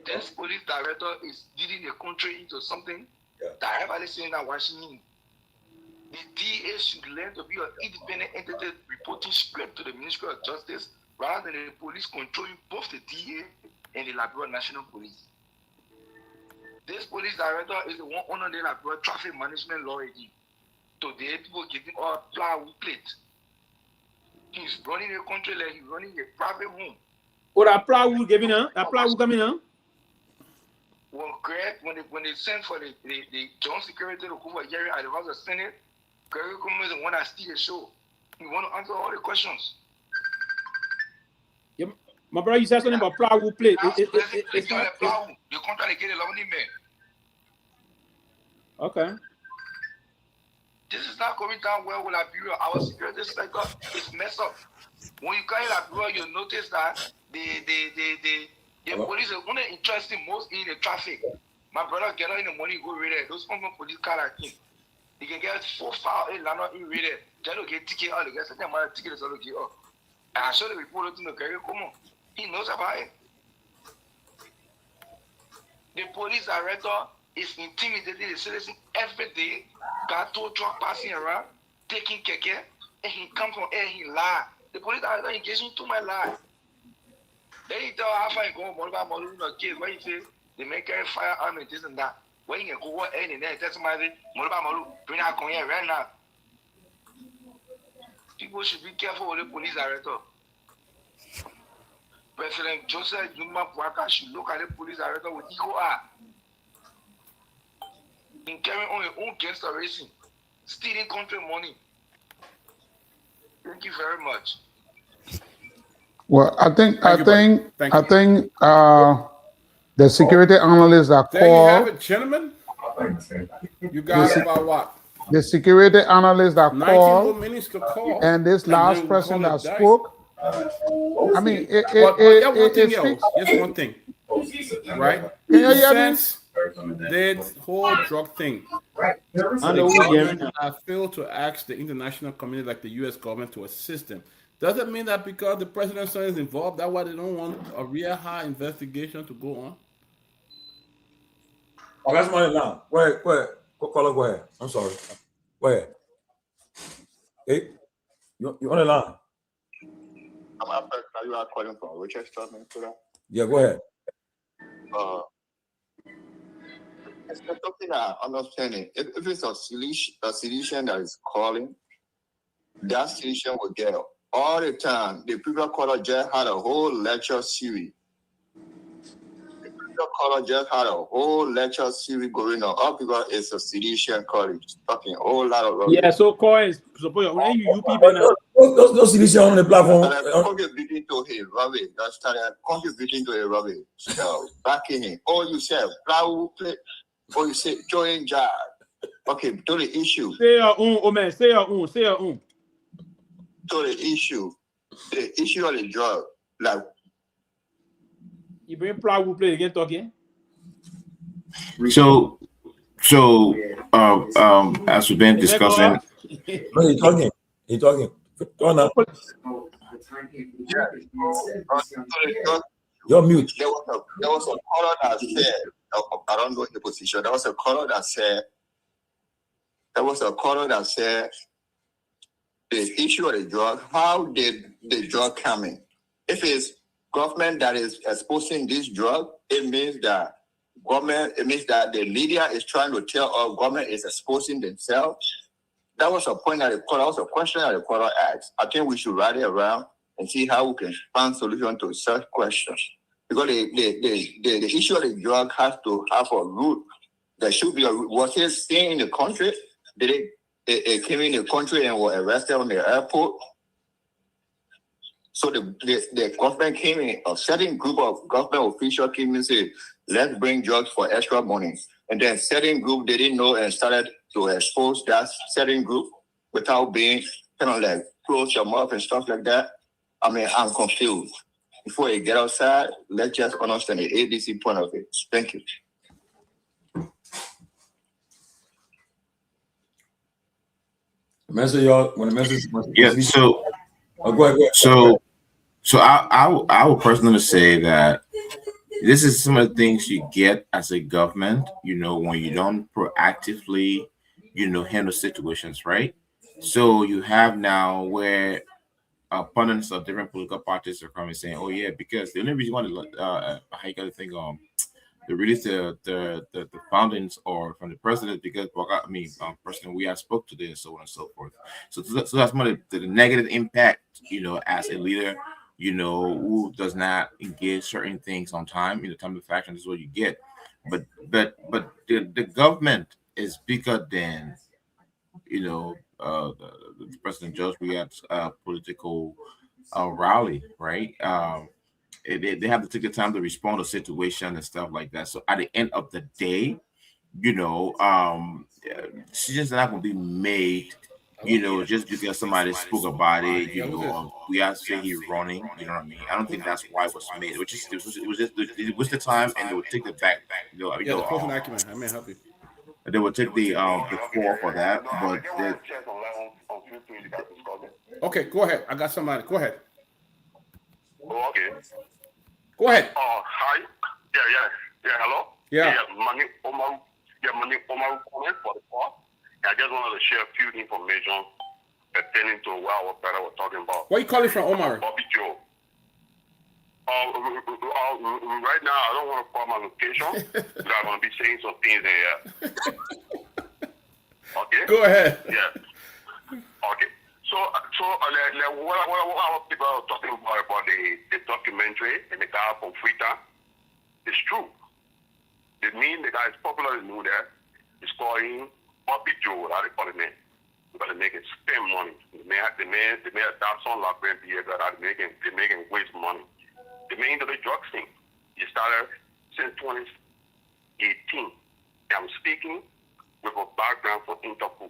This police director is leading the country into something that everybody saying that Washington. The DA should learn to be an independent entity reporting straight to the Ministry of Justice rather than the police controlling both the DA and the Liberia National Police. This police director is the one under the Liberia traffic management law again. Today, people giving all plywood plate. He's running the country like he's running a private home. Oh, that plywood giving her? That plywood coming her? Well, Greg, when they sent for the Joint Security to go for Jerry at the House of Senate, Greg Kromah is the one that steal the show. He want to answer all the questions. Yeah, my brother, you said something about plywood plate. It's not a plywood. You can't try to get a lonely man. Okay. This is not going down well with Liberia. Our security sector is messed up. When you come in Liberia, you notice that the police are only interested most in the traffic. My brother get out in the morning, go read it. Those police car like him. He can get 4 5 8 land in read it. Just to get ticket out, they get certain amount of tickets to get up. And I show the report to the Seleke Kromah. He knows about it. The police director is intimidating the citizens every day. Got 2 truck passing around, taking keke, and he comes from air, he lie. The police director engaging to my lie. Then he tell how far he go, Molu no case. When he say they make carry firearm and this and that. When he go what any there, tell somebody, Molu, bring out Konya right now. People should be careful with the police director. President Joseph Yuma Bwaka should look at the police director with equal eye. In carrying on your own gangster racing, stealing country money. Thank you very much. Well, I think the security analysts that There you have called. it, gentlemen. You got about what? The security analysts that 19 more called, minutes to call. and this last person that spoke. I mean, just one thing, right? Can you hear me? Since that whole drug thing, I failed to ask the international community, like the U.S. government, to assist them. Does it mean that because the president's son is involved, that's why they don't want a real high investigation to go on? Oh, that's money now. Wait. Go ahead. I'm sorry. Go ahead. Hey, you on the line? I'm after you are calling from Rochester, Minnesota. Yeah, go ahead. It's something I'm understanding. If it's a solution that is calling, that solution will get all the time. The people caller just had a whole lecture series. Caller just had a whole lecture series going on. All because it's a solution college talking a whole lot of rubbish. Yeah, so coins. Suppose when you people now. Those solution on the platform. Contributing to his rubbish. That started contributing to a rubbish. Backing it. Or you say plywood plate. Or you say join jar. Okay, to the issue. Say your own, oh man. Say your own. Say your own. To the issue of the drug, like You bring Plow who play again talking. So as we've been discussing, No, he's talking. He's talking. Go on now. You're mute. There was a caller that said, I don't know the position. There was a caller that said the issue of the drug, how did the drug come in? If it's government that is exposing this drug, it means that the media is trying to tell us government is exposing themselves. That was a point that the caller, that was a question that the caller asked. I think we should write it around and see how we can find solution to such questions. Because the issue of the drug has to have a root. There should be a root. Was it seen in the country? Did it came in the country and were arrested on the airport? So the government came in, a certain group of government officials came and said, let's bring drugs for extra money. And then certain group they didn't know and started to expose that certain group without being kind of like close your mouth and stuff like that. I mean, I'm confused. Before you get outside, let's just understand the ABC point of it. Thank you. Message y'all when the message. Yeah. So, go ahead. So I would personally say that this is some of the things you get as a government, when you don't proactively, handle situations, right? So you have now where opponents of different political parties are coming saying, "Oh yeah, because the only reason why how you got to think the release the foundings or from the president because President we have spoke to this and so on and so forth. So that's more the negative impact, as a leader, who does not engage certain things on time, time of action is what you get. But the government is bigger than the President George Weah's political rally, right? They have to take the time to respond to situation and stuff like that. So at the end of the day, decisions are not going to be made, just because somebody spoke about it, we have to say he's running, you know what I mean? I don't think that's why it was made. It was the time, and they would take the back. The closing argument. I may help you. They would take the floor for that, but okay, go ahead. I got somebody. Go ahead. Oh, okay. Go ahead. Hi. Yeah. Hello. Yeah. Money Omar comment for the call. I just wanted to share a few information pertaining to what our brother was talking about. Where you calling from, Omar? Bobby Joe. Right now, I don't want to call my location, but I'm going to be saying some things there. Okay? Go ahead. Yeah. Okay. So what people are talking about the documentary and the guy from Freetown, it's true. The guy is popular in New there. It's calling Bobby Joe, how they call him. Because they make it spend money. They made a dance on La Grande behavior that they making waste money. The main into the drug thing. He started since 2018. I'm speaking with a background for Interpol.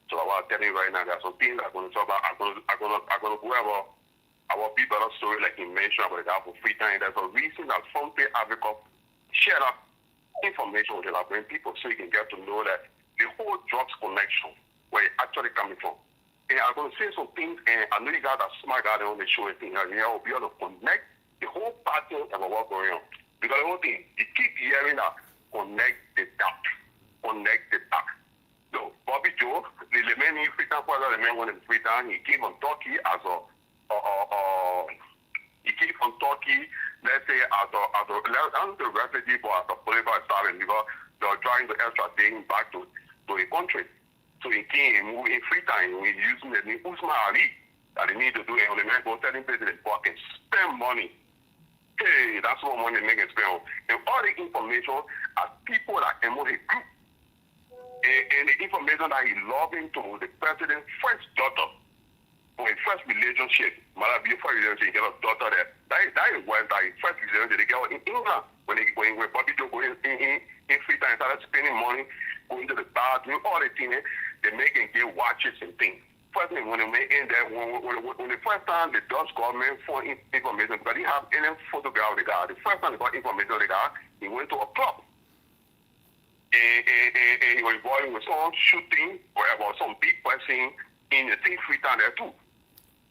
So I was telling you right now, there's some things I'm going to talk about. I'm going to go over our people story like you mentioned about the guy for free time. There's a reason that Frontier Africa share that information with the Liberian people so you can get to know that the whole drugs connection, where it's actually coming from. And I'm going to say some things, and I know you guys are smart guys on the show and things, and you will be able to connect the whole pattern of what's going on. Because the whole thing, you keep hearing that connect the dots. So Bobby Joe, the remaining Freetown father, the man went in Freetown, he came from Turkey as let's say as a refugee, but as a political asylum, because they were trying to extradite him back to a country. So he came in Freetown, he's using the name Usman Ali that they need to do it. And the man go telling President Bucket, spend money. Hey, that's what money they make it spend. And all the information as people that emo a group. And the information that he loving to the president's first daughter for his first relationship. Mother before relationship, he got a daughter there. That is why that his first relationship they got in England. When Bobby Joe go in free time, started spending money, going to the bar, doing all the things, they make and get watches and things. first thing when they went in there, when the first time the Dutch government found information, because he have any photograph of the guy, the first time they got information of the guy, he went to a club. And he was involved with some shooting or about some big person in the thing free time there too.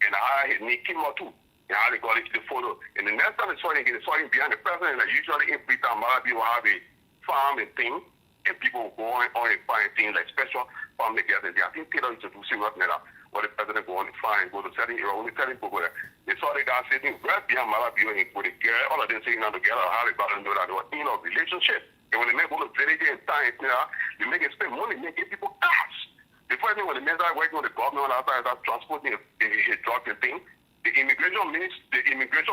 And I had Nick came out too. And I got it to the photo. And the next time they saw him behind the president, and usually in free time, people have a farm and thing, and people go on and find things like special farm together. I think Taylor used to do serious matter. Where the president go on and find, go to certain area, only telling people there. They saw the guy sitting right behind Malabi with a girl, all of them sitting down together, how they got to know that they were in a relationship. And when they make all the village and time, they make it spend money, they give people cash. The first thing when the men are working with the government outside that transporting a drug and thing, the immigration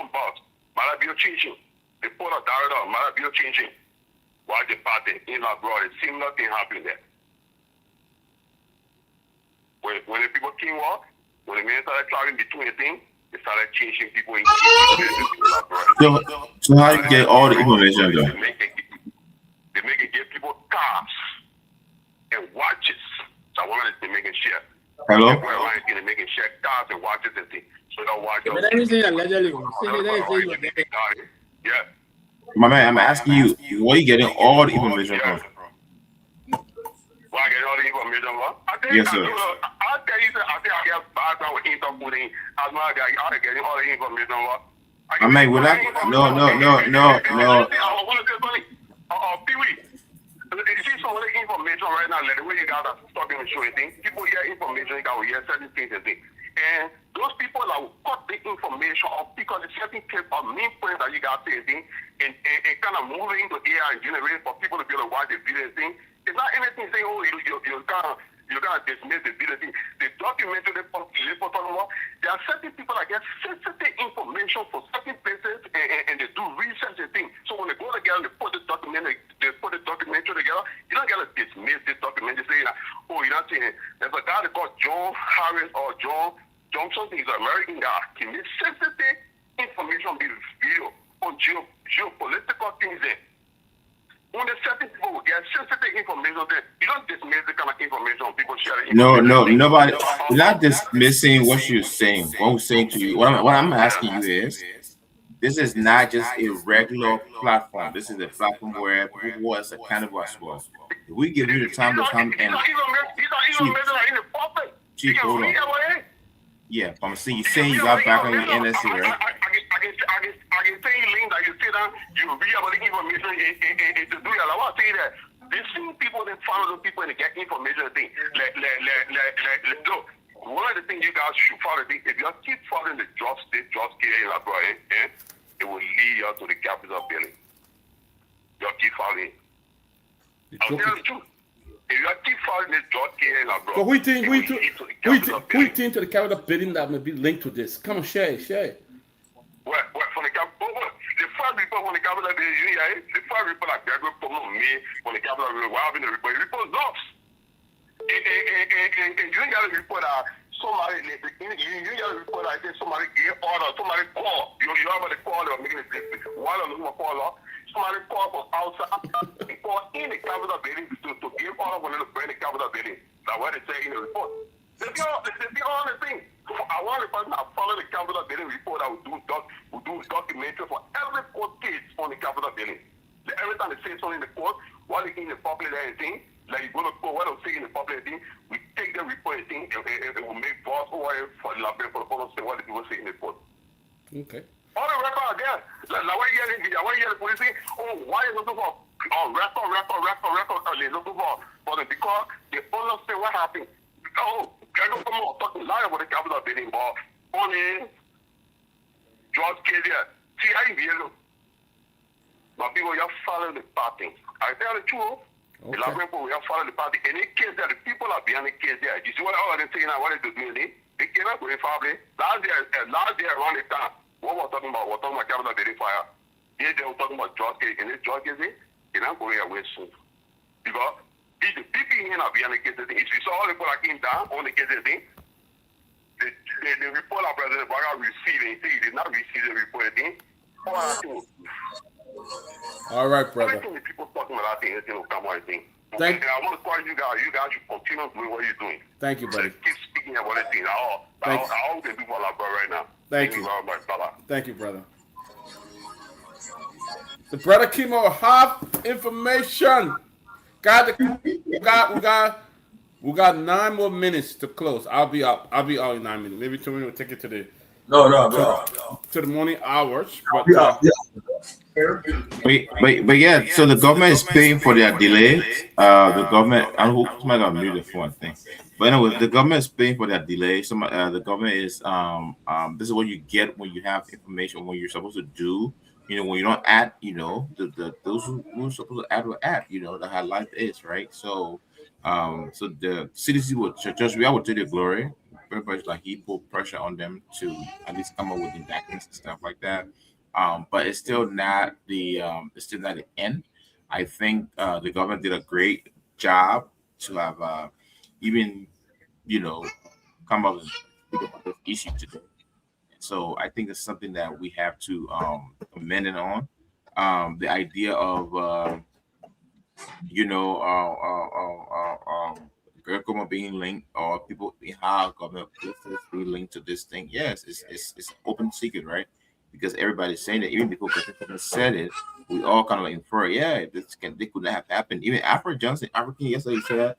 boss, Malabi changing. The port of Darada, Malabi changing. Why the party in abroad, it seemed nothing happened there. When the people came out, when the men started traveling between the things, they started changing people in abroad. So how do you get all the information though? They make it give people cars and watches. So I wanted to make it share. Hello? They're making share cars and watches and things. So that watch. But everything allegedly. Yeah. My man, I'm asking you, where are you getting all the information from? Where I get all the information from? Yes, sir. I'll tell you, I get background with intercoding. I'm getting all the information from. My man, would I? No. Pewee. You see some of the information right now, like the way you guys are talking and showing things, people hear information, you guys hear certain things and things. And those people that will cut the information off because it's certain case of main points that you guys say thing and kind of move it into AI and generate for people to be able to watch the video thing. It's not anything saying, oh, you can't dismiss the video thing. The documentary they talking about, there are certain people that get sensitive information for certain places and they do research and things. So when they go together, they put the documentary together, you don't get to dismiss this documentary saying, oh, you're not saying there's a guy called John Harris or John something, he's an American guy. He needs sensitive information be revealed on geopolitical things there. When the certain people will get sensitive information there, you don't dismiss the kind of information people share. No, nobody. We're not dismissing what you're saying. What we're saying to you, what I'm asking you is, this is not just a regular platform. This is a platform where people are accountable as well. If we give you the time to come and Chief, hold on. Yeah, but I'm saying you saying you got back on your NSC, right? I can tell you, Link, that you sit down, you will be able to get information to do that. I want to say that the same people that follow those people and get information thing. Look, one of the things you guys should follow, if you keep following the jobs here in Labrador, it will lead you to the capital building. You keep following. I'll tell you the truth. If you keep following this job here in Labrador, but we think to the capital building that may be linked to this. Come on, share it. Well, from the capital, the first report from the capital building, the first report like Garguah from the capital building, what happened to the report? The report lost. And you got a report that somebody, you got a report that somebody gave order, somebody called. You have the call, they're making it while I'm looking for call, somebody called from outside, they called in the capital building to give order when they bring the capital building. That's what they say in the report. They be all the thing. I want the person that follow the capital building report that will do documentary for every court case on the capital building. Every time they say something in the court, while they in the public and thing, like you go to court, what they'll say in the public thing, we take the report and thing, and we'll make boss over for the Liberia for the police say what the people say in the court. Okay. All the record are there. Like why you hear the police say, oh, why are you looking for record, they're looking for them because they all say what happened. Oh, Garguah Kromah talking lie about the capital building, but only George Kehleboe. See how you feel. But people, you follow the party. I tell the truth. Okay. The Liberia people, we have followed the party. Any case that the people are behind the case there. You see what all they're saying now, what they do, they cannot go in family. Last year around the time, what we're talking about capital building fire. Here they were talking about George Kehleboe. And this George Kehleboe, they're not going away soon. Because the people here are behind the case thing. If you saw all the people that came down on the case thing, the report that President Baga received, and he did not receive the report thing. All right, brother. Everything the people talking about that thing will come out thing. And I want to call you guys should continue doing what you're doing. Thank you, buddy. Keep speaking speaking about the thing. All we can do for our brother right now. Thank you very much, brother. Thank you, brother. The brother Kimo have information. We got 9 more minutes to close. I'll be out in 9 minutes. Maybe 2 minutes. We'll take it to the to the morning hours. But but yeah, so the government is paying for their delay. The government, who am I gonna mute the phone thing? But anyway, the government is paying for that delay. The government is this is what you get when you have information when you're supposed to do. When you don't add, those who are supposed to add will add. That's how life is, right? So so the CDC would just we would do the glory. Very much like he put pressure on them to at least come up with indictments and stuff like that. But it's still not the end. I think the government did a great job to have even come up with this issue today. So I think it's something that we have to amend it on. The idea of Garguah being linked or people how government be linked to this thing. Yes, it's open secret, right? Because everybody's saying that even before Garguah said it, we all kind of like infer, this could not have happened. Even African yesterday said,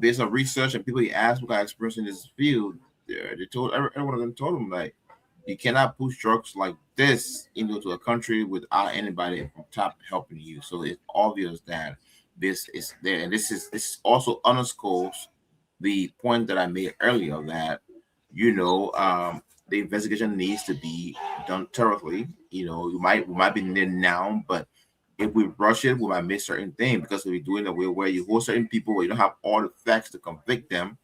based on research and people he asked what got experience in this field, they told everyone of them told him like you cannot push drugs like this into a country without anybody from top helping you. So it's obvious that this is there, and this also underscores the point that I made earlier that the investigation needs to be done thoroughly. We might be there now, but if we rush it, we might miss certain things because if we do it in a way where you hold certain people where you don't have all the facts to convict them,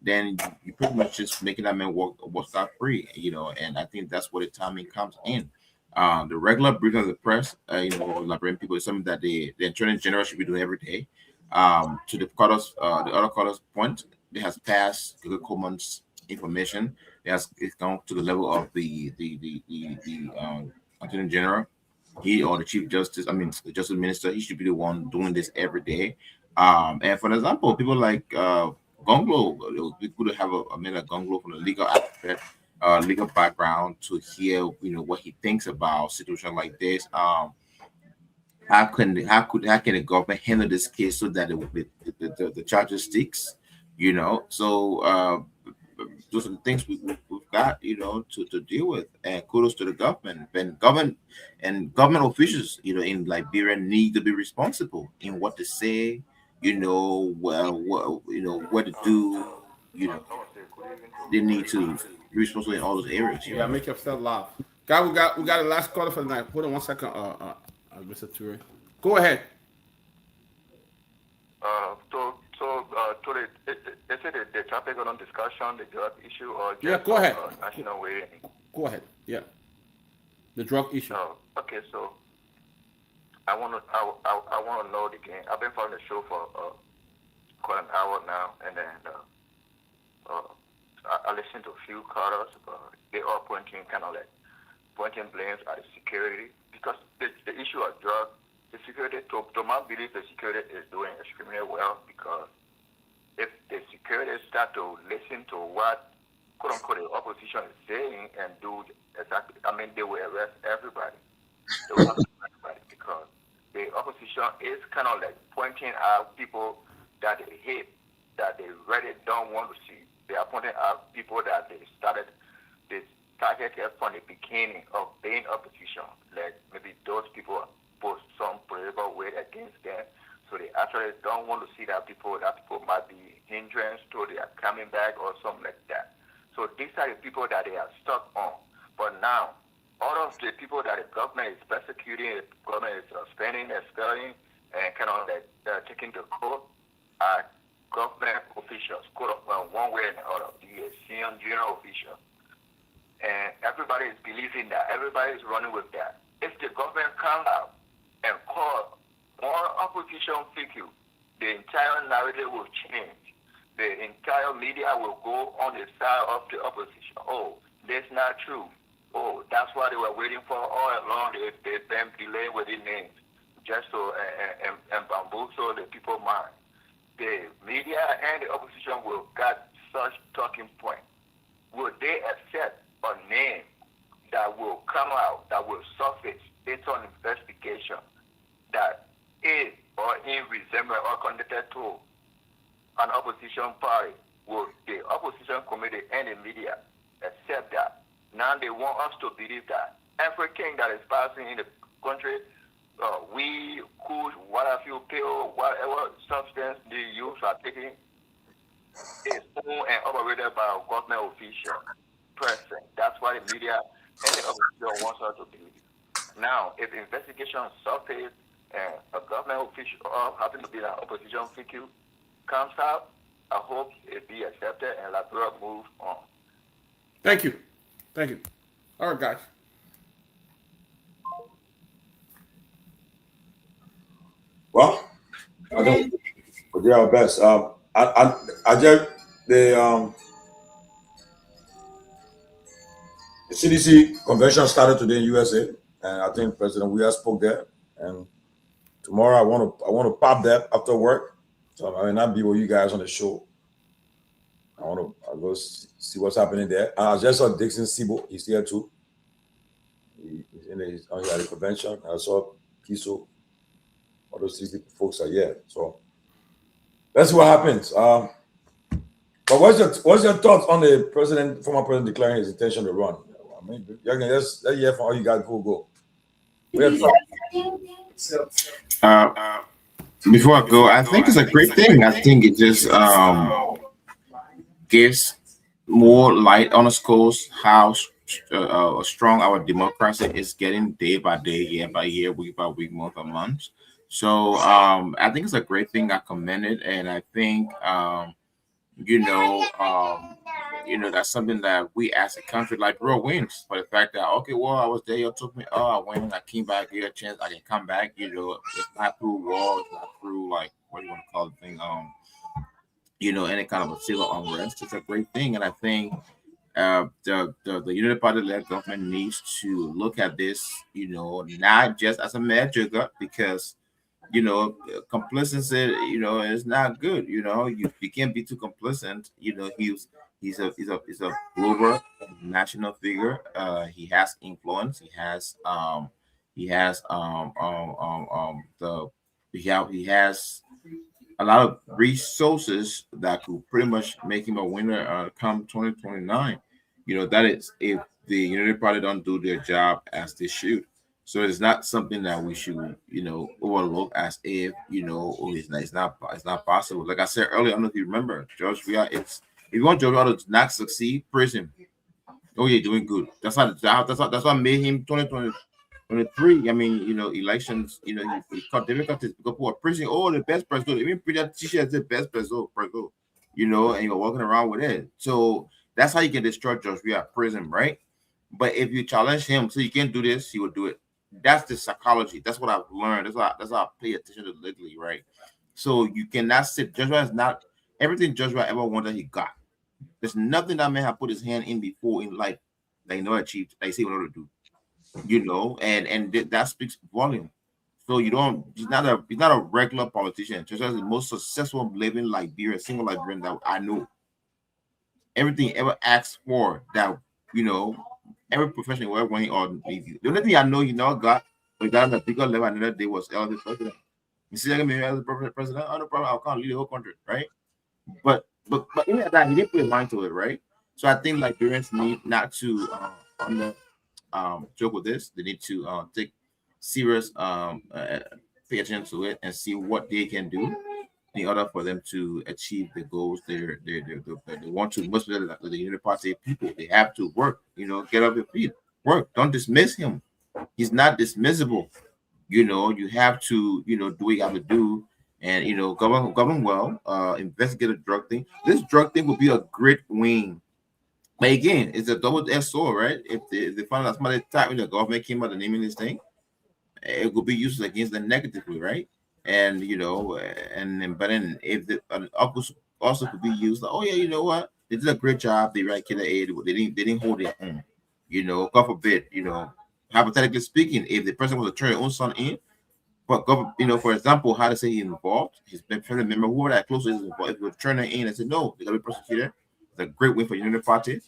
then you pretty much just making that man walk scot free, and I think that's where the timing comes in. The regular briefing of the press, Liberian people is something that the Attorney General should be doing every day. To the other callers' point, it has passed Seleke Kromah's information. It's gone to the level of the Attorney General. He or the Chief Justice, the Justice Minister, he should be the one doing this every day. And for example, people like Gongloe, it would be good to have a man like Gongloe from the legal aspect, legal background to hear, what he thinks about a situation like this. How can the government handle this case so that the charges sticks? So those are the things we've got, to deal with. And kudos to the government. And government officials, in Liberia need to be responsible in what to say, what to do, they need to be responsible in all those areas. Yeah, make yourself laugh. God, we got a last caller for the night. Hold on 1 second, Mr. Toure. Go ahead. Is it the topic on discussion, the drug issue, or just go ahead. National way? Go ahead. Yeah, the drug issue. Okay, so I want to know the game. I've been following the show for quite an hour now, and then I listened to a few callers. They are pointing blames at the security because the issue of drug, the security. To my belief, the security is doing extremely well because if the security start to listen to what quote unquote the opposition is saying and do exactly, they will arrest everybody. They will arrest everybody because the opposition is kind of like pointing out people that they hate, that they really don't want to see. They are pointing out people that they started this target from the beginning of being opposition. Like maybe those people put some political weight against them. So they actually don't want to see that people might be hindrance to their coming back or something like that. So these are the people that they are stuck on. But now, all of the people that the government is persecuting, the government is suspending, expelling, and kind of like taking to court are government officials, one way or another, the senior general official. And everybody is believing that. Everybody is running with that. If the government comes out and call more opposition figure, the entire narrative will change. The entire media will go on the side of the opposition. Oh, that's not true. Oh, that's what they were waiting for all along. They've been delaying with the names just so and bamboozle the people's mind. The media and the opposition will got such talking point, will they accept a name that will come out, that will surface based on investigation, that is or in resemblance or connected to an opposition party? Will the opposition committee and the media accept that? Now they want us to believe that everything that is passing in the country, weed, kush, whatever pill, whatever substance the youths are taking, is owned and operated by a government official person. That's why the media and the opposition wants us to believe. Now, if investigation surface and a government official or happen to be an opposition figure comes out, I hope it be accepted and Liberia moves on. Thank you. Thank you. All right, guys. Well, I think we did our best. I just the CDC convention started today in USA, and I think President Weah spoke there. And tomorrow I want to pop that after work, so I may not be with you guys on the show. I'll go see what's happening there. I just saw Dixon Sibo. He's here too. He's at the convention. I saw Kiso. All those CDC folks are here. So let's see what happens. But what's your thoughts on the former president declaring his intention to run? I mean, you can just let's hear from all you guys who go. Before I go, I think it's a great thing. I think it just gives more light on the schools how strong our democracy is getting day by day, year by year, week by week, month by month. So I think it's a great thing. I commend it, and I think that's something that we as a country like Liberia wins for the fact that okay, well, I was there, you took me, I went, I came back, get a chance, I can come back. It's not through war, it's not through like what do you want to call the thing, any kind of a civil unrest. It's a great thing, and I think the United Party-led government needs to look at this, not just as a measure, because complacency, is not good. You can't be too complacent. He's a global national figure. He has influence. He has a lot of resources that could pretty much make him a winner come 2029. That is if the United Party don't do their job as they should. So it's not something that we should, overlook as if, it's not possible. Like I said earlier, I don't know if you remember, George Weah, if you want George Weah to not succeed, praise him. Oh, you're doing good. That's what made him 2023. I mean, elections, he cut difficulties because people are praising, the best person. Even President T-shirt is the best person, and you're walking around with it. So that's how you can destroy George Weah, praise him, right? But if you challenge him, so you can't do this, he will do it. That's the psychology. That's what I've learned. That's what I pay attention to lately, right? So you cannot sit. Joshua is not everything Joshua ever wanted. He got. There's nothing that man have put his hand in before in life that he never achieved. That he say he wanted to do. And that speaks volume. So he's not a regular politician. Joshua is the most successful living Liberian, single Liberian that I know. Everything he ever asked for that every professional ever went on. The only thing I know he never got, but got on the bigger level another day was elder president. You see, like me as the president, no problem. I can't lead the whole country, right? But even at that, he didn't put a mind to it, right? So I think Liberians need not to joke with this. They need to take serious pay attention to it and see what they can do in order for them to achieve the goals they want to. Most of the United Party people, they have to work, get off your feet, work. Don't dismiss him. He's not dismissible. You have to, do what you have to do and, govern well, investigate a drug thing. This drug thing would be a great win. But again, it's a double-edged sword, right? If they find out somebody type when the government came out and naming this thing, it could be used against them negatively, right? And but then if the also could be used, like, oh yeah, you know what? They did a great job. They right killer aid. They didn't hold their own. God forbid, hypothetically speaking, if the person was to turn their own son in, but for example, how to say he's involved, his family member, whoever that close is involved, if you turn it in and say no, they gotta be prosecuted. It's a great win for Unity Party.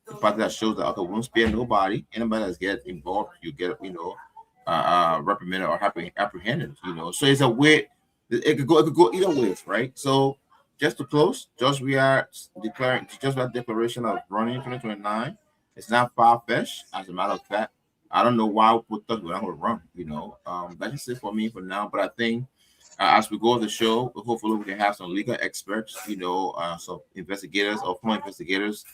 The party that shows that, okay, we won't spare nobody. Anybody that's get involved, you get, reprimanded or apprehended, So it's a way. It could go either ways, right? So just to close, we are declaring declaration of running 2029. It's not far-fetched. As a matter of fact, I don't know why we thought we're not going to run. That's just it for me for now. But I think as we go on the show, hopefully we can have some legal experts, some investigators or former investigators,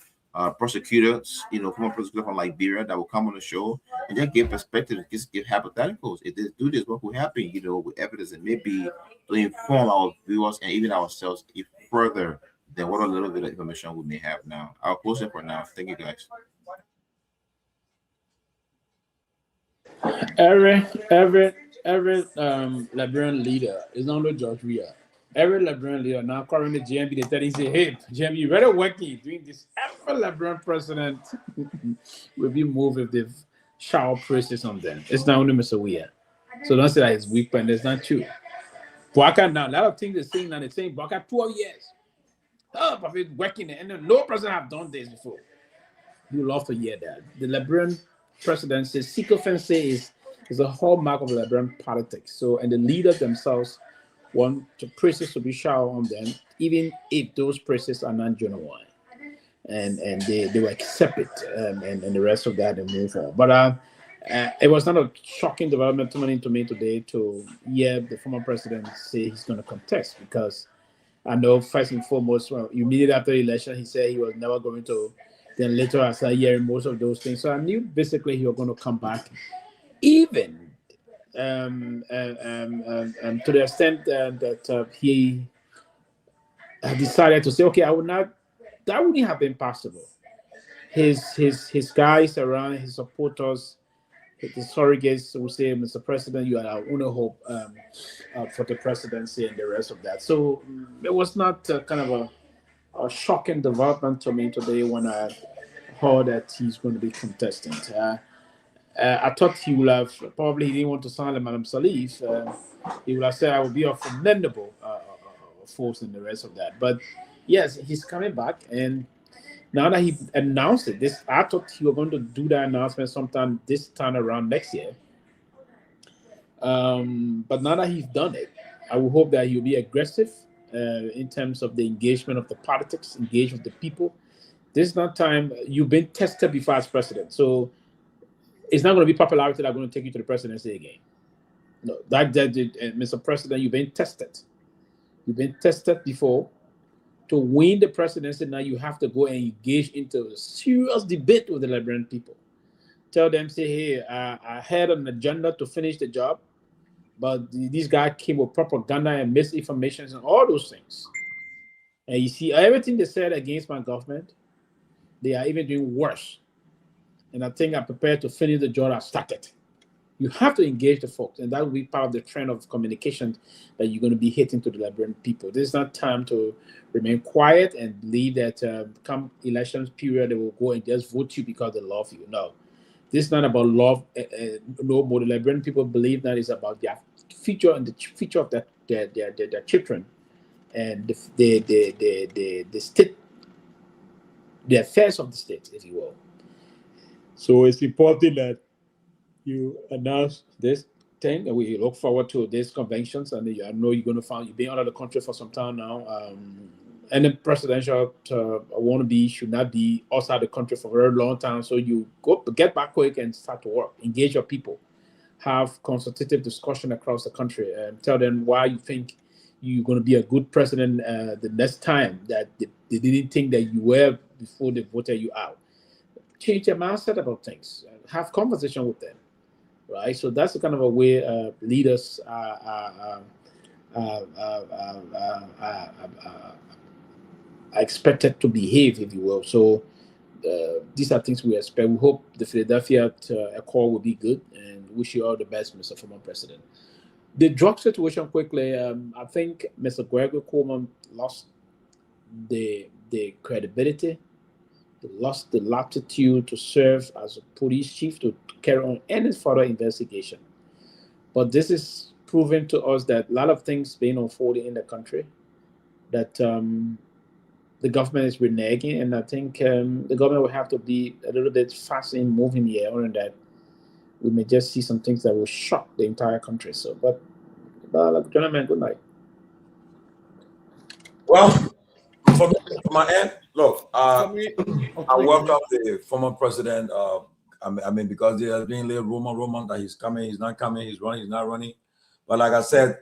prosecutors, former prosecutors from Liberia that will come on the show and just give perspective, just give hypotheticals. If they do this, what will happen, with evidence and maybe to inform our viewers and even ourselves if further than what a little bit of information we may have now. I'll close it for now. Thank you, guys. Every Liberian leader is not only George Weah. Every Liberian leader now currently GMB, they tell him, say, hey, GMB, you better work doing this. Every Liberian president will be moved if they've shower praises on them. It's not only Mr. Weah. So don't say that it's weak, but it's not true. Bwaka now, a lot of things they're saying now, they're saying Bwaka 12 years. Oh, but it's working, and no president have done this before. You love to hear that. The Liberian presidency, sycophancy is a hallmark of Liberian politics. So, and the leaders themselves want the praises to be showered on them, even if those praises are not genuine. And they will accept it, and the rest of that, they move on. But it was not a shocking development to me today to hear the former president say he's going to contest, because I know first and foremost, immediately after the election, he said he was never going to. Then later I started hearing most of those things. So I knew basically he was going to come back, even to the extent that he decided to say, okay, that wouldn't have been possible. His guys around, his supporters, his surrogates will say, Mr. President, you are our only hope for the presidency and the rest of that. So it was not kind of a shocking development to me today when I heard that he's going to be contesting. I thought he would have, probably he didn't want to sound like Madam Salif. He would have said I would be a formidable force and the rest of that. But yes, he's coming back, and now that he announced it, I thought he was going to do that announcement sometime this time around next year. But now that he's done it, I will hope that he'll be aggressive in terms of the engagement of the politics, engage with the people. This is not time. You've been tested before as president, so it's not going to be popularity that's going to take you to the presidency again. No, Mr. President, you've been tested. You've been tested before. To win the presidency, now you have to go and engage into a serious debate with the Liberian people. Tell them, say, hey, I had an agenda to finish the job, but this guy came with propaganda and misinformation and all those things. And you see, everything they said against my government, they are even doing worse. And I think I'm prepared to finish the job I started. You have to engage the folks, and that will be part of the trend of communication that you're going to be hitting to the Liberian people. This is not time to remain quiet and believe that come elections period, they will go and just vote you because they love you. No, this is not about love. No more. The Liberian people believe that it's about their future and the future of their children and the state, the affairs of the state, if you will. So it's important that you announce this thing, and we look forward to these conventions. And I know you're going to find you've been out of the country for some time now. And the presidential wannabe should not be outside the country for a very long time. So you get back quick and start to work, engage your people, have consultative discussion across the country, and tell them why you think you're going to be a good president the next time that they didn't think that you were before they voted you out. Change your mindset about things. Have conversation with them. Right, so that's the kind of a way leaders are expected to behave, if you will. So these are things we expect. We hope the Philadelphia Accord will be good, and wish you all the best, Mr. Former President. The drug situation quickly. I think Mr. Seleke Kromah lost the credibility. They lost the latitude to serve as a police chief to carry on any further investigation. But this is proving to us that a lot of things being unfolded in the country, that the government is reneging, and I think the government will have to be a little bit fast in moving here, or that we may just see some things that will shock the entire country. So, but gentlemen, good night. Well, from my end, look, For I me, welcome the former president. I mean, because there has been little rumor that he's coming, he's not coming, he's running, he's not running. But like I said,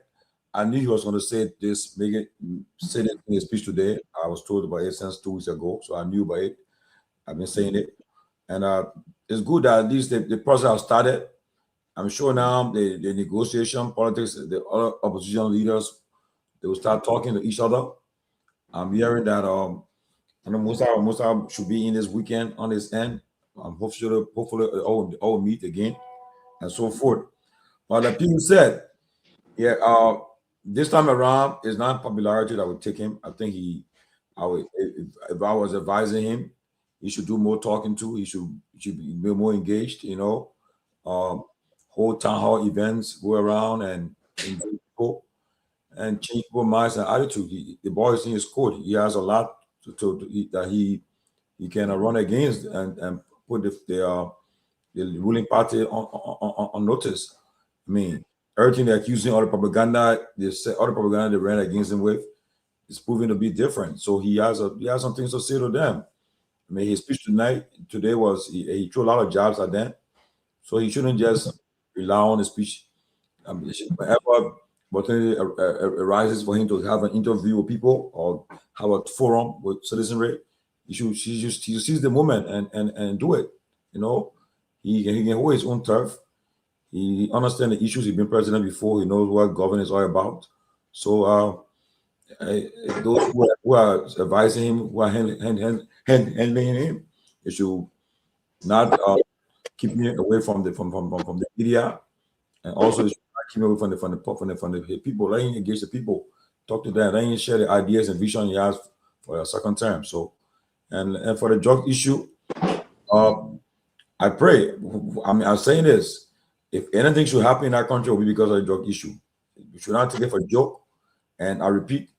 I knew he was going to say this, say it in his speech today. I was told about it since 2 weeks ago, so I knew about it. I've been saying it, and it's good that at least the process has started. I'm sure now the negotiation politics, the other opposition leaders, they will start talking to each other. I'm hearing that I know Musa should be in this weekend on his end. Hopefully all meet again and so forth. But like people said, yeah, this time around it's not popularity that would take him. I think if I was advising him, he should do more talking to. He should be more engaged. Hold town hall events, go around and engage people and change people's minds and attitude. The boy is in his court. He has a lot that he can run against and put the ruling party on notice. I mean, everything they're accusing, all the propaganda they ran against him with, is proving to be different. So he has some things to say to them. I mean, his speech today was he threw a lot of jabs at them, so he shouldn't just rely on his speech. Whenever opportunity arises for him to have an interview with people or have a forum with citizenry, he should seize the moment and do it. He can hold his own turf. He understands the issues. He's been president before. He knows what governance is all about. So those who are advising him, who are handling him, they should not keep him away from the media, and also keep away from the people. Let him engage the people, talk to them, let him share the ideas and vision he has for a second term. So, and for the drug issue, I pray. I mean, I'm saying this: if anything should happen in that country, it will be because of the drug issue. We should not take it for a joke. And I repeat,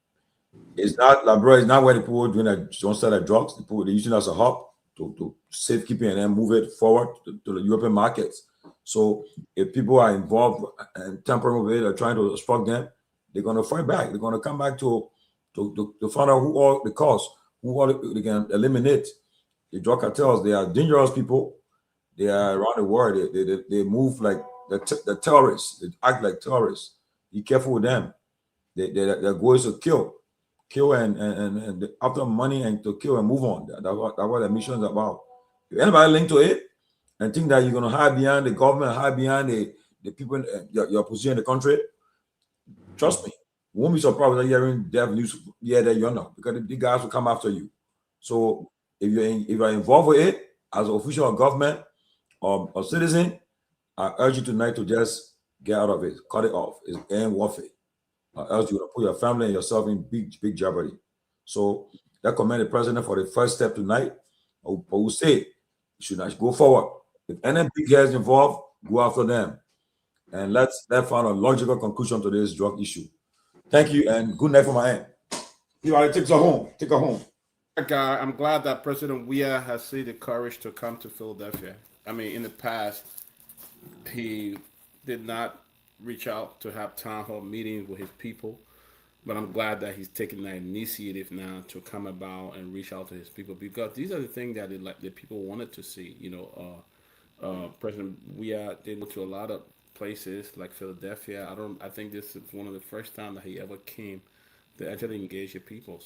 it's not Liberia is not where the people don't sell their drugs. The people they're using it as a hub to safekeeping and then move it forward to the European markets. So if people are involved and tampering with it or trying to obstruct them, they're going to fight back. They're going to come back to find out who all the cause, who all they can eliminate. The drug cartels, they are dangerous people. They are around the world. They move like the terrorists. They act like terrorists. Be careful with them. Their goal is to kill and after money and to kill and move on. That's what their mission is about. If anybody linked to it and think that you're going to hide behind the government, hide behind the people, your position in the country, trust me, you won't be surprised when you're hearing death news here that you're not, because the guys will come after you. So if you're involved with it as an official of government or a citizen, I urge you tonight to just get out of it, cut it off. It's ain't worth it. Else you're going to put your family and yourself in big jeopardy. So I commend the president for the first step tonight. But we say you should not go forward. If any big guys involved, go after them. And let's find a logical conclusion to this drug issue. Thank you and good night from my end. You already take her home. Take her home. I'm glad that President Weah has seen the courage to come to Philadelphia. I mean, in the past, he did not reach out to have town hall meetings with his people, but I'm glad that he's taking that initiative now to come about and reach out to his people, because these are the things that the people wanted to see. President Weah did go to a lot of places like Philadelphia. I think this is one of the first time that he ever came to actually engage the people.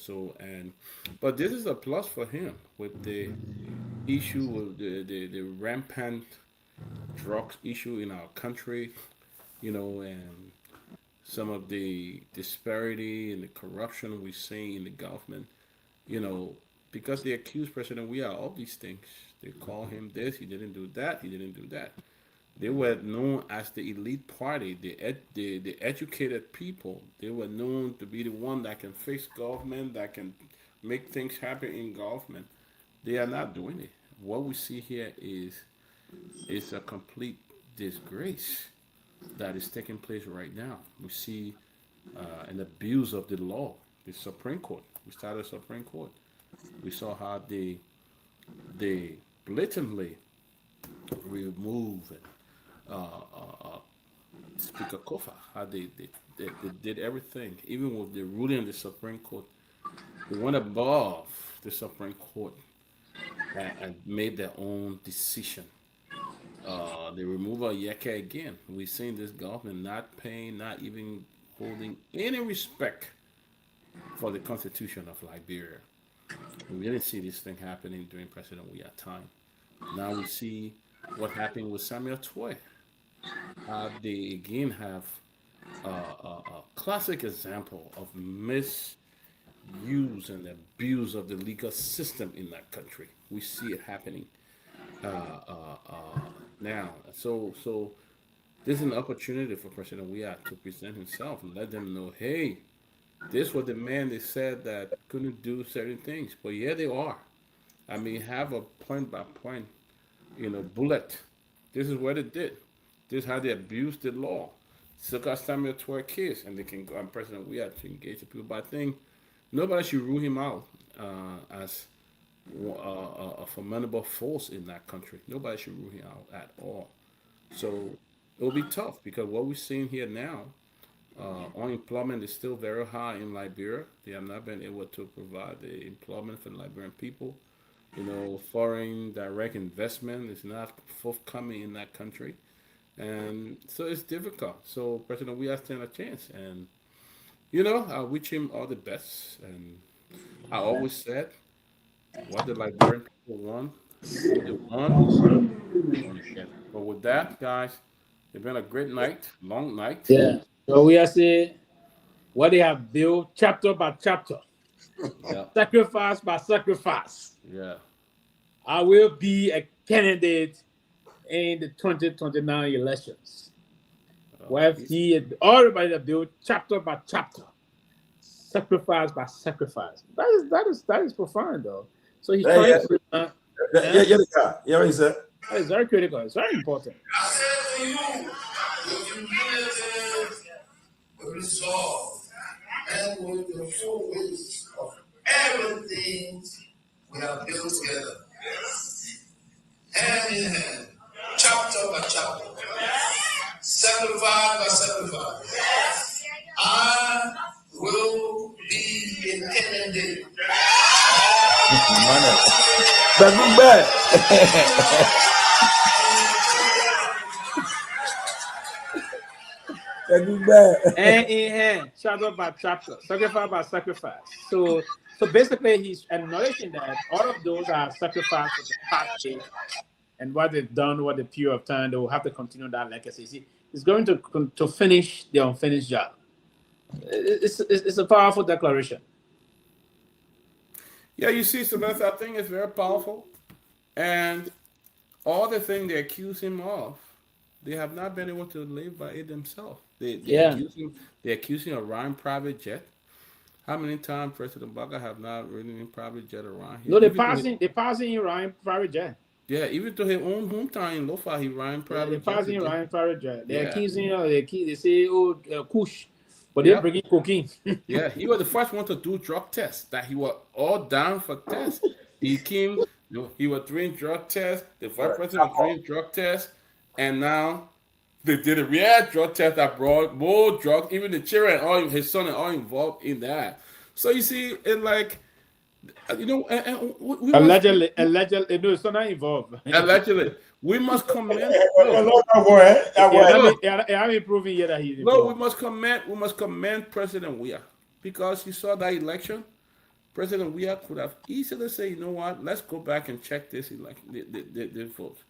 But this is a plus for him with the issue with the rampant drugs issue in our country, and some of the disparity and the corruption we see in the government, because they accuse President Weah of all these things. They call him this, he didn't do that, he didn't do that. They were known as the elite party, the educated people. They were known to be the one that can fix government, that can make things happen in government. They are not doing it. What we see here is a complete disgrace that is taking place right now. We see an abuse of the law. The Supreme Court. We started Supreme Court. We saw how they blatantly removed Speaker Kofa, how they did everything, even with the ruling of the Supreme Court. They went above the Supreme Court and made their own decision. The removal of Yeke again. We've seen this government not paying, not even holding any respect for the Constitution of Liberia. We didn't see this thing happening during President Weah time. Now we see what happened with Samuel Toy. They again have a classic example of misuse and abuse of the legal system in that country. We see it happening now. So this is an opportunity for President Weah to present himself and let them know, hey, this was the man they said that couldn't do certain things, but yeah, they are. I mean, have a point by point, bullet. This is what it did. This is how they abused the law. So got Samuel to a case, and they can go. And President Weah to engage the people. But I think nobody should rule him out as a formidable force in that country. Nobody should rule him out at all. So it will be tough because what we're seeing here now, unemployment is still very high in Liberia. They have not been able to provide the employment for the Liberian people. Foreign direct investment is not forthcoming in that country. And so it's difficult. So President Weah stand a chance. And, I wish him all the best. And I always said, what the Liberian people want, they want again. But with that, guys, it's been a great night, long night. Yeah. So we are saying what they have built chapter by chapter, sacrifice by sacrifice. Yeah. I will be a candidate in the 2029 elections. Where everybody that built chapter by chapter, sacrifice by sacrifice. That is profound, though. So he's trying to. Yeah, what he said. That is very critical. It's very important. I said to you, with humility, with resolve, and with the full weight of everything we have built together, hand in hand, chapter by chapter, sacrifice by sacrifice, I will be a candidate. That's bad. Hand in hand, chapter by chapter, sacrifice by sacrifice. So basically, he's acknowledging that all of those are sacrifices of the past days, and what they've done, what the period of time, they will have to continue that legacy. He's going to finish the unfinished job. It's a powerful declaration. Yeah, you see, Sylvester, I think it's very powerful, and all the things they accuse him of, they have not been able to live by it themselves. They accuse him of riding private jet. How many times President Baga have not ridden in private jet around here? No, they're passing him riding private jet. Yeah, even to his own hometown in Lofa, he riding private jet. They're passing him riding private jet. They accuse him of they say, Kush, but they're bringing cocaine. Yeah, he was the first one to do drug tests. That he was all down for tests. He came, he was doing drug tests. The vice president was doing drug tests, and now they did a real drug test that brought more drugs. Even the children, all his son, are all involved in that. So you see, it's like, allegedly, no, it's not involved. Allegedly, we must commend. I'm improving here that he's involved. No, we must commend President Weah because he saw that election. President Weah could have easily said, you know what, let's go back and check this election, the vote.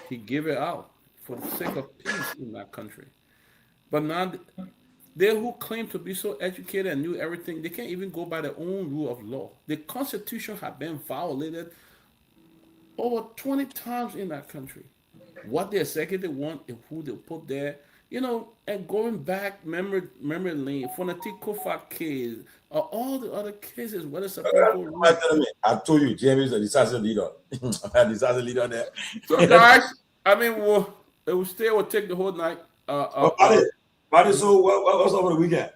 He gave it out for the sake of peace in that country. But now, they who claim to be so educated and knew everything, they can't even go by their own rule of law. The Constitution has been violated over 20 times in that country. What the executive want and who they put there, and going back memory lane, for the Kofa case, or all the other cases, whether it's I told you, James is a disaster leader. I'm a disaster leader there. So guys, I mean, we'll take the whole night. Buddy, so what's over the weekend?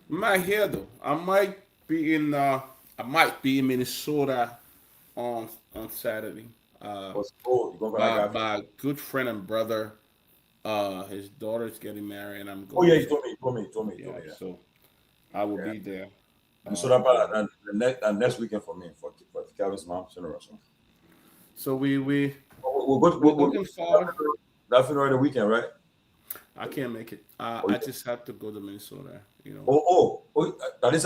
I'm not here though. I might be in might be in Minnesota on Saturday. My good friend and brother, his daughter's getting married, and I'm going. Oh yeah, he told me. Yeah, so I will be there. Minnesota, and next weekend for me for Calvin's mom's funeral. So we're looking forward. That funeral the weekend, right? I can't make it. I just have to go to Minnesota. You know. That is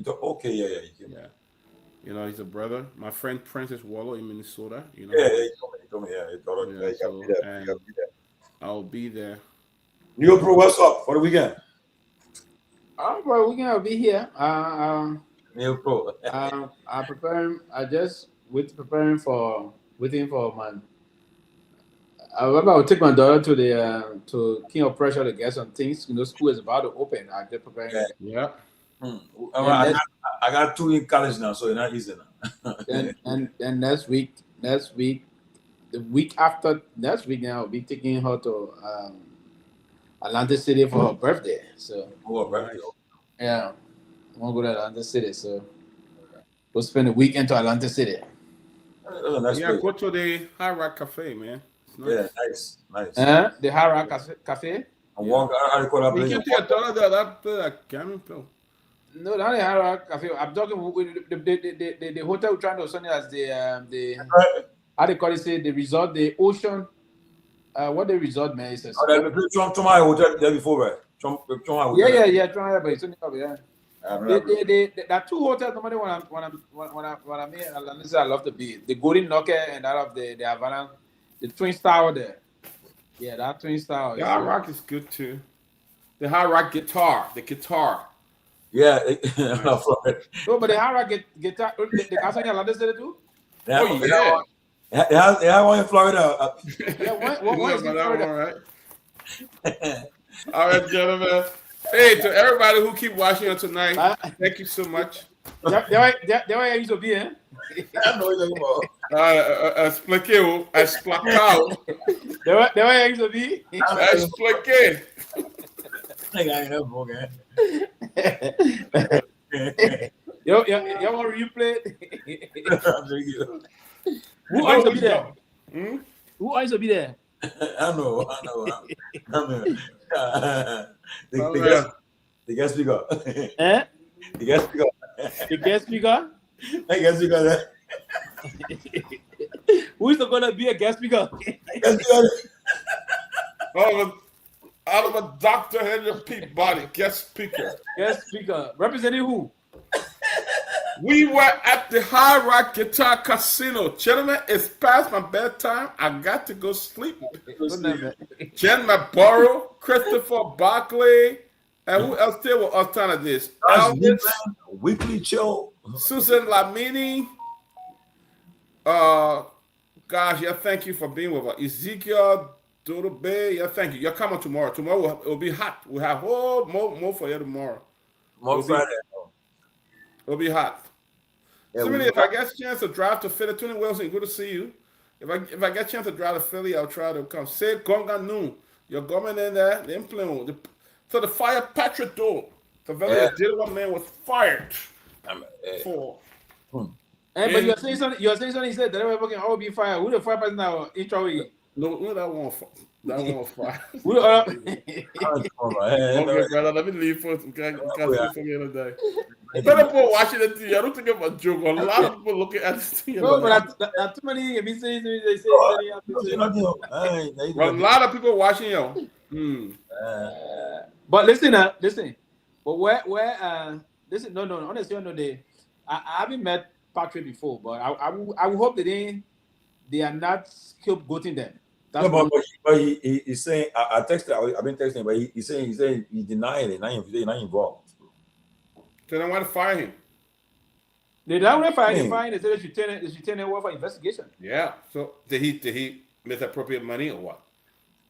okay. Yeah. You know, he's a brother. My friend Princess Wallow in Minnesota. You know. Yeah, he told me. I'll be there. New York Pro, what's up for the weekend? Oh, bro, weekend I'll be here. New Pro. I'm preparing. I just waiting for my. I remember I would take my daughter to the to King of Prussia to get some things. You know, school is about to open. I just preparing. Yeah. I got 2 in college now, so it's not easy now. and next week, the week after next week, now I'll be taking her to Atlantic City for her birthday. So. Birthday. Yeah, I want to go to Atlantic City. So we'll spend the weekend to Atlantic City. Go to the Hard Rock Cafe, man. Nice. Yeah, nice. The Hard Rock Cafe. You can take a dollar there. That can't play. No, not the Hard Rock Cafe. I'm talking with the hotel we're trying to send as the how they call it? Say the resort, the ocean. What the resort, man? Is Tomalin hotel there before, right? Yeah. Tomalin, but it's only up, yeah. There are 2 hotels normally when I'm here. I love to be the Golden Knocker and that of the Havana, the Twin Tower there. Yeah, that Twin Tower. The Hard Rock is good too. The Hard Rock guitar, the guitar. Yeah, no, but the Hard Rock guitar, the castle in Atlantic City too. Yeah, It had one in Florida. Yeah, one is in Florida. All right, gentlemen. Hey, to everybody who keep watching us tonight, thank you so much. That's why I used to be, eh? I know what you're Expliqueu. That's why I used to be. Expliquei. I ain't never forget. Yo, want to replay? Who else will be there? Who else will be there? I know. The guest speaker. Eh? The guest speaker. The guest speaker? The guest speaker there. Who is going to be a guest speaker? Out of a Dr. Henry Peabody, guest speaker. Guest speaker. Representing who? We were at the Hard Rock Guitar Casino. Gentlemen, it's past my bedtime. I got to go sleep. Jen Maboro, Christopher Barkley, and who else there with us trying to this? Elvis, Weekly Show, Susan Lamini. Gosh, yeah, thank you for being with us. Ezekiel Dopoh, yeah, thank you. You're coming tomorrow. Tomorrow it'll be hot. We'll have more for you tomorrow. More Friday. It'll be hot. Yeah, so if I get a chance to drive to Philly, Tony Wilson, good to see you. If I get a chance to drive to Philly, I'll try to come. Say Gonga Noon. You're going in there, the implement. So the fire Patrick Dole. The very deal one man was fired. For. Hey, but you're saying something. He said that everybody can all be fired. Who the fire person now? Intro. No, that one. That one fire. Okay, brother. Let me leave for some guys for the other day. Instead of people watching the TV, I don't think it's a joke. A lot of people looking at this thing. No, but too many. They say a lot of people watching you. But listen. But where listen. No. Honestly, no. I haven't met Patrick before, but I will hope that they are not scapegoating them. No, but he's saying I texted. I've been texting, but he's saying he denied it. He's not involved. So they want to fire him. They don't want to fire him. They said they should turn him over for investigation. Yeah. So did he misappropriate money or what?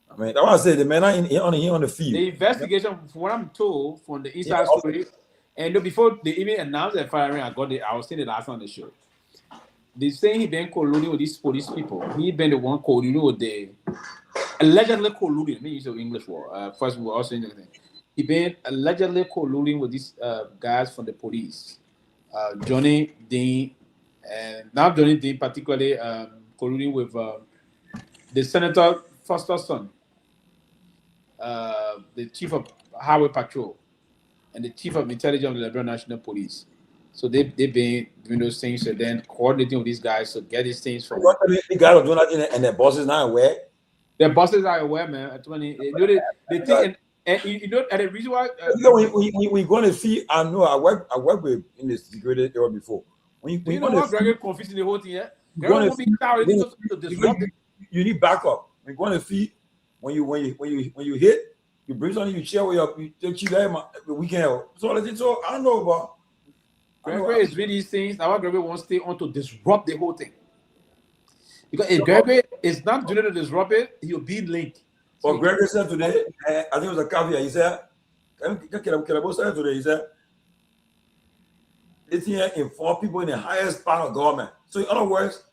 I mean, I want to say the man on the field. The investigation, from what I'm told from the inside story, and before they even announced the firing, I was saying the last on the show. They say he been colluding with these police people. He been the one colluding with the allegedly colluding. Let me use the English word. First, we're also saying anything. He been allegedly colluding with these guys from the police Johnny Dean, and not Johnny Dean particularly, colluding with the Senator Foster's son, the chief of highway patrol, and the chief of intelligence of the Liberia National Police. So they've been doing those things and then coordinating with these guys to get these things from. The guys are doing that, and their bosses not aware. Their bosses are aware, man. You know they think, and you know, and the reason why we going to see. I know I work with in the security area before. When you know what Gregory confusing the whole thing, yeah. Gregory won't be tired to disrupt it. You need backup. We're going to see when you hit, you bring something, you share with you take you there. We can help. So I don't know about. Gregory is doing these things. Now Gregory wants to stay on to disrupt the whole thing. Because if Gregory is not doing it to disrupt it, he'll be late. But Gregory said today, I think it was a caveat. He said, Kehleboe said today, he said, it's here inform people in the highest part of government. So in other words,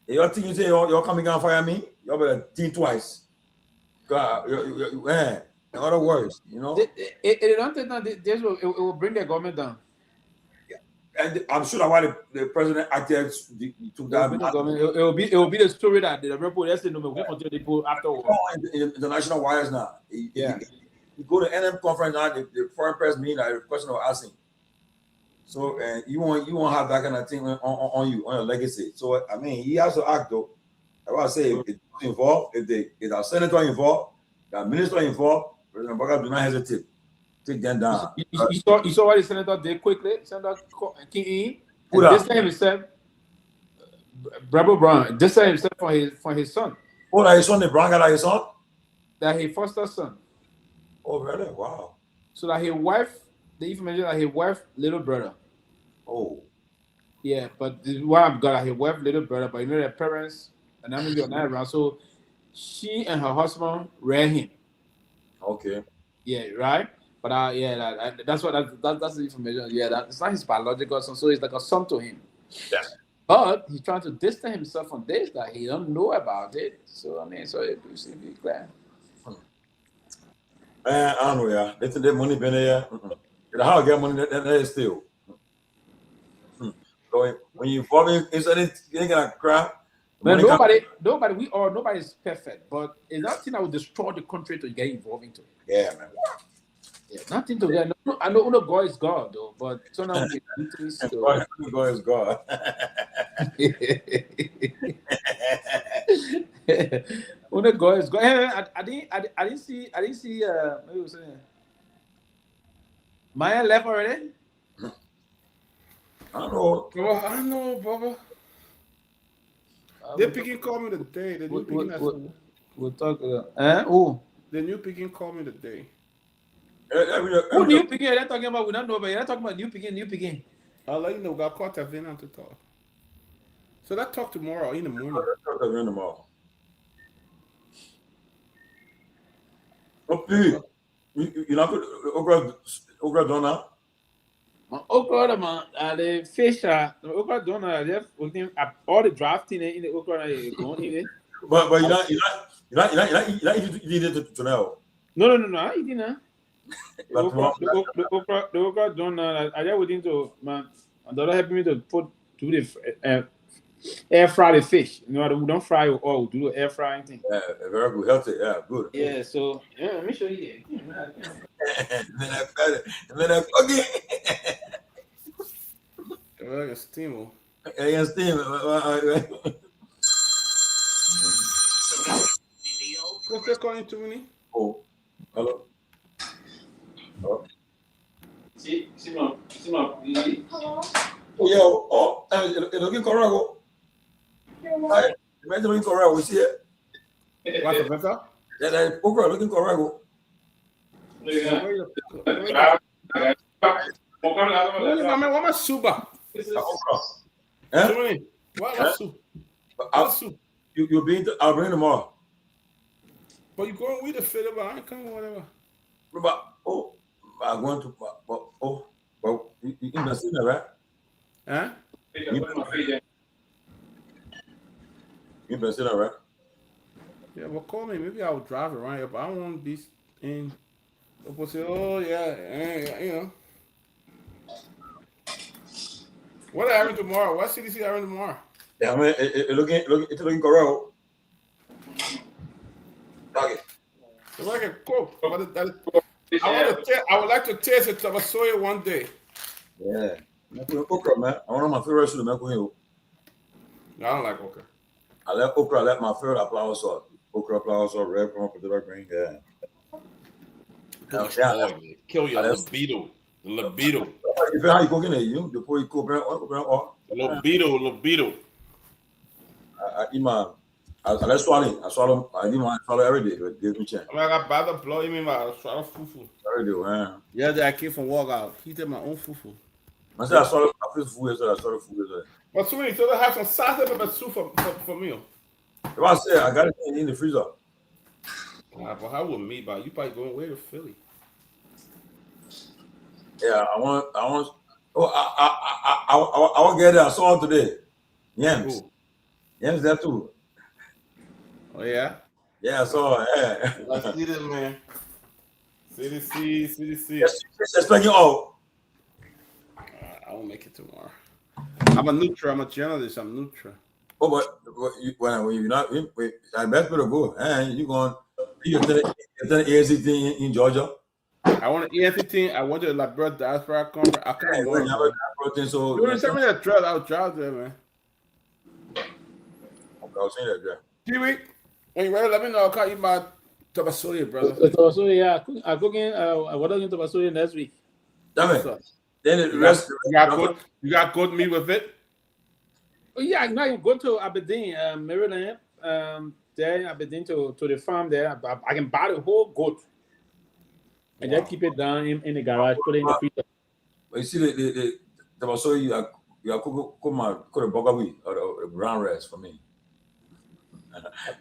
you're thinking, you say, you're coming and fire me, you better think twice. God, in other words, you know. It will bring the government down. And I'm sure that why the president acted took that. It will be the story that the people yesterday no we continue to go afterwards. International wires now. Yeah. You go to NM conference now, the foreign press meeting, the question of asking. So you won't have that kind of thing on you, on your legacy. So I mean, he has to act though. I want to say if it's involved, if our senator involved, the minister involved, President Baka do not hesitate. Take them down. You saw what the senator did quickly. Senator King this time himself, Bravo Brown. This time himself for his son. Oh, that his son, the Brown guy, that his son. That his foster son. Oh, really? Wow. So that his wife, the information that his wife little brother. Oh. Yeah, but what I've got his wife little brother, but you know their parents and I'm gonna be around. So she and her husband reared him. Okay. Yeah, right. But that's the information. Yeah, it's not his biological son, so it's like a son to him. Yeah. But he's trying to distance himself from this that he don't know about it. So I mean, so it should be clear. I don't know, yeah. They think that money been there. How I get money that is still. So when you involve in anything, you ain't gonna cry. Man, nobody's perfect, but it's nothing that will destroy the country to get involved into. Yeah, man. Yeah, nothing to get. No, I know God is God though, but sometimes we do things to. God is God. Only God is God. I didn't see. Maybe was saying. Myean left already. I know. Oh, I know, Baba. They're picking call me today. The new picking we'll talk. Who? The new picking call me today. Who new picking? They're talking about. We don't know, but they're talking about new picking. I'll let you know. We got caught at Vietnam to talk. So let's talk tomorrow in the morning. Talk tomorrow. Okay. You not Okra Donna? Okra, man, the fish, Okra Donna, all the drafting in the Okra going in. But you're not eating it tonight. No, I eating that. The Okra Donna, I just waiting to man. And they're helping me to do the air fry the fish. You know, we don't fry or do the air frying thing. Yeah, very good, healthy. Yeah, good. Yeah, so let me show you. And then I okay. Like a steamer. Yeah, steam. What's that calling to me? Oh, hello. See, my. Hello. Oh, yeah. Looking correct. Hi. Imagine looking correct. We see it. What's the better? Yeah, Okra looking correct. What my suba? Eh? What soup? You'll be. I'll bring them all. But you going with the fiddle, but I ain't coming whatever. But I'm going to. But you invest in it, right? Huh? You invest in it, right? Yeah, well, call me. Maybe I'll drive around here, but I don't want to be in. People say, "Oh yeah, you know." What happened tomorrow? What CDC having tomorrow? Yeah, I mean, it's looking correct. Okay. It's like a coke. I would like to taste it of a soy one day. Yeah. Okra, man. I want my favorite soup. I don't like okra. I like okra. I like my favorite flour salt. Okra, flour salt, red corn, potato green. Yeah. Kill your libido. The libido. How you cooking it? You before you cook, libido. I eat my. I let swallow. I swallow. I eat my swallow every day. It gives me chance. I got bad blow. You mean my swallow fufu? Every day, man. Yeah, I came from walkout. He did my own fufu. I said I swallow food. I swallow food. But so many. So they have some salsa pepper soup for me. If I say I got it in the freezer. But how with me? But you probably going way to Philly. Yeah, I want. Oh, I want to get there. I saw it today. Yams there too. Oh yeah. Yeah, I saw it. Yeah. I see this, man. CDC. Yes, expecting all. I won't make it tomorrow. I'm a neutral. I'm a journalist. I'm neutral. Oh, but when you're not, I best better go. And you going? You're the ANC thing in Georgia. I want an ANC thing. I went to the Liberia Diaspora Conference. I can't go. So you send me that drive. I'll drive there, man. I'll send that drive. Pewee, when you ready, let me know. I'll call you my tabasoye, brother. Tabasoye, yeah. I'm cooking. What are you doing tabasoye next week? Damn it. Then the rest. You got good meat with it? Oh, yeah, now you go to Aberdeen, Maryland. There, Aberdeen to the farm there. I can buy the whole goat. And just keep it down in the garage, put it in the freezer. But you see, the tabasoye, you are cook a burger or brown rice for me.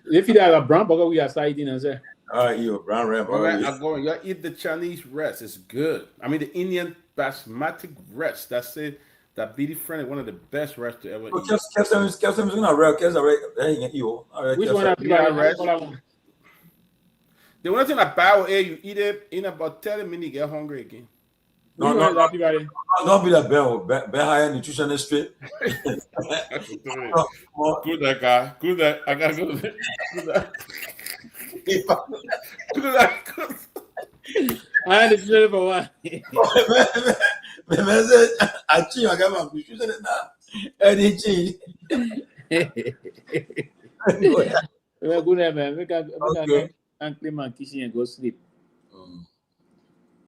If you have a brown burger, we are eating and say. All right, you brown rice. I'm going. You eat the Chinese rice. It's good. I mean, the Indian basmati rice. That's it. That BD friend is one of the best rice to ever eat. Kesem is not rare. Kesem is which one? The only thing about it, you eat it in about 30 minutes, you get hungry again. No, don't be that bad higher nutritionist straight. Good that guy. Good that. I gotta go. Good that. Good that. I had to do it for what? I got my nutrition now. We're good, man. We can clean my kitchen and go sleep.